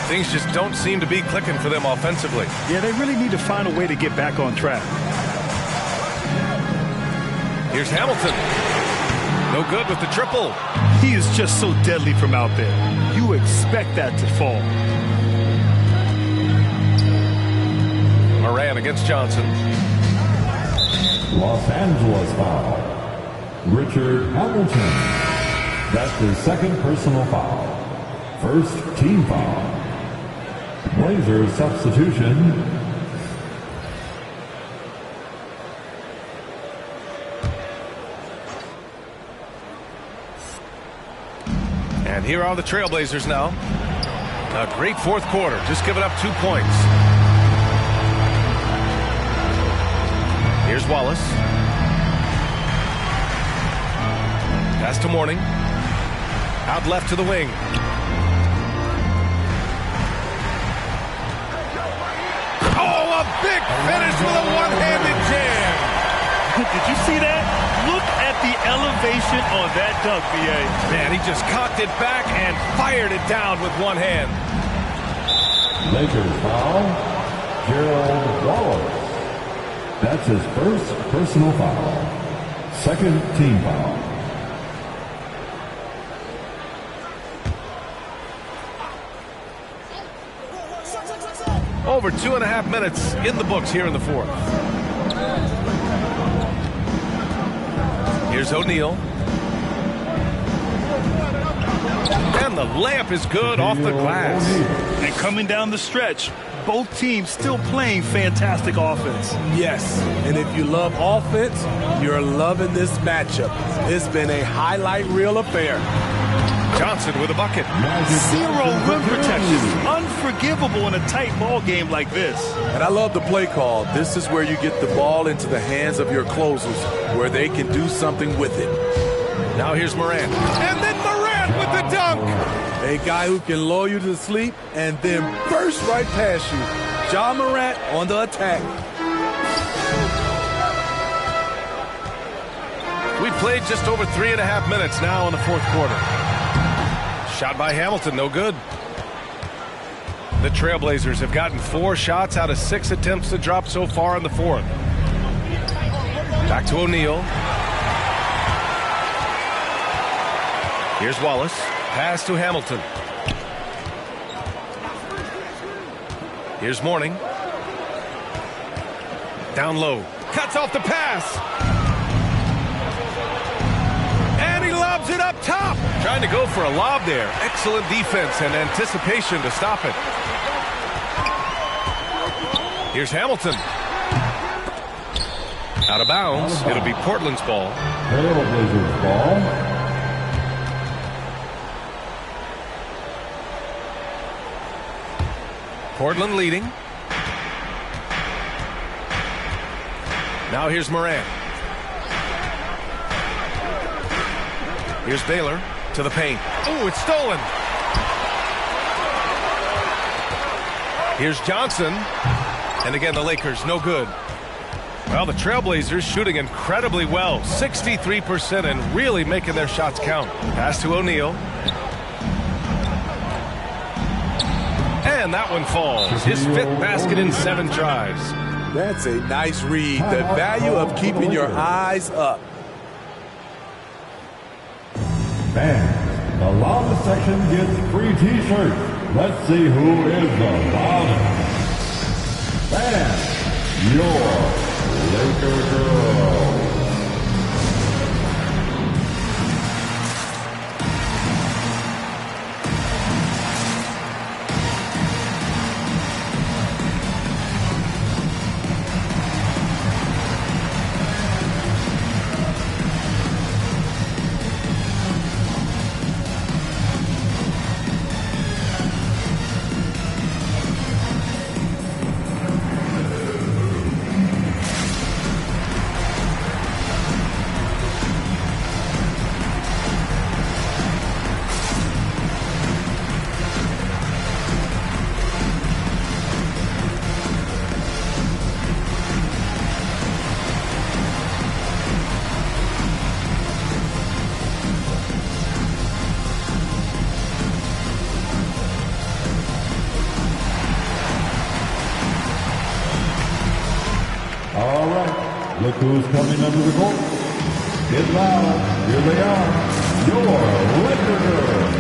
Things just don't seem to be clicking for them offensively. Yeah, they really need to find a way to get back on track. Here's Hamilton. No good with the triple. He is just so deadly from out there. You expect that to fall. Morant against Johnson. Los Angeles foul. Richard Hamilton. That's his second personal foul. First team foul. Blazers substitution. And here are the Trailblazers now. A great fourth quarter, just giving up 2 points. Here's Wallace. Pass to Mourning. Out left to the wing. Oh, a big finish with a one-handed jam. Did you see that? Look at the elevation on that dunk, B.A. Man, he just cocked it back and fired it down with one hand. Lakers foul. Gerald Wallace. That's his first personal foul. Second team foul. Over 2.5 minutes in the books here in the fourth. Here's O'Neal. And the layup is good off the glass. And coming down the stretch, both teams still playing fantastic offense. Yes, and if you love offense, you're loving this matchup. It's been a highlight reel affair. Johnson with a bucket. Zero rim protection. Unforgivable in a tight ball game like this. And I love the play call. This is where you get the ball into the hands of your closers, where they can do something with it. Now here's Morant. And then Morant with the dunk. A guy who can lull you to sleep and then burst right past you. Ja Morant on the attack. We've played just over 3.5 minutes now in the fourth quarter. Shot by Hamilton, no good. The Trailblazers have gotten 4 shots out of 6 attempts to drop so far in the fourth. Back to O'Neal. Here's Wallace. Pass to Hamilton. Here's Mourning. Down low. Cuts off the pass. And he lobs it up top. Trying to go for a lob there. Excellent defense and anticipation to stop it. Here's Hamilton. Out of bounds. It'll be Portland's ball. Trailblazers ball. Portland leading. Now here's Morant. Here's Baylor to the paint. Oh, it's stolen. Here's Johnson. And again, the Lakers, no good. Well, the Trailblazers shooting incredibly well. 63% and really making their shots count. Pass to O'Neal. And that one falls. His 5th basket in 7 tries. That's a nice read. The value of keeping your eyes up. Fans, the loudest section gets free t-shirts. Let's see who is the loudest. Fans, your Laker girls. Who's coming under the court? Get loud. Here they are. Your Laker Girls.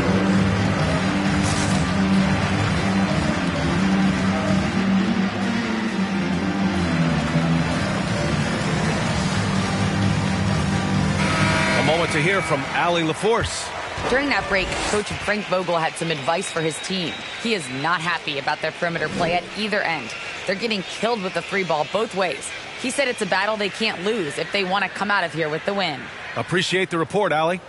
A moment to hear from Allie LaForce. During that break, Coach Frank Vogel had some advice for his team. He is not happy about their perimeter play at either end. They're getting killed with the free ball both ways. He said it's a battle they can't lose if they want to come out of here with the win. Appreciate the report, Allie.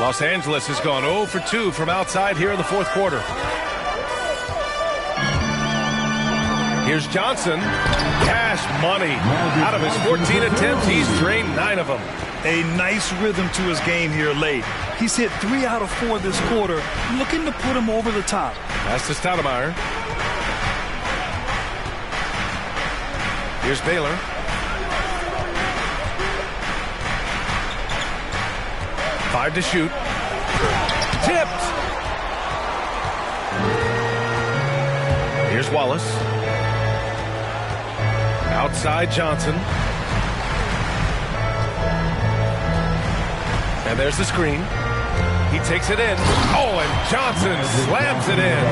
Los Angeles has gone 0 for 2 from outside here in the fourth quarter. Here's Johnson. Cash money. Out of his 14 attempts, he's drained 9 of them. A nice rhythm to his game here late. He's hit 3 out of 4 this quarter, looking to put him over the top. Pass to Stoudemire. Here's Baylor. Five to shoot. Tipped. Here's Wallace. Outside Johnson. And there's the screen. He takes it in. Oh, and Johnson slams it in.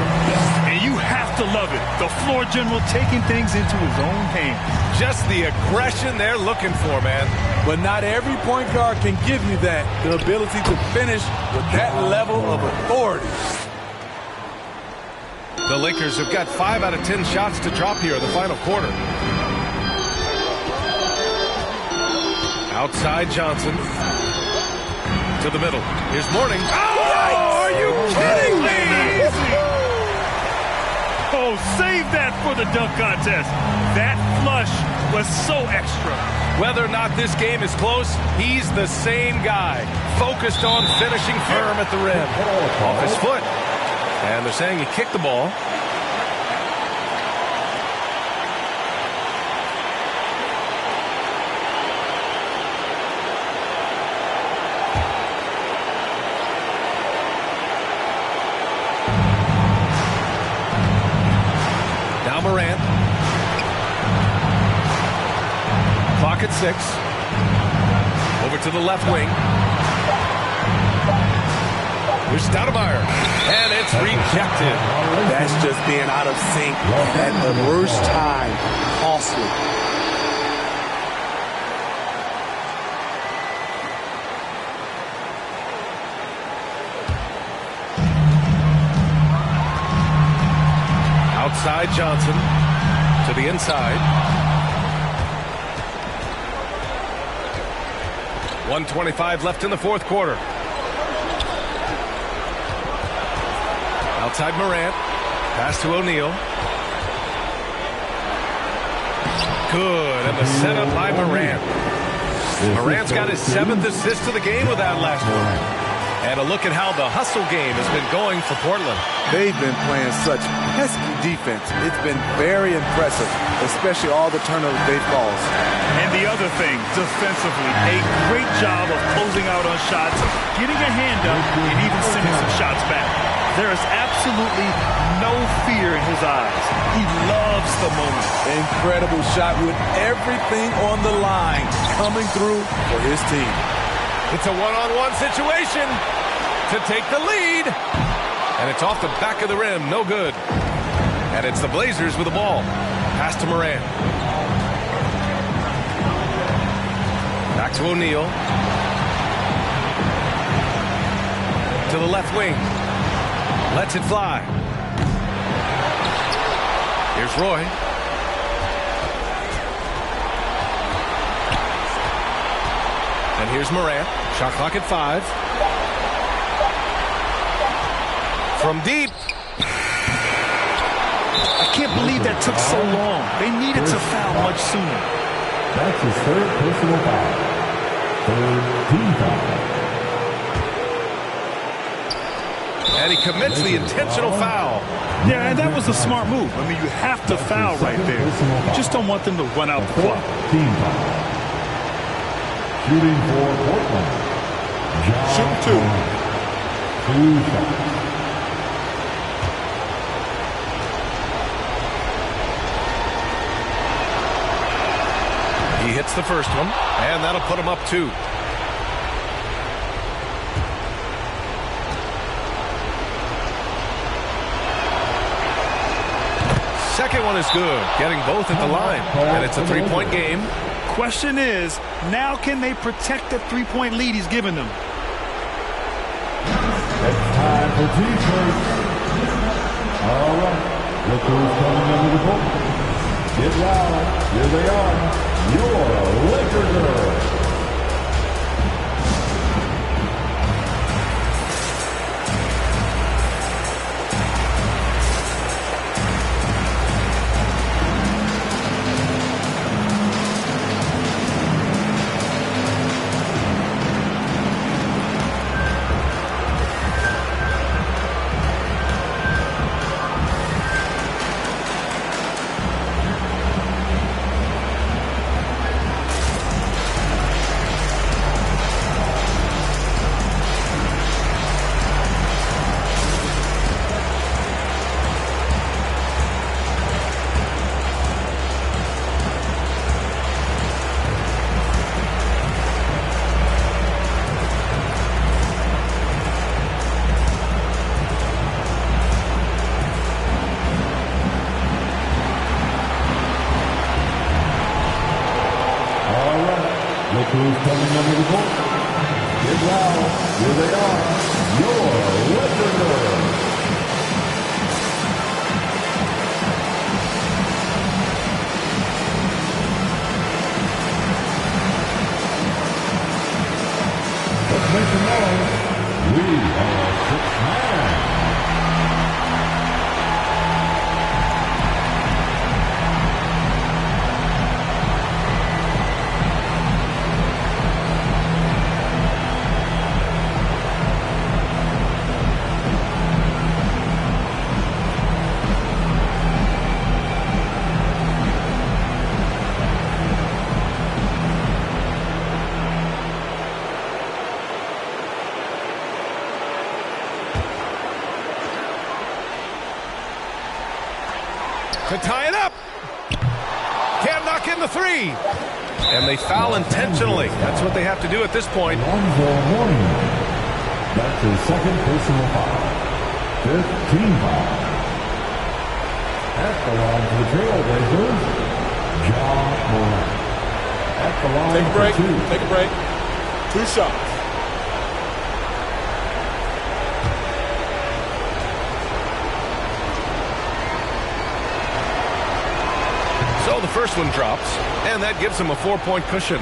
And you have to love it. The floor general taking things into his own hands. Just the aggression they're looking for, man. But not every point guard can give you that. The ability to finish with that level of authority. The Lakers have got 5 out of 10 shots to drop here in the final quarter. Outside Johnson. To the middle. Here's Mourning. Oh, are you kidding me? Oh, save that for the dunk contest. That flush was so extra. Whether or not this game is close, he's the same guy. Focused on finishing firm at the rim. Off his foot. And they're saying he kicked the ball. Morant. Clock at 6. Over to the left wing. Here's Stoudemire. And it's rejected. That's just being out of sync at the worst time. Costly. Outside Johnson to the inside. 1:25 left in the fourth quarter. Outside Morant. Pass to O'Neal. Good. And the setup by Morant. Morant's got his 7th assist of the game with that last one. And a look at how the hustle game has been going for Portland. They've been playing such pesky defense. It's been very impressive, especially all the turnovers they've caused. And the other thing, defensively, a great job of closing out on shots, getting a hand up, and even sending some shots back. There is absolutely no fear in his eyes. He loves the moment. Incredible shot with everything on the line coming through for his team. It's a one-on-one situation to take the lead. And it's off the back of the rim. No good. And it's the Blazers with the ball. Pass to Morant. Back to O'Neal. To the left wing. Lets it fly. Here's Roy. And here's Morant. Shot clock at 5. From deep. I can't believe that took so long. They needed to foul much sooner. That's his 3rd personal foul. 3rd team foul. And he commits the intentional foul. Yeah, and that was a smart move. I mean, you have to foul right there. You just don't want them to run out the clock. Team foul. Shooting for Portland. Shoot 2. 2 shots. He hits the first one, and that'll put him up 2. Second one is good, getting both at the line, and it's a 3-point game. Question is, now can they protect the 3-point lead he's given them? It's time for defense. All right, look who's coming under the goal. Get loud. Here they are. Your Laker girls. Look who's coming under the court. Get loud. Here they are. Your Laker girls. Let's make some noise. We are a 6-man. To tie it up. Can't knock in the 3. And they foul intentionally. That's what they have to do at this point. Warning. That's his second personal foul. 5th team foul. At the line for the Trailblazers, John Moran. At the line Take a break. for 2. Take a break. 2 shots. So the first one drops, and that gives them a 4-point cushion.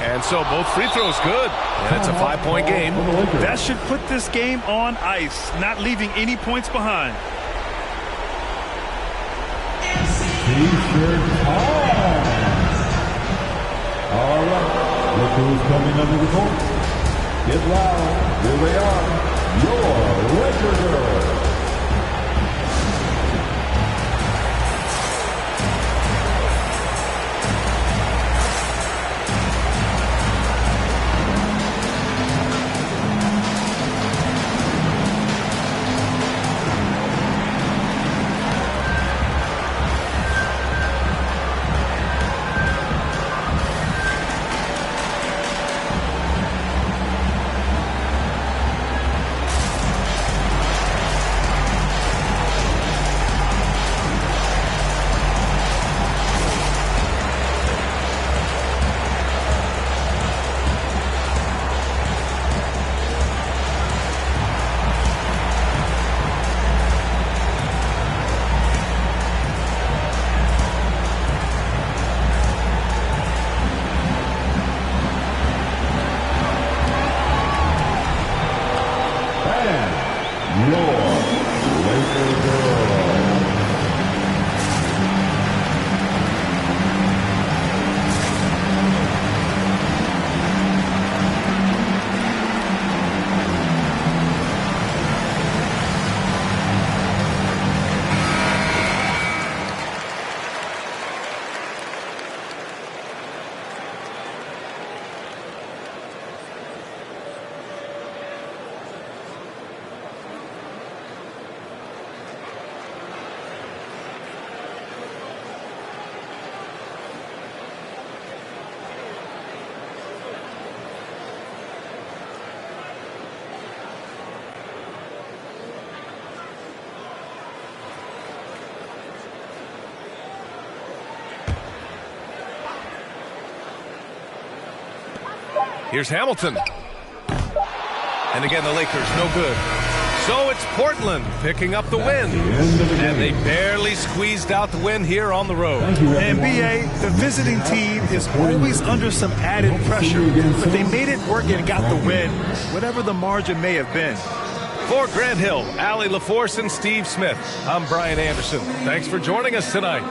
And so both free throws good, and it's a 5-point game. That should put this game on ice, not leaving any points behind. T-shirt time. All right, look who's coming under the court. Get loud. Here they are. Your Laker girls. Here's Hamilton. And again, the Lakers, no good. So it's Portland picking up the win. And they barely squeezed out the win here on the road. And B.A., the visiting team is always under some added pressure. But they made it work and got the win, whatever the margin may have been. For Grant Hill, Allie LaForce, and Steve Smith, I'm Brian Anderson. Thanks for joining us tonight.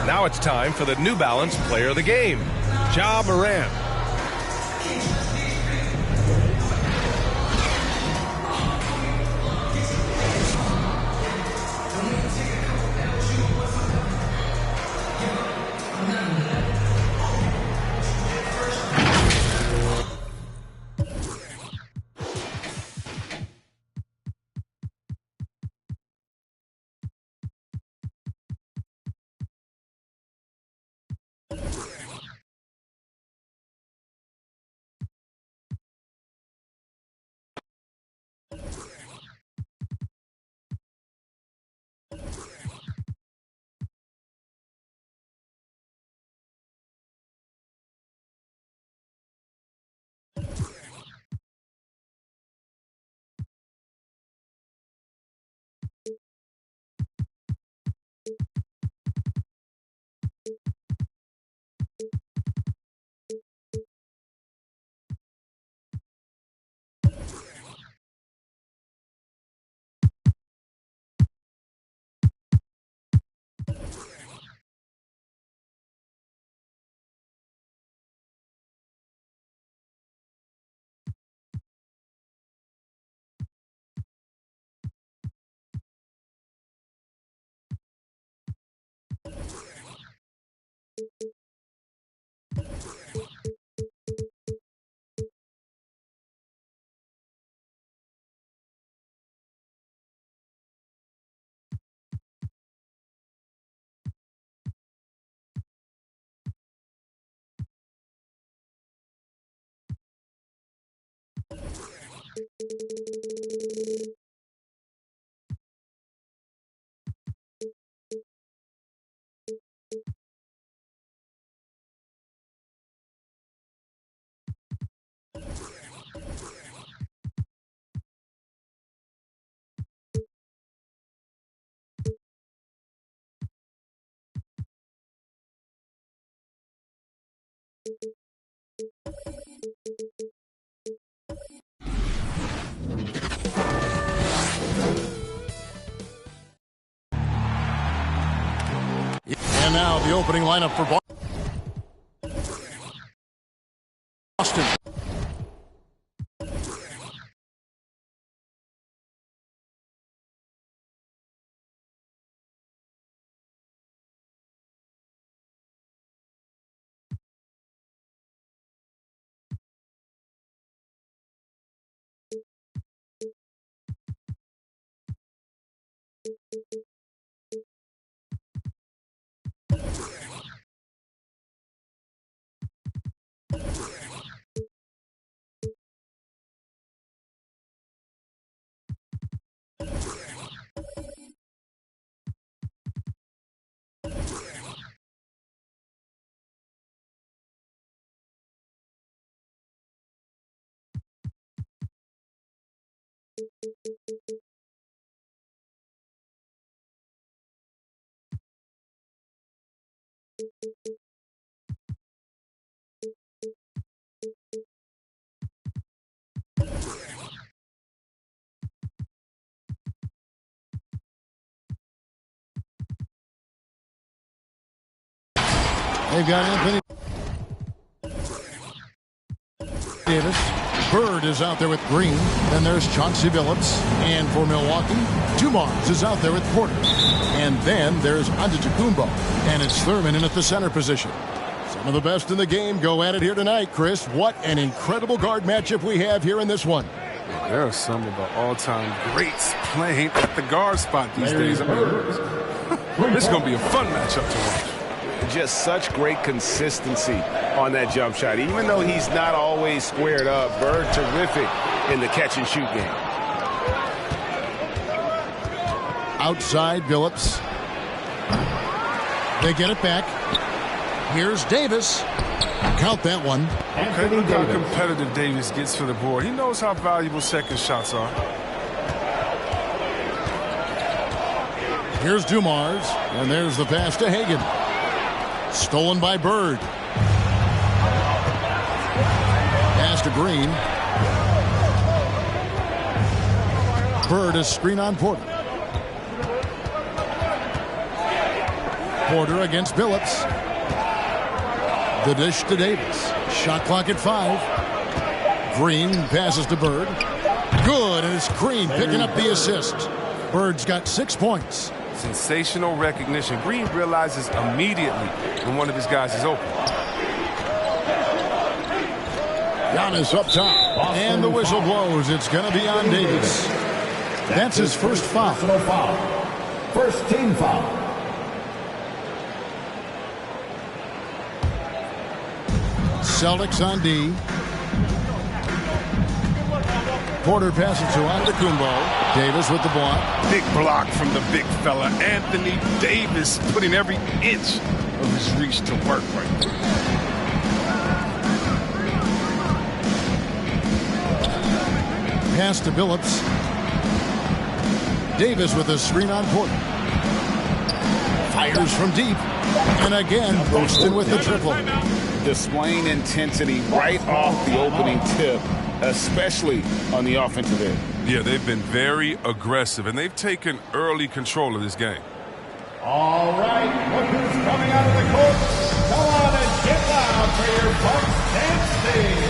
Now it's time for the New Balance Player of the Game, Ja Morant. And now the opening lineup for Boston. They've got Anthony Davis. Bird is out there with Green. Then there's Chauncey Billups. And for Milwaukee, Dumars is out there with Porter. And then there's Antetokounmpo. And it's Thurman in at the center position. Some of the best in the game go at it here tonight, Chris. What an incredible guard matchup we have here in this one. There are some of the all-time greats playing at the guard spot these days. I mean, this is going to be a fun matchup to watch. Just such great consistency on that jump shot. Even though he's not always squared up, Bird terrific in the catch-and-shoot game. Outside Billups. They get it back. Here's Davis. Count that one. Okay, look how competitive Davis gets for the board. He knows how valuable second shots are. Here's Dumars, and there's the pass to Hagan. Stolen by Bird. Pass to Green. Bird is screen on Porter. Porter against Billups. The dish to Davis. Shot clock at 5. Green passes to Bird. Good, and it's Green picking up the assist. Bird's got 6 points. Sensational recognition. Green realizes immediately when one of his guys is open. Giannis up top, and the whistle blows. It's going to be on Davis. That's his first foul. First team foul. Celtics on D. Porter passes to Antetokounmpo. Davis with the block. Big block from the big fella. Anthony Davis putting every inch of his reach to work right there. Pass to Billups. Davis with a screen on Porter. Fires from deep. And again, Boston with the triple. Displaying intensity right off the opening tip, especially on the offensive end. Yeah, they've been very aggressive, and they've taken early control of this game. All right, look who's coming out of the court. Come on and get loud for your Bucks dance team.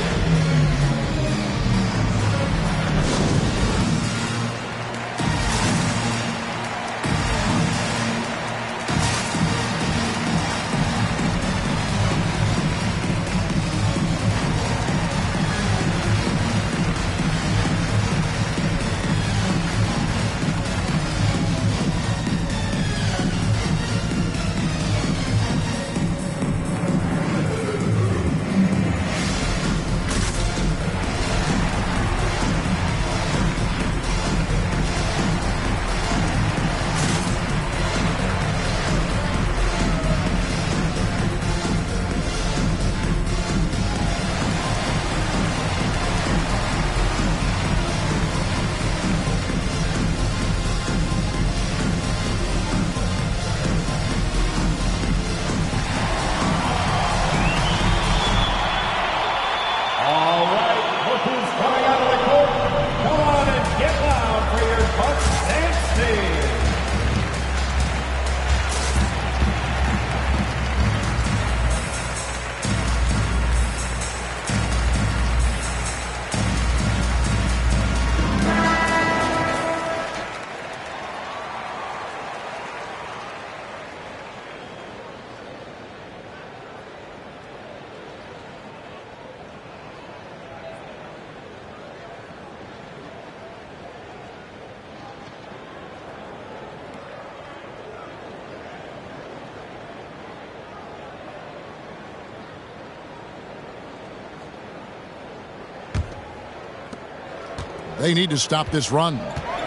They need to stop this run.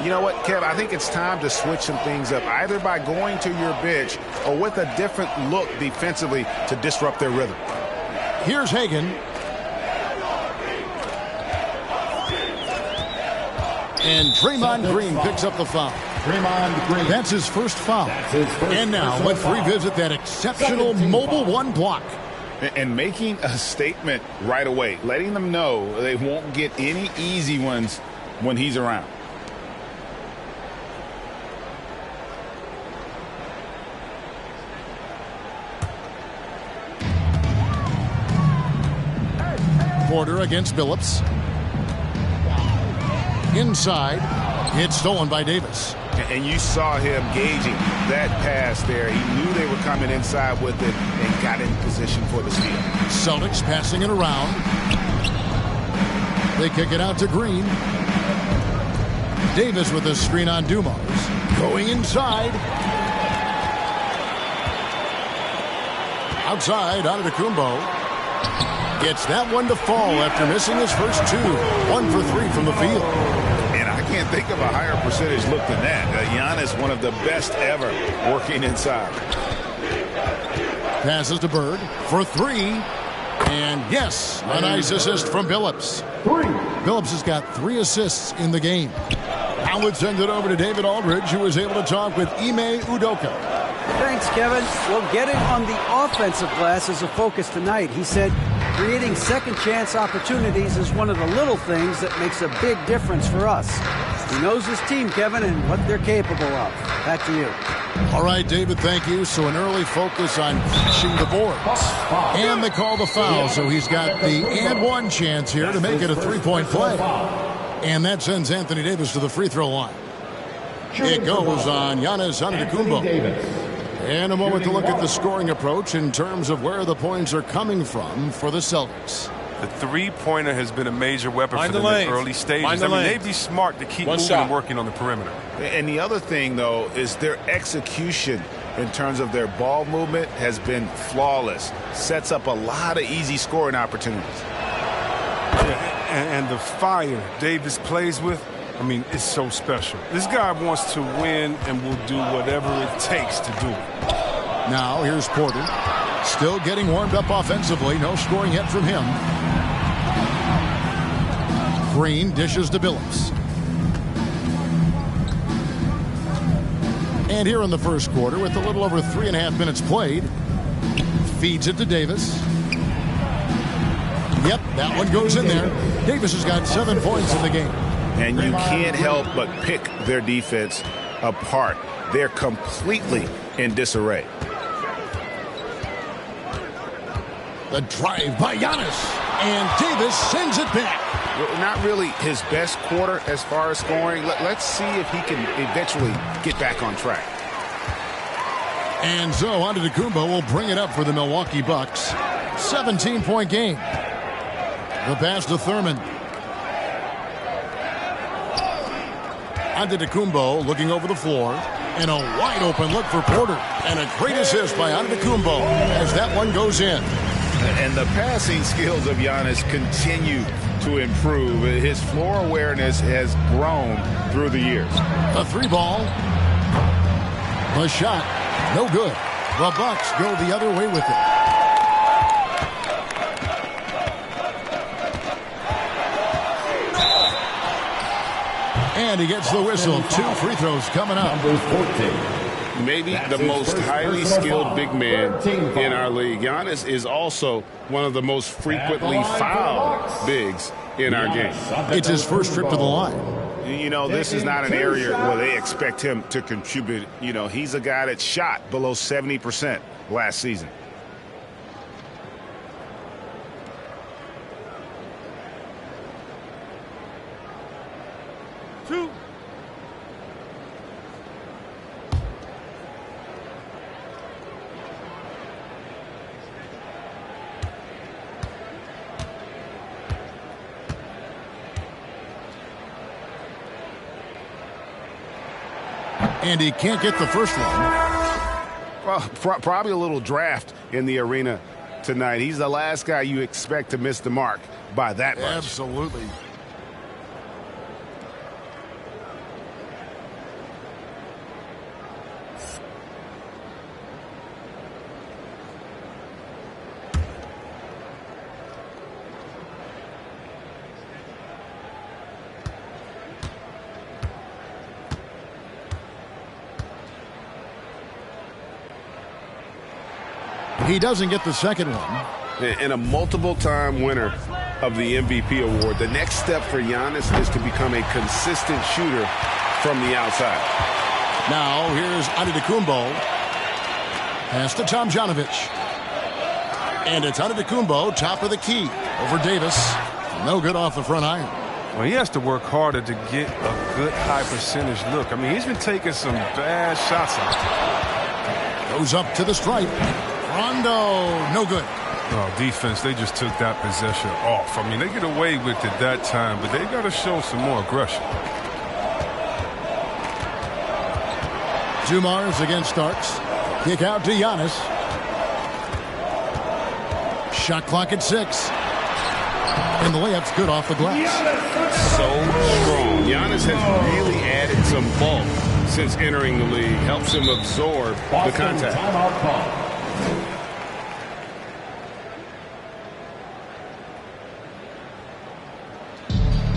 You know what, Kev? I think it's time to switch some things up, either by going to your bench or with a different look defensively to disrupt their rhythm. Here's Hagan. And Draymond Green picks up the foul. Draymond Green. That's his first foul. And now let's revisit that exceptional mobile one block. And making a statement right away, letting them know they won't get any easy ones when he's around. Porter against Billups. Inside. It's stolen by Davis. And you saw him gauging that pass there. He knew they were coming inside with it and got in position for the steal. Celtics passing it around. They kick it out to Green. Davis with a screen on Dumars. Going inside. Outside, Antetokounmpo. Gets that one to fall after missing his first two. 1 for 3 from the field. And I can't think of a higher percentage look than that. Giannis, one of the best ever working inside. Passes to Bird for three. And yes, a nice assist from Billups. Billups has got 3 assists in the game. Now let's send it over to David Aldridge, who was able to talk with Ime Udoka. Thanks, Kevin. Well, getting on the offensive glass is a focus tonight. He said creating second chance opportunities is one of the little things that makes a big difference for us. He knows his team, Kevin, and what they're capable of. Back to you. All right, David, thank you. So an early focus on catching the boards. And they call the foul, so he's got the and one chance here to make it a three-point play. And that sends Anthony Davis to the free throw line. It goes on Giannis Antetokounmpo. And a moment to look at the scoring approach in terms of where the points are coming from for the Celtics. The three-pointer has been a major weapon for them in the early stages. I mean, they'd be smart to keep moving and working on the perimeter. And the other thing, though, is their execution in terms of their ball movement has been flawless. Sets up a lot of easy scoring opportunities. And the fire Davis plays with, I mean, it's so special. This guy wants to win and will do whatever it takes to do it. Now here's Porter. Still getting warmed up offensively. No scoring yet from him. Green dishes to Billups. And here in the first quarter, with a little over 3.5 minutes played, feeds it to Davis. Yep, that one goes in there. Davis has got 7 points in the game. And you can't help but pick their defense apart. They're completely in disarray. The drive by Giannis. And Davis sends it back. Not really his best quarter as far as scoring. Let's see if he can eventually get back on track. And so Antetokounmpo will bring it up for the Milwaukee Bucks. 17-point game. The pass to Thurman. Antetokounmpo looking over the floor. And a wide open look for Porter. And a great assist by Antetokounmpo as that one goes in. And the passing skills of Giannis continue to improve. His floor awareness has grown through the years. A 3-ball. The shot. No good. The Bucks go the other way with it. And he gets the whistle. 2 free throws coming up. Number 14. Maybe the most highly skilled big man in our league. Giannis is also one of the most frequently fouled bigs in our game. It's his first trip to the line. You know, this is not an area where they expect him to contribute. You know, he's a guy that shot below 70% last season. And he can't get the first one. Well, probably a little draft in the arena tonight. He's the last guy you expect to miss the mark by that much. Absolutely. He doesn't get the second one. And a multiple-time winner of the MVP award. The next step for Giannis is to become a consistent shooter from the outside. Now here's Antetokounmpo. Pass to Tomjanovich. And it's Antetokounmpo, top of the key, over Davis. No good off the front iron. Well, he has to work harder to get a good high-percentage look. I mean, he's been taking some bad shots out. Goes up to the stripe. Rondo, no good. Oh, defense, they just took that possession off. I mean, they get away with it that time, but they got to show some more aggression. Dumars against Starks. Kick out to Giannis. Shot clock at 6. And the layup's good off the glass. So strong. Giannis has really added some bulk since entering the league. Helps him absorb the contact.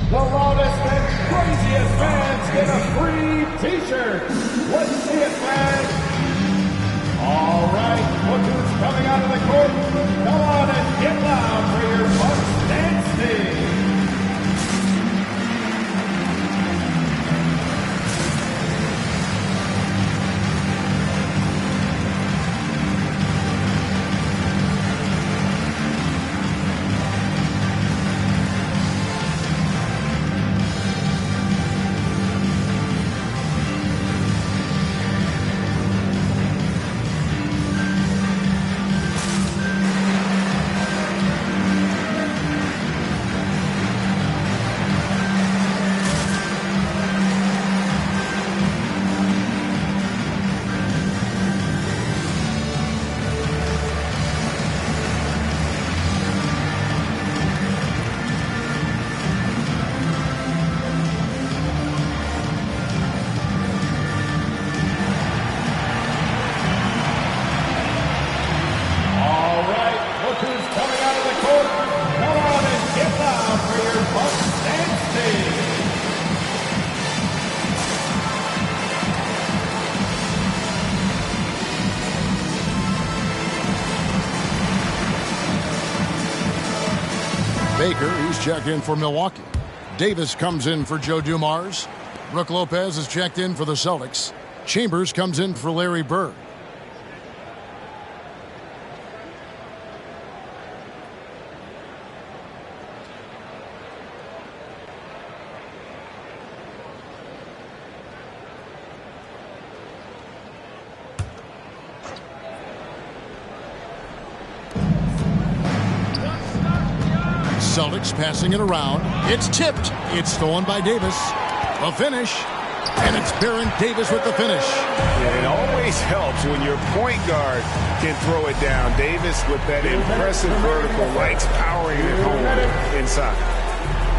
The loudest and craziest fans get a free T-shirt. Let's see it, fans. All right, look who's coming out of the court. Come on and get loud for your Bucks dance team. Baker, he's checked in for Milwaukee. Davis comes in for Joe Dumars. Brook Lopez is checked in for the Celtics. Chambers comes in for Larry Bird. Celtics passing it around. It's tipped. It's stolen by Davis. A finish. And it's Baron Davis with the finish. Yeah, it always helps when your point guard can throw it down. Davis with that impressive vertical likes powering it home inside.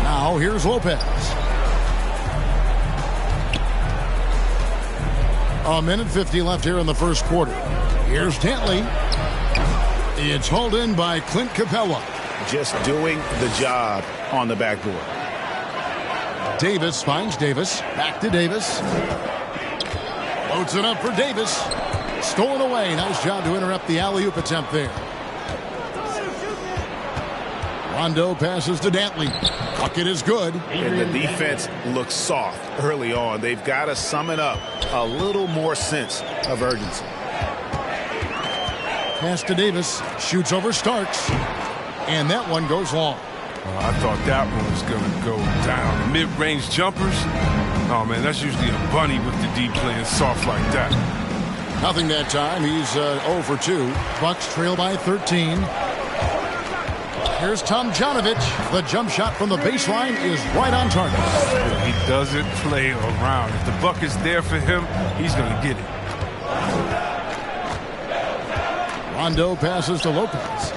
Now here's Lopez. A minute 50 left here in the first quarter. Here's Dantley. It's hauled in by Clint Capella. Just doing the job on the backboard. Davis finds Davis. Back to Davis. Loads it up for Davis. Stolen away. Nice job to interrupt the alley-oop attempt there. Rondo passes to Dantley. Bucket is good. And the defense looks soft early on. They've got to sum it up. A little more sense of urgency. Pass to Davis. Shoots over Starks. And that one goes long. I thought that one was going to go down. Mid-range jumpers? Oh, man, that's usually a bunny with the D playing soft like that. Nothing that time. He's 0 for 2. Bucks trail by 13. Here's Tomjanovich. The jump shot from the baseline is right on target. He doesn't play around. If the bucket's there for him, he's going to get it. Rondo passes to Lopez.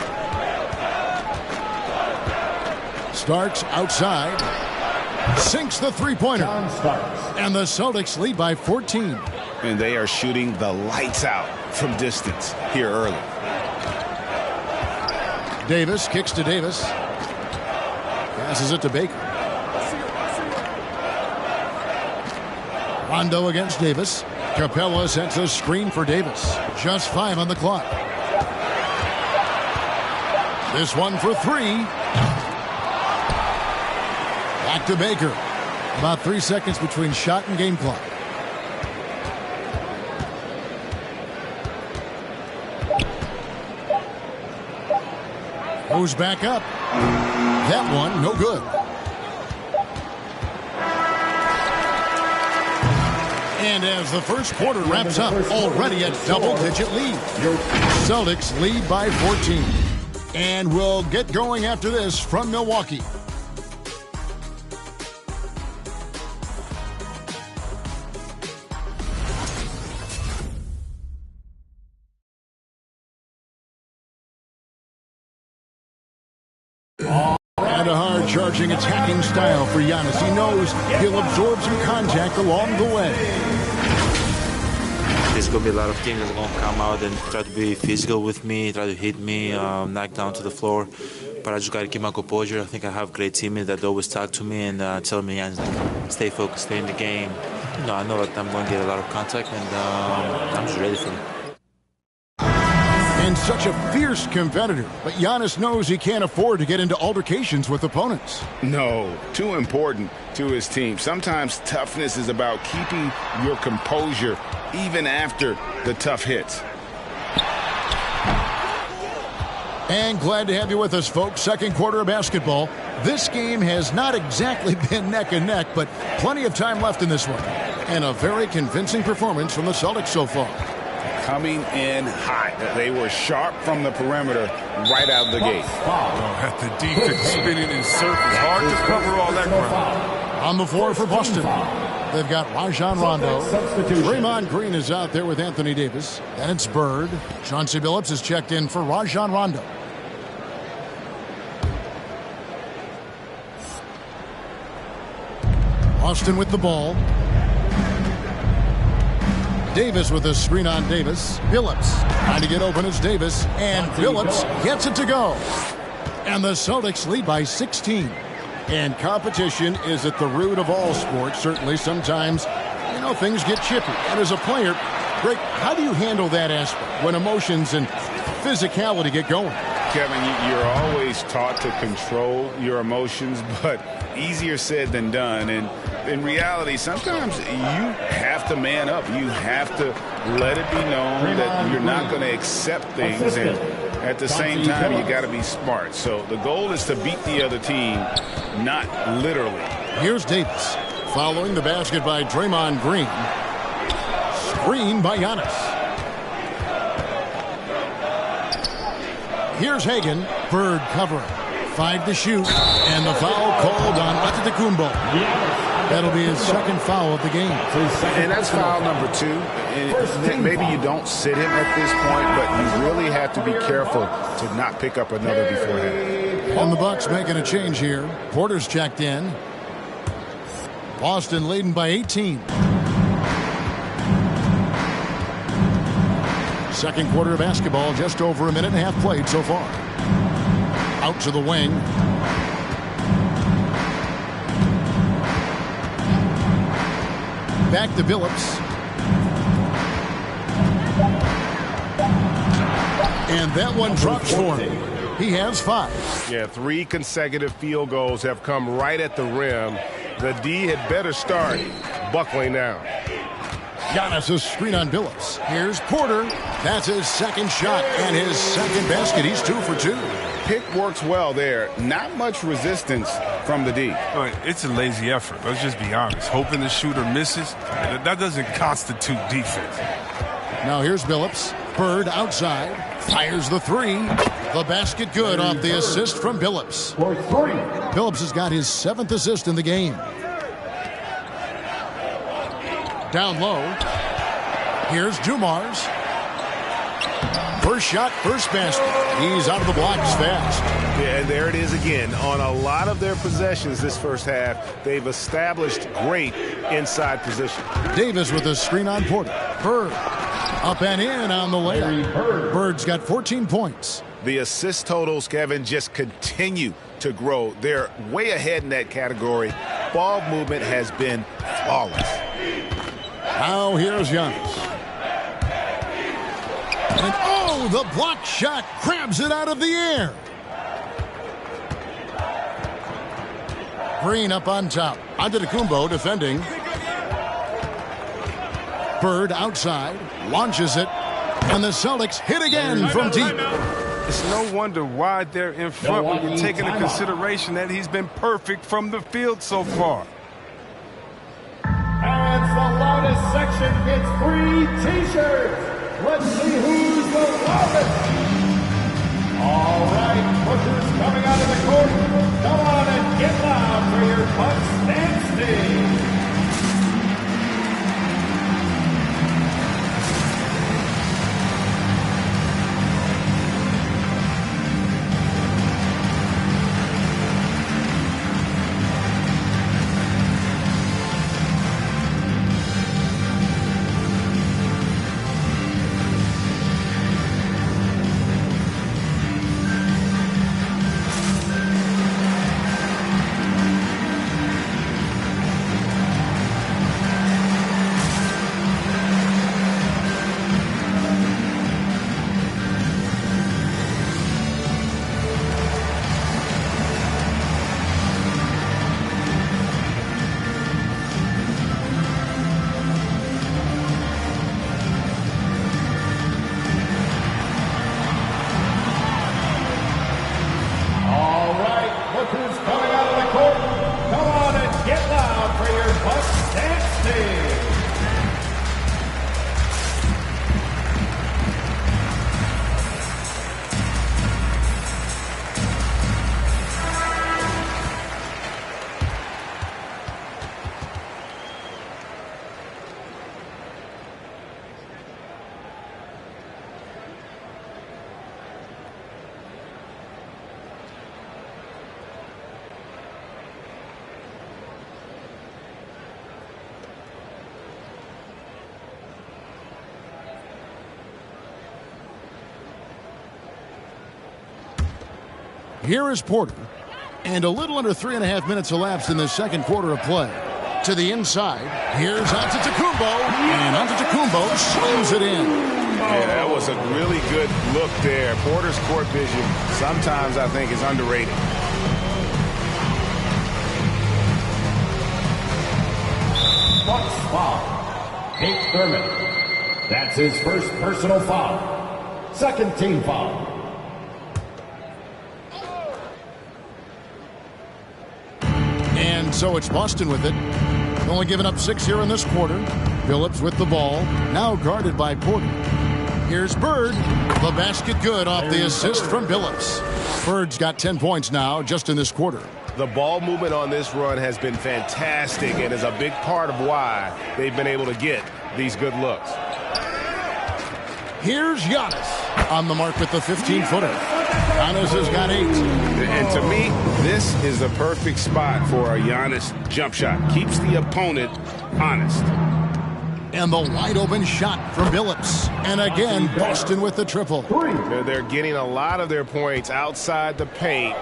Starks outside. Sinks the three-pointer. And the Celtics lead by 14. And they are shooting the lights out from distance here early. Davis kicks to Davis. Passes it to Baker. Rondo against Davis. Capella sets a screen for Davis. Just 5 on the clock. This one for 3. Back to Baker. About 3 seconds between shot and game clock. Goes back up. That one, no good. And as the first quarter wraps up, already a double-digit lead. Celtics lead by 14. And we'll get going after this from Milwaukee. And a hard-charging, attacking style for Giannis. He knows he'll absorb some contact along the way. there's going to be a lot of teams that are going to come out and try to be physical with me, try to hit me, knock down to the floor. But I just got to keep my composure. I think I have great teammates that always talk to me and tell me, stay focused, stay in the game. I know that I'm going to get a lot of contact, and I'm just ready for it. And such a fierce competitor, but Giannis knows he can't afford to get into altercations with opponents. No, too important to his team. Sometimes toughness is about keeping your composure even after the tough hits. And glad to have you with us, folks. Second quarter of basketball. This game has not exactly been neck and neck, but plenty of time left in this one. And a very convincing performance from the Celtics so far. Coming in hot. They were sharp from the perimeter right out of the gate. At the defense spinning in circles. Hard to cover all that ground. On the floor for Boston, they've got Rajon Rondo. Draymond Green is out there with Anthony Davis. Then it's Bird. Chauncey Billups is checked in for Rajon Rondo. Boston with the ball. Davis with a screen on Davis. Billups trying to get open as Davis. And Billups gets it to go. And the Celtics lead by 16. And competition is at the root of all sports. Certainly sometimes, things get chippy. And as a player, Greg, how do you handle that aspect when emotions and physicality get going? Kevin, you're always taught to control your emotions, but easier said than done. And in reality, sometimes you have to man up. You have to let it be known that you're not going to accept things. And at the same time, you got to be smart. So the goal is to beat the other team, not literally. Here's Davis following the basket by Draymond Green. Screen by Giannis. Here's Hagan. Bird covering. 5 to shoot. And the foul called on Antetokounmpo. That'll be his second foul of the game. And that's foul number 2. And maybe you don't sit him at this point, but you really have to be careful to not pick up another beforehand. And the Bucks making a change here. Porter's checked in. Boston leading by 18. Second quarter of basketball, just over a minute and a half played so far. Out to the wing. Back to Billups. And that one drops for him. He has 5. Yeah, 3 consecutive field goals have come right at the rim. The D had better start buckling down. Giannis' screen on Billups. Here's Porter. That's his second shot and his second basket. He's 2 for 2. Pick works well there. Not much resistance from the D. It's a lazy effort. Let's just be honest. Hoping the shooter misses, that doesn't constitute defense. Now here's Billups. Bird outside. Fires the 3. The basket good off the assist from Billups. Billups has got his 7th assist in the game. Down low. Here's Dumars. First shot, first basket. He's out of the blocks fast. Yeah, and there it is again. On a lot of their possessions this first half, they've established great inside position. Davis with a screen on Porter. Bird up and in on the layup. Bird's got 14 points. The assist totals, Kevin, just continue to grow. They're way ahead in that category. Ball movement has been flawless. Now here's Giannis. And oh, the block shot grabs it out of the air. Green up on top. Antetokounmpo defending. Bird outside. Launches it. And the Celtics hit again from deep. It's no wonder why they're in front when you're taking into consideration that he's been perfect from the field so far. And the loudest section gets 3 T-shirts. Let's see who's the loudest. All right, pushers coming out of the court. Come on and get loud for your Bucks and Steve. Here is Porter. And a little under 3.5 minutes elapsed in the second quarter of play. To the inside. Here's Antetokounmpo. And Antetokounmpo slams it in. Yeah, that was a really good look there. Porter's court vision sometimes I think is underrated. Foul. Nate Thurman. That's his first personal foul. Second team foul. And so it's Boston with it. Only giving up 6 here in this quarter. Phillips with the ball. Now guarded by Porter. Here's Bird. The basket good off the assist from Phillips. Bird's got 10 points now just in this quarter. The ball movement on this run has been fantastic and is a big part of why they've been able to get these good looks. Here's Giannis on the mark with the 15-footer. Giannis has got 8. And to me, this is the perfect spot for a Giannis jump shot. Keeps the opponent honest. And the wide-open shot from Phillips. And again, Boston with the triple. They're getting a lot of their points outside the paint.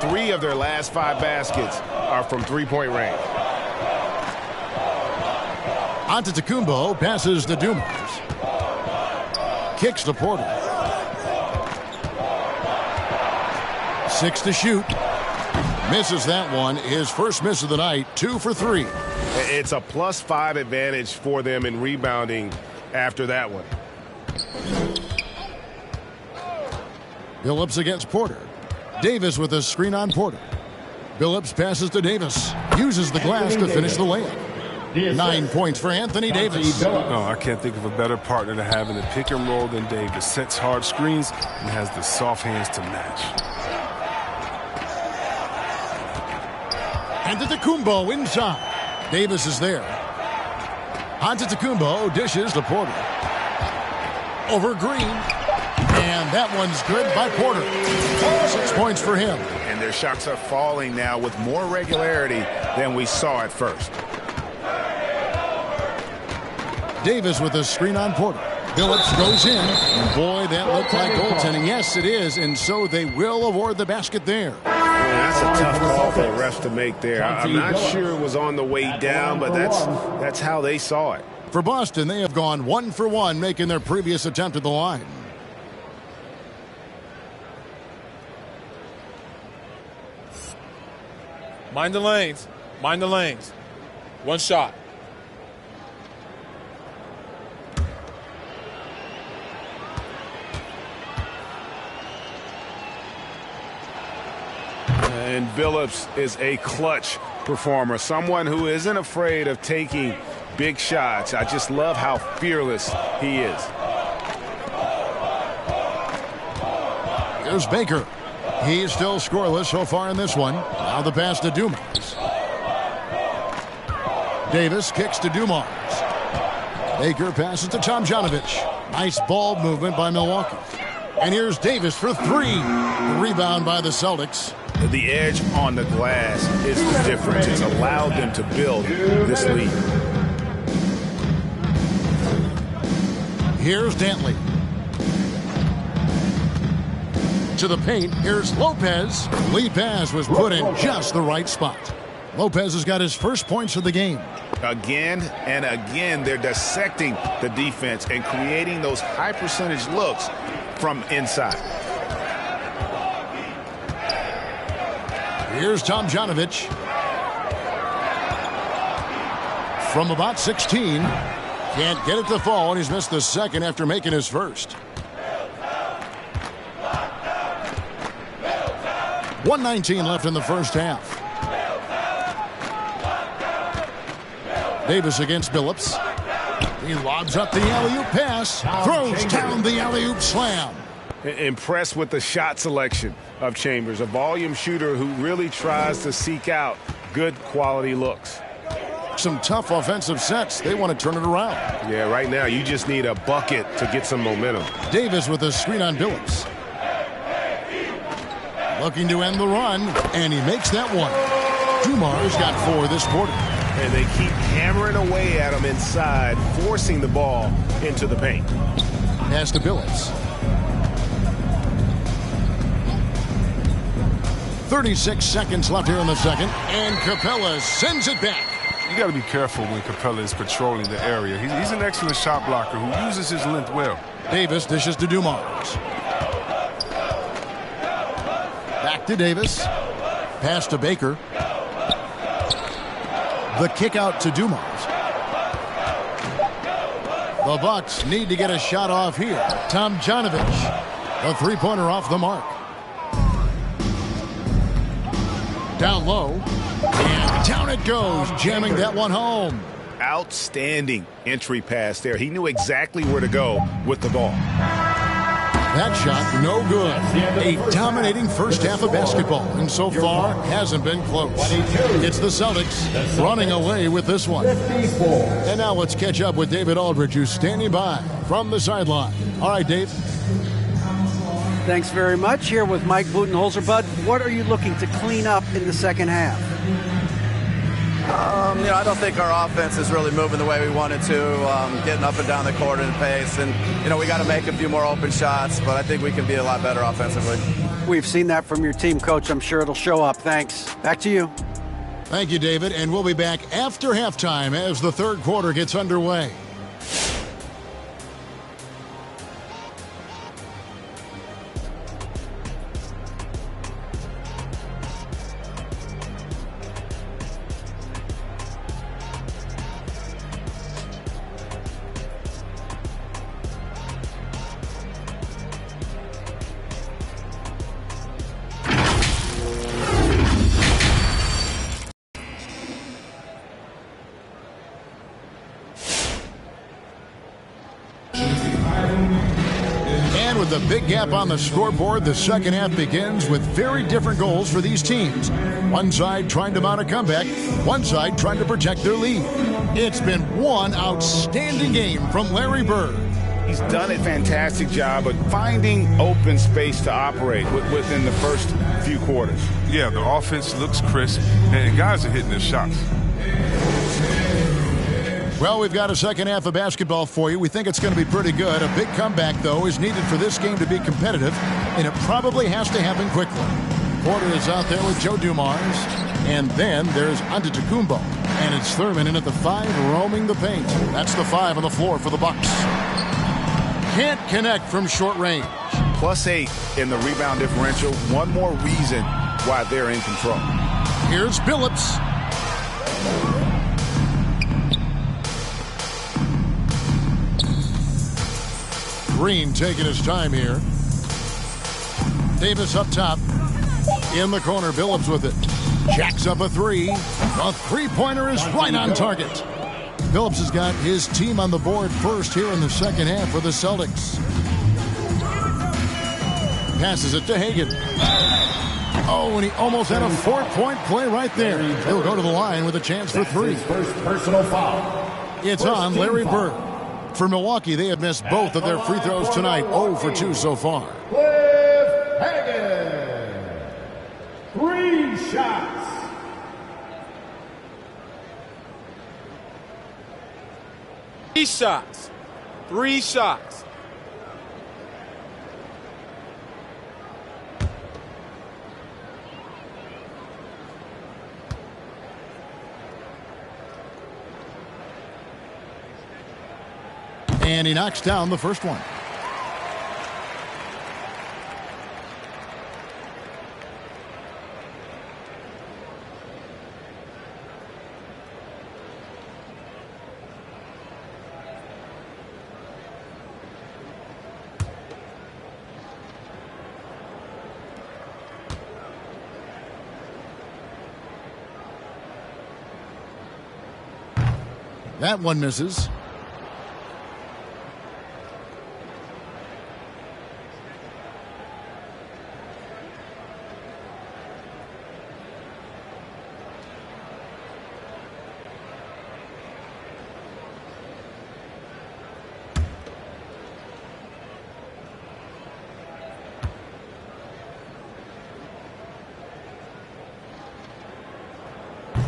3 of their last 5 baskets are from three-point range. Antetokounmpo passes to Dumars. Kicks to Porter. 6 to shoot. Misses that one. His first miss of the night. 2 for 3. It's a +5 advantage for them in rebounding after that one. Phillips against Porter. Davis with a screen on Porter. Phillips passes to Davis. Uses the glass to finish the layup. 9 points for Anthony Davis. Oh, I can't think of a better partner to have in the pick and roll than Davis. Sets hard screens and has the soft hands to match. Antetokounmpo inside. Davis is there. Antetokounmpo dishes to Porter. Over Green. And that one's good by Porter. 6 points for him. And their shots are falling now with more regularity than we saw at first. Davis with a screen on Porter. Phillips goes in. And boy, that looked like goaltending. Yes, it is. And so they will award the basket there. That's a tough call for the refs to make there. I'm not sure it was on the way down, but that's how they saw it. For Boston, they have gone 1 for 1, making their previous attempt at the line. Mind the lanes. Mind the lanes. One shot. And Phillips is a clutch performer, someone who isn't afraid of taking big shots. I just love how fearless he is. Here's Baker. He's still scoreless so far in this one. Now the pass to Dumars. Davis kicks to Dumars. Baker passes to Tomjanovich. Nice ball movement by Milwaukee. And here's Davis for 3. Rebound by the Celtics. The edge on the glass is the difference. It's allowed them to build this lead. Here's Dantley. To the paint. Here's Lopez. Lead pass was put in just the right spot. Lopez has got his first points of the game. Again and again, they're dissecting the defense and creating those high percentage looks from inside. Here's Tomjanovich. From about 16. Can't get it to fall, and he's missed the second after making his first. 1:19 left in the first half. Davis against Phillips. He lobs up the alley-oop pass. Throws down the alley-oop slam. Impressed with the shot selection of Chambers, a volume shooter who really tries to seek out good quality looks. Some tough offensive sets. They want to turn it around. Yeah, right now you just need a bucket to get some momentum. Davis with a screen on Phillips. Looking to end the run, and he makes that one. Dumars got 4 this quarter. And they keep hammering away at him inside, forcing the ball into the paint. Pass to Phillips. 36 seconds left here in the second, and Capella sends it back. You got to be careful when Capella is patrolling the area. He's an excellent shot blocker who uses his length well. Davis dishes to Dumars. Back to Davis. Pass to Baker. The kick out to Dumars. The Bucks need to get a shot off here. Tomjanovich, a three-pointer off the mark. Down low, and down it goes, jamming that one home. Outstanding entry pass there. He knew exactly where to go with the ball. That shot, no good. A dominating first half of basketball, and so far hasn't been close. It's the Celtics running away with this one. And now let's catch up with David Aldridge, who's standing by from the sideline. All right, Dave. Thanks very much. Here with Mike Budenholzer. Bud, what are you looking to clean up in the second half? I don't think our offense is really moving the way we wanted to, getting up and down the court in pace. And, we got to make a few more open shots, but I think we can be a lot better offensively. We've seen that from your team, Coach. I'm sure it'll show up. Thanks. Back to you. Thank you, David. And we'll be back after halftime as the third quarter gets underway. With a big gap on the scoreboard, the second half begins with very different goals for these teams. One side trying to mount a comeback, one side trying to protect their lead. It's been one outstanding game from Larry Bird. He's done a fantastic job of finding open space to operate within the first few quarters. Yeah, the offense looks crisp, and guys are hitting their shots. Well, we've got a second half of basketball for you. We think it's going to be pretty good. A big comeback, though, is needed for this game to be competitive, and it probably has to happen quickly. Porter is out there with Joe Dumars, and then there's Antetokounmpo, and it's Thurman in at the 5, roaming the paint. That's the 5 on the floor for the Bucks. Can't connect from short range. +8 in the rebound differential. One more reason why they're in control. Here's Billups. Green taking his time here. Davis up top. In the corner, Billups with it. Jacks up a 3. A three-pointer is right on target. Billups has got his team on the board first here in the second half for the Celtics. Passes it to Hagan. Oh, and he almost had a 4-point play right there. He'll go to the line with a chance for 3. First personal foul. It's on Larry Bird. For Milwaukee, they have missed both of their free throws tonight. 0 for 2 so far. Cliff Hagan. 3 shots. Three shots. And he knocks down the first one. That one misses.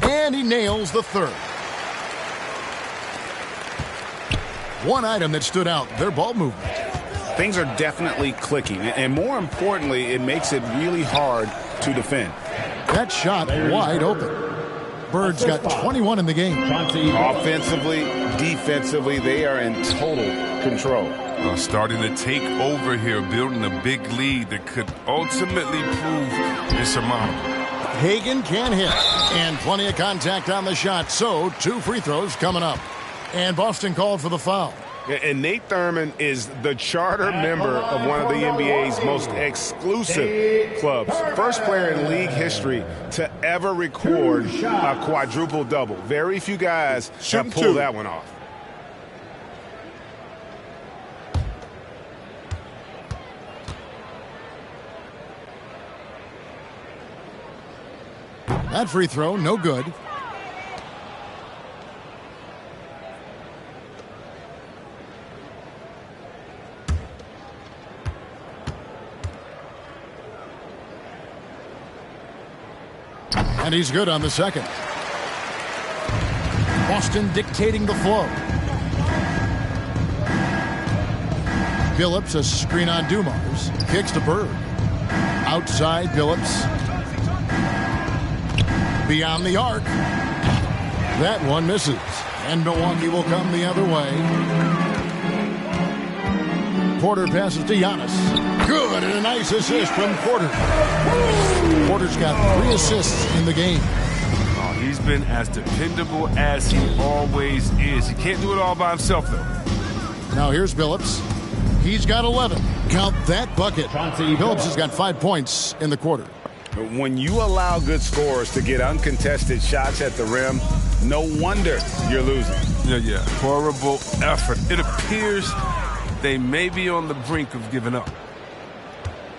And he nails the third. One item that stood out, their ball movement. Things are definitely clicking, and more importantly, it makes it really hard to defend. That shot wide open. Bird's got 21 in the game. Offensively, defensively, they are in total control. Starting to take over here, building a big lead that could ultimately prove insurmountable. Hagan can hit, and plenty of contact on the shot, so 2 free throws coming up. And Boston called for the foul. And Nate Thurman is the charter member of one of the NBA's most exclusive clubs. First player in league history to ever record a quadruple-double. Very few guys have pulled that one off. That free throw, no good. And he's good on the second. Boston dictating the flow. Billups, a screen on Dumars. Kicks to Bird. Outside, Billups. Beyond the arc. That one misses. And Milwaukee will come the other way. Porter passes to Giannis. Good, and a nice assist from Porter. Porter's got 3 assists in the game. Oh, he's been as dependable as he always is. He can't do it all by himself, though. Now here's Billups. He's got 11. Count that bucket. Billups has got 5 points in the quarter. When you allow good scorers to get uncontested shots at the rim, no wonder you're losing. Yeah. Horrible effort. It appears they may be on the brink of giving up.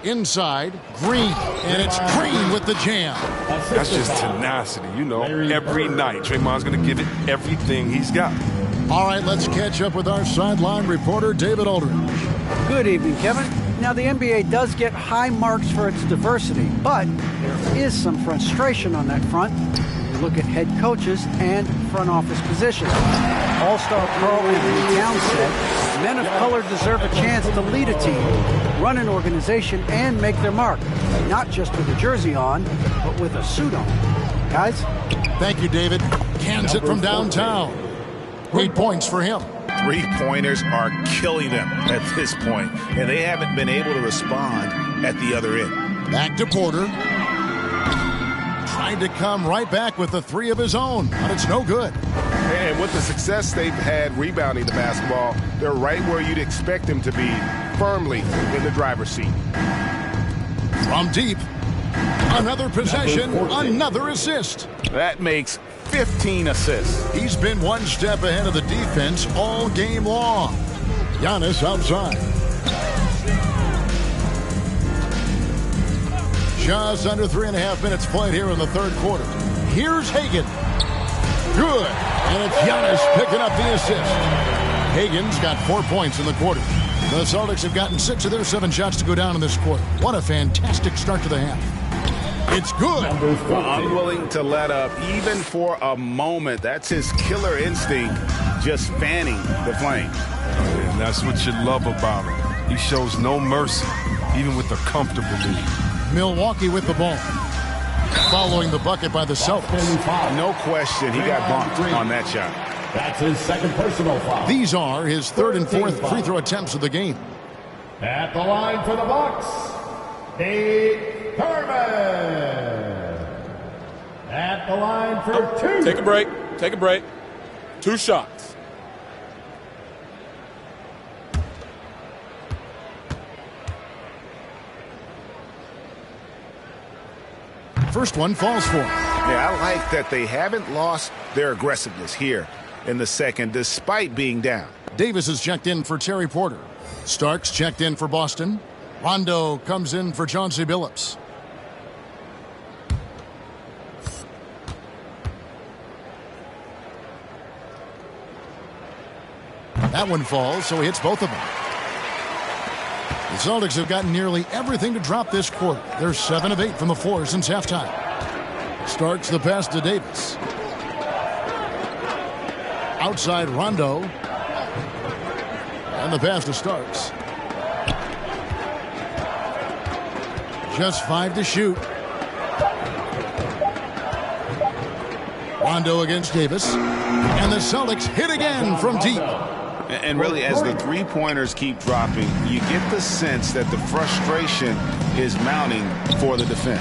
Inside, Green, and it's Green with the jam. That's just tenacity, you know. Every night, Draymond's going to give it everything he's got. All right, let's catch up with our sideline reporter, David Aldridge. Good evening, Kevin. Now, the NBA does get high marks for its diversity, but there is some frustration on that front. You look at head coaches and front office positions. All-star Karl Anthony Towns said, men of color deserve a chance to lead a team, run an organization, and make their mark. Not just with a jersey on, but with a suit on. Guys? Thank you, David. Cans it from downtown. 8 points for him. 3-pointers are killing them at this point, and they haven't been able to respond at the other end. Back to Porter. Trying to come right back with the 3 of his own, but it's no good. And with the success they've had rebounding the basketball, they're right where you'd expect them to be, firmly in the driver's seat. From deep, another possession, another assist. That makes 15 assists. He's been one step ahead of the defense all game long. Giannis outside. Just under 3.5 minutes played here in the third quarter. Here's Hagan. Good. And it's Giannis picking up the assist. Hagan's got 4 points in the quarter. The Celtics have gotten 6 of their 7 shots to go down in this quarter. What a fantastic start to the half. It's good. Unwilling to let up even for a moment. That's his killer instinct, just fanning the flame. And that's what you love about him. He shows no mercy, even with a comfortable lead. Milwaukee with the ball. Following the bucket by the Celtics. No question, he got bumped on that shot. That's his second personal foul. These are his third and fourth free throw attempts of the game. At the line for the Bucks, Nate Thurman. At the line for 2. Take a break. Take a break. 2 shots. First one falls for him. Yeah, I like that they haven't lost their aggressiveness here in the second, despite being down. Davis is checked in for Terry Porter. Starks checked in for Boston. Rondo comes in for Chauncey Billups. That one falls, so he hits both of them. The Celtics have gotten nearly everything to drop this quarter. They're 7 of 8 from the floor since halftime. Starks the pass to Davis. Outside Rondo. And the pass to Starks. Just 5 to shoot. Rondo against Davis. And the Celtics hit again from deep. And really, as the three-pointers keep dropping, you get the sense that the frustration is mounting for the defense.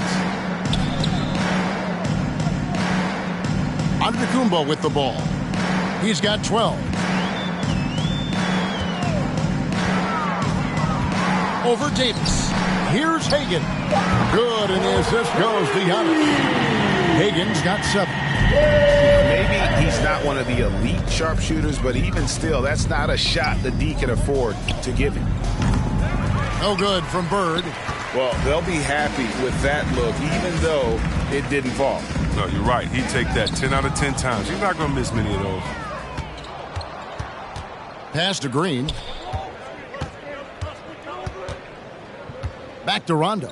Antetokounmpo with the ball. He's got 12. Over Davis. Here's Hagan. Good, and the assist goes to Giannis. Hagan's got 7. Maybe he's not one of the elite sharpshooters, but even still, that's not a shot the D can afford to give him. No good from Bird. Well, they'll be happy with that look, even though it didn't fall. No, you're right. He'd take that 10 out of 10 times. He's not going to miss many of those. Pass to Green. Back to Rondo.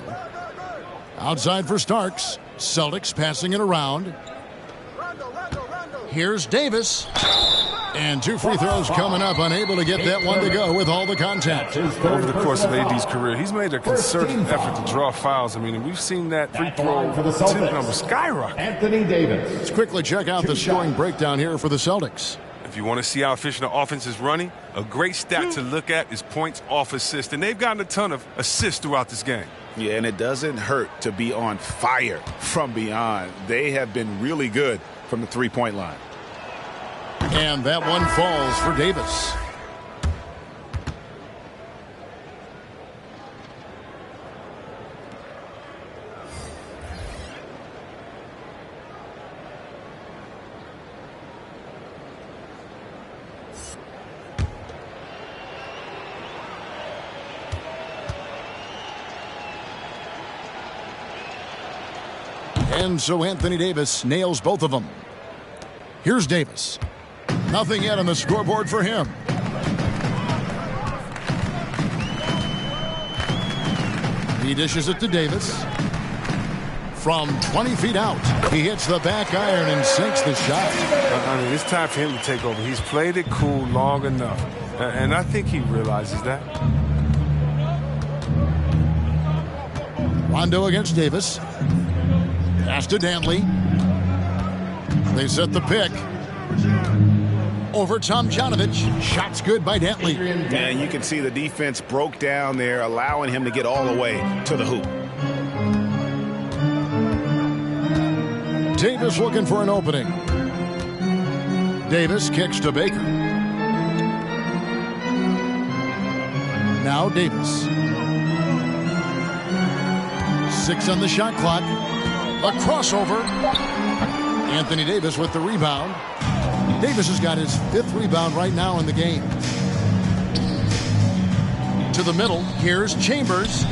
Outside for Starks. Celtics passing it around. Here's Davis. And 2 free throws coming up. Unable to get that one to go with all the contact. Over the course of AD's career, he's made a concerted effort to draw fouls. I mean, we've seen that free throw attempt number skyrocket. Anthony Davis. Let's quickly check out the scoring breakdown here for the Celtics. If you want to see how efficient the offense is running, a great stat to look at is points off assist. And they've gotten a ton of assists throughout this game. Yeah, and it doesn't hurt to be on fire from beyond. They have been really good from the three-point line. And that one falls for Davis. And so Anthony Davis nails both of them. Here's Davis. Nothing yet on the scoreboard for him. He dishes it to Davis. From 20 feet out, he hits the back iron and sinks the shot. I mean, it's time for him to take over. He's played it cool long enough. And I think he realizes that. Rondo against Davis. Pass to Dantley. They set the pick. Over Tomjanovich. Shot's good by Dantley. And you can see the defense broke down there, allowing him to get all the way to the hoop. Davis looking for an opening. Davis kicks to Baker. Now Davis. 6 on the shot clock. A crossover. Anthony Davis with the rebound. Davis has got his 5th rebound right now in the game. To the middle. Here's Chambers.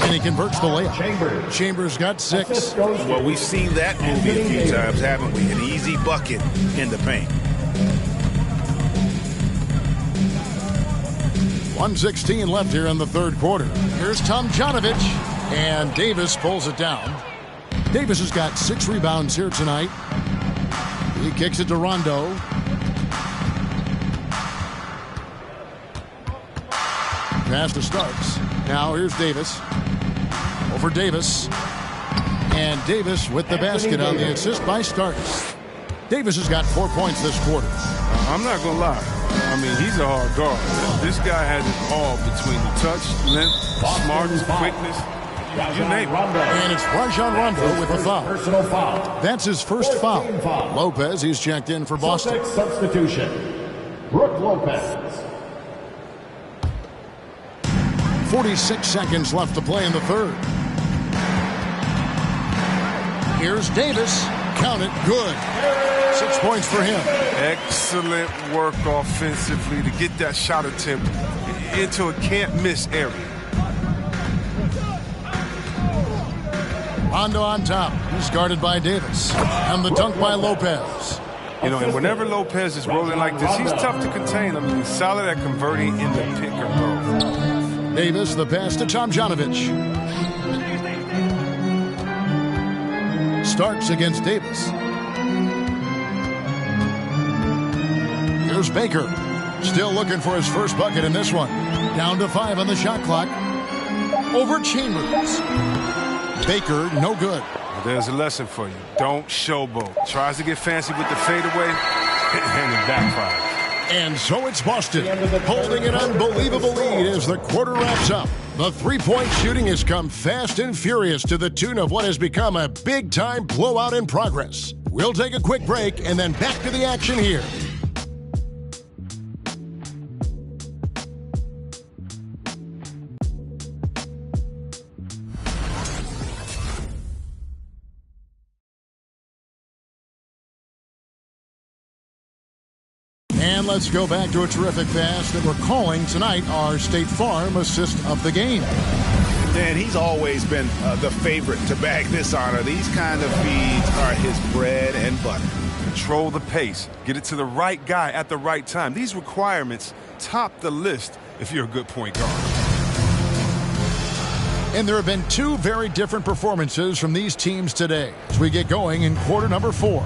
And he converts the layup. Chambers got 6. Well, we've seen that movie a few times, haven't we? An easy bucket in the paint. 1:16 left here in the third quarter. Here's Tomjanovich. And Davis pulls it down. Davis has got 6 rebounds here tonight. He kicks it to Rondo. Pass to Starks. Now here's Davis. Over Davis. And Davis with the basket on the assist by Starks. Davis has got 4 points this quarter. I'm not going to lie. I mean, he's a hard guard. This guy has it all between the touch, length, smartness, quickness. You name it. And it's Rajon Rondo with the foul. Personal foul. That's his first foul. Lopez, he's checked in for Boston. Substitution. Brook Lopez. 46 seconds left to play in the third. Here's Davis. Count it. Good. 6 points for him. Excellent work offensively to get that shot attempt into a can't-miss area. Rondo on top. He's guarded by Davis. And the dunk by Lopez. You know, and whenever Lopez is rolling like this, he's tough to contain. I mean, he's solid at converting in the pick and roll. Davis, the pass to Tomjanovich. Starks against Davis. Here's Baker. Still looking for his first bucket in this one. Down to 5 on the shot clock. Over Chambers. Baker, no good. there's a lesson for you. Don't showboat. Tries to get fancy with the fadeaway, and it backfires. And so it's Boston holding an unbelievable lead as the quarter wraps up. The three-point shooting has come fast and furious to the tune of what has become a big-time blowout in progress. We'll take a quick break and then back to the action here. And let's go back to a terrific pass that we're calling tonight our State Farm assist of the game. And he's always been the favorite to bag this honor. These kind of feeds are his bread and butter. Control the pace. Get it to the right guy at the right time. These requirements top the list if you're a good point guard. And there have been two very different performances from these teams today as we get going in quarter number 4.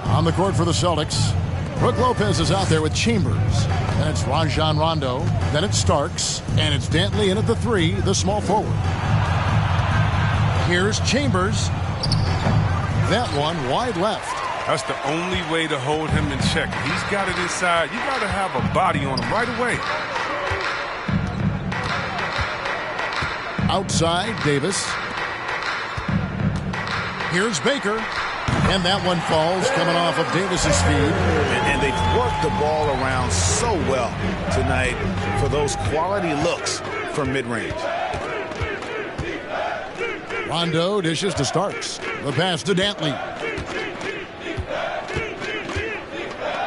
On the court for the Celtics, Brook Lopez is out there with Chambers. Then it's Rajon Rondo. Then it's Starks. And it's Dantley in at the 3, the small forward. Here's Chambers. That one wide left. That's the only way to hold him in check. He's got it inside. You got to have a body on him right away. Outside, Davis. Here's Baker. And that one falls coming off of Davis's feed. And they've worked the ball around so well tonight for those quality looks from mid-range. Rondo dishes to Starks. The pass to Dantley.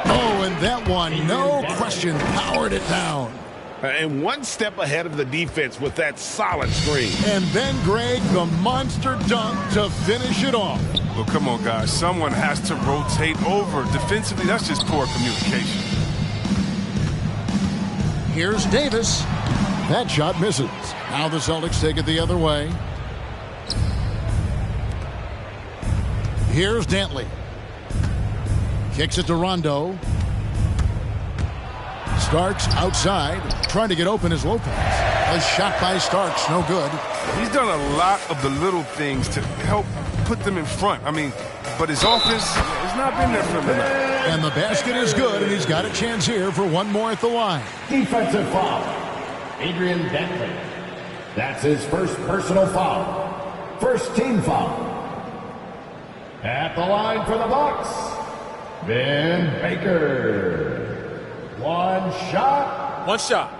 Oh, and that one, no question, powered it down. And one step ahead of the defense with that solid screen. And then, Greg, the monster dunk to finish it off. Well, come on, guys. Someone has to rotate over. Defensively, that's just poor communication. Here's Davis. That shot misses. Now the Celtics take it the other way. Here's Dantley. Kicks it to Rondo. Starks outside, trying to get open as Lopez. A shot by Starks, no good. He's done a lot of the little things to help put them in front. But his offense has not been there for him tonight. And the basket is good, and he's got a chance here for one more at the line. Defensive foul. Adrian Dantley. That's his first personal foul. First team foul. At the line for the Bucks, Ben Baker. One shot. One shot.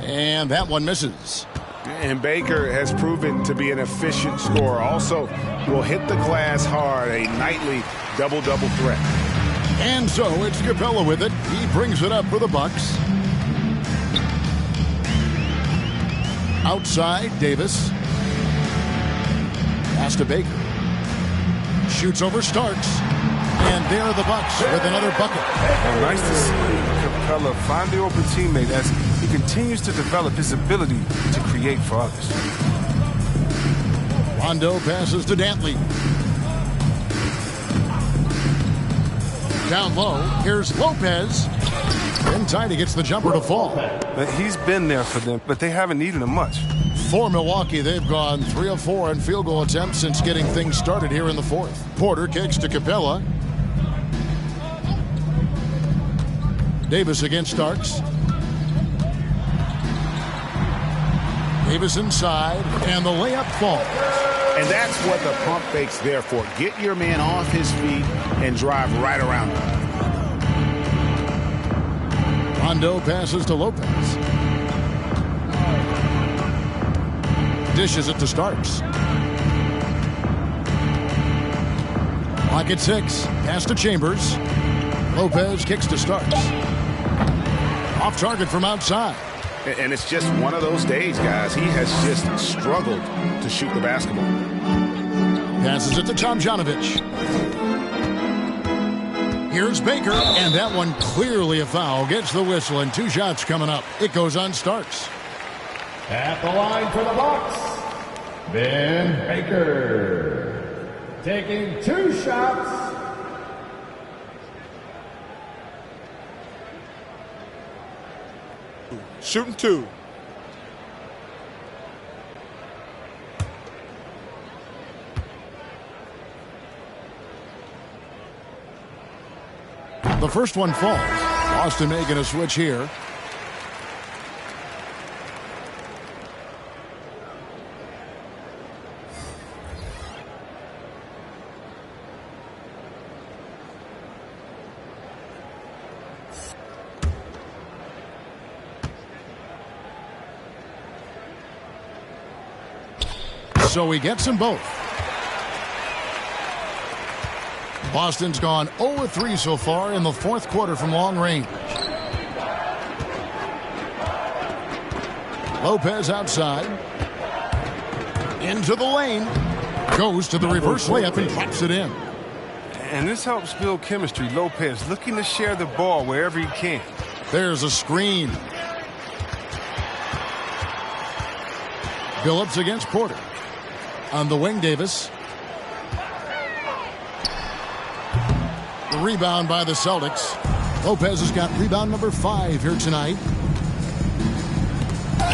And that one misses. And Baker has proven to be an efficient scorer. Also will hit the glass hard, a nightly double-double threat. And so it's Capella with it. He brings it up for the Bucks. Outside, Davis. Pass to Baker. Shoots over Starks. And there are the Bucks with another bucket. Oh, nice to see Capella find the open teammate as he continues to develop his ability to create for others. Rondo passes to Dantley. Down low, here's Lopez. In time, he gets the jumper to fall. He's been there for them, but they haven't needed him much. For Milwaukee, they've gone 3 of 4 in field goal attempts since getting things started here in the fourth. Porter kicks to Capella. Davis against Starks. Davis inside, and the layup falls. And that's what the pump fake's there for. Get your man off his feet and drive right around him. Rondo passes to Lopez. Dishes it to Starks. Clock at 6. Pass to Chambers. Lopez kicks to Starks. Off target from outside. And it's just one of those days, guys. He has just struggled to shoot the basketball. Passes it to Tomjanovich. Here's Baker, and that one clearly a foul. Gets the whistle, and 2 shots coming up. It goes on Starks. At the line for the Bucks, Ben Baker. Taking 2 shots. Shooting 2. The first one falls. Boston making a switch here. So he gets them both. Boston's gone 0-3 so far in the fourth quarter from long range. Lopez outside. Into the lane. Goes to the reverse layup and drops it in. And this helps build chemistry. Lopez looking to share the ball wherever he can. There's a screen. Billups against Porter. On the wing, Davis. The rebound by the Celtics. Lopez has got rebound number 5 here tonight.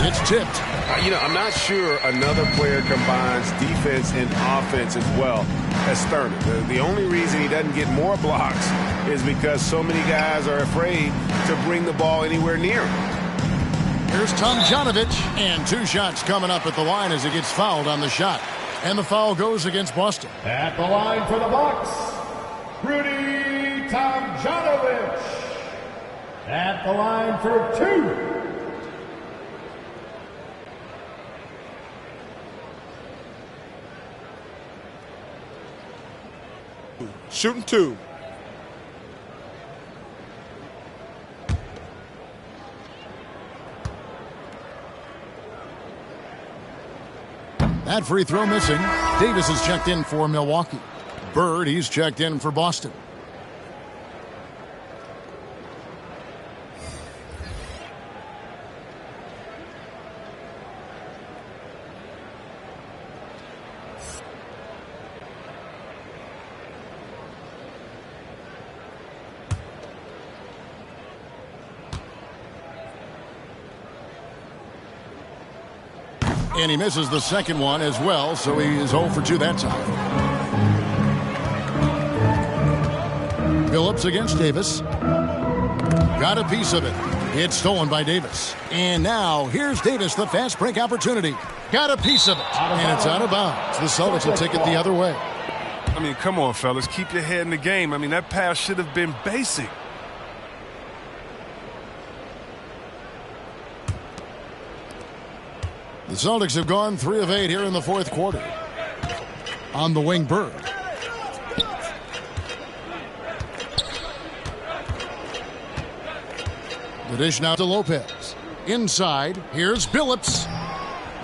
It's tipped. I'm not sure another player combines defense and offense as well as Thurman. The only reason he doesn't get more blocks is because so many guys are afraid to bring the ball anywhere near him. Here's Tomjanovich, and 2 shots coming up at the line as he gets fouled on the shot. And the foul goes against Boston. At the line for the Bucks, Rudy Tomjanovich. At the line for 2. Shooting 2. That free throw missing. Davis is checked in for Milwaukee. Bird, he's checked in for Boston. And he misses the second one as well, so he is 0 for 2 that time. Billups against Davis. Got a piece of it. It's stolen by Davis. And now, here's Davis, the fast break opportunity. Got a piece of it. And it's out of bounds. The Celtics will take it the other way. I mean, come on, fellas. Keep your head in the game. I mean, that pass should have been basic. The Celtics have gone 3 of 8 here in the fourth quarter. On the wing, Bird. The dish now to Lopez. Inside, here's Billups.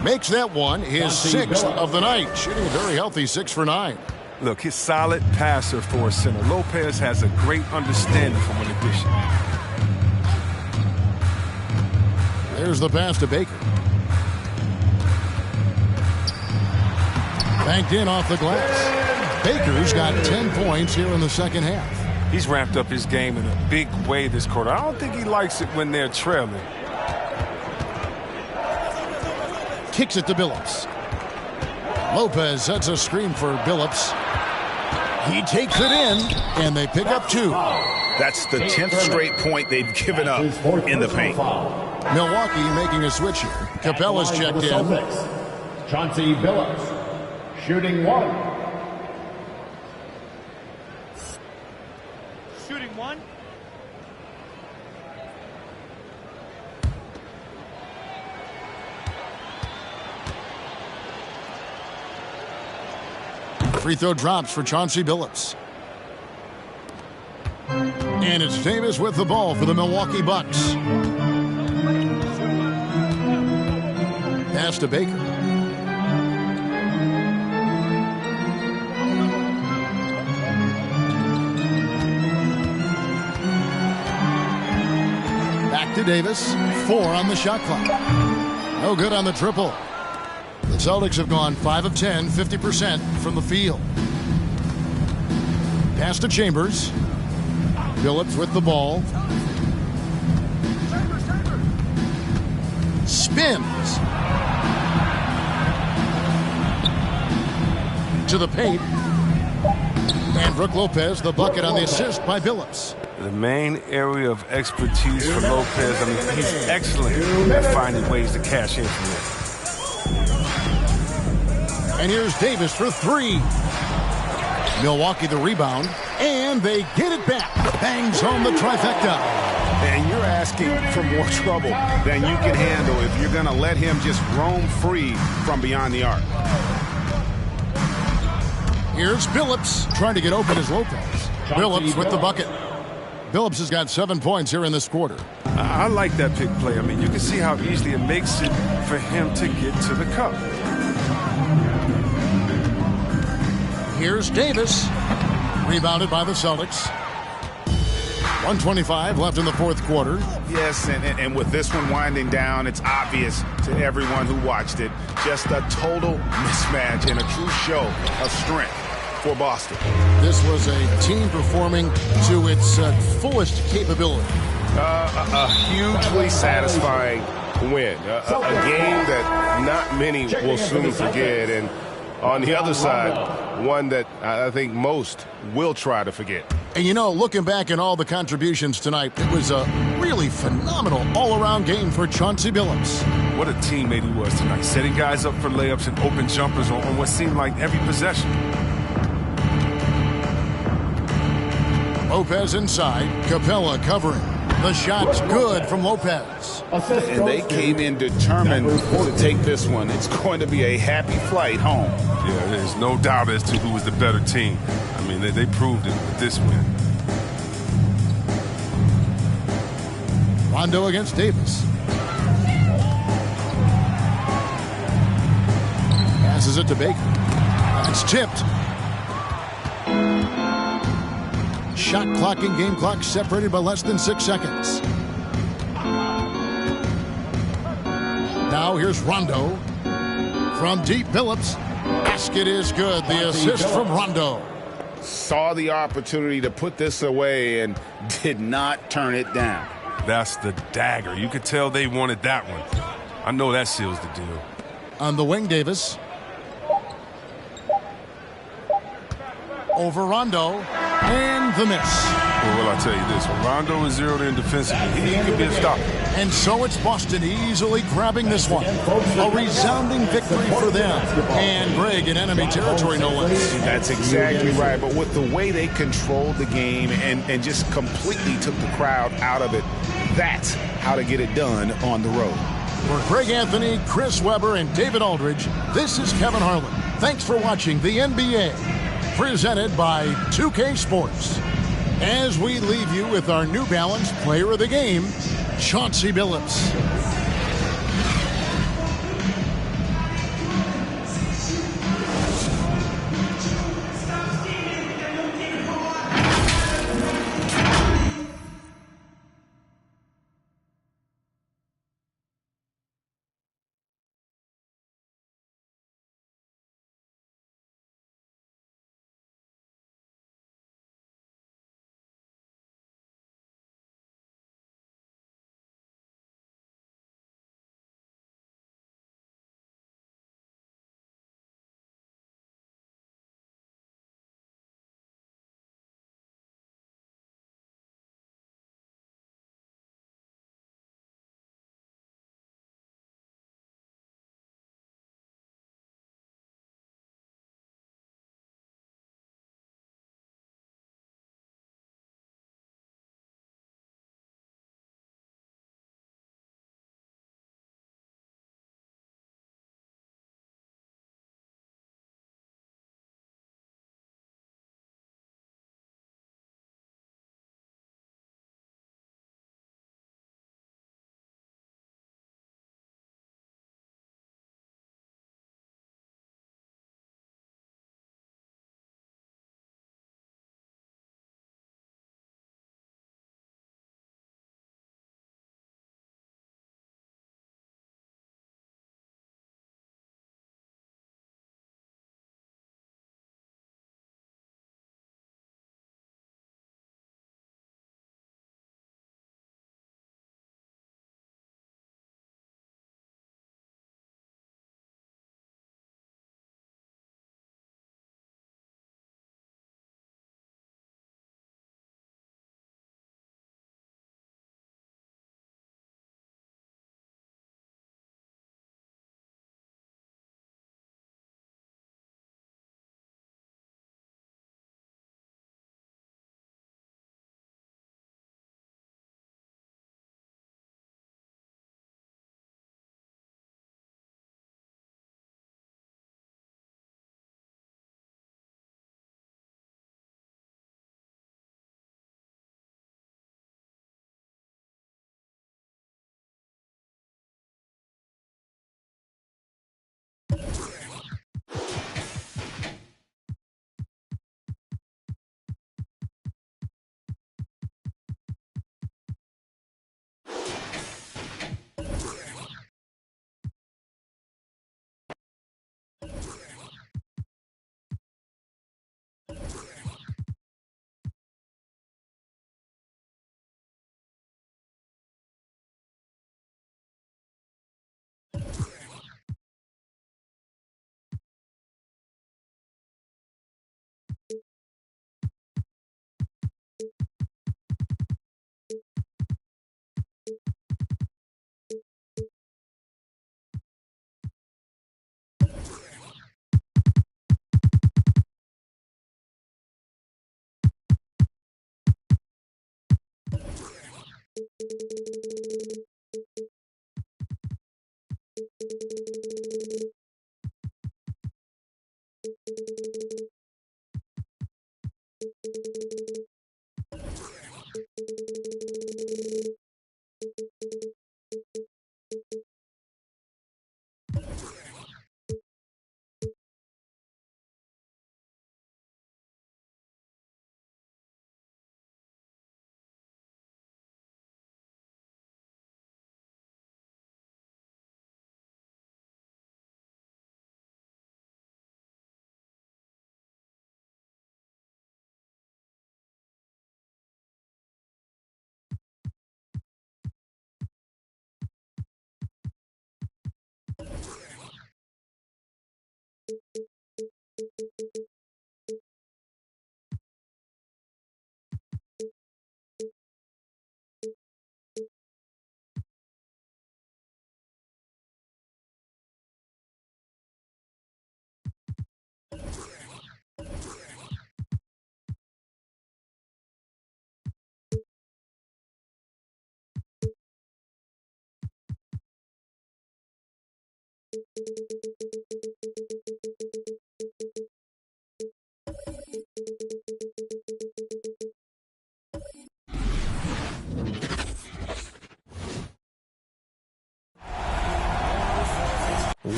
Makes that one his 6th of the night. Shooting a very healthy 6 for 9. Look, he's solid passer for a center. Lopez has a great understanding from an addition. There's the pass to Baker. Banked in off the glass. Baker's got 10 points here in the second half. He's ramped up his game in a big way this quarter. I don't think he likes it when they're trailing. Kicks it to Billups. Lopez sets a screen for Billups. He takes it in, and they pick up 2. That's the 10th straight point they've given up in the paint. Milwaukee making a switch here. Capella's checked in. Chauncey Billups, shooting 1. Shooting 1. Free throw drops for Chauncey Billups. And it's Davis with the ball for the Milwaukee Bucks. Pass to Baker. Back to Davis. 4 on the shot clock. No good on the triple. The Celtics have gone 5 of 10, 50% from the field. Pass to Chambers. Billups with the ball. spins. To the paint. And Brook Lopez, the bucket on the assist by Billups. The main area of expertise for Lopez, I mean, he's excellent at finding ways to cash in from there. And here's Davis for three. Milwaukee the rebound, and they get it back. Bangs home the trifecta. And you're asking for more trouble than you can handle if you're going to let him just roam free from beyond the arc. Here's Billups trying to get open as Lopez. Billups with the bucket. Billups has got 7 points here in this quarter. I like that pick play. I mean, you can see how easily it makes it for him to get to the cup. Here's Davis. Rebounded by the Celtics. 1:25 left in the fourth quarter. Yes, and with this one winding down, it's obvious to everyone who watched it. Just a total mismatch and a true show of strength for Boston. This was a team performing to its fullest capability. A hugely satisfying win. A game that not many will soon forget. And on the other side, one that I think most will try to forget. And you know, looking back at all the contributions tonight, it was a really phenomenal all-around game for Chauncey Billups. What a teammate he was tonight, setting guys up for layups and open jumpers on what seemed like every possession. Lopez inside, Capella covering. The shot's good from Lopez. And they came in determined to take this one. It's going to be a happy flight home. Yeah, there's no doubt as to who was the better team. I mean, they proved it with this win. Rondo against Davis. Passes it to Baker. It's tipped. Shot clock and game clock separated by less than 6 seconds. Now here's Rondo. From deep, Billups. Basket is good. The assist from Rondo. Saw the opportunity to put this away and did not turn it down. That's the dagger. You could tell they wanted that one. I know that seals the deal. On the wing, Davis. Over Rondo. And the miss. Well, I'll tell you this. When Rondo is zeroed in defensively, he could be a stopper. And so it's Boston easily grabbing this one. A resounding victory for them. And Greg in enemy territory, no less. That's exactly right. But with the way they controlled the game and just completely took the crowd out of it, that's how to get it done on the road. For Greg Anthony, Chris Webber, and David Aldridge, this is Kevin Harlan. Thanks for watching the NBA, presented by 2K Sports. As we leave you with our New Balance Player of the Game, Chauncey Billups.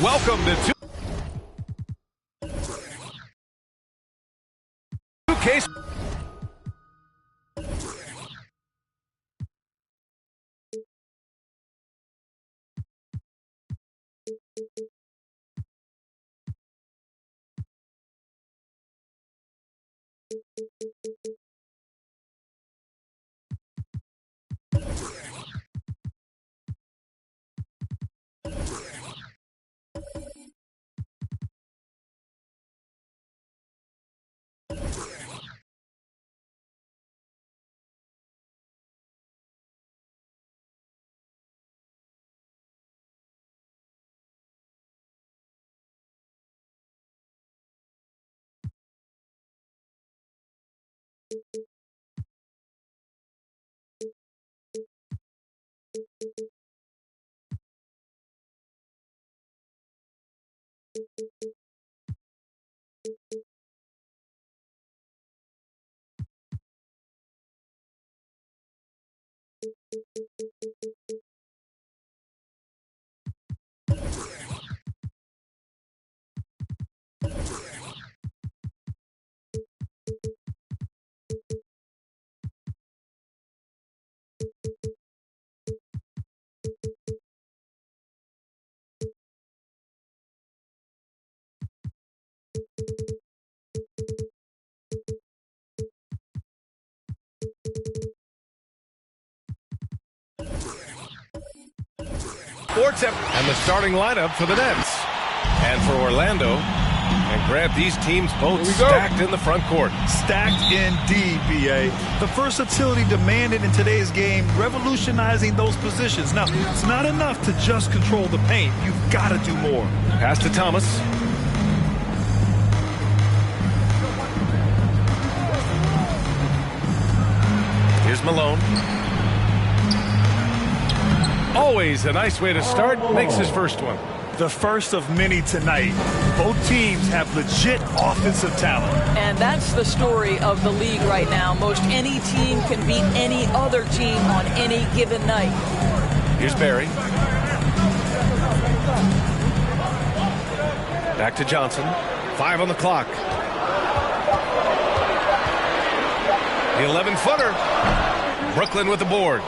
Welcome to 2K. And the starting lineup for the Nets. And for Orlando. And Grant, these teams both stacked in the front court. Stacked indeed, B.A. The versatility demanded in today's game, revolutionizing those positions. Now, it's not enough to just control the paint. You've got to do more. Pass to Thomas. Here's Malone. Always a nice way to start. Makes his first one. The first of many tonight. Both teams have legit offensive talent. And that's the story of the league right now. Most any team can beat any other team on any given night. Here's Barry. Back to Johnson. 5 on the clock. The 11-footer. Brooklyn with the board.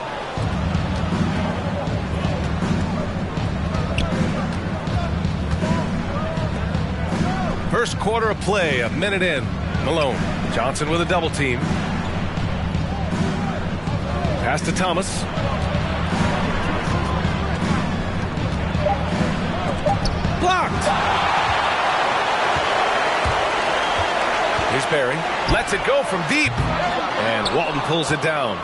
First quarter of play, a minute in. Malone. Johnson with a double team. Pass to Thomas. Blocked. Here's Barry. Lets it go from deep. And Walton pulls it down.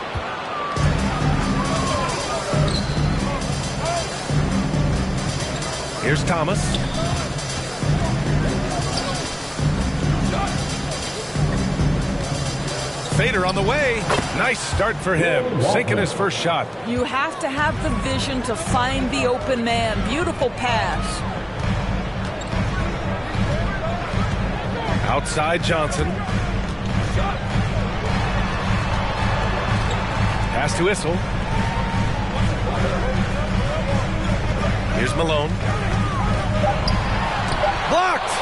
Here's Thomas. Fader on the way. Nice start for him. Sinking his first shot. You have to have the vision to find the open man. Beautiful pass. Outside Johnson. Pass to Issel. Here's Malone. Blocked!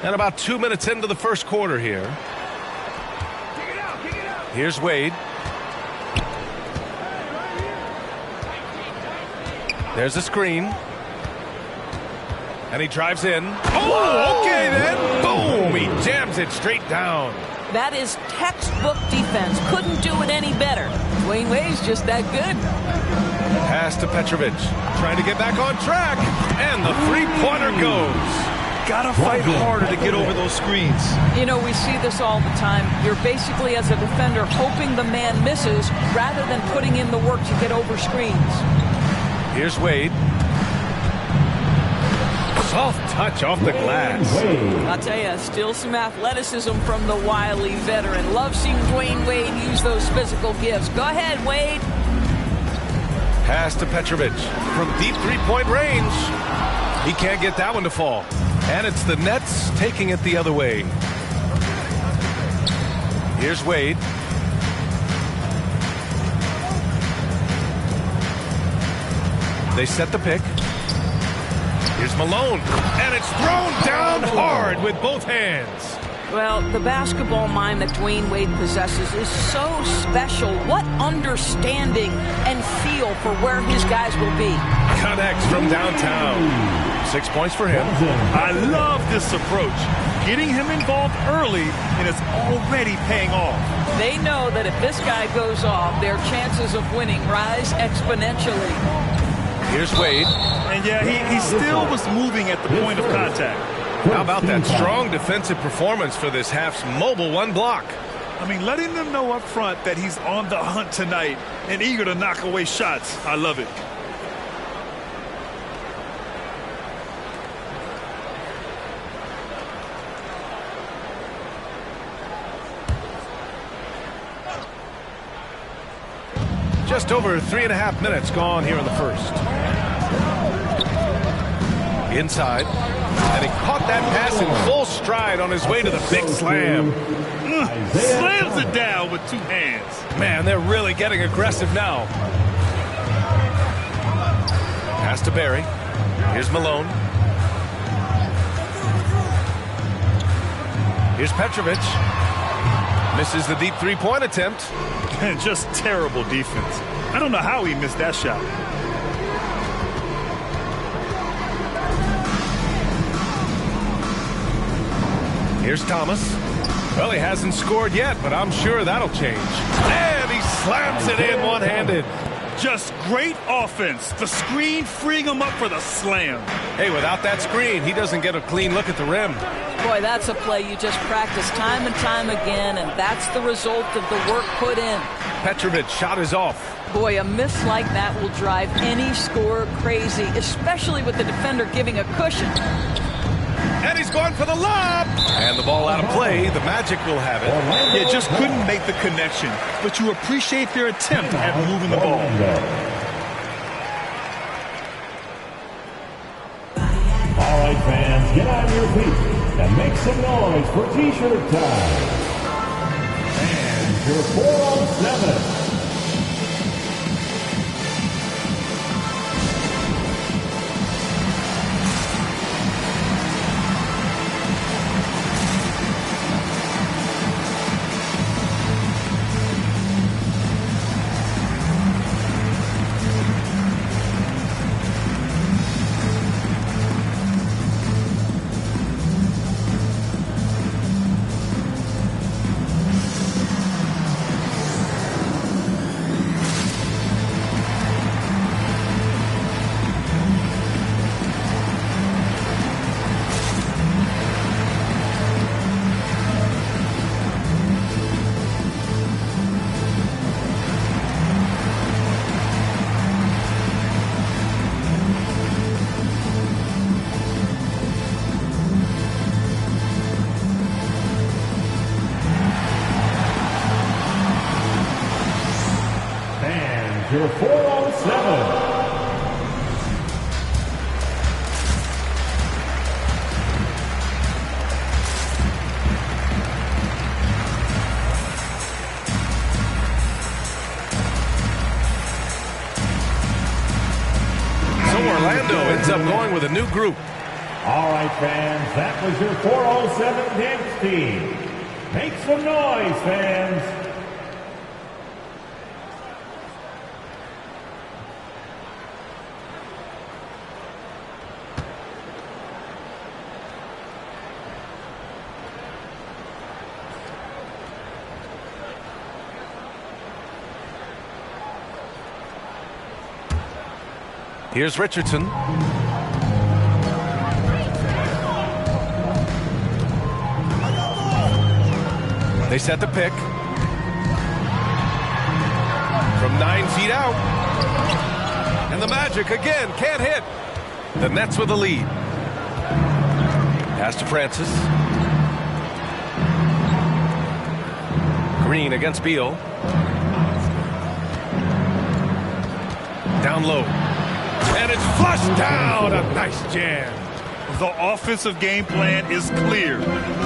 And about 2 minutes into the first quarter here. Here's Wade. There's a screen. And he drives in. Oh, okay then. Boom! He jams it straight down. That is textbook defense. Couldn't do it any better. Dwayne Wade's just that good. Pass to Petrovic. Trying to get back on track. And the three-pointer goes. Gotta fight harder to get over those screens. You know, we see this all the time. You're basically, as a defender, hoping the man misses rather than putting in the work to get over screens. Here's Wade. Soft touch off the glass. I'll tell you, still some athleticism from the wily veteran. Love seeing Dwayne Wade use those physical gifts. Go ahead, Wade. Pass to Petrovic from deep three-point range. He can't get that one to fall. And it's the Nets taking it the other way. Here's Wade. They set the pick. Here's Malone. And it's thrown down hard with both hands. Well, the basketball mind that Dwayne Wade possesses is so special. What understanding and feel for where his guys will be. Connects from downtown. 6 points for him. I love this approach. Getting him involved early, and it's already paying off. They know that if this guy goes off, their chances of winning rise exponentially. Here's Wade. And yeah, he still was moving at the point of contact. How about that strong defensive performance for this half's mobile one block? I mean, letting them know up front that he's on the hunt tonight and eager to knock away shots. I love it. Just over 3.5 minutes gone here in the first. Inside. And he caught that pass in full stride on his way to the big slam. Slams it down with two hands. Man, they're really getting aggressive now. Pass to Barry. Here's Malone. Here's Petrovic. Misses the deep three-point attempt. And just terrible defense. I don't know how he missed that shot. Here's Thomas. Well, he hasn't scored yet, but I'm sure that'll change. And he slams it in one-handed. Just great offense. The screen freeing him up for the slam. Hey, without that screen, he doesn't get a clean look at the rim. Boy, that's a play you just practice time and time again, and that's the result of the work put in. Petrovic's shot is off. Boy, a miss like that will drive any scorer crazy, especially with the defender giving a cushion. And he's going for the lob. And the ball out of play. The Magic will have it. Yeah, just couldn't make the connection. But you appreciate their attempt at moving the ball. All right, fans, get on your feet and make some noise for T-shirt time. And your 4-on-7. Your 4-on-7. So Orlando ends up going with a new group. All right, fans, that was your 4-on-7 dance team. Make some noise, fans. Here's Richardson. They set the pick. From 9 feet out. And the Magic again can't hit. The Nets with the lead. Pass to Francis. Green against Beal. Down low. And it's flushed down. A nice jam. The offensive game plan is clear.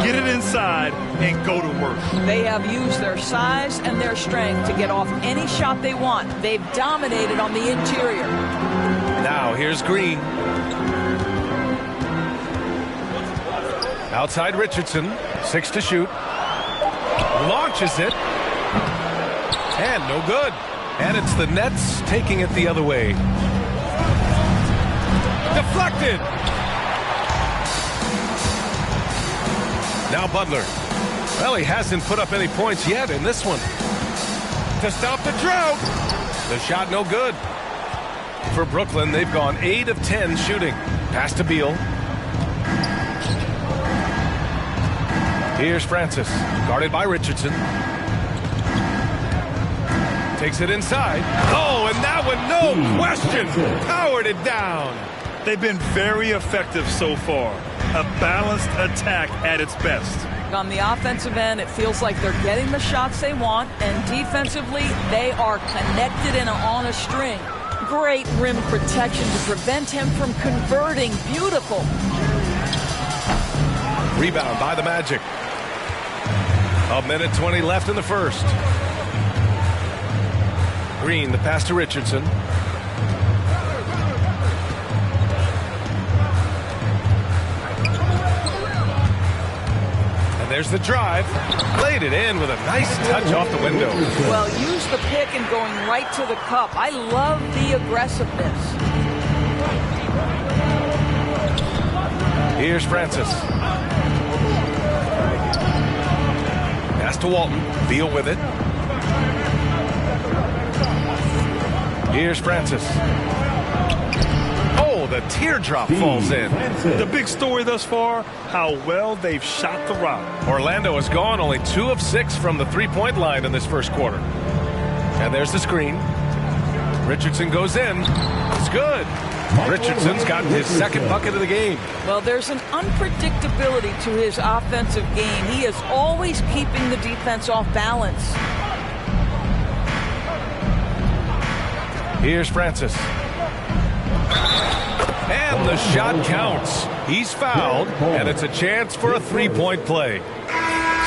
Get it inside and go to work. They have used their size and their strength to get off any shot they want. They've dominated on the interior. Now here's Green. Outside Richardson. 6 to shoot. Launches it. And no good. And it's the Nets taking it the other way. Deflected. Now Butler. Well, he hasn't put up any points yet in this one. To stop the drought. The shot no good. For Brooklyn, they've gone 8 of 10 shooting. Pass to Beal. Here's Francis. Guarded by Richardson. Takes it inside. Oh, and that one, no question. Powered it down. They've been very effective so far. A balanced attack at its best. On the offensive end, it feels like they're getting the shots they want, and defensively, they are connected and on a string. Great rim protection to prevent him from converting. Beautiful. Rebound by the Magic. 1:20 left in the first. Green, the pass to Richardson. And there's the drive. Laid it in with a nice touch off the window. Well, use the pick and going right to the cup. I love the aggressiveness. Here's Francis. Pass to Walton. Beal with it. Here's Francis. Oh, the teardrop falls in. The big story thus far, how well they've shot the rock. Orlando has gone only 2 of 6 from the three-point line in this first quarter. And there's the screen. Richardson goes in. It's good. Richardson's gotten his second bucket of the game. Well, there's an unpredictability to his offensive game. He is always keeping the defense off balance. Here's Francis. And the shot counts. He's fouled, and it's a chance for a three-point play.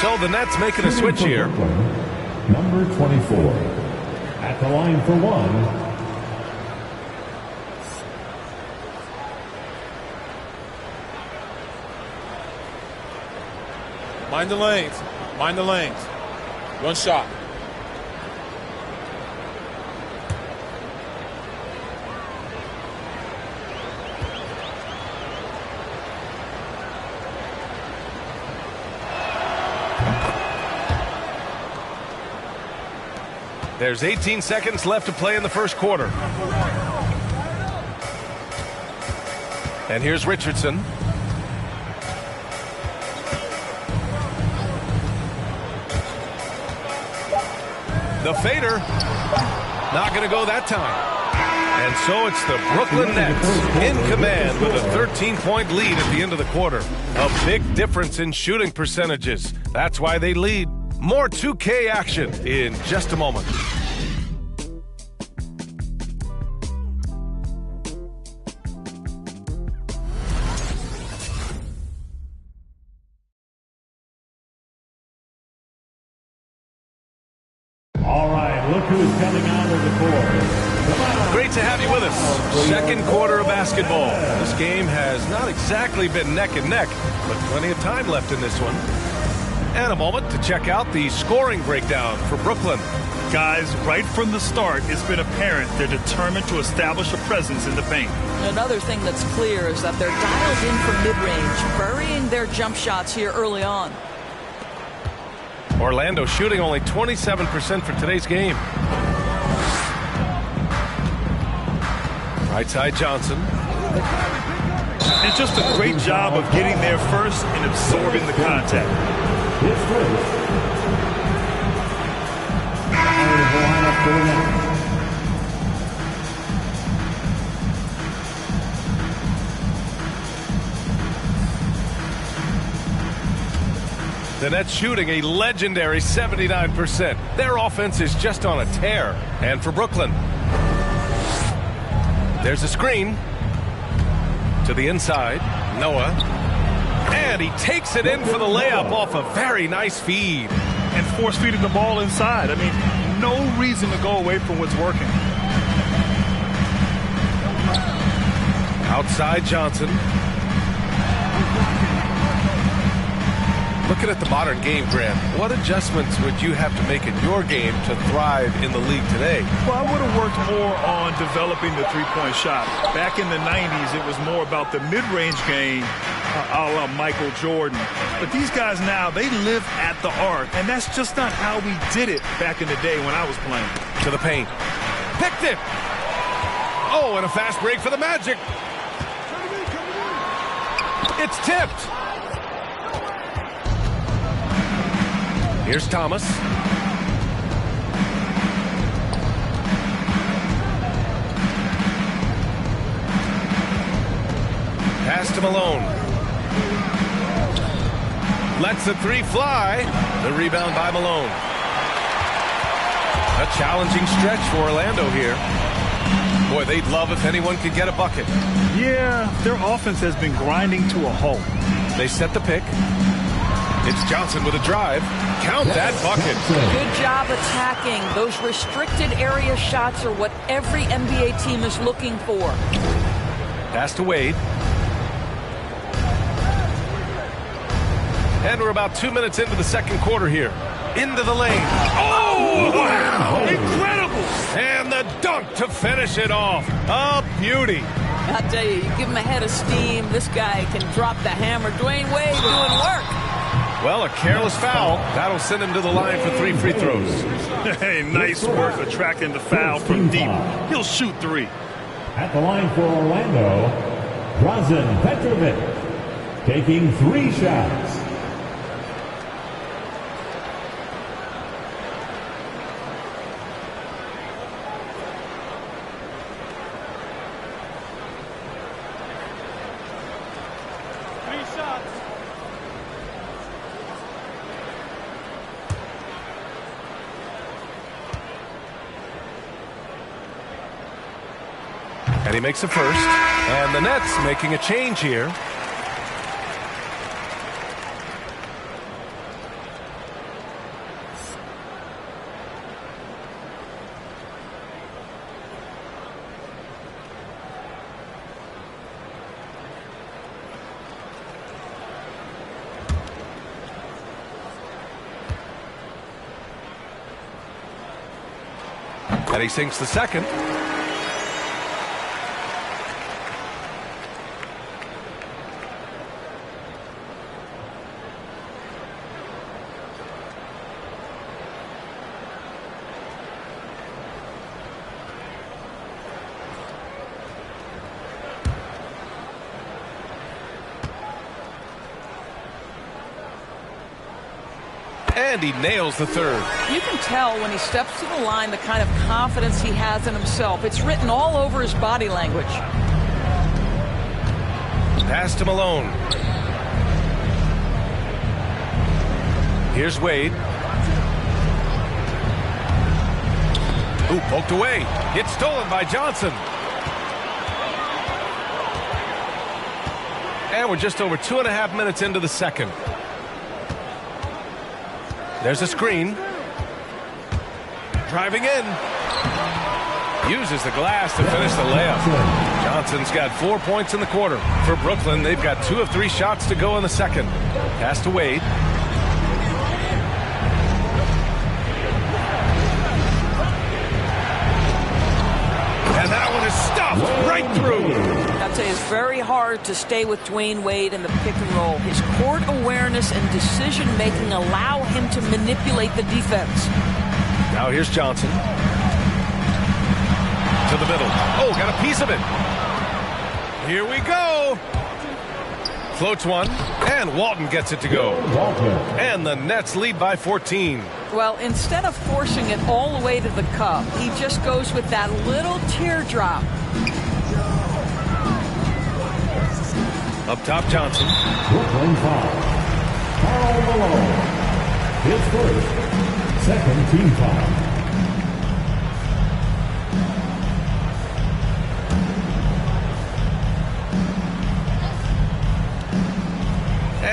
So the Nets making a switch here. Number 24. At the line for one. Mind the lanes. Mind the lanes. One shot. There's 18 seconds left to play in the first quarter. And here's Richardson. The fader. Not going to go that time. And so it's the Brooklyn Nets in command with a 13-point lead at the end of the quarter. A big difference in shooting percentages. That's why they lead. More 2K action in just a moment. All right, look who's coming out of the court. Great to have you with us. Second quarter of basketball. This game has not exactly been neck and neck, but plenty of time left in this one. And a moment to check out the scoring breakdown for Brooklyn. Guys, right from the start, it's been apparent they're determined to establish a presence in the paint. Another thing that's clear is that they're dialed in from mid-range, burying their jump shots here early on. Orlando shooting only 27% for today's game. Right side Johnson. And just a great job of getting there first and absorbing the contact. The Nets shooting a legendary 79%. Their offense is just on a tear. And for Brooklyn, There's a screen. To the inside. Noah. And he takes it in for the layup off a very nice feed. And force-feeding the ball inside. I mean, no reason to go away from what's working. Outside Johnson. Looking at the modern game, Grant, what adjustments would you have to make in your game to thrive in the league today? Well, I would have worked more on developing the three-point shot. Back in the 90s, it was more about the mid-range game, a la Michael Jordan. But these guys now, they live at the arc, and that's just not how we did it back in the day when I was playing. To the paint. Picked it! Oh, and a fast break for the Magic. It's tipped. Here's Thomas. Pass to Malone. Lets the three fly. The rebound by Malone. A challenging stretch for Orlando here. Boy, they'd love if anyone could get a bucket. Yeah, their offense has been grinding to a halt. They set the pick. It's Johnson with a drive. Count that bucket. Good job attacking. Those restricted area shots are what every NBA team is looking for. Pass to Wade. And we're about 2 minutes into the second quarter here. Into the lane. Oh, wow! Incredible! And the dunk to finish it off. A beauty. I'll tell you, you give him a head of steam, this guy can drop the hammer. Dwayne Wade doing work. Well, a careless foul. That'll send him to the line for 3 free throws. Hey, nice work attracting the foul from deep. He'll shoot 3. At the line for Orlando, Drazen Petrovic, taking 3 shots. And he makes a first. And the Nets making a change here. And he sinks the second. And he nails the third. You can tell when he steps to the line the kind of confidence he has in himself. It's written all over his body language. Pass to Malone. Here's Wade. Ooh, poked away. It's stolen by Johnson. And we're just over 2.5 minutes into the second. There's a screen. Driving in. Uses the glass to finish the layup. Johnson's got 4 points in the quarter. For Brooklyn, they've got 2 of 3 shots to go in the second. Pass to Wade. And that one is stuffed right through. I'll tell you, it's very hard to stay with Dwayne Wade in the pick and roll. His court awareness and decision-making allow him to manipulate the defense. Now here's Johnson. To the middle. Oh, got a piece of it. Here we go. Floats one, and Walton gets it to go. And the Nets lead by 14. Well, instead of forcing it all the way to the cup, he just goes with that little teardrop. Up top, Johnson. Brooklyn foul. Karl Malone. His first. Second team foul.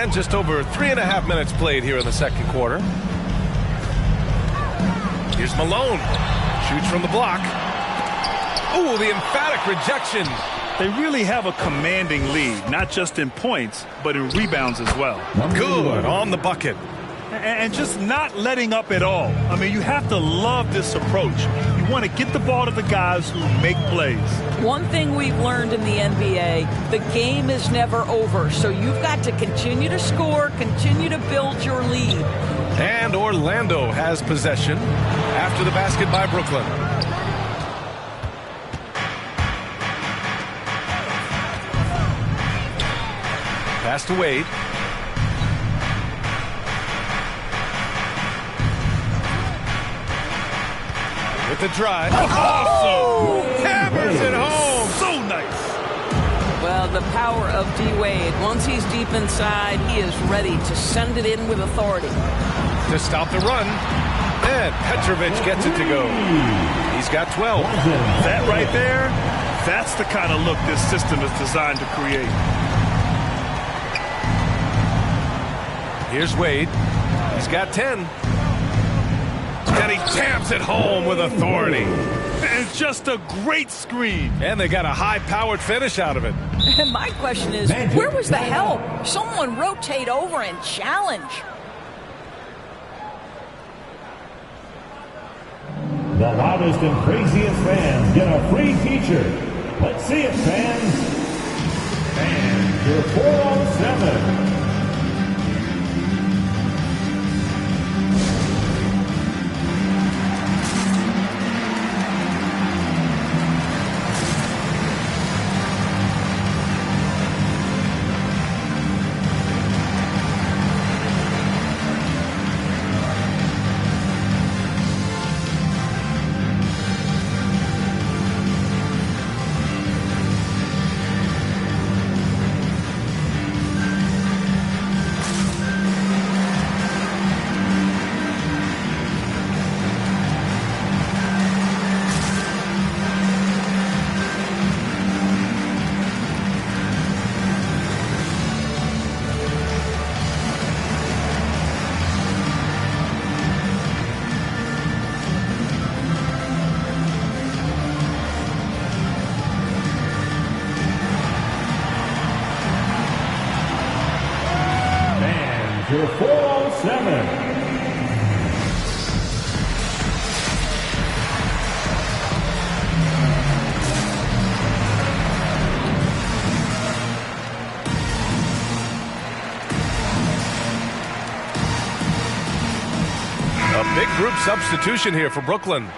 And just over 3.5 minutes played here in the second quarter. Here's Malone. Shoots from the block. Ooh, the emphatic rejection. They really have a commanding lead, not just in points, but in rebounds as well. Good on the bucket. And just not letting up at all. I mean, you have to love this approach. You want to get the ball to the guys who make plays. One thing we've learned in the NBA, the game is never over. So you've got to continue to score, continue to build your lead. And Orlando has possession after the basket by Brooklyn. Pass to Wade. With the drive. Awesome! Hammers it home. So nice. Well, the power of D-Wade. Once he's deep inside, he is ready to send it in with authority. To stop the run. And Petrovic gets it to go. He's got 12. That right there, that's the kind of look this system is designed to create. Here's Wade. He's got 10. And he jams it home with authority. And just a great screen. And they got a high-powered finish out of it. And my question is, where was the help? Someone rotate over and challenge. The loudest and craziest fans get a free T-shirt. Let's see it, fans. And your 407. Your 407. A big group substitution here for Brooklyn.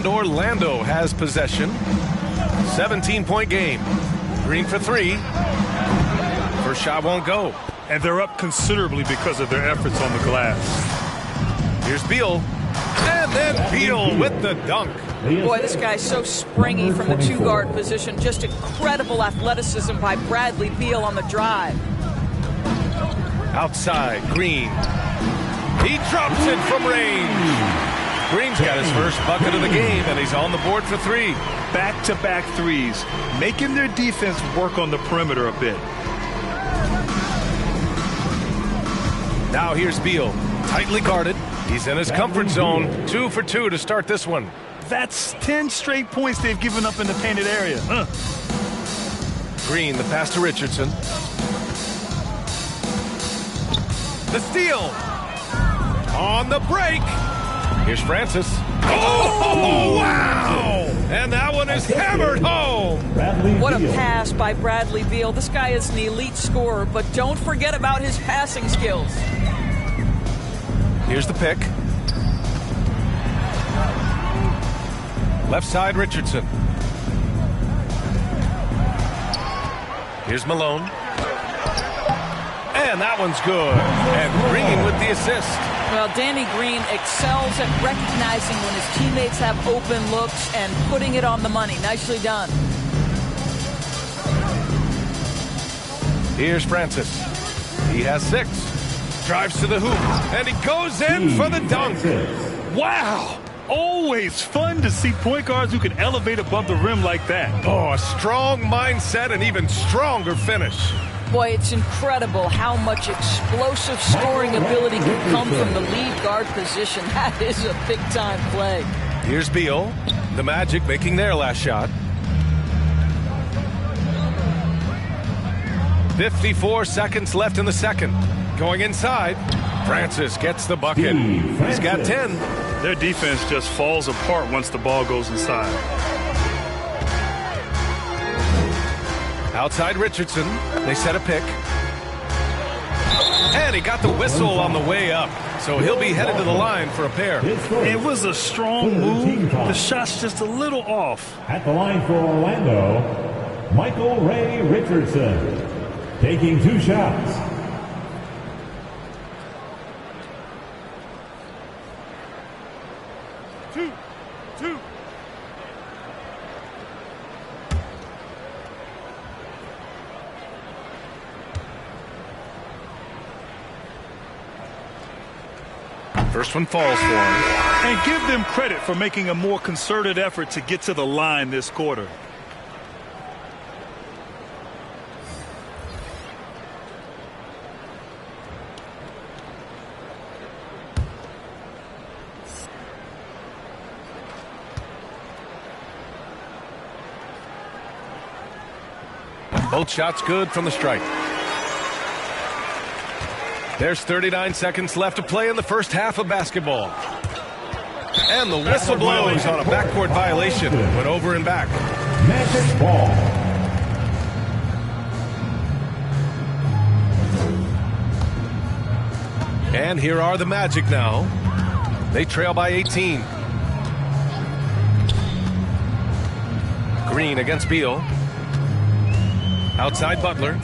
Orlando has possession. 17-point game. Green for 3. First shot won't go. And they're up considerably because of their efforts on the glass. Here's Beal. And then Beal with the dunk. Boy, this guy's so springy from the two-guard position. Just incredible athleticism by Bradley Beal on the drive. Outside, Green. He drops it from range. Green's got his first bucket of the game, and he's on the board for 3. Back-to-back threes, making their defense work on the perimeter a bit. Now here's Beal, tightly guarded. He's in his comfort zone. 2 for 2 to start this one. That's 10 straight points they've given up in the painted area. Green, the pass to Richardson. The steal. On the break. Here's Francis. Oh, wow! And that one is hammered home. What a pass by Bradley Beal. This guy is an elite scorer, but don't forget about his passing skills. Here's the pick. Left side, Richardson. Here's Malone. And that one's good. And Green with the assist. Well, Danny Green excels at recognizing when his teammates have open looks and putting it on the money. Nicely done. Here's Francis. He has 6. Drives to the hoop, and he goes in for the dunk. Wow! Always fun to see point guards who can elevate above the rim like that. Oh, a strong mindset and even stronger finish. Boy, it's incredible how much explosive scoring ability can come from the lead guard position. That is a big-time play. Here's Beal. The Magic making their last shot. 54 seconds left in the second. Going inside. Francis gets the bucket. He's got 10. Their defense just falls apart once the ball goes inside. Outside Richardson. They set a pick. And he got the whistle on the way up. So he'll be headed to the line for a pair. It was a strong move. The shot's just a little off. At the line for Orlando, Michael Ray Richardson. Taking 2 shots. Two. First one falls for him. And give them credit for making a more concerted effort to get to the line this quarter. Both shots good from the stripe. There's 39 seconds left to play in the first half of basketball. And the whistle blows on a backcourt violation. Went over and back. Magic ball. And here are the Magic now. They trail by 18. Green against Beal. Outside Butler.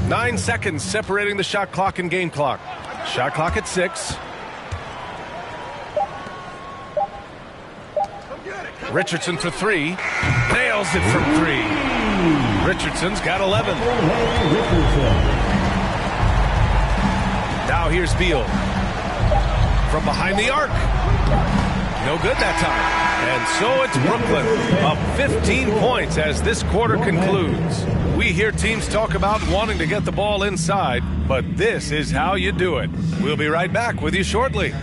9 seconds separating the shot clock and game clock. Shot clock at 6. Richardson for 3. Nails it from 3. Richardson's got 11. Now here's Beal. From behind the arc. No good that time. And so it's Brooklyn up 15 points as this quarter concludes. We hear teams talk about wanting to get the ball inside, but this is how you do it. We'll be right back with you shortly.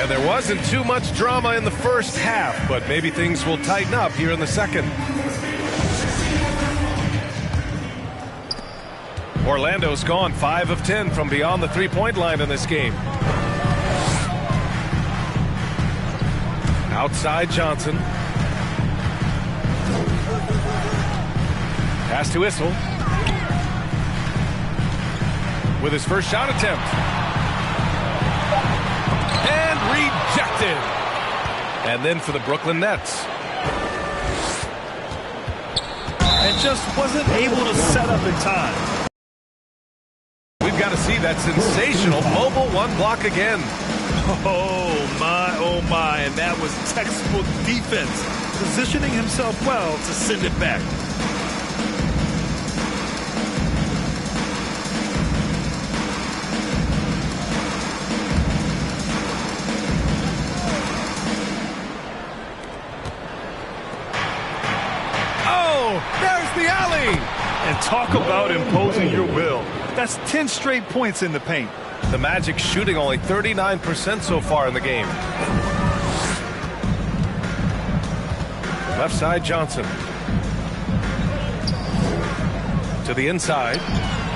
There wasn't too much drama in the first half, but maybe things will tighten up here in the second. Orlando's gone 5 of 10 from beyond the three-point line in this game. Outside Johnson. Pass to Issel. With his first shot attempt. And rejected. And then for the Brooklyn Nets. And just wasn't able to set up in time. We've got to see that sensational mobile one block again. Oh my, and that was textbook defense. Positioning himself well to send it back. There's the alley. And talk about imposing your will. That's 10 straight points in the paint. The Magic shooting only 39% so far in the game. Left side, Johnson. To the inside.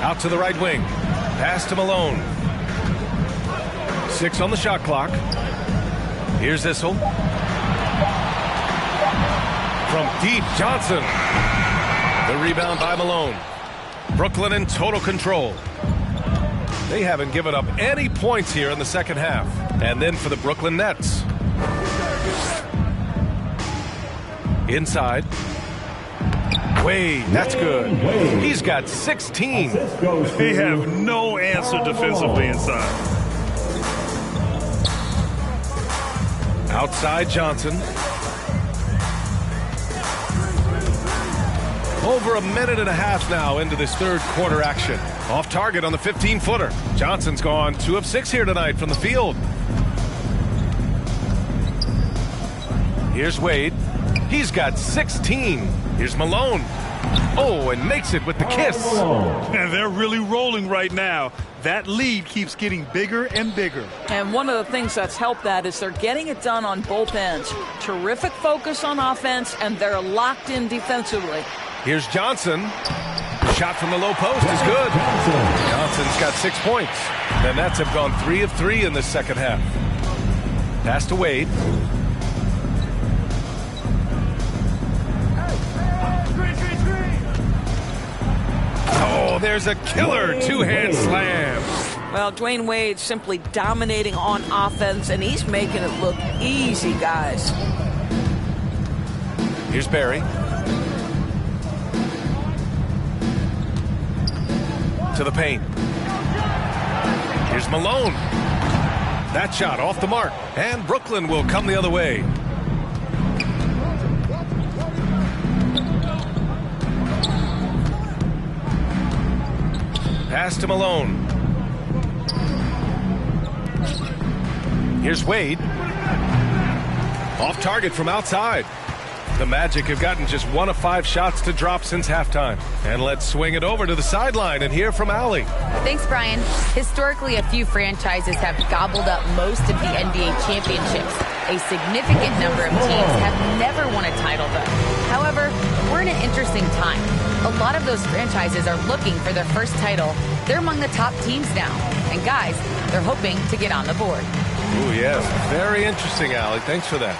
Out to the right wing. Pass to Malone. 6 on the shot clock. Here's Issel. From deep, Johnson. The rebound by Malone. Brooklyn in total control. They haven't given up any points here in the second half. And then for the Brooklyn Nets. Inside. Wade, that's good. He's got 16. They have no answer defensively inside. Outside, Johnson. Over a minute and a half now into this third quarter action. Off target on the 15-footer. Johnson's gone 2 of 6 here tonight from the field. Here's Wade. He's got 16. Here's Malone. Oh, and makes it with the kiss. And they're really rolling right now. That lead keeps getting bigger and bigger. And one of the things that's helped that is they're getting it done on both ends. Terrific focus on offense, and they're locked in defensively. Here's Johnson. The shot from the low post is good. Johnson's got 6 points. The Nets have gone 3 of 3 in this second half. Pass to Wade. Oh, there's a killer two-hand slam. Well, Dwayne Wade simply dominating on offense, and he's making it look easy, guys. Here's Barry. To the paint. Here's Malone. That shot off the mark. And Brooklyn will come the other way. Pass to Malone. Here's Wade. Off target from outside. The Magic have gotten just 1 of 5 shots to drop since halftime. And let's swing it over to the sideline and hear from Allie. Thanks, Brian. Historically, a few franchises have gobbled up most of the NBA championships. A significant number of teams have never won a title, though. However, we're in an interesting time. A lot of those franchises are looking for their first title. They're among the top teams now. And guys, they're hoping to get on the board. Ooh, yes. Very interesting, Allie. Thanks for that.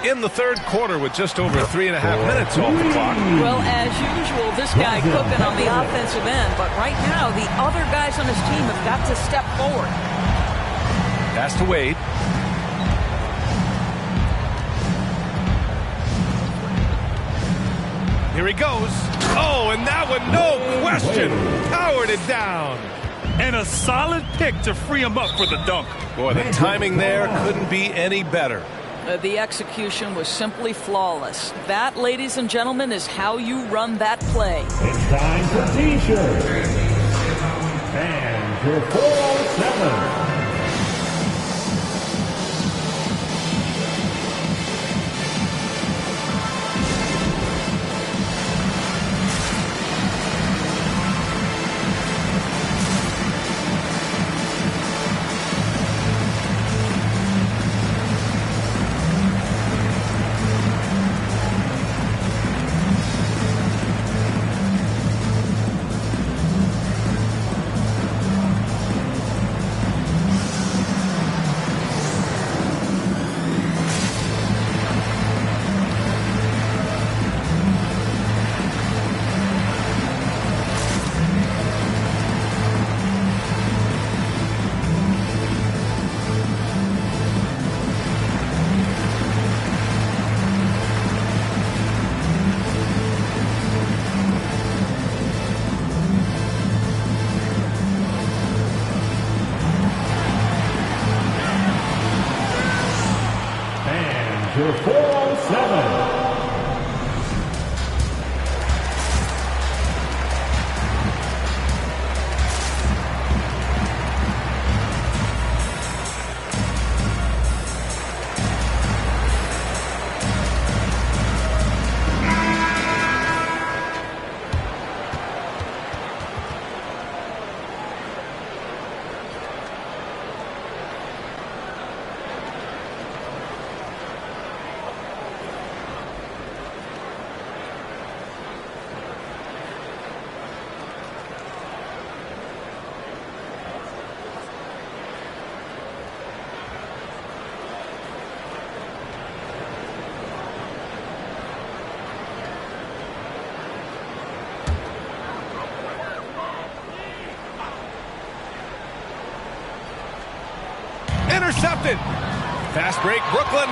In the third quarter with just over 3.5 minutes off the clock. Well, as usual, this guy cooking on the offensive end. But right now, the other guys on his team have got to step forward. Pass to Wade. Here he goes. Oh, and that one, no question, powered it down. And a solid pick to free him up for the dunk. Boy, the timing there couldn't be any better. The execution was simply flawless. That, ladies and gentlemen, is how you run that play. It's time for T-shirts. And your 407. Your 407. Intercepted. Fast break, Brooklyn.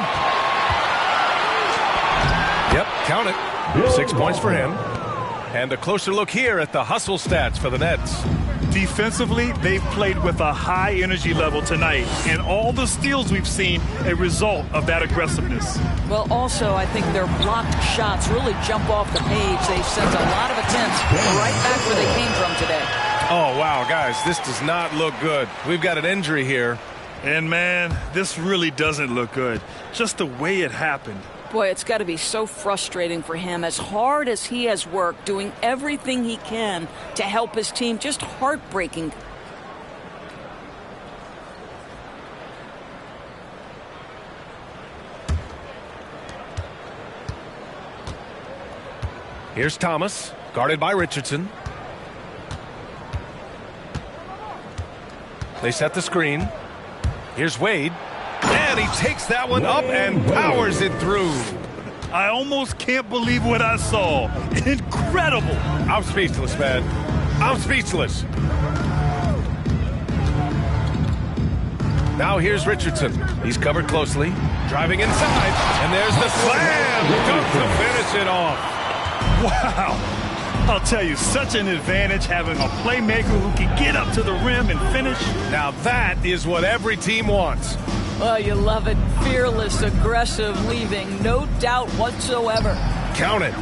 Yep, count it. 6 points for him. And a closer look here at the hustle stats for the Nets. Defensively, they've played with a high energy level tonight, and all the steals we've seen a result of that aggressiveness. Well, also, I think their blocked shots really jump off the page. They've sent a lot of attempts right back where they came from today. Oh, wow, guys, this does not look good. We've got an injury here. And, man, this really doesn't look good. Just the way it happened. Boy, it's got to be so frustrating for him. As hard as he has worked, doing everything he can to help his team, just heartbreaking. Here's Thomas, guarded by Richardson. They set the screen. Here's Wade. And he takes that one up and powers it through. I almost can't believe what I saw. Incredible. I'm speechless, man. I'm speechless. Now here's Richardson. He's covered closely. Driving inside. And there's the slam. Dunk to finish it off. Wow. I'll tell you, such an advantage having a playmaker who can get up to the rim and finish. Now that is what every team wants. Oh, you love it. Fearless, aggressive, leaving. No doubt whatsoever. Count it.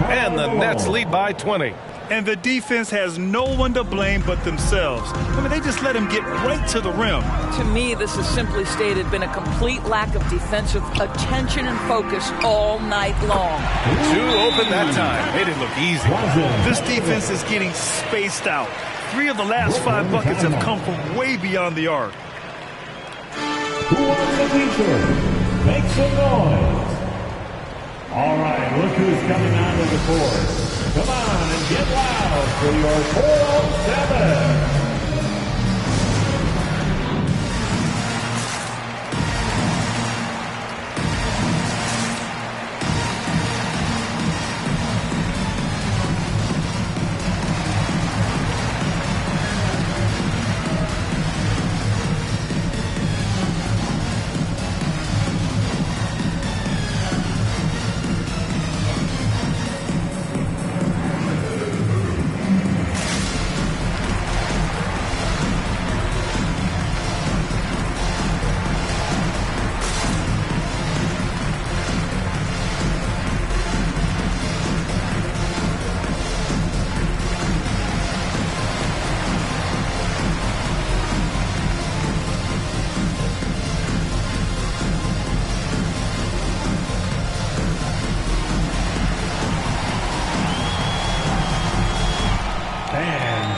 And the Nets lead by 20. And the defense has no one to blame but themselves. I mean, they just let him get right to the rim. To me, this has simply stated been a complete lack of defensive attention and focus all night long. 2 open that time. Made it look easy. This defense is getting spaced out. 3 of the last 5 buckets have come from way beyond the arc. Who wants the feature? Make some noise. All right, look who's coming onto the court. Come on and get loud for your 407.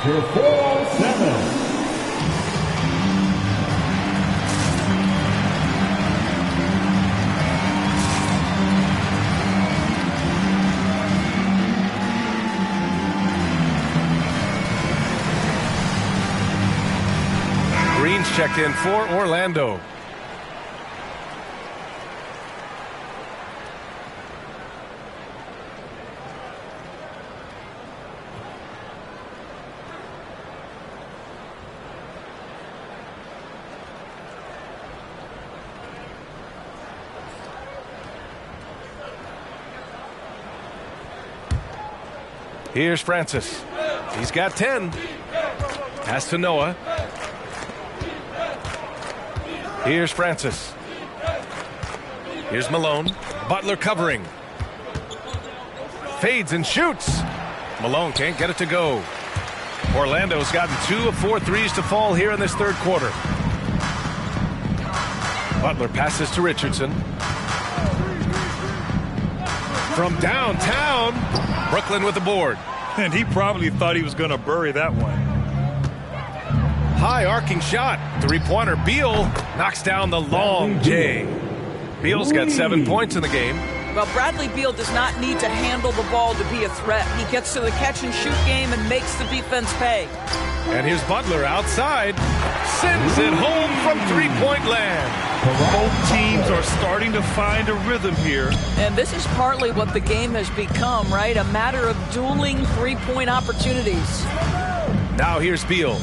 For 407. Green's checked in for Orlando. Here's Francis. He's got 10. Pass to Noah. Here's Francis. Here's Malone. Butler covering. Fades and shoots. Malone can't get it to go. Orlando's gotten 2 of 4 threes to fall here in this third quarter. Butler passes to Richardson. From downtown, Brooklyn with the board. And he probably thought he was going to bury that one. High arcing shot. 3-pointer. Beal knocks down the long J. Beal's got 7 points in the game. Well, Bradley Beal does not need to handle the ball to be a threat. He gets to the catch-and-shoot game and makes the defense pay. And here's Butler outside. Sends it home from three-point land. Both teams are starting to find a rhythm here. And this is partly what the game has become, right? A matter of dueling three-point opportunities. Now here's Beal.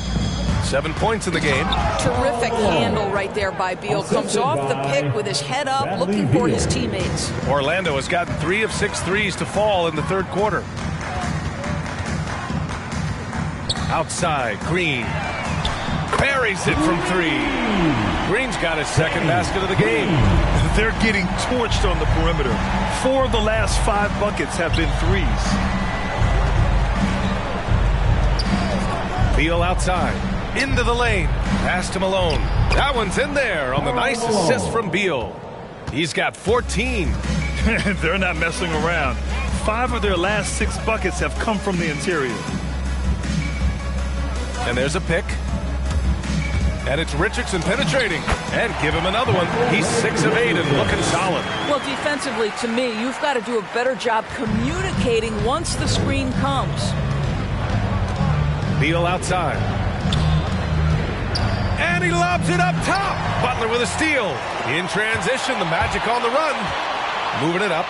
7 points in the game. Terrific handle right there by Beal. Comes off the pick with his head up, looking for his teammates. Orlando has gotten 3 of 6 threes to fall in the third quarter. Outside, Green. Buries it from 3. Green's got his second basket of the game. They're getting torched on the perimeter. 4 of the last 5 buckets have been threes. Beal outside. Into the lane. Pass to Malone. That one's in there on the nice assist from Beal. He's got 14. They're not messing around. 5 of their last 6 buckets have come from the interior. And there's a pick. And it's Richardson penetrating. And give him another one. He's 6 of 8 and looking solid. Well, defensively, to me, you've got to do a better job communicating once the screen comes. Beal outside. And he lobs it up top. Butler with a steal. In transition, the Magic on the run. Moving it up.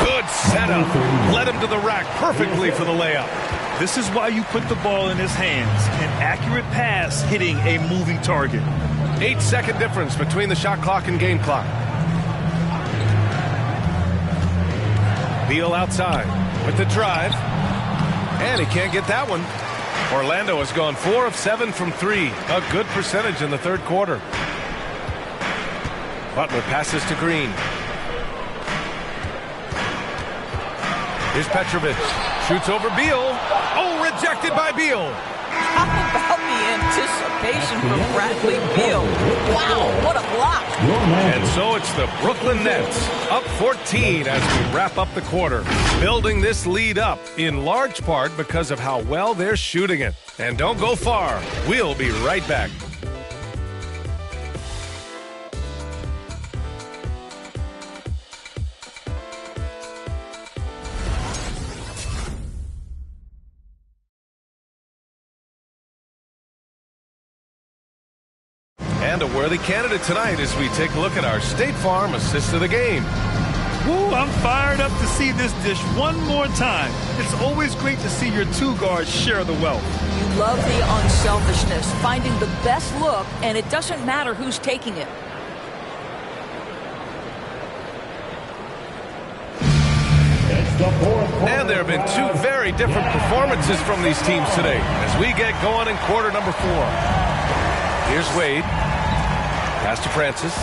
Good setup. Led him to the rack perfectly for the layup. This is why you put the ball in his hands. An accurate pass hitting a moving target. 8-second difference between the shot clock and game clock. Beal outside with the drive. And he can't get that one. Orlando has gone 4 of 7 from 3. A good percentage in the third quarter. Butler passes to Green. Here's Petrovic. Shoots over Beal. Oh, rejected by Beal. How about the anticipation from Bradley Beal? Wow, what a block. And so it's the Brooklyn Nets up 14 as we wrap up the quarter. Building this lead up in large part because of how well they're shooting it. And don't go far. We'll be right back. And a worthy candidate tonight as we take a look at our State Farm assist of the game. Woo, I'm fired up to see this dish one more time. It's always great to see your 2 guards share the wealth. You love the unselfishness, finding the best look, and it doesn't matter who's taking it. And there have been 2 very different performances from these teams today as we get going in quarter number 4. Here's Wade. Pass to Francis.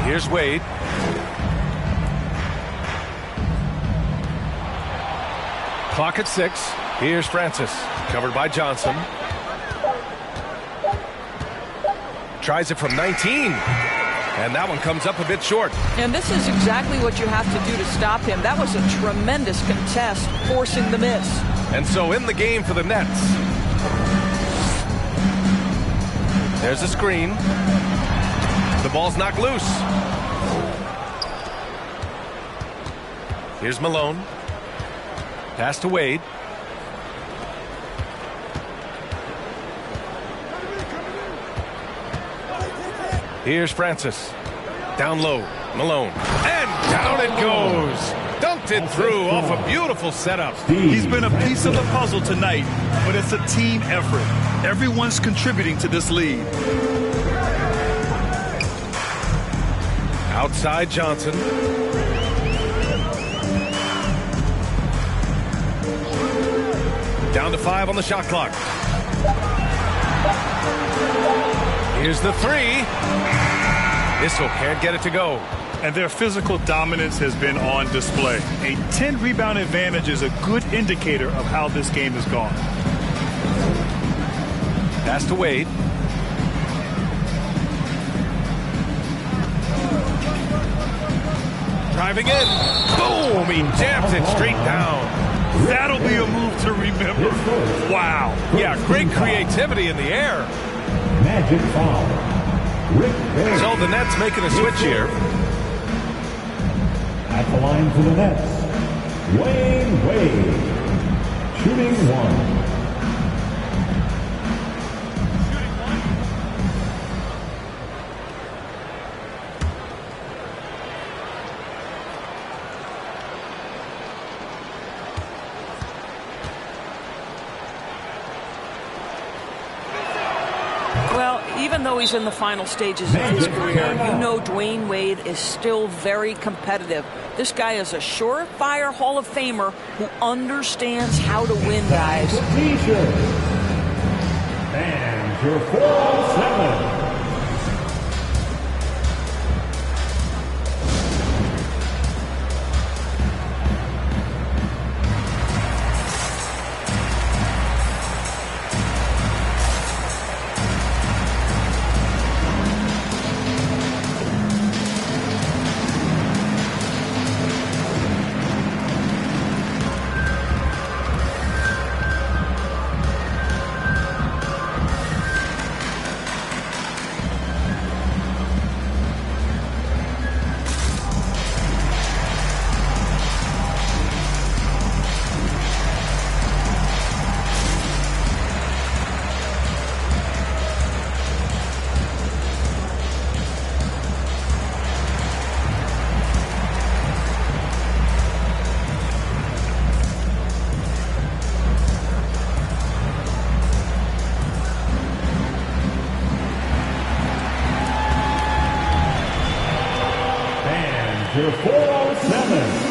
Here's Wade. Clock at 6. Here's Francis. Covered by Johnson. Tries it from 19. And that one comes up a bit short. And this is exactly what you have to do to stop him. That was a tremendous contest, forcing the miss. And so in the game for the Nets. There's a screen. The ball's knocked loose. Here's Malone. Pass to Wade. Here's Francis. Down low. Malone. And down it goes. Dunked it through off a beautiful setup. He's been a piece of the puzzle tonight, but it's a team effort. Everyone's contributing to this lead. Outside Johnson. Down to 5 on the shot clock. Here's the 3. Issel can't get it to go. And their physical dominance has been on display. A 10-rebound advantage is a good indicator of how this game has gone. Pass to Wade. Driving in. Boom! He jams it straight down. That'll be a move to remember. Wow. Yeah, great creativity in the air. Magic foul. So the Nets making a switch here. At the line for the Nets, Wayne Wade, shooting 1. Well, even though he's in the final stages of his career, you know Dwayne Wade is still very competitive. This guy is a surefire Hall of Famer who understands how to win, guys. And your 407. Your 407.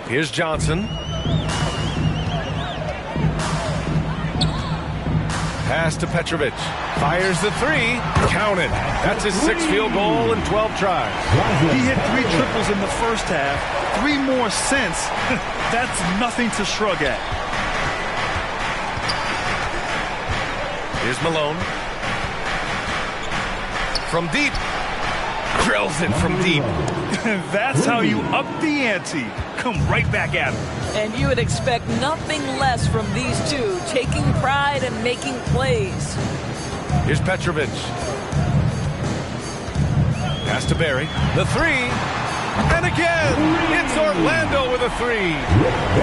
Here's Johnson. Pass to Petrovic. Fires the three. Counted. That's his 6th field goal in 12 tries. He hit 3 triples in the first half. 3 more since. That's nothing to shrug at. Here's Malone. From deep. Drills it from deep. That's how you up the ante. Come right back at him. And you would expect nothing less from these two, taking pride and making plays. Here's Petrovic. Pass to Barry. The three. And again, it's Orlando with a three.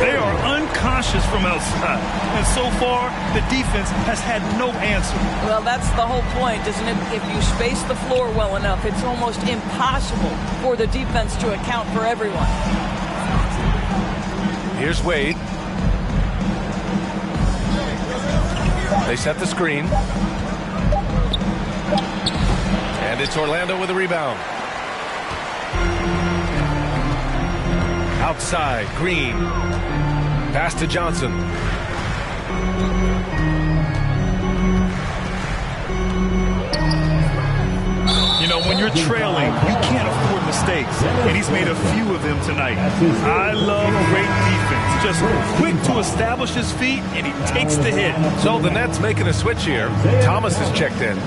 They are unconscious from outside. And so far, the defense has had no answer. Well, that's the whole point, isn't it? If you space the floor well enough, it's almost impossible for the defense to account for everyone. Here's Wade. They set the screen. And it's Orlando with a rebound. Outside, Green. Pass to Johnson. You know, when you're trailing, you can't afford mistakes. And he's made a few of them tonight. I love great defense. Just quick to establish his feet, and he takes the hit. So the Nets making a switch here. Thomas has checked in.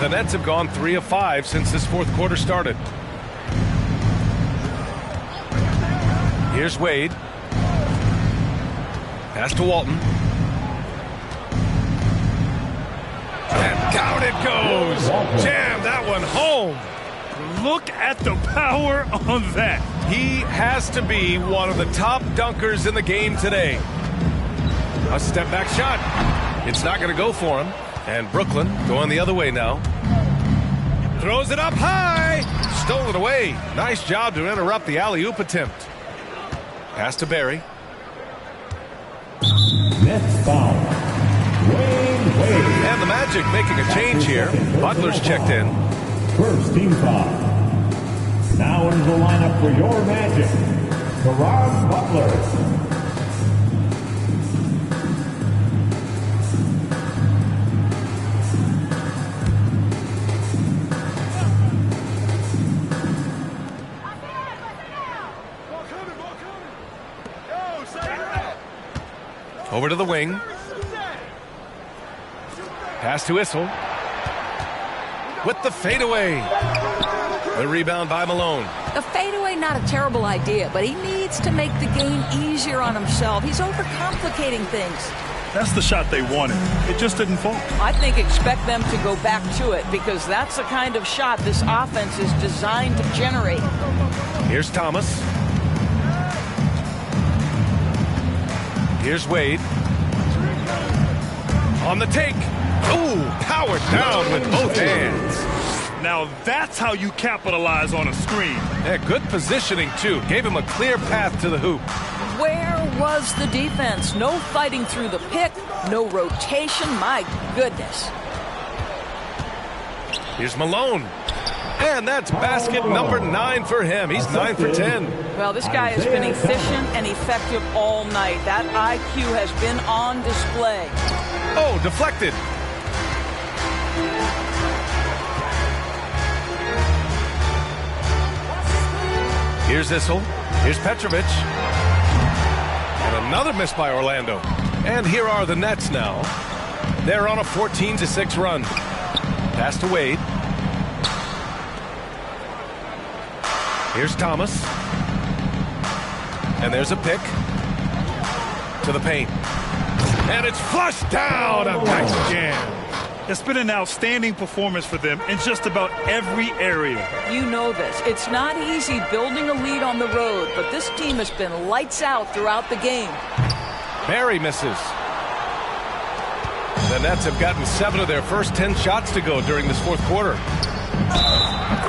The Nets have gone 3 of 5 since this 4th quarter started. Here's Wade. Pass to Walton. And down it goes. Jam that one home. Look at the power on that. He has to be one of the top dunkers in the game today. A step back shot. It's not going to go for him. And Brooklyn going the other way now. Throws it up high. Stole it away. Nice job to interrupt the alley-oop attempt. Pass to Barry. Nets foul. Wade. And the Magic making a change here. Butler's checked in. First team foul. Now into the lineup for your Magic, Caron Butler. Over to the wing. Pass to Issel. With the fadeaway. The rebound by Malone. The fadeaway not a terrible idea, but he needs to make the game easier on himself. He's overcomplicating things. That's the shot they wanted. It just didn't fall. I think expect them to go back to it because that's the kind of shot this offense is designed to generate. Here's Thomas. Here's Wade. On the take. Ooh, powered down with both hands. Now that's how you capitalize on a screen. Yeah, good positioning, too. Gave him a clear path to the hoop. Where was the defense? No fighting through the pick, no rotation. My goodness. Here's Malone. And that's basket number 9 for him. He's 9 for 10. Well, this guy has been efficient and effective all night. That IQ has been on display. Oh, deflected. Here's Issel. Here's Petrovic. And another miss by Orlando. And here are the Nets now. They're on a 14-6 run. Pass to Wade. Here's Thomas. And there's a pick. To the paint. And it's flushed down. A nice jam. It's been an outstanding performance for them in just about every area. You know this. It's not easy building a lead on the road, but this team has been lights out throughout the game. Barry misses. The Nets have gotten 7 of their first 10 shots to go during this fourth quarter.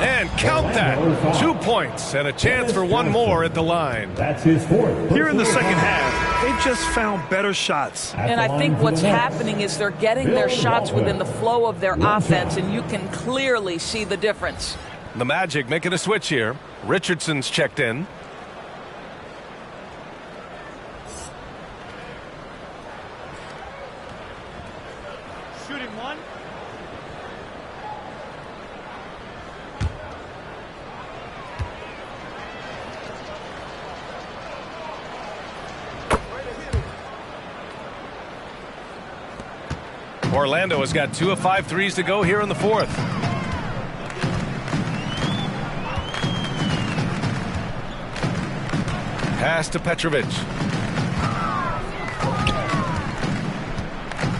And count that. 2 points and a chance for one more at the line. That's his fourth. Here in the second half, they've just found better shots. And I think what's happening is they're getting their shots within the flow of their offense, and you can clearly see the difference. The Magic making a switch here. Richardson's checked in. Shooting one. Orlando has got 2 of 5 threes to go here in the fourth. Pass to Petrovic.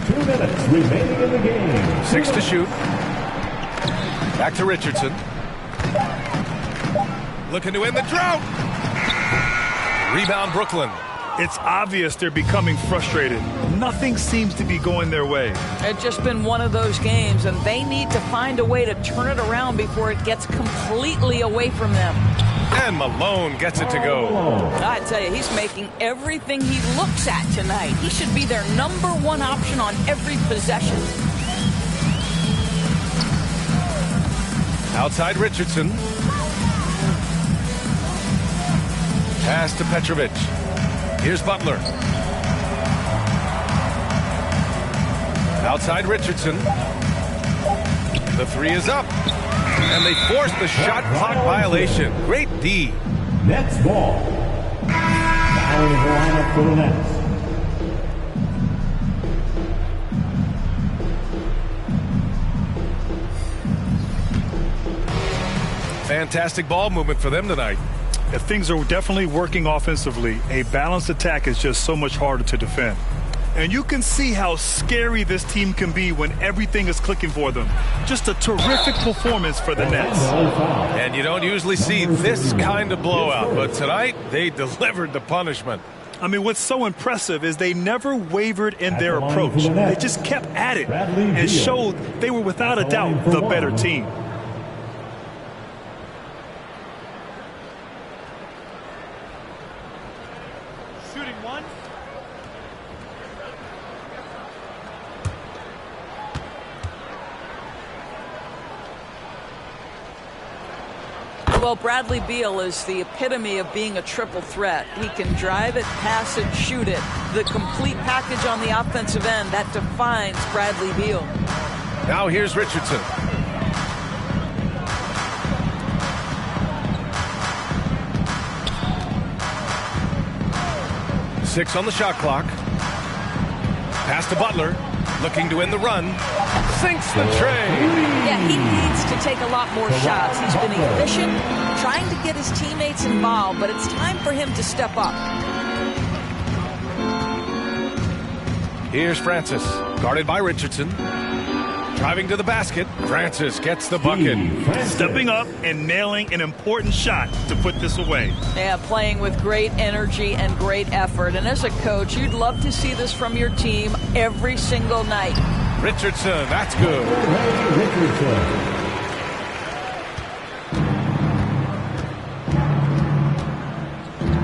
2 minutes remaining in the game. 6 to shoot. Back to Richardson. Looking to end the drought. Rebound Brooklyn. It's obvious they're becoming frustrated. Nothing seems to be going their way. It's just been one of those games, and they need to find a way to turn it around before it gets completely away from them. And Malone gets it to go. I tell you, he's making everything he looks at tonight. He should be their #1 option on every possession. Outside Richardson. Pass to Petrovic. Here's Butler. Outside Richardson. The 3 is up. And they force the shot clock violation. Great D. Nets ball. Now in the lineup for the Nets. Fantastic ball movement for them tonight. If things are definitely working offensively, a balanced attack is just so much harder to defend. And you can see how scary this team can be when everything is clicking for them. Just a terrific performance for the Nets. And you don't usually see this kind of blowout, but tonight they delivered the punishment. I mean, what's so impressive is they never wavered in their approach. They just kept at it and showed they were without a doubt the better team. Shooting one. Well, Bradley Beal is the epitome of being a triple threat. He can drive it, pass it, shoot it. The complete package on the offensive end, that defines Bradley Beal. Now here's Richardson. Six on the shot clock. Pass to Butler. Looking to win the run. Sinks the tray. Yeah, he needs to take a lot more shots. He's been efficient, trying to get his teammates involved, but it's time for him to step up. Here's Francis, guarded by Richardson. Driving to the basket, Francis gets the bucket. Stepping up and nailing an important shot to put this away. Yeah, playing with great energy and great effort. And as a coach, you'd love to see this from your team every single night. Richardson, that's good.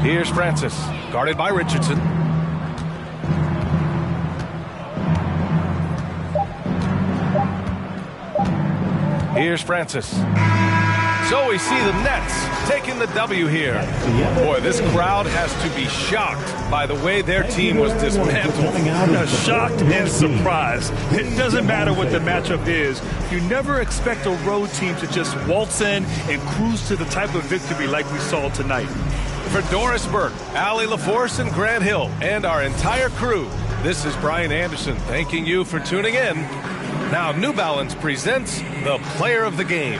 Here's Francis, guarded by Richardson. Here's Francis. So we see the Nets taking the W here. Boy, this crowd has to be shocked by the way their team was dismantled. Shocked and surprised. It doesn't matter what the matchup is. You never expect a road team to just waltz in and cruise to the type of victory like we saw tonight. For Doris Burke, Allie LaForce, and Grant Hill, and our entire crew, this is Brian Anderson thanking you for tuning in. Now, New Balance presents the Player of the Game.